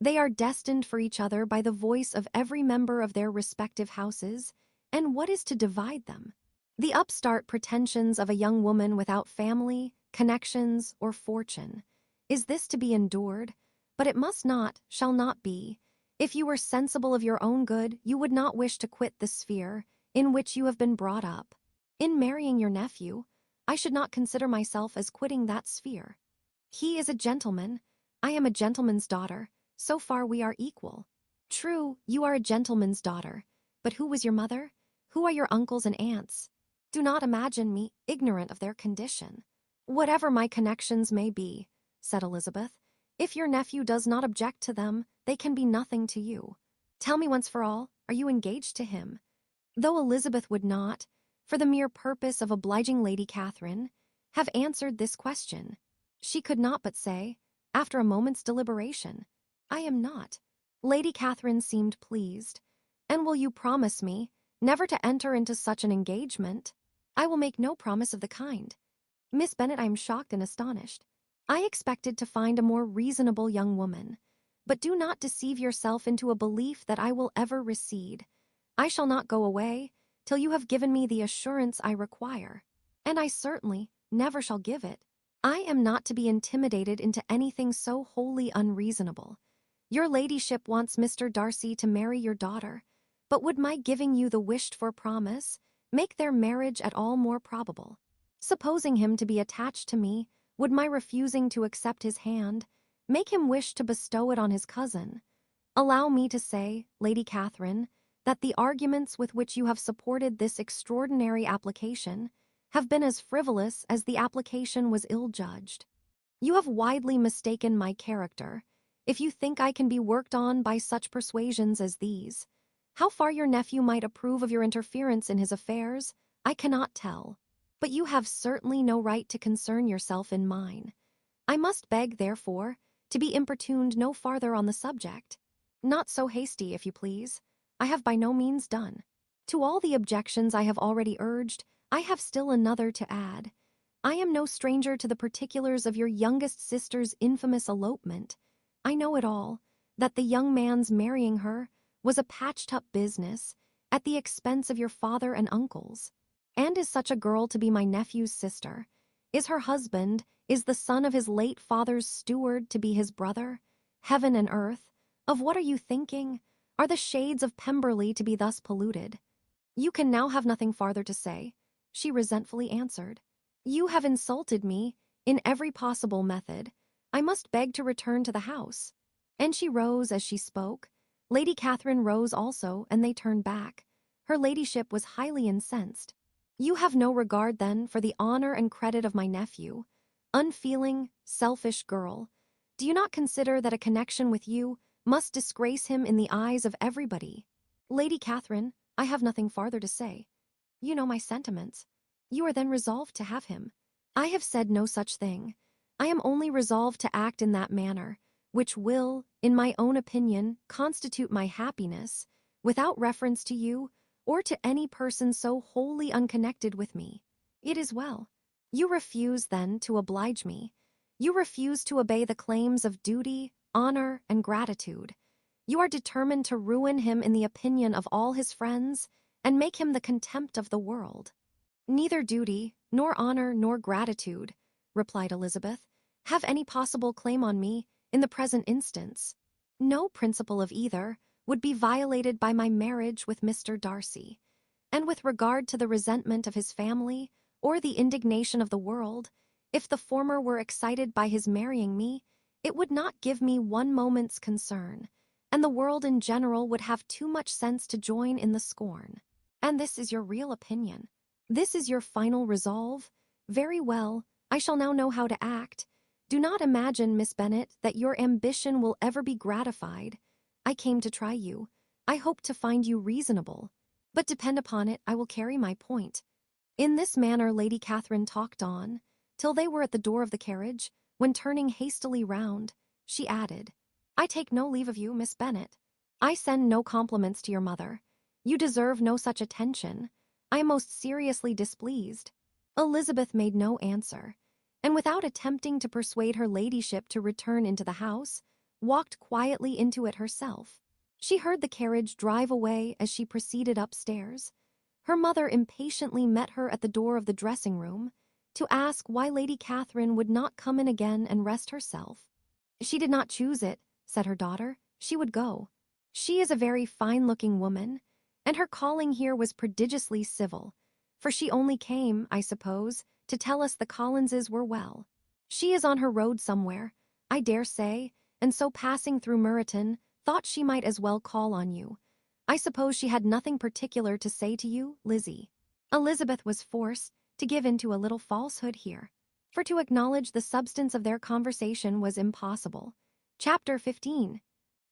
They are destined for each other by the voice of every member of their respective houses, and what is to divide them? The upstart pretensions of a young woman without family, connections, or fortune. Is this to be endured? But it must not, shall not be. If you were sensible of your own good, you would not wish to quit the sphere in which you have been brought up. In marrying your nephew, I should not consider myself as quitting that sphere. He is a gentleman. I am a gentleman's daughter. So far we are equal. True, you are a gentleman's daughter. But who was your mother? Who are your uncles and aunts? Do not imagine me ignorant of their condition. Whatever my connections may be, said Elizabeth, if your nephew does not object to them, they can be nothing to you. Tell me once for all, are you engaged to him? Though Elizabeth would not, for the mere purpose of obliging Lady Catherine, have answered this question, she could not but say, after a moment's deliberation, I am not. Lady Catherine seemed pleased. And will you promise me never to enter into such an engagement? I will make no promise of the kind. Miss Bennet, I am shocked and astonished. I expected to find a more reasonable young woman. But do not deceive yourself into a belief that I will ever recede. I shall not go away till you have given me the assurance I require. And I certainly never shall give it. I am not to be intimidated into anything so wholly unreasonable. Your ladyship wants Mr. Darcy to marry your daughter, but would my giving you the wished-for promise make their marriage at all more probable? Supposing him to be attached to me, would my refusing to accept his hand make him wish to bestow it on his cousin? Allow me to say, Lady Catherine, that the arguments with which you have supported this extraordinary application have been as frivolous as the application was ill-judged. You have widely mistaken my character, if you think I can be worked on by such persuasions as these. How far your nephew might approve of your interference in his affairs, I cannot tell. But you have certainly no right to concern yourself in mine. I must beg, therefore, to be importuned no farther on the subject. Not so hasty, if you please. I have by no means done. To all the objections I have already urged, I have still another to add. I am no stranger to the particulars of your youngest sister's infamous elopement. I know it all, that the young man's marrying her was a patched-up business at the expense of your father and uncles. And is such a girl to be my nephew's sister? Is her husband, is the son of his late father's steward to be his brother? Heaven and earth, of what are you thinking? Are the shades of Pemberley to be thus polluted? You can now have nothing farther to say, she resentfully answered. You have insulted me in every possible method. I must beg to return to the house. And she rose as she spoke, Lady Catherine rose also, and they turned back. Her ladyship was highly incensed. "You have no regard, then, for the honor and credit of my nephew. Unfeeling, selfish girl. Do you not consider that a connection with you must disgrace him in the eyes of everybody?" "Lady Catherine, I have nothing farther to say. You know my sentiments. You are then resolved to have him." "I have said no such thing. I am only resolved to act in that manner, which will, in my own opinion, constitute my happiness, without reference to you, or to any person so wholly unconnected with me." "It is well. You refuse, then, to oblige me. You refuse to obey the claims of duty, honor, and gratitude. You are determined to ruin him in the opinion of all his friends, and make him the contempt of the world." "Neither duty, nor honor, nor gratitude," replied Elizabeth, "have any possible claim on me in the present instance. No principle of either would be violated by my marriage with Mr. Darcy. And with regard to the resentment of his family, or the indignation of the world, if the former were excited by his marrying me, it would not give me one moment's concern, and the world in general would have too much sense to join in the scorn. And this is your real opinion? This is your final resolve? Very well, I shall now know how to act. Do not imagine, Miss Bennet, that your ambition will ever be gratified. I came to try you. I hope to find you reasonable. But depend upon it, I will carry my point." In this manner Lady Catherine talked on, till they were at the door of the carriage, when turning hastily round, she added, "I take no leave of you, Miss Bennet. I send no compliments to your mother. You deserve no such attention. I am most seriously displeased." Elizabeth made no answer, and without attempting to persuade her ladyship to return into the house, walked quietly into it herself. She heard the carriage drive away as she proceeded upstairs. Her mother impatiently met her at the door of the dressing-room, to ask why Lady Catherine would not come in again and rest herself. "She did not choose it," said her daughter. "She would go. She is a very fine-looking woman, and her calling here was prodigiously civil, for she only came, I suppose, to tell us the Collinses were well. She is on her road somewhere, I dare say, and so passing through Meryton, thought she might as well call on you. I suppose she had nothing particular to say to you, Lizzie." Elizabeth was forced to give into a little falsehood here, for to acknowledge the substance of their conversation was impossible. Chapter 15.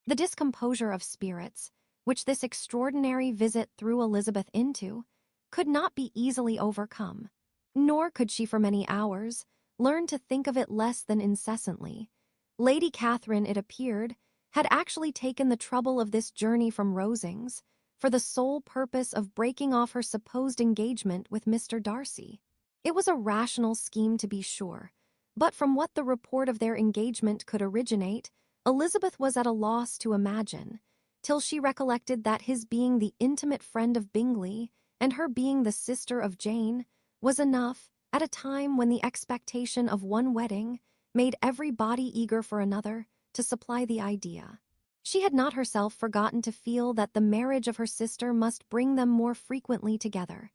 The discomposure of spirits, which this extraordinary visit threw Elizabeth into, could not be easily overcome, nor could she for many hours learn to think of it less than incessantly. Lady Catherine, it appeared, had actually taken the trouble of this journey from Rosings for the sole purpose of breaking off her supposed engagement with Mr. Darcy. It was a rational scheme, to be sure, but from what the report of their engagement could originate, Elizabeth was at a loss to imagine, till she recollected that his being the intimate friend of Bingley, and her being the sister of Jane, was enough, at a time when the expectation of one wedding made every body eager for another, to supply the idea. She had not herself forgotten to feel that the marriage of her sister must bring them more frequently together,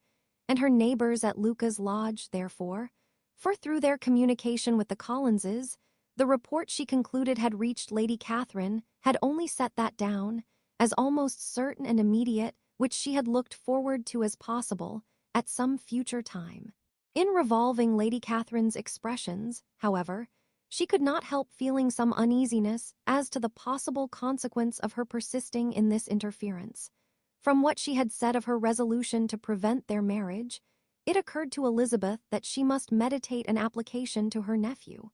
and her neighbours at Luca's lodge, therefore, for through their communication with the Collinses, the report she concluded had reached Lady Catherine had only set that down, as almost certain and immediate, which she had looked forward to as possible, at some future time. In revolving Lady Catherine's expressions, however, she could not help feeling some uneasiness as to the possible consequence of her persisting in this interference. From what she had said of her resolution to prevent their marriage, it occurred to Elizabeth that she must meditate an application to her nephew,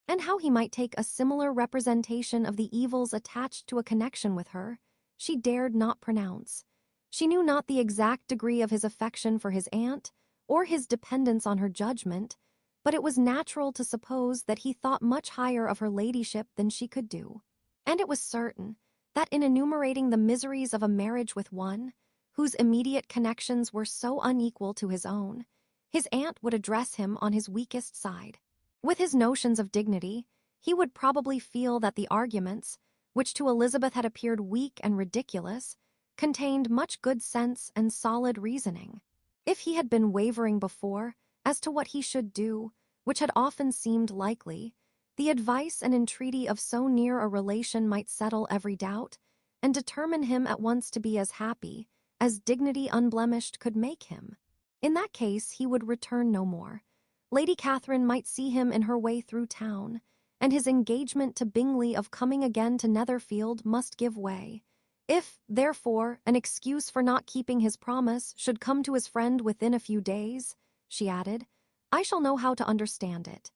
and how he might take a similar representation of the evils attached to a connection with her, she dared not pronounce. She knew not the exact degree of his affection for his aunt, or his dependence on her judgment, but it was natural to suppose that he thought much higher of her ladyship than she could do. And it was certain that in enumerating the miseries of a marriage with one, whose immediate connections were so unequal to his own, his aunt would address him on his weakest side. With his notions of dignity, he would probably feel that the arguments, which to Elizabeth had appeared weak and ridiculous, contained much good sense and solid reasoning. If he had been wavering before as to what he should do, which had often seemed likely, the advice and entreaty of so near a relation might settle every doubt, and determine him at once to be as happy as dignity unblemished could make him. In that case, he would return no more. Lady Catherine might see him in her way through town, and his engagement to Bingley of coming again to Netherfield must give way. If, therefore, an excuse for not keeping his promise should come to his friend within a few days, she added, I shall know how to understand it.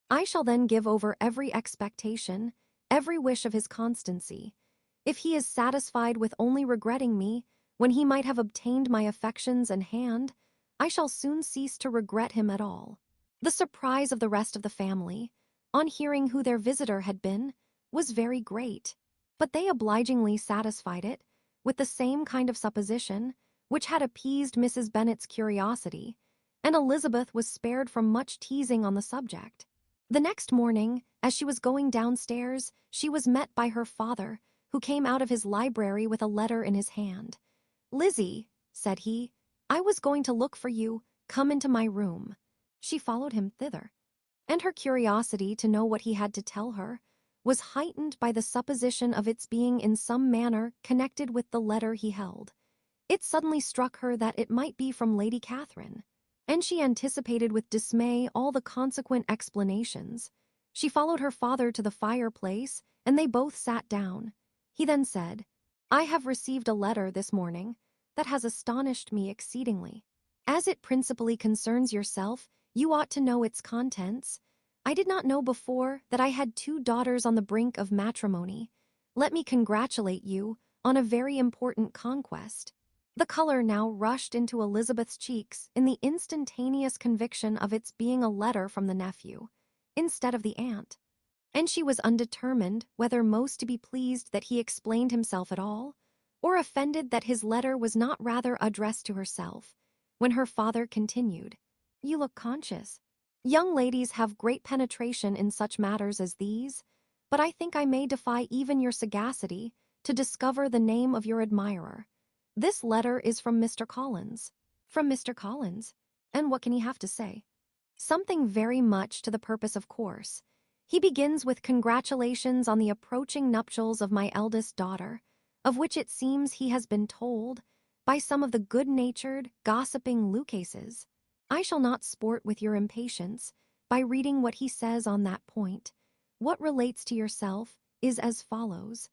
I shall then give over every expectation, every wish of his constancy. If he is satisfied with only regretting me, when he might have obtained my affections and hand, I shall soon cease to regret him at all. The surprise of the rest of the family, on hearing who their visitor had been, was very great, but they obligingly satisfied it with the same kind of supposition which had appeased Mrs. Bennet's curiosity, and Elizabeth was spared from much teasing on the subject. The next morning, as she was going downstairs, she was met by her father, who came out of his library with a letter in his hand. Lizzie, said he, I was going to look for you. Come into my room. She followed him thither, and her curiosity to know what he had to tell her was heightened by the supposition of its being in some manner connected with the letter he held. It suddenly struck her that it might be from Lady Catherine, and she anticipated with dismay all the consequent explanations. She followed her father to the fireplace, and they both sat down. He then said, I have received a letter this morning that has astonished me exceedingly. As it principally concerns yourself, you ought to know its contents. I did not know before that I had 2 daughters on the brink of matrimony. Let me congratulate you on a very important conquest. The color now rushed into Elizabeth's cheeks in the instantaneous conviction of its being a letter from the nephew, instead of the aunt, and she was undetermined whether most to be pleased that he explained himself at all, or offended that his letter was not rather addressed to herself, when her father continued, You look conscious. Young ladies have great penetration in such matters as these, but I think I may defy even your sagacity to discover the name of your admirer. This letter is from Mr. Collins. From Mr. Collins? And what can he have to say? Something very much to the purpose, of course. He begins with congratulations on the approaching nuptials of my eldest daughter, of which it seems he has been told by some of the good-natured, gossiping Lucases. I shall not sport with your impatience by reading what he says on that point. What relates to yourself is as follows.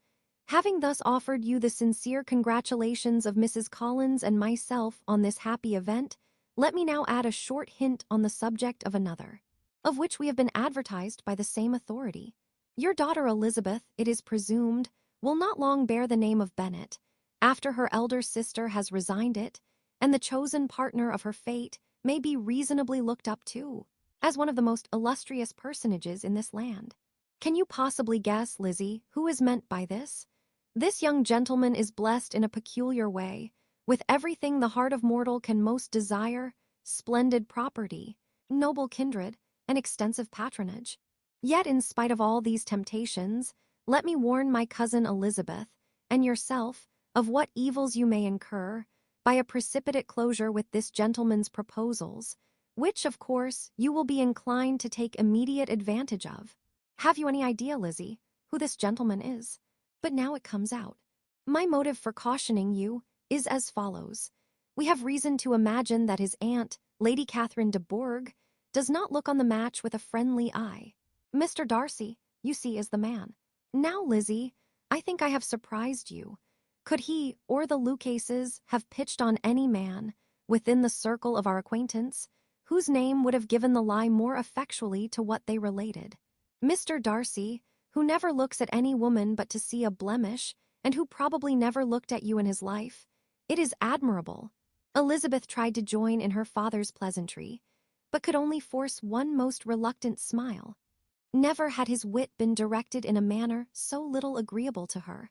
Having thus offered you the sincere congratulations of Mrs. Collins and myself on this happy event, let me now add a short hint on the subject of another, of which we have been advertised by the same authority. Your daughter Elizabeth, it is presumed, will not long bear the name of Bennet, after her elder sister has resigned it, and the chosen partner of her fate may be reasonably looked up to as one of the most illustrious personages in this land. Can you possibly guess, Lizzie, who is meant by this? This young gentleman is blessed in a peculiar way, with everything the heart of mortal can most desire, splendid property, noble kindred, and extensive patronage. Yet in spite of all these temptations, let me warn my cousin Elizabeth, and yourself, of what evils you may incur, by a precipitate closure with this gentleman's proposals, which, of course, you will be inclined to take immediate advantage of. Have you any idea, Lizzie, who this gentleman is? But now it comes out. My motive for cautioning you is as follows. We have reason to imagine that his aunt, Lady Catherine de Bourgh, does not look on the match with a friendly eye. Mr. Darcy, you see, is the man. Now, Lizzie, I think I have surprised you. Could he or the Lucases have pitched on any man, within the circle of our acquaintance, whose name would have given the lie more effectually to what they related? Mr. Darcy, who never looks at any woman but to see a blemish, and who probably never looked at you in his life. It is admirable. Elizabeth tried to join in her father's pleasantry, but could only force one most reluctant smile. Never had his wit been directed in a manner so little agreeable to her.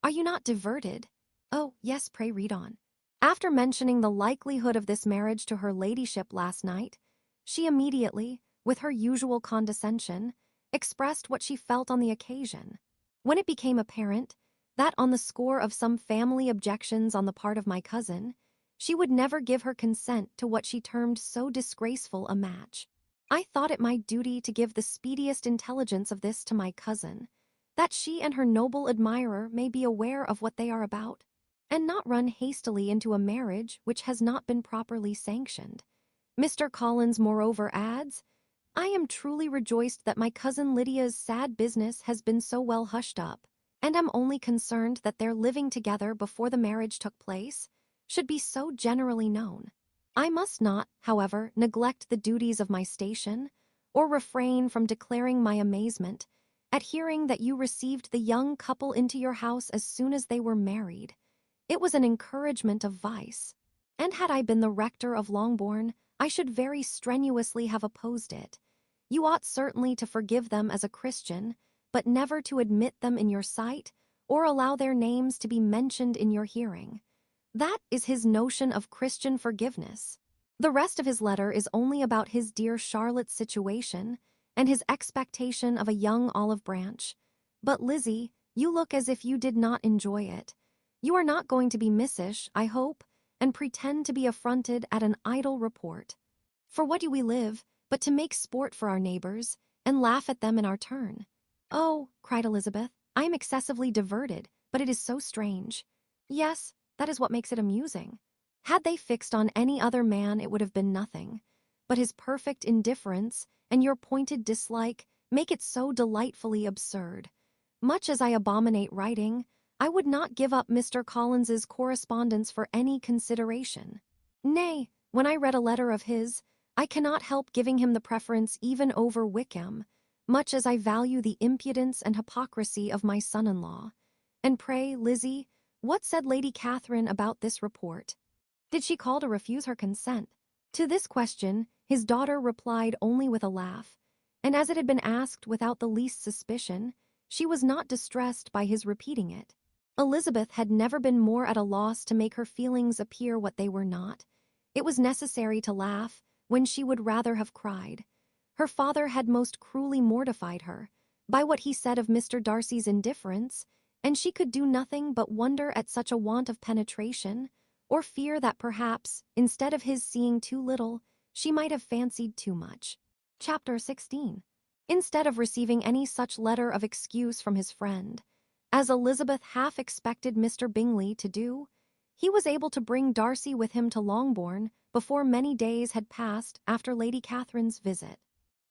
Are you not diverted? Oh, yes, pray read on. After mentioning the likelihood of this marriage to her ladyship last night, she immediately, with her usual condescension, expressed what she felt on the occasion. When it became apparent that on the score of some family objections on the part of my cousin, she would never give her consent to what she termed so disgraceful a match, I thought it my duty to give the speediest intelligence of this to my cousin, that she and her noble admirer may be aware of what they are about, and not run hastily into a marriage which has not been properly sanctioned. Mr. Collins moreover adds, I am truly rejoiced that my cousin Lydia's sad business has been so well hushed up, and am only concerned that their living together before the marriage took place should be so generally known. I must not, however, neglect the duties of my station, or refrain from declaring my amazement at hearing that you received the young couple into your house as soon as they were married. It was an encouragement of vice, and had I been the rector of Longbourn, I should very strenuously have opposed it. You ought certainly to forgive them as a Christian, but never to admit them in your sight, or allow their names to be mentioned in your hearing. That is his notion of Christian forgiveness. The rest of his letter is only about his dear Charlotte's situation, and his expectation of a young olive branch. But Lizzie, you look as if you did not enjoy it. You are not going to be missish, I hope, and pretend to be affronted at an idle report. For what do we live, but to make sport for our neighbors, and laugh at them in our turn? Oh, cried Elizabeth, I am excessively diverted, but it is so strange. Yes, that is what makes it amusing. Had they fixed on any other man, it would have been nothing. But his perfect indifference and your pointed dislike make it so delightfully absurd. Much as I abominate writing, I would not give up Mr. Collins's correspondence for any consideration. Nay, when I read a letter of his, I cannot help giving him the preference even over Wickham, much as I value the impudence and hypocrisy of my son-in-law. And pray, Lizzie, what said Lady Catherine about this report? Did she call to refuse her consent? To this question, his daughter replied only with a laugh, and as it had been asked without the least suspicion, she was not distressed by his repeating it. Elizabeth had never been more at a loss to make her feelings appear what they were not. It was necessary to laugh when she would rather have cried. Her father had most cruelly mortified her by what he said of Mr. Darcy's indifference, and she could do nothing but wonder at such a want of penetration, or fear that perhaps, instead of his seeing too little, she might have fancied too much. Chapter 16. Instead of receiving any such letter of excuse from his friend, as Elizabeth half expected Mr. Bingley to do, he was able to bring Darcy with him to Longbourn before many days had passed after Lady Catherine's visit.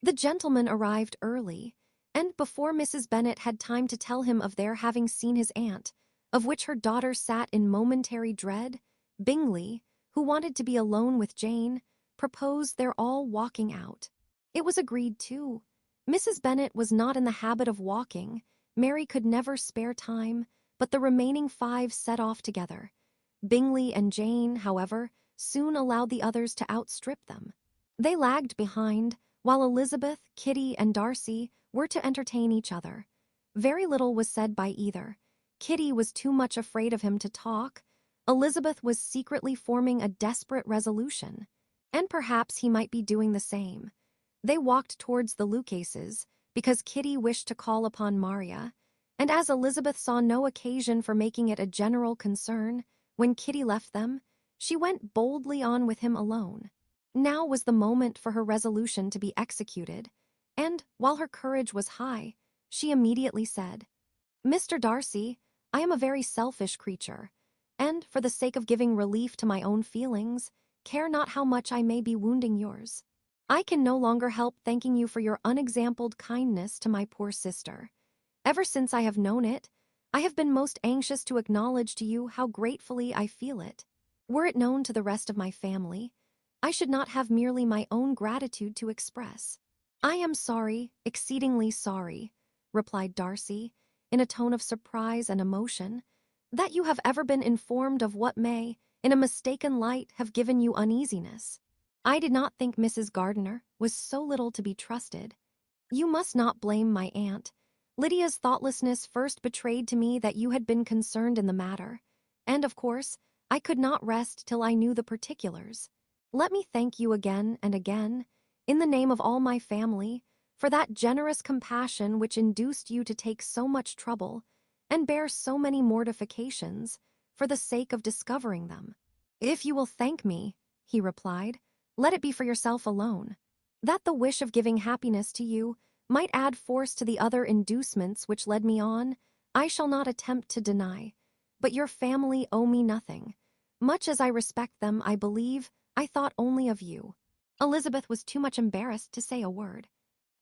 The gentleman arrived early, and before Mrs. Bennet had time to tell him of their having seen his aunt, of which her daughter sat in momentary dread, Bingley, who wanted to be alone with Jane, proposed their all walking out. It was agreed too. Mrs. Bennet was not in the habit of walking. Mary could never spare time, but the remaining 5 set off together. Bingley and Jane, however, soon allowed the others to outstrip them. They lagged behind, while Elizabeth, Kitty, and Darcy were to entertain each other. Very little was said by either. Kitty was too much afraid of him to talk. Elizabeth was secretly forming a desperate resolution, and perhaps he might be doing the same. They walked towards the Lucases, because Kitty wished to call upon Maria, and as Elizabeth saw no occasion for making it a general concern, when Kitty left them, she went boldly on with him alone. Now was the moment for her resolution to be executed, and, while her courage was high, she immediately said, Mr. Darcy, I am a very selfish creature, and, for the sake of giving relief to my own feelings, care not how much I may be wounding yours. I can no longer help thanking you for your unexampled kindness to my poor sister. Ever since I have known it, I have been most anxious to acknowledge to you how gratefully I feel it. Were it known to the rest of my family, I should not have merely my own gratitude to express. I am sorry, exceedingly sorry, replied Darcy, in a tone of surprise and emotion, that you have ever been informed of what may, in a mistaken light, have given you uneasiness. I did not think Mrs. Gardiner was so little to be trusted. You must not blame my aunt. Lydia's thoughtlessness first betrayed to me that you had been concerned in the matter, and, of course, I could not rest till I knew the particulars. Let me thank you again and again, in the name of all my family, for that generous compassion which induced you to take so much trouble and bear so many mortifications for the sake of discovering them. If you will thank me, he replied, let it be for yourself alone. That the wish of giving happiness to you might add force to the other inducements which led me on, I shall not attempt to deny. But your family owe me nothing. Much as I respect them, I believe, I thought only of you." Elizabeth was too much embarrassed to say a word.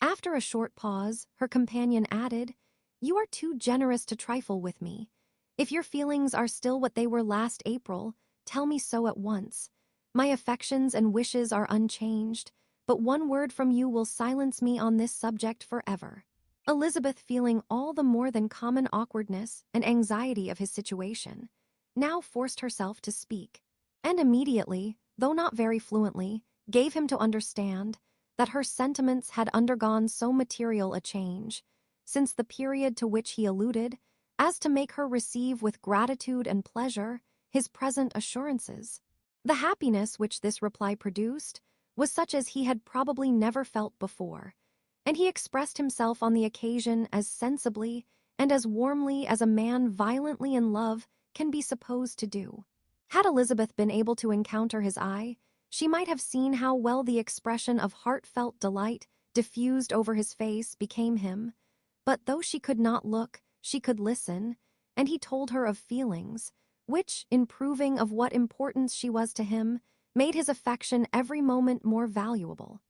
After a short pause, her companion added, "You are too generous to trifle with me. If your feelings are still what they were last April, tell me so at once. My affections and wishes are unchanged, but one word from you will silence me on this subject forever." Elizabeth, feeling all the more than common awkwardness and anxiety of his situation, now forced herself to speak, and immediately, though not very fluently, gave him to understand that her sentiments had undergone so material a change, since the period to which he alluded, as to make her receive with gratitude and pleasure his present assurances. The happiness which this reply produced was such as he had probably never felt before, and he expressed himself on the occasion as sensibly and as warmly as a man violently in love can be supposed to do. Had Elizabeth been able to encounter his eye, she might have seen how well the expression of heartfelt delight diffused over his face became him, but though she could not look, she could listen, and he told her of feelings, which, in proving of what importance she was to him, made his affection every moment more valuable.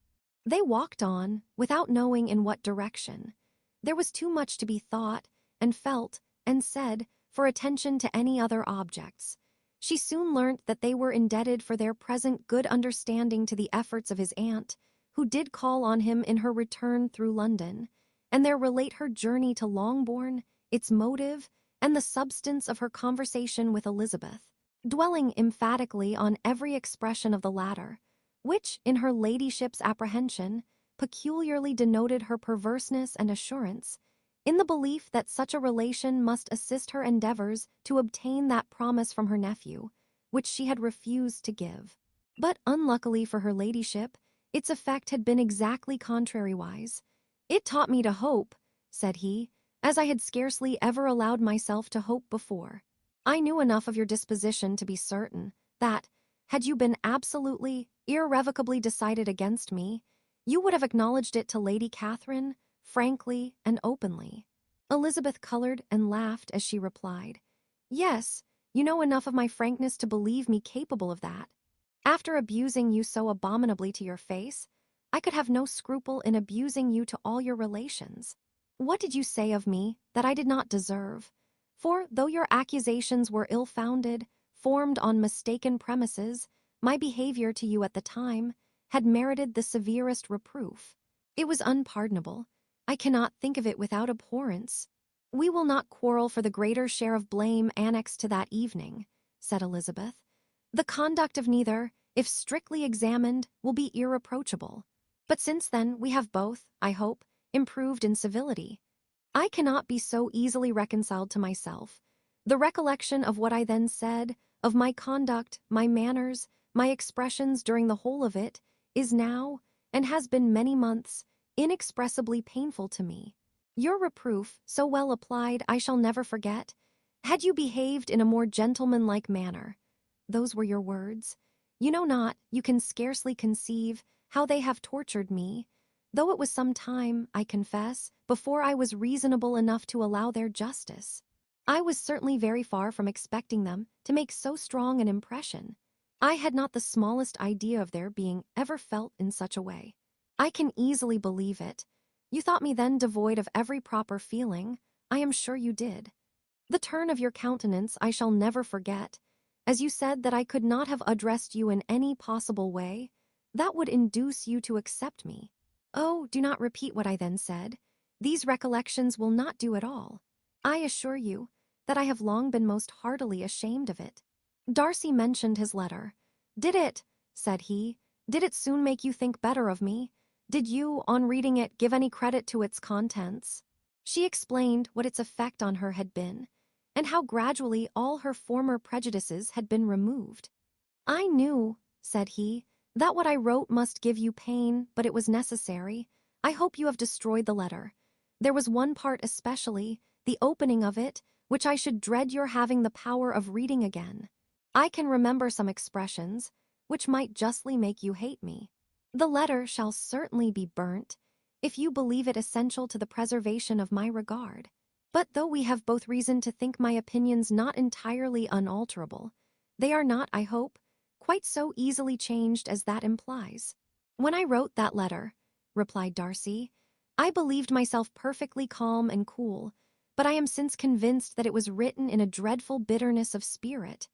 They walked on, without knowing in what direction. There was too much to be thought, and felt, and said, for attention to any other objects. She soon learnt that they were indebted for their present good understanding to the efforts of his aunt, who did call on him in her return through London, and there relate her journey to Longbourn, its motive, and the substance of her conversation with Elizabeth, dwelling emphatically on every expression of the latter, which, in her ladyship's apprehension, peculiarly denoted her perverseness and assurance, in the belief that such a relation must assist her endeavours to obtain that promise from her nephew, which she had refused to give. But unluckily for her ladyship, its effect had been exactly contrariwise. "It taught me to hope," said he, "as I had scarcely ever allowed myself to hope before. I knew enough of your disposition to be certain that, had you been absolutely, irrevocably decided against me, you would have acknowledged it to Lady Catherine, frankly and openly." Elizabeth coloured and laughed as she replied, "Yes, you know enough of my frankness to believe me capable of that. After abusing you so abominably to your face, I could have no scruple in abusing you to all your relations. What did you say of me that I did not deserve? For, though your accusations were ill-founded, formed on mistaken premises, my behaviour to you at the time had merited the severest reproof. It was unpardonable. I cannot think of it without abhorrence. We will not quarrel for the greater share of blame annexed to that evening," said Elizabeth. "The conduct of neither, if strictly examined, will be irreproachable. But since then we have both, I hope, improved in civility. I cannot be so easily reconciled to myself. The recollection of what I then said, of my conduct, my manners, my expressions during the whole of it, is now, and has been many months, inexpressibly painful to me. Your reproof, so well applied, I shall never forget. Had you behaved in a more gentlemanlike manner, those were your words, you know not, you can scarcely conceive how they have tortured me, though it was some time, I confess, before I was reasonable enough to allow their justice. I was certainly very far from expecting them to make so strong an impression. I had not the smallest idea of their being ever felt in such a way. I can easily believe it. You thought me then devoid of every proper feeling. I am sure you did. The turn of your countenance I shall never forget. As you said that I could not have addressed you in any possible way, that would induce you to accept me. Oh, do not repeat what I then said. These recollections will not do at all. I assure you that I have long been most heartily ashamed of it." Darcy mentioned his letter. "Did it," said he, "did it soon make you think better of me? Did you, on reading it, give any credit to its contents?" She explained what its effect on her had been, and how gradually all her former prejudices had been removed. "I knew," said he, "that what I wrote must give you pain, but it was necessary. I hope you have destroyed the letter. There was one part especially, the opening of it, which I should dread your having the power of reading again. I can remember some expressions, which might justly make you hate me. The letter shall certainly be burnt. if you believe it essential to the preservation of my regard. But though we have both reason to think my opinions not entirely unalterable, they are not, I hope, quite so easily changed as that implies. When I wrote that letter, replied Darcy, I believed myself perfectly calm and cool, but I am since convinced that it was written in a dreadful bitterness of spirit.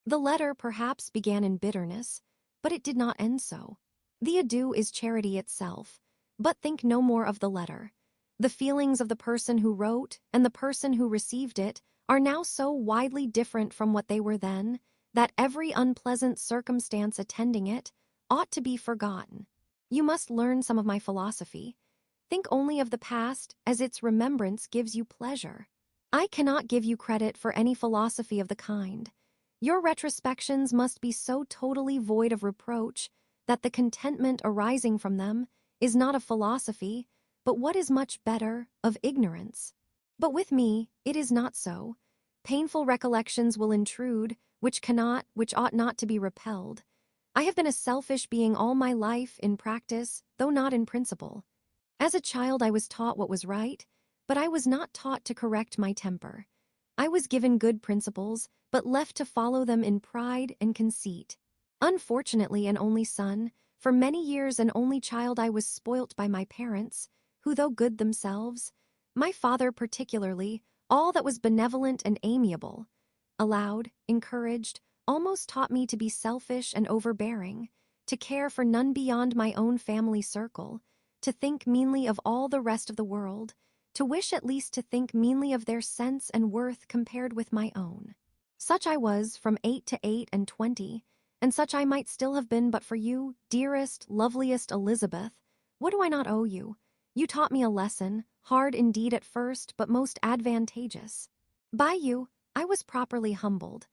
The letter perhaps began in bitterness, but it did not end so. The adieu is charity itself, but think no more of the letter. The feelings of the person who wrote and the person who received it are now so widely different from what they were then, that every unpleasant circumstance attending it ought to be forgotten. You must learn some of my philosophy. Think only of the past as its remembrance gives you pleasure. I cannot give you credit for any philosophy of the kind. Your retrospections must be so totally void of reproach that the contentment arising from them is not of philosophy, but what is much better, of ignorance. But with me, it is not so. Painful recollections will intrude, which ought not to be repelled. I have been a selfish being all my life in practice, though not in principle. As a child I was taught what was right, but I was not taught to correct my temper. I was given good principles, but left to follow them in pride and conceit. Unfortunately an only son, for many years an only child, I was spoilt by my parents, who though good themselves, my father particularly, all that was benevolent and amiable, allowed, encouraged, almost taught me to be selfish and overbearing, to care for none beyond my own family circle, to think meanly of all the rest of the world, to wish at least to think meanly of their sense and worth compared with my own. Such I was from 8 to 28, and such I might still have been but for you, dearest, loveliest Elizabeth. What do I not owe you? You taught me a lesson, hard indeed at first, but most advantageous. By you, I was properly humbled.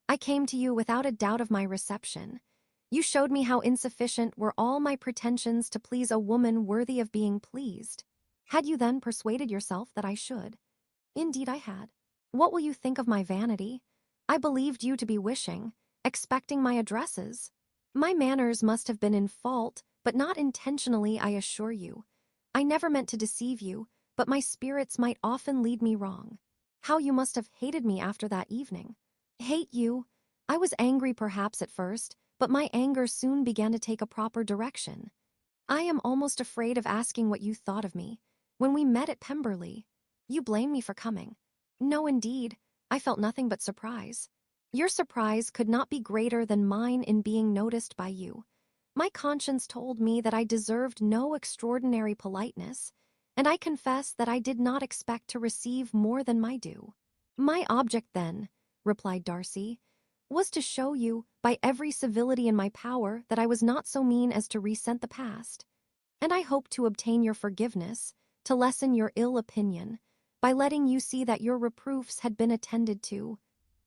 I came to you without a doubt of my reception. You showed me how insufficient were all my pretensions to please a woman worthy of being pleased. Had you then persuaded yourself that I should? Indeed I had. What will you think of my vanity? I believed you to be wishing, expecting my addresses. My manners must have been in fault, but not intentionally, I assure you. I never meant to deceive you, but my spirits might often lead me wrong. How you must have hated me after that evening. Hate you? I was angry perhaps at first, but my anger soon began to take a proper direction. I am almost afraid of asking what you thought of me. When we met at Pemberley, you blamed me for coming. No, indeed, I felt nothing but surprise. Your surprise could not be greater than mine in being noticed by you. My conscience told me that I deserved no extraordinary politeness, and I confess that I did not expect to receive more than my due. My object then, replied Darcy, was to show you, by every civility in my power, that I was not so mean as to resent the past. And I hoped to obtain your forgiveness, to lessen your ill opinion, by letting you see that your reproofs had been attended to.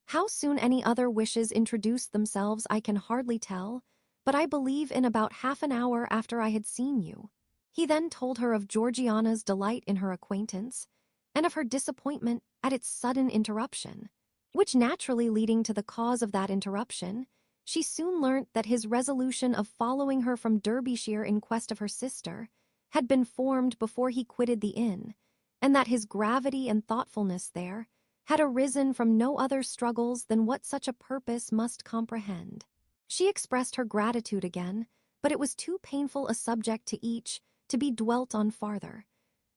How soon any other wishes introduced themselves I can hardly tell, but I believe in about half an hour after I had seen you. He then told her of Georgiana's delight in her acquaintance, and of her disappointment at its sudden interruption, which naturally leading to the cause of that interruption, she soon learnt that his resolution of following her from Derbyshire in quest of her sister had been formed before he quitted the inn, and that his gravity and thoughtfulness there had arisen from no other struggles than what such a purpose must comprehend. She expressed her gratitude again, but it was too painful a subject to each to be dwelt on farther.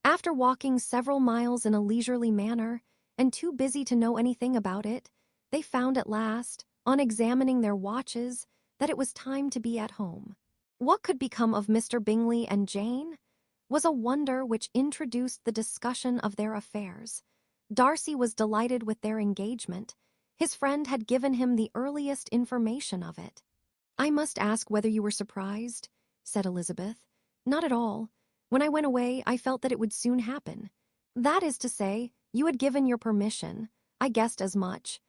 After walking several miles in a leisurely manner, and too busy to know anything about it, they found at last, on examining their watches, that it was time to be at home. What could become of Mr. Bingley and Jane was a wonder which introduced the discussion of their affairs. Darcy was delighted with their engagement. His friend had given him the earliest information of it. "I must ask whether you were surprised," said Elizabeth. "Not at all. When I went away, I felt that it would soon happen. That is to say, you had given your permission. I guessed as much."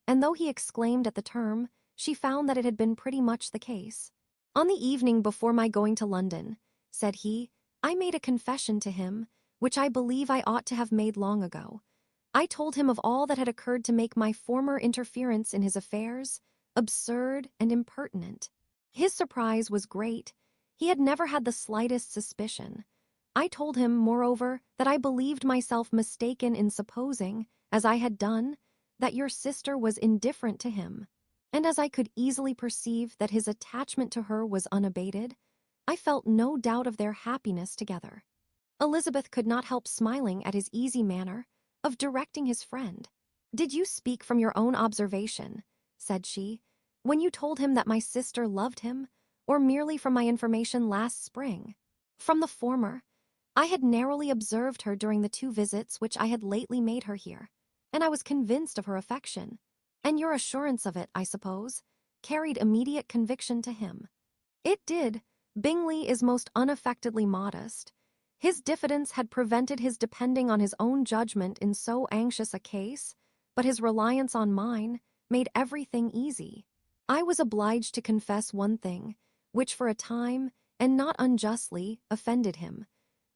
And though he exclaimed at the term, she found that it had been pretty much the case. "On the evening before my going to London," said he, "I made a confession to him, which I believe I ought to have made long ago. I told him of all that had occurred to make my former interference in his affairs absurd and impertinent. His surprise was great. He had never had the slightest suspicion. I told him, moreover, that I believed myself mistaken in supposing, as I had done, that your sister was indifferent to him. And as I could easily perceive that his attachment to her was unabated, I felt no doubt of their happiness together. Elizabeth could not help smiling at his easy manner of directing his friend. "Did you speak from your own observation," said she, "when you told him that my sister loved him, or merely from my information last spring?" "From the former. I had narrowly observed her during the 2 visits which I had lately made her here, and I was convinced of her affection. And your assurance of it, I suppose, carried immediate conviction to him." "It did. Bingley is most unaffectedly modest. His diffidence had prevented his depending on his own judgment in so anxious a case, but his reliance on mine made everything easy. I was obliged to confess one thing, which for a time, and not unjustly, offended him.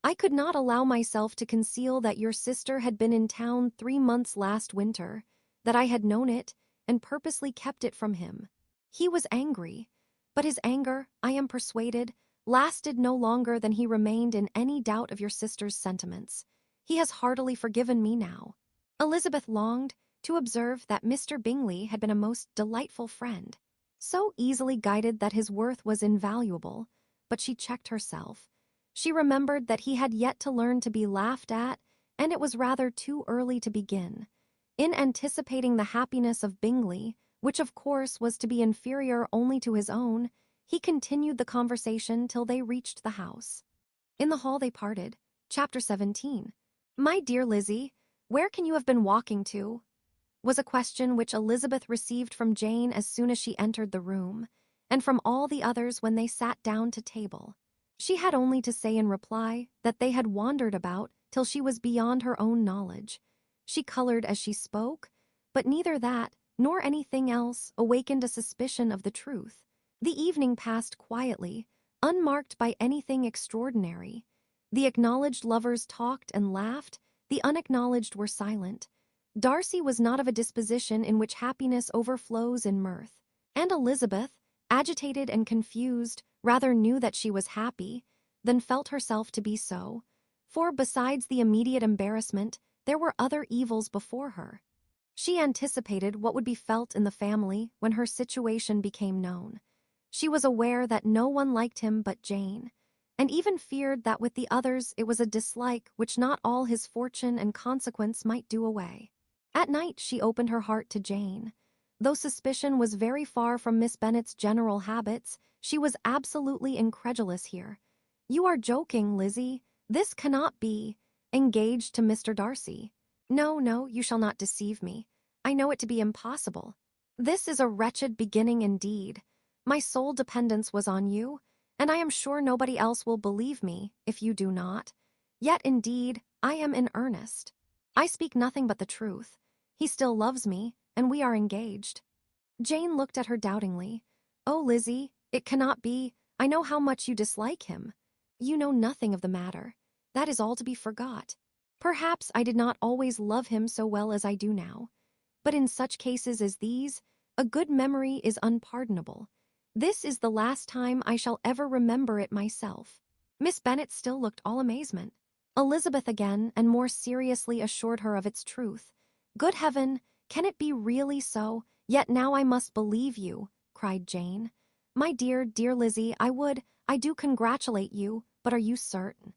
I could not allow myself to conceal that your sister had been in town 3 months last winter, that I had known it, and purposely kept it from him. He was angry, but his anger, I am persuaded, lasted no longer than he remained in any doubt of your sister's sentiments. He has heartily forgiven me now." Elizabeth longed to observe that Mr. Bingley had been a most delightful friend, so easily guided that his worth was invaluable, but she checked herself. She remembered that he had yet to learn to be laughed at, and it was rather too early to begin. In anticipating the happiness of Bingley, which of course was to be inferior only to his own, he continued the conversation till they reached the house. In the hall they parted. Chapter 17. "My dear Lizzie, where can you have been walking to?" was a question which Elizabeth received from Jane as soon as she entered the room, and from all the others when they sat down to table. She had only to say in reply that they had wandered about till she was beyond her own knowledge. She colored as she spoke, but neither that nor anything else awakened a suspicion of the truth. The evening passed quietly, unmarked by anything extraordinary. The acknowledged lovers talked and laughed, the unacknowledged were silent. Darcy was not of a disposition in which happiness overflows in mirth, and Elizabeth, agitated and confused, rather knew that she was happy than felt herself to be so, for besides the immediate embarrassment, there were other evils before her. She anticipated what would be felt in the family when her situation became known. She was aware that no one liked him but Jane, and even feared that with the others it was a dislike which not all his fortune and consequence might do away. At night she opened her heart to Jane. Though suspicion was very far from Miss Bennet's general habits, she was absolutely incredulous here. "You are joking, Lizzie. This cannot be. Engaged to Mr. Darcy? No, no, you shall not deceive me. I know it to be impossible. This is a wretched beginning indeed. My sole dependence was on you, and I am sure nobody else will believe me if you do not. Yet, indeed, I am in earnest. I speak nothing but the truth. He still loves me, and we are engaged." Jane looked at her doubtingly. "Oh, Lizzie, it cannot be. I know how much you dislike him." "You know nothing of the matter. That is all to be forgot. Perhaps I did not always love him so well as I do now. But in such cases as these, a good memory is unpardonable. This is the last time I shall ever remember it myself." Miss Bennet still looked all amazement. Elizabeth again and more seriously assured her of its truth. "Good heaven, can it be really so? Yet now I must believe you," cried Jane. "My dear, dear Lizzie, I do congratulate you, but are you certain?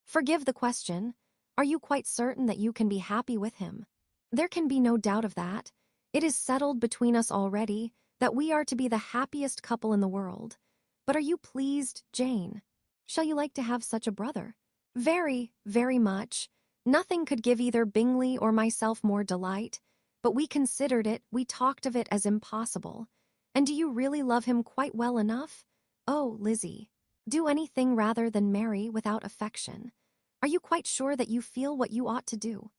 Forgive the question. Are you quite certain that you can be happy with him?" "There can be no doubt of that. It is settled between us already that we are to be the happiest couple in the world. But are you pleased, Jane? Shall you like to have such a brother?" "Very, very much. Nothing could give either Bingley or myself more delight, but we considered it, we talked of it as impossible. And do you really love him quite well enough? Oh, Lizzie, do anything rather than marry without affection. Are you quite sure that you feel what you ought to do?"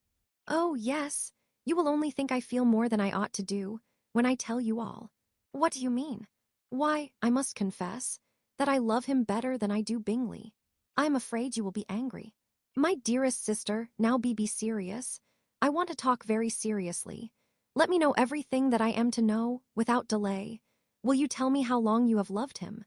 "Oh, yes. You will only think I feel more than I ought to do when I tell you all." "What do you mean?" "Why, I must confess that I love him better than I do Bingley. I am afraid you will be angry." "My dearest sister, now be serious. I want to talk very seriously. Let me know everything that I am to know, without delay. Will you tell me how long you have loved him?"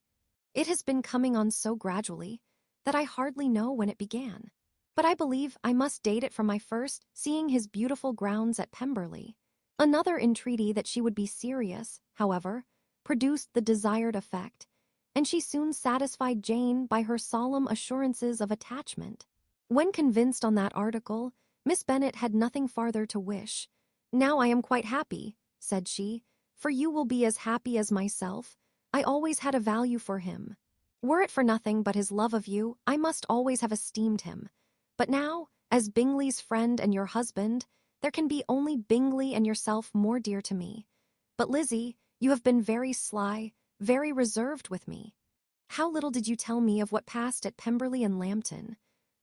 "It has been coming on so gradually that I hardly know when it began. But I believe I must date it from my first seeing his beautiful grounds at Pemberley. Another entreaty that she would be serious, however, produced the desired effect, and she soon satisfied Jane by her solemn assurances of attachment. When convinced on that article, Miss Bennet had nothing farther to wish. "Now I am quite happy," said she, "for you will be as happy as myself. I always had a value for him. Were it for nothing but his love of you, I must always have esteemed him. But now, as Bingley's friend and your husband, there can be only Bingley and yourself more dear to me. But Lizzie, you have been very sly, very reserved with me. How little did you tell me of what passed at Pemberley and Lambton?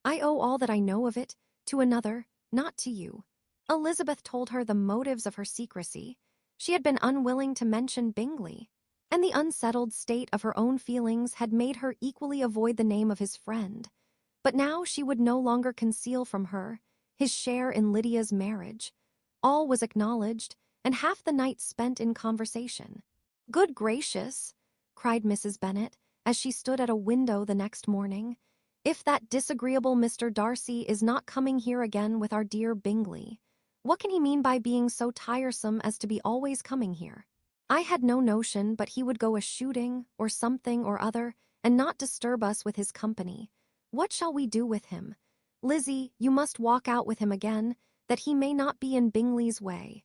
I owe all that I know of it to another, not to you." Elizabeth told her the motives of her secrecy. She had been unwilling to mention Bingley, and the unsettled state of her own feelings had made her equally avoid the name of his friend. But now she would no longer conceal from her his share in Lydia's marriage. All was acknowledged, and half the night spent in conversation. "Good gracious!" cried Mrs. Bennet, as she stood at a window the next morning. "If that disagreeable Mr. Darcy is not coming here again with our dear Bingley, what can he mean by being so tiresome as to be always coming here? I had no notion but he would go a-shooting, or something or other, and not disturb us with his company. What shall we do with him? Lizzie, you must walk out with him again, that he may not be in Bingley's way."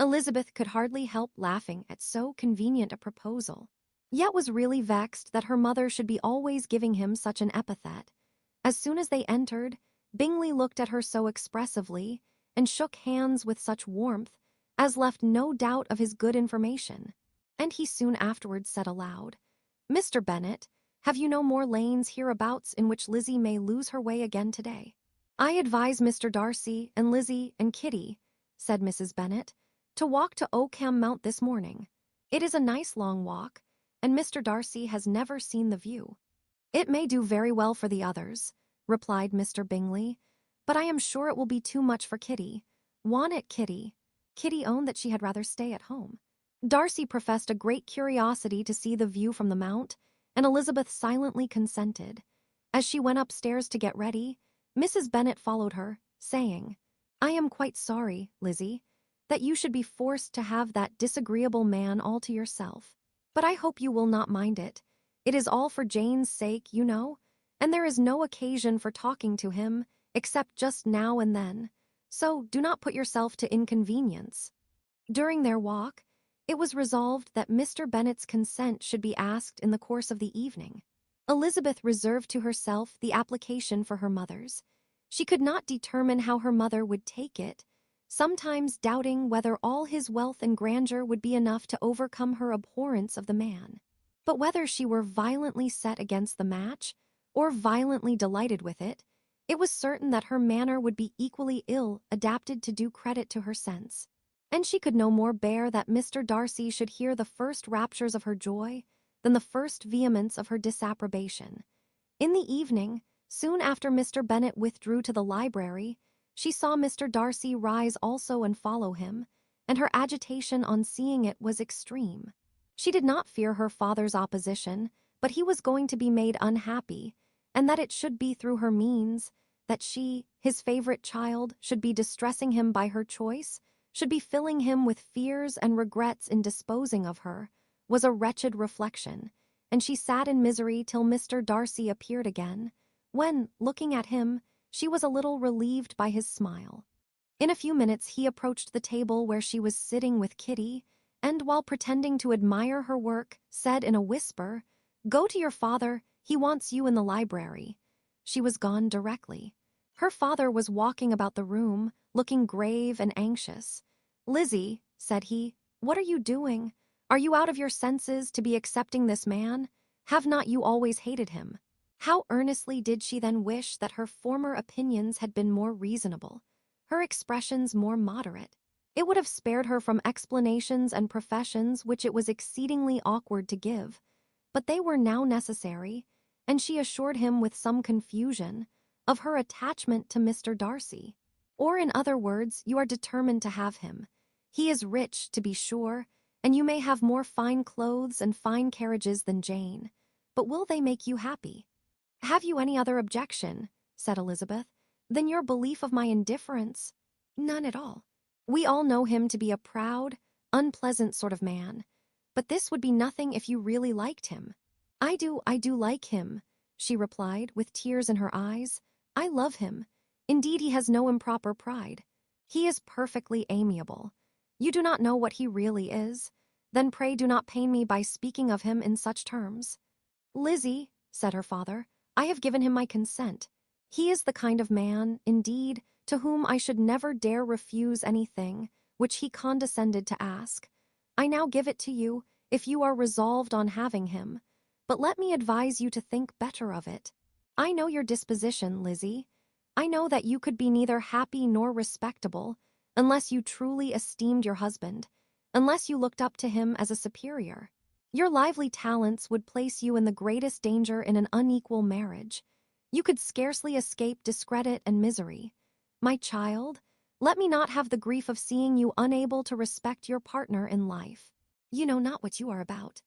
Elizabeth could hardly help laughing at so convenient a proposal, yet was really vexed that her mother should be always giving him such an epithet. As soon as they entered, Bingley looked at her so expressively, and shook hands with such warmth, as left no doubt of his good information, and he soon afterwards said aloud, "Mr. Bennet, have you no more lanes hereabouts in which Lizzie may lose her way again today?" "I advise Mr. Darcy and Lizzie and Kitty," said Mrs. Bennet, "to walk to Oakham Mount this morning. It is a nice long walk, and Mr. Darcy has never seen the view." "It may do very well for the others," replied Mr. Bingley, "but I am sure it will be too much for Kitty. Want it, Kitty?" Kitty owned that she had rather stay at home. Darcy professed a great curiosity to see the view from the Mount, and Elizabeth silently consented. As she went upstairs to get ready, Mrs. Bennet followed her, saying, "I am quite sorry, Lizzie, that you should be forced to have that disagreeable man all to yourself. But I hope you will not mind it. It is all for Jane's sake, you know, and there is no occasion for talking to him, except just now and then. So do not put yourself to inconvenience." During their walk, it was resolved that Mr. Bennet's consent should be asked in the course of the evening. Elizabeth reserved to herself the application for her mother's. She could not determine how her mother would take it, sometimes doubting whether all his wealth and grandeur would be enough to overcome her abhorrence of the man. But whether she were violently set against the match, or violently delighted with it was certain that her manner would be equally ill adapted to do credit to her sense, and she could no more bear that Mr. Darcy should hear the first raptures of her joy than the first vehemence of her disapprobation. In the evening, soon after Mr. Bennet withdrew to the library, she saw Mr. Darcy rise also and follow him, and her agitation on seeing it was extreme. She did not fear her father's opposition, but he was going to be made unhappy, and that it should be through her means, that she, his favorite child, should be distressing him by her choice, should be filling him with fears and regrets in disposing of her, was a wretched reflection, and she sat in misery till Mr. Darcy appeared again, when, looking at him, she was a little relieved by his smile. In a few minutes he approached the table where she was sitting with Kitty, and, while pretending to admire her work, said in a whisper, "Go to your father, he wants you in the library." She was gone directly. Her father was walking about the room, looking grave and anxious. "Lizzie," said he, "what are you doing? Are you out of your senses to be accepting this man? Have not you always hated him?" How earnestly did she then wish that her former opinions had been more reasonable, her expressions more moderate. It would have spared her from explanations and professions which it was exceedingly awkward to give, but they were now necessary, and she assured him with some confusion of her attachment to Mr. Darcy. "Or, in other words, you are determined to have him. He is rich, to be sure, and you may have more fine clothes and fine carriages than Jane, but will they make you happy? "Have you any other objection?" said Elizabeth. "Than your belief of my indifference?" "None at all. We all know him to be a proud, unpleasant sort of man. But this would be nothing if you really liked him." I do like him," she replied, with tears in her eyes. "I love him. Indeed, he has no improper pride. He is perfectly amiable. You do not know what he really is. Then pray do not pain me by speaking of him in such terms." "Lizzie," said her father, "I have given him my consent. He is the kind of man, indeed, to whom I should never dare refuse anything which he condescended to ask. I now give it to you, if you are resolved on having him. But let me advise you to think better of it. I know your disposition, Lizzie. I know that you could be neither happy nor respectable unless you truly esteemed your husband, unless you looked up to him as a superior. Your lively talents would place you in the greatest danger in an unequal marriage. You could scarcely escape discredit and misery. My child, let me not have the grief of seeing you unable to respect your partner in life. You know not what you are about."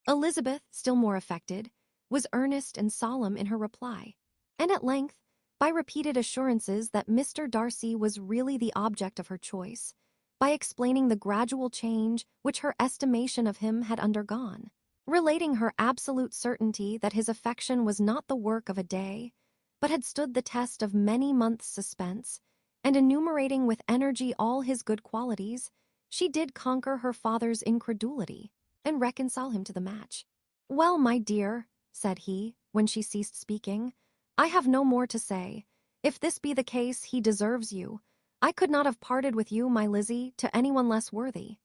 Elizabeth, still more affected, was earnest and solemn in her reply, and at length, by repeated assurances that Mr. Darcy was really the object of her choice, by explaining the gradual change which her estimation of him had undergone, relating her absolute certainty that his affection was not the work of a day, but had stood the test of many months' suspense, and enumerating with energy all his good qualities, she did conquer her father's incredulity and reconcile him to the match. "Well, my dear," said he, when she ceased speaking, "I have no more to say. If this be the case, he deserves you. I could not have parted with you, my Lizzie, to anyone less worthy."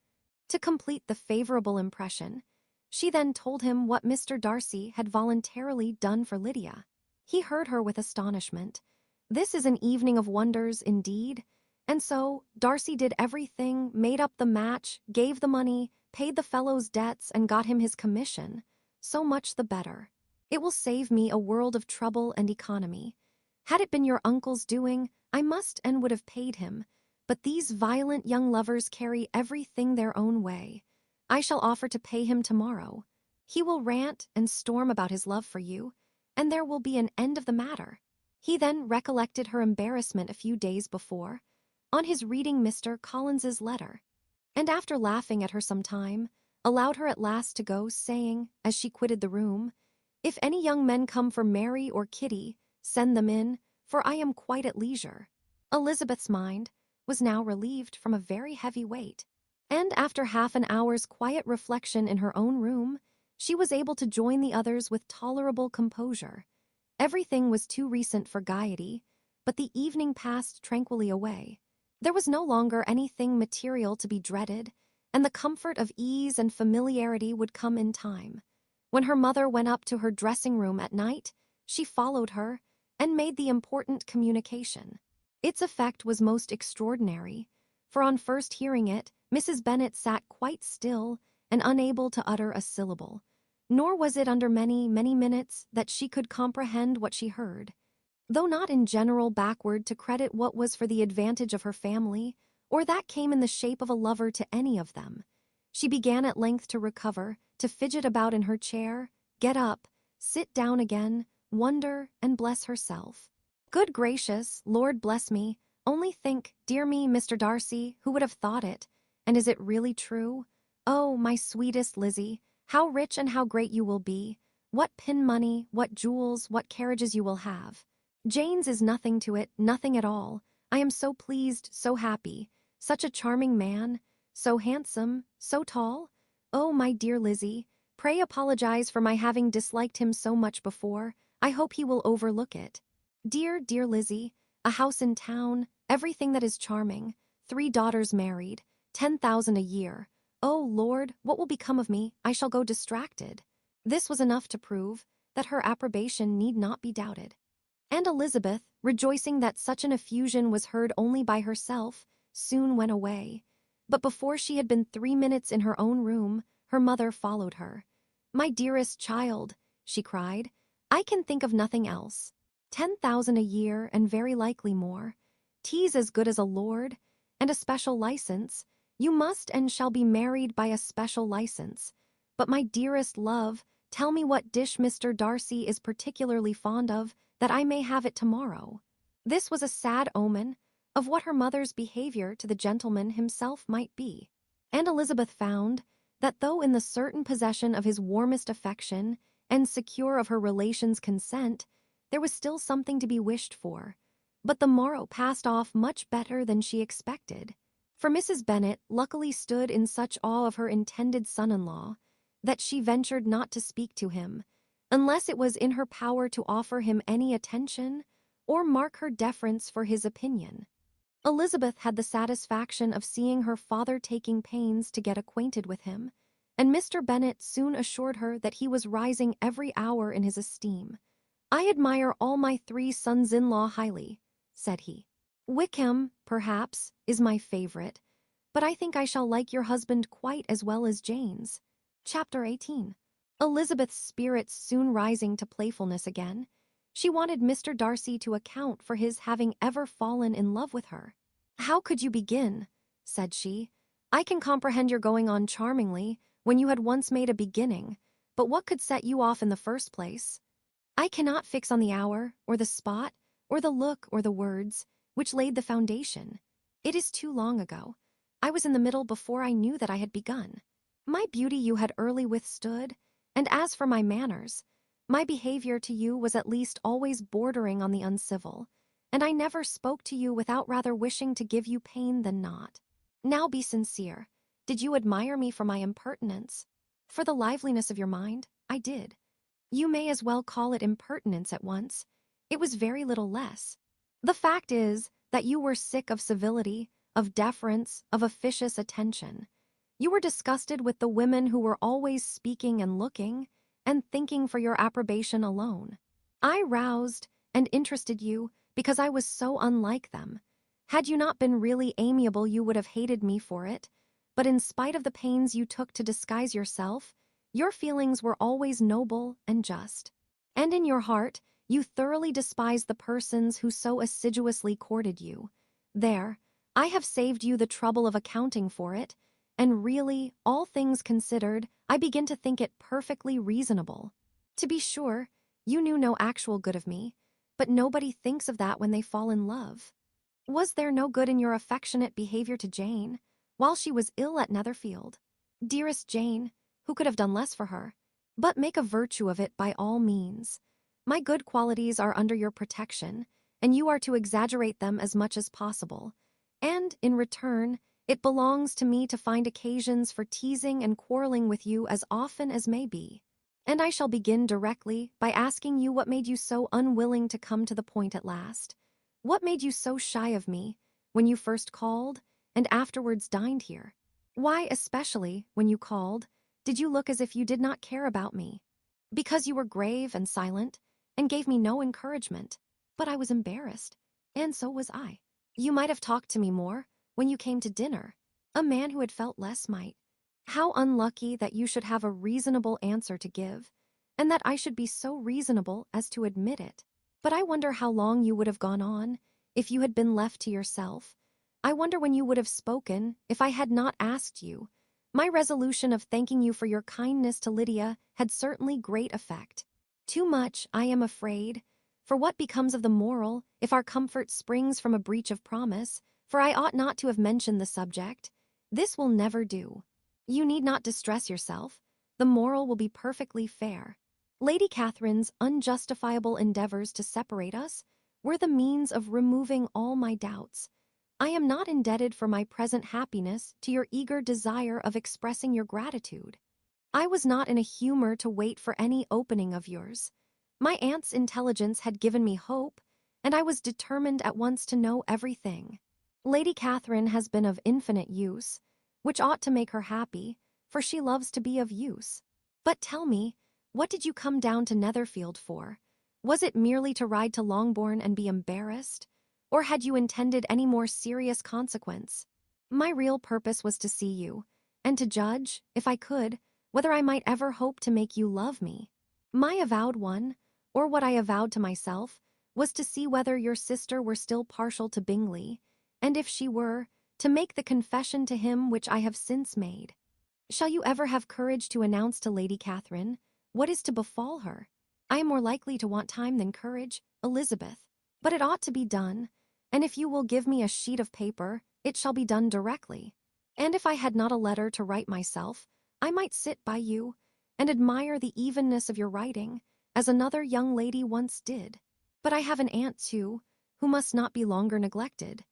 To complete the favorable impression, she then told him what Mr. Darcy had voluntarily done for Lydia. He heard her with astonishment. This is an evening of wonders, indeed. And so, Darcy did everything, made up the match, gave the money, paid the fellow's debts, and got him his commission. So much the better. It will save me a world of trouble and economy. Had it been your uncle's doing, I must and would have paid him. But these violent young lovers carry everything their own way. I shall offer to pay him tomorrow. He will rant and storm about his love for you, and there will be an end of the matter." He then recollected her embarrassment a few days before, on his reading Mr. Collins's letter, and after laughing at her some time, allowed her at last to go, saying, as she quitted the room, "If any young men come for Mary or Kitty, send them in, for I am quite at leisure." Elizabeth's mind was now relieved from a very heavy weight, and after half an hour's quiet reflection in her own room, she was able to join the others with tolerable composure. Everything was too recent for gaiety, but the evening passed tranquilly away. There was no longer anything material to be dreaded, and the comfort of ease and familiarity would come in time. When her mother went up to her dressing room at night, she followed her and made the important communication. Its effect was most extraordinary, for on first hearing it, Mrs. Bennet sat quite still and unable to utter a syllable. Nor was it under many, many minutes that she could comprehend what she heard. Though not in general backward to credit what was for the advantage of her family, or that came in the shape of a lover to any of them, she began at length to recover, to fidget about in her chair, get up, sit down again, wonder and bless herself. Good gracious, Lord bless me, only think, dear me, Mr. Darcy, who would have thought it? And is it really true? Oh, my sweetest Lizzie, how rich and how great you will be, what pin money, what jewels, what carriages you will have. Jane's is nothing to it, nothing at all. I am so pleased, so happy. Such a charming man, so handsome, so tall. Oh, my dear Lizzie, pray apologize for my having disliked him so much before. I hope he will overlook it. Dear, dear Lizzie, a house in town, everything that is charming, 3 daughters married, 10,000 a year. Oh, Lord, what will become of me? I shall go distracted. This was enough to prove that her approbation need not be doubted. And Elizabeth, rejoicing that such an effusion was heard only by herself, soon went away. But before she had been 3 minutes in her own room, her mother followed her. "My dearest child," she cried, "I can think of nothing else. 10,000 a year, and very likely more. Tea's as good as a lord, and a special license. You must and shall be married by a special license. But my dearest love, Tell me what dish Mr. Darcy is particularly fond of, that I may have it tomorrow." This was a sad omen of what her mother's behavior to the gentleman himself might be. And Elizabeth found that though in the certain possession of his warmest affection and secure of her relations' consent, there was still something to be wished for. But the morrow passed off much better than she expected. For Mrs. Bennet luckily stood in such awe of her intended son-in-law that she ventured not to speak to him, unless it was in her power to offer him any attention or mark her deference for his opinion. Elizabeth had the satisfaction of seeing her father taking pains to get acquainted with him, and Mr. Bennet soon assured her that he was rising every hour in his esteem. "I admire all my 3 sons-in-law highly," said he. "Wickham, perhaps, is my favorite, but I think I shall like your husband quite as well as Jane's." Chapter 18. Elizabeth's spirits soon rising to playfulness again, she wanted Mr. Darcy to account for his having ever fallen in love with her. "How could you begin?" said she. "I can comprehend your going on charmingly when you had once made a beginning, but what could set you off in the first place? I cannot fix on the hour, or the spot, or the look, or the words, which laid the foundation. It is too long ago. I was in the middle before I knew that I had begun. My beauty you had early withstood, and as for my manners, my behavior to you was at least always bordering on the uncivil, and I never spoke to you without rather wishing to give you pain than not. Now be sincere. Did you admire me for my impertinence? For the liveliness of your mind? I did. You may as well call it impertinence at once. It was very little less. The fact is that you were sick of civility, of deference, of officious attention. You were disgusted with the women who were always speaking and looking, and thinking for your approbation alone. I roused and interested you because I was so unlike them. Had you not been really amiable, you would have hated me for it, but in spite of the pains you took to disguise yourself, your feelings were always noble and just. And in your heart, you thoroughly despised the persons who so assiduously courted you. There, I have saved you the trouble of accounting for it, and really, all things considered, I begin to think it perfectly reasonable. To be sure, you knew no actual good of me, but nobody thinks of that when they fall in love. Was there no good in your affectionate behavior to Jane, while she was ill at Netherfield? Dearest Jane, who could have done less for her? But make a virtue of it by all means. My good qualities are under your protection, and you are to exaggerate them as much as possible. And, in return, it belongs to me to find occasions for teasing and quarreling with you as often as may be. And I shall begin directly by asking you what made you so unwilling to come to the point at last. What made you so shy of me when you first called and afterwards dined here? Why, especially, when you called, did you look as if you did not care about me? Because you were grave and silent and gave me no encouragement. But I was embarrassed, and so was I. You might have talked to me more when you came to dinner. A man who had felt less might. How unlucky that you should have a reasonable answer to give, and that I should be so reasonable as to admit it. But I wonder how long you would have gone on if you had been left to yourself. I wonder when you would have spoken if I had not asked you. My resolution of thanking you for your kindness to Lydia had certainly great effect. Too much, I am afraid, for what becomes of the moral if our comfort springs from a breach of promise? For I ought not to have mentioned the subject. This will never do. You need not distress yourself. The moral will be perfectly fair. Lady Catherine's unjustifiable endeavors to separate us were the means of removing all my doubts. I am not indebted for my present happiness to your eager desire of expressing your gratitude. I was not in a humor to wait for any opening of yours. My aunt's intelligence had given me hope, and I was determined at once to know everything. Lady Catherine has been of infinite use, which ought to make her happy, for she loves to be of use. But tell me, what did you come down to Netherfield for? Was it merely to ride to Longbourn and be embarrassed? Or had you intended any more serious consequence? My real purpose was to see you, and to judge, if I could, whether I might ever hope to make you love me. My avowed one, or what I avowed to myself, was to see whether your sister were still partial to Bingley, and if she were, to make the confession to him which I have since made. Shall you ever have courage to announce to Lady Catherine What is to befall her? I am more likely to want time than courage, Elizabeth. But it ought to be done, and if you will give me a sheet of paper, it shall be done directly. And if I had not a letter to write myself, I might sit by you and admire the evenness of your writing, as another young lady once did. But I have an aunt, too, who must not be longer neglected.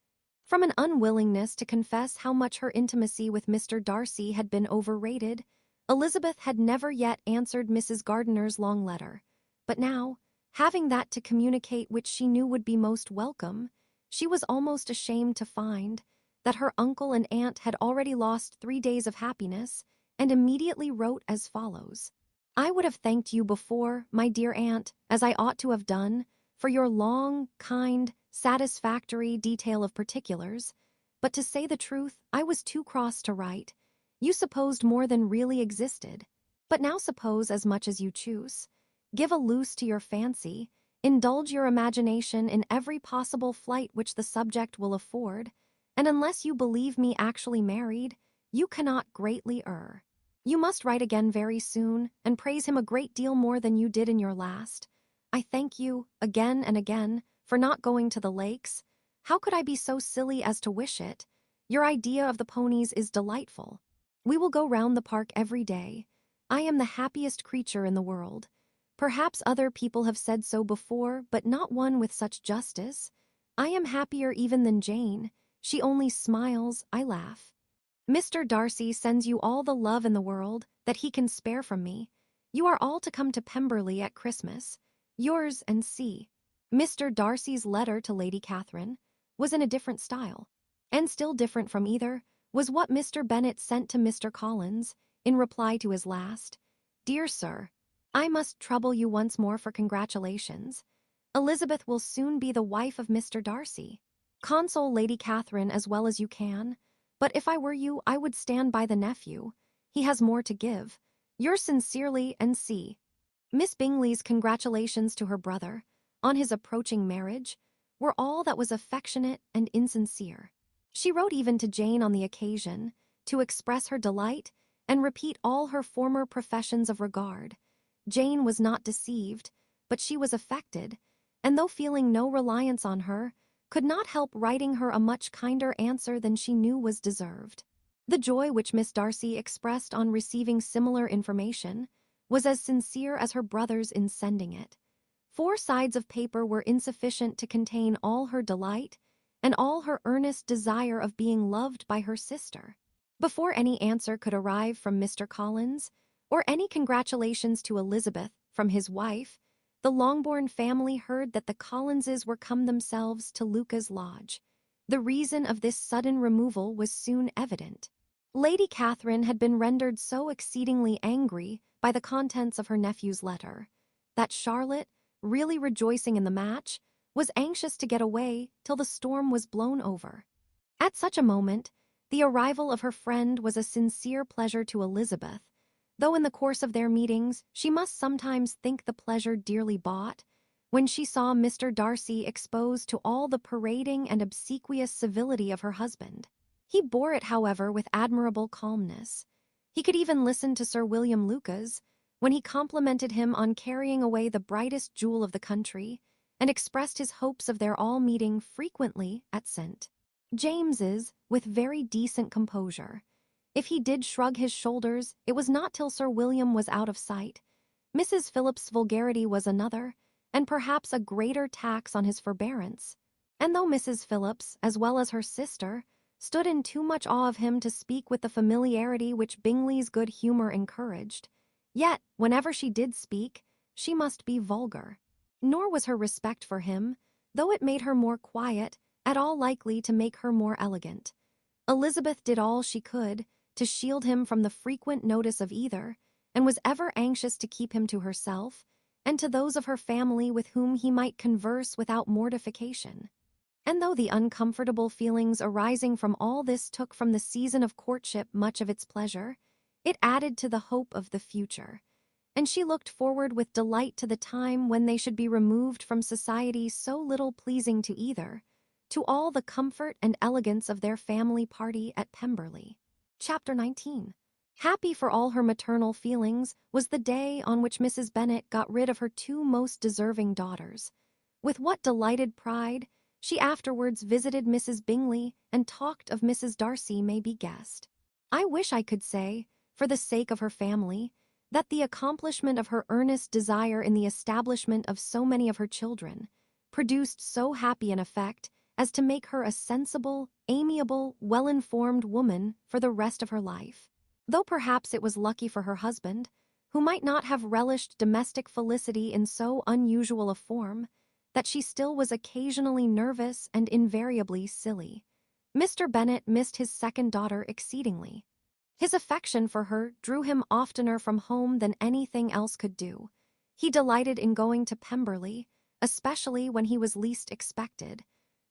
From an unwillingness to confess how much her intimacy with Mr. Darcy had been overrated, Elizabeth had never yet answered Mrs. Gardiner's long letter. But now, having that to communicate which she knew would be most welcome, she was almost ashamed to find that her uncle and aunt had already lost 3 days of happiness, and immediately wrote as follows. I would have thanked you before, my dear aunt, as I ought to have done, for your long, kind, satisfactory detail of particulars, but to say the truth, I was too cross to write. You supposed more than really existed, but now suppose as much as you choose. Give a loose to your fancy, indulge your imagination in every possible flight which the subject will afford, and unless you believe me actually married, you cannot greatly err. You must write again very soon, and praise him a great deal more than you did in your last. I thank you, again and again, for not going to the lakes. How could I be so silly as to wish it? Your idea of the ponies is delightful. We will go round the park every day. I am the happiest creature in the world. Perhaps other people have said so before, but not one with such justice. I am happier even than Jane. She only smiles, I laugh. Mr. Darcy sends you all the love in the world that he can spare from me. You are all to come to Pemberley at Christmas. Yours and C. Mr. Darcy's letter to Lady Catherine was in a different style, and still different from either was what Mr. Bennet sent to Mr. Collins in reply to his last. Dear Sir, I must trouble you once more for congratulations. Elizabeth will soon be the wife of Mr. Darcy. Console Lady Catherine as well as you can, but if I were you, I would stand by the nephew. He has more to give. Yours sincerely, and C. Miss Bingley's congratulations to her brother on his approaching marriage were all that was affectionate and insincere. She wrote even to Jane on the occasion to express her delight and repeat all her former professions of regard. Jane was not deceived, but she was affected, and though feeling no reliance on her, could not help writing her a much kinder answer than she knew was deserved. The joy which Miss Darcy expressed on receiving similar information was as sincere as her brother's in sending it. 4 sides of paper were insufficient to contain all her delight and all her earnest desire of being loved by her sister. Before any answer could arrive from Mr. Collins, or any congratulations to Elizabeth from his wife, the Longbourn family heard that the Collinses were come themselves to Luca's lodge. The reason of this sudden removal was soon evident. Lady Catherine had been rendered so exceedingly angry by the contents of her nephew's letter, that Charlotte, really rejoicing in the match, was anxious to get away till the storm was blown over. At such a moment, the arrival of her friend was a sincere pleasure to Elizabeth, though in the course of their meetings she must sometimes think the pleasure dearly bought, when she saw Mr. Darcy exposed to all the parading and obsequious civility of her husband. He bore it, however, with admirable calmness. He could even listen to Sir William Lucas, when he complimented him on carrying away the brightest jewel of the country, and expressed his hopes of their all meeting frequently at St. James's with very decent composure. If he did shrug his shoulders, it was not till Sir William was out of sight. Mrs. Phillips's vulgarity was another, and perhaps a greater tax on his forbearance. And though Mrs. Phillips, as well as her sister, stood in too much awe of him to speak with the familiarity which Bingley's good humour encouraged, yet, whenever she did speak, she must be vulgar. Nor was her respect for him, though it made her more quiet, at all likely to make her more elegant. Elizabeth did all she could to shield him from the frequent notice of either, and was ever anxious to keep him to herself, and to those of her family with whom he might converse without mortification. And though the uncomfortable feelings arising from all this took from the season of courtship much of its pleasure, it added to the hope of the future, and she looked forward with delight to the time when they should be removed from society so little pleasing to either, to all the comfort and elegance of their family party at Pemberley. Chapter 19. Happy for all her maternal feelings was the day on which Mrs. Bennet got rid of her two most deserving daughters. With what delighted pride she afterwards visited Mrs. Bingley and talked of Mrs. Darcy may be guessed. I wish I could say, for the sake of her family, that the accomplishment of her earnest desire in the establishment of so many of her children produced so happy an effect as to make her a sensible, amiable, well-informed woman for the rest of her life. Though perhaps it was lucky for her husband, who might not have relished domestic felicity in so unusual a form, that she still was occasionally nervous and invariably silly. Mr. Bennet missed his second daughter exceedingly. His affection for her drew him oftener from home than anything else could do. He delighted in going to Pemberley, especially when he was least expected.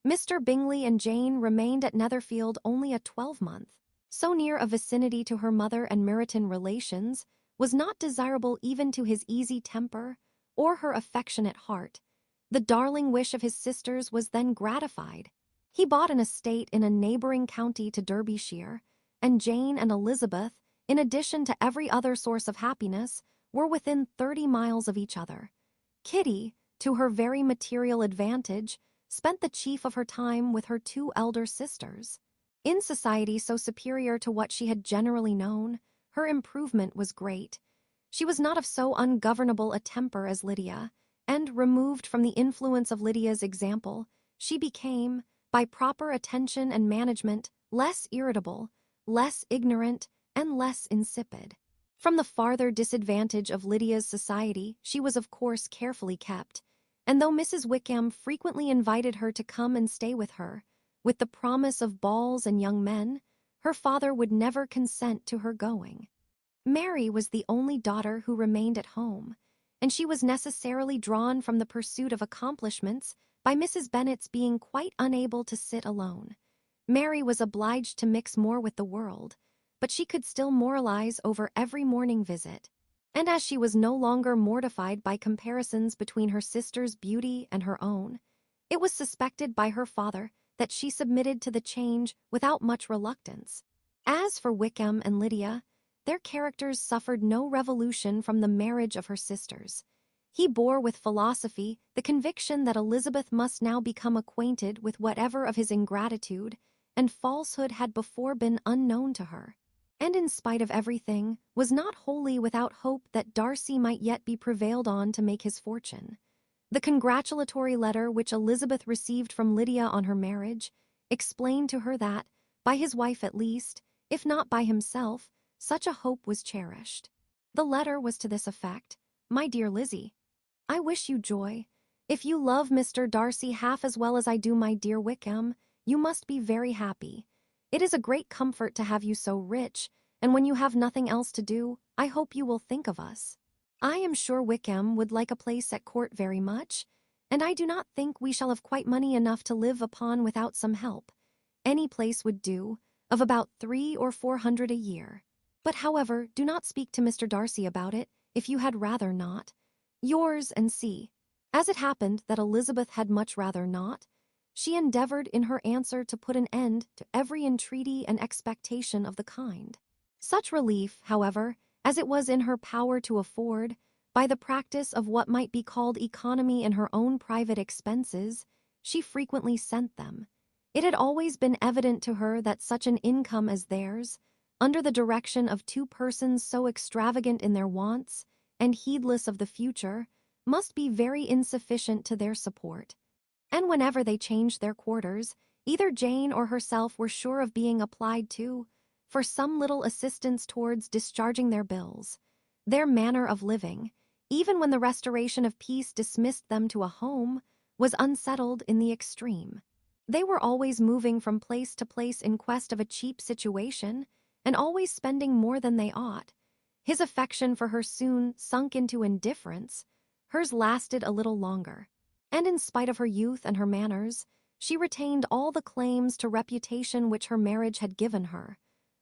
Mr. Bingley and Jane remained at Netherfield only a 12-month. So near a vicinity to her mother and Meryton relations was not desirable even to his easy temper or her affectionate heart. The darling wish of his sisters was then gratified. He bought an estate in a neighbouring county to Derbyshire, and Jane and Elizabeth, in addition to every other source of happiness, were within 30 miles of each other. Kitty, to her very material advantage, spent the chief of her time with her two elder sisters. In society so superior to what she had generally known, her improvement was great. She was not of so ungovernable a temper as Lydia, and, removed from the influence of Lydia's example, she became, by proper attention and management, less irritable, less ignorant, and less insipid. From the farther disadvantage of Lydia's society she was of course carefully kept, and though Mrs. Wickham frequently invited her to come and stay with her, with the promise of balls and young men, her father would never consent to her going. Mary was the only daughter who remained at home, and she was necessarily drawn from the pursuit of accomplishments by Mrs. Bennet's being quite unable to sit alone. Mary was obliged to mix more with the world, but she could still moralize over every morning visit. And as she was no longer mortified by comparisons between her sister's beauty and her own, it was suspected by her father that she submitted to the change without much reluctance. As for Wickham and Lydia, their characters suffered no revolution from the marriage of her sisters. He bore with philosophy the conviction that Elizabeth must now become acquainted with whatever of his ingratitude and falsehood had before been unknown to her, and in spite of everything was not wholly without hope that Darcy might yet be prevailed on to make his fortune. The congratulatory letter which Elizabeth received from Lydia on her marriage explained to her that, by his wife at least, if not by himself, such a hope was cherished. The letter was to this effect: "My dear Lizzie, I wish you joy. If you love Mr. Darcy half as well as I do my dear Wickham, you must be very happy. It is a great comfort to have you so rich, and when you have nothing else to do, I hope you will think of us. I am sure Wickham would like a place at court very much, and I do not think we shall have quite money enough to live upon without some help. Any place would do, of about 300 or 400 a year. But however, do not speak to Mr. Darcy about it, if you had rather not. Yours and C." As it happened that Elizabeth had much rather not, she endeavoured in her answer to put an end to every entreaty and expectation of the kind. Such relief, however, as it was in her power to afford, by the practice of what might be called economy in her own private expenses, she frequently sent them. It had always been evident to her that such an income as theirs, under the direction of two persons so extravagant in their wants and heedless of the future, must be very insufficient to their support. And whenever they changed their quarters, either Jane or herself were sure of being applied to, for some little assistance towards discharging their bills. Their manner of living, even when the restoration of peace dismissed them to a home, was unsettled in the extreme. They were always moving from place to place in quest of a cheap situation, and always spending more than they ought. His affection for her soon sunk into indifference. Hers lasted a little longer, and in spite of her youth and her manners, she retained all the claims to reputation which her marriage had given her.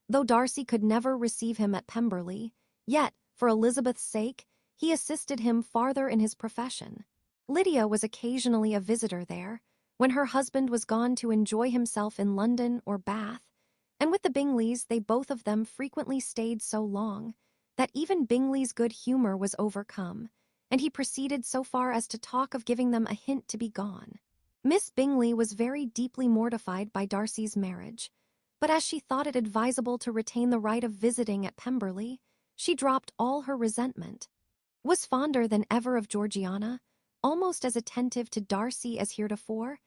Though Darcy could never receive him at Pemberley, yet, for Elizabeth's sake, he assisted him farther in his profession. Lydia was occasionally a visitor there, when her husband was gone to enjoy himself in London or Bath, And with the Bingleys, they both of them frequently stayed so long that even Bingley's good humor was overcome, and he proceeded so far as to talk of giving them a hint to be gone. Miss Bingley was very deeply mortified by Darcy's marriage, but as she thought it advisable to retain the right of visiting at Pemberley, she dropped all her resentment, was fonder than ever of Georgiana, almost as attentive to Darcy as heretofore,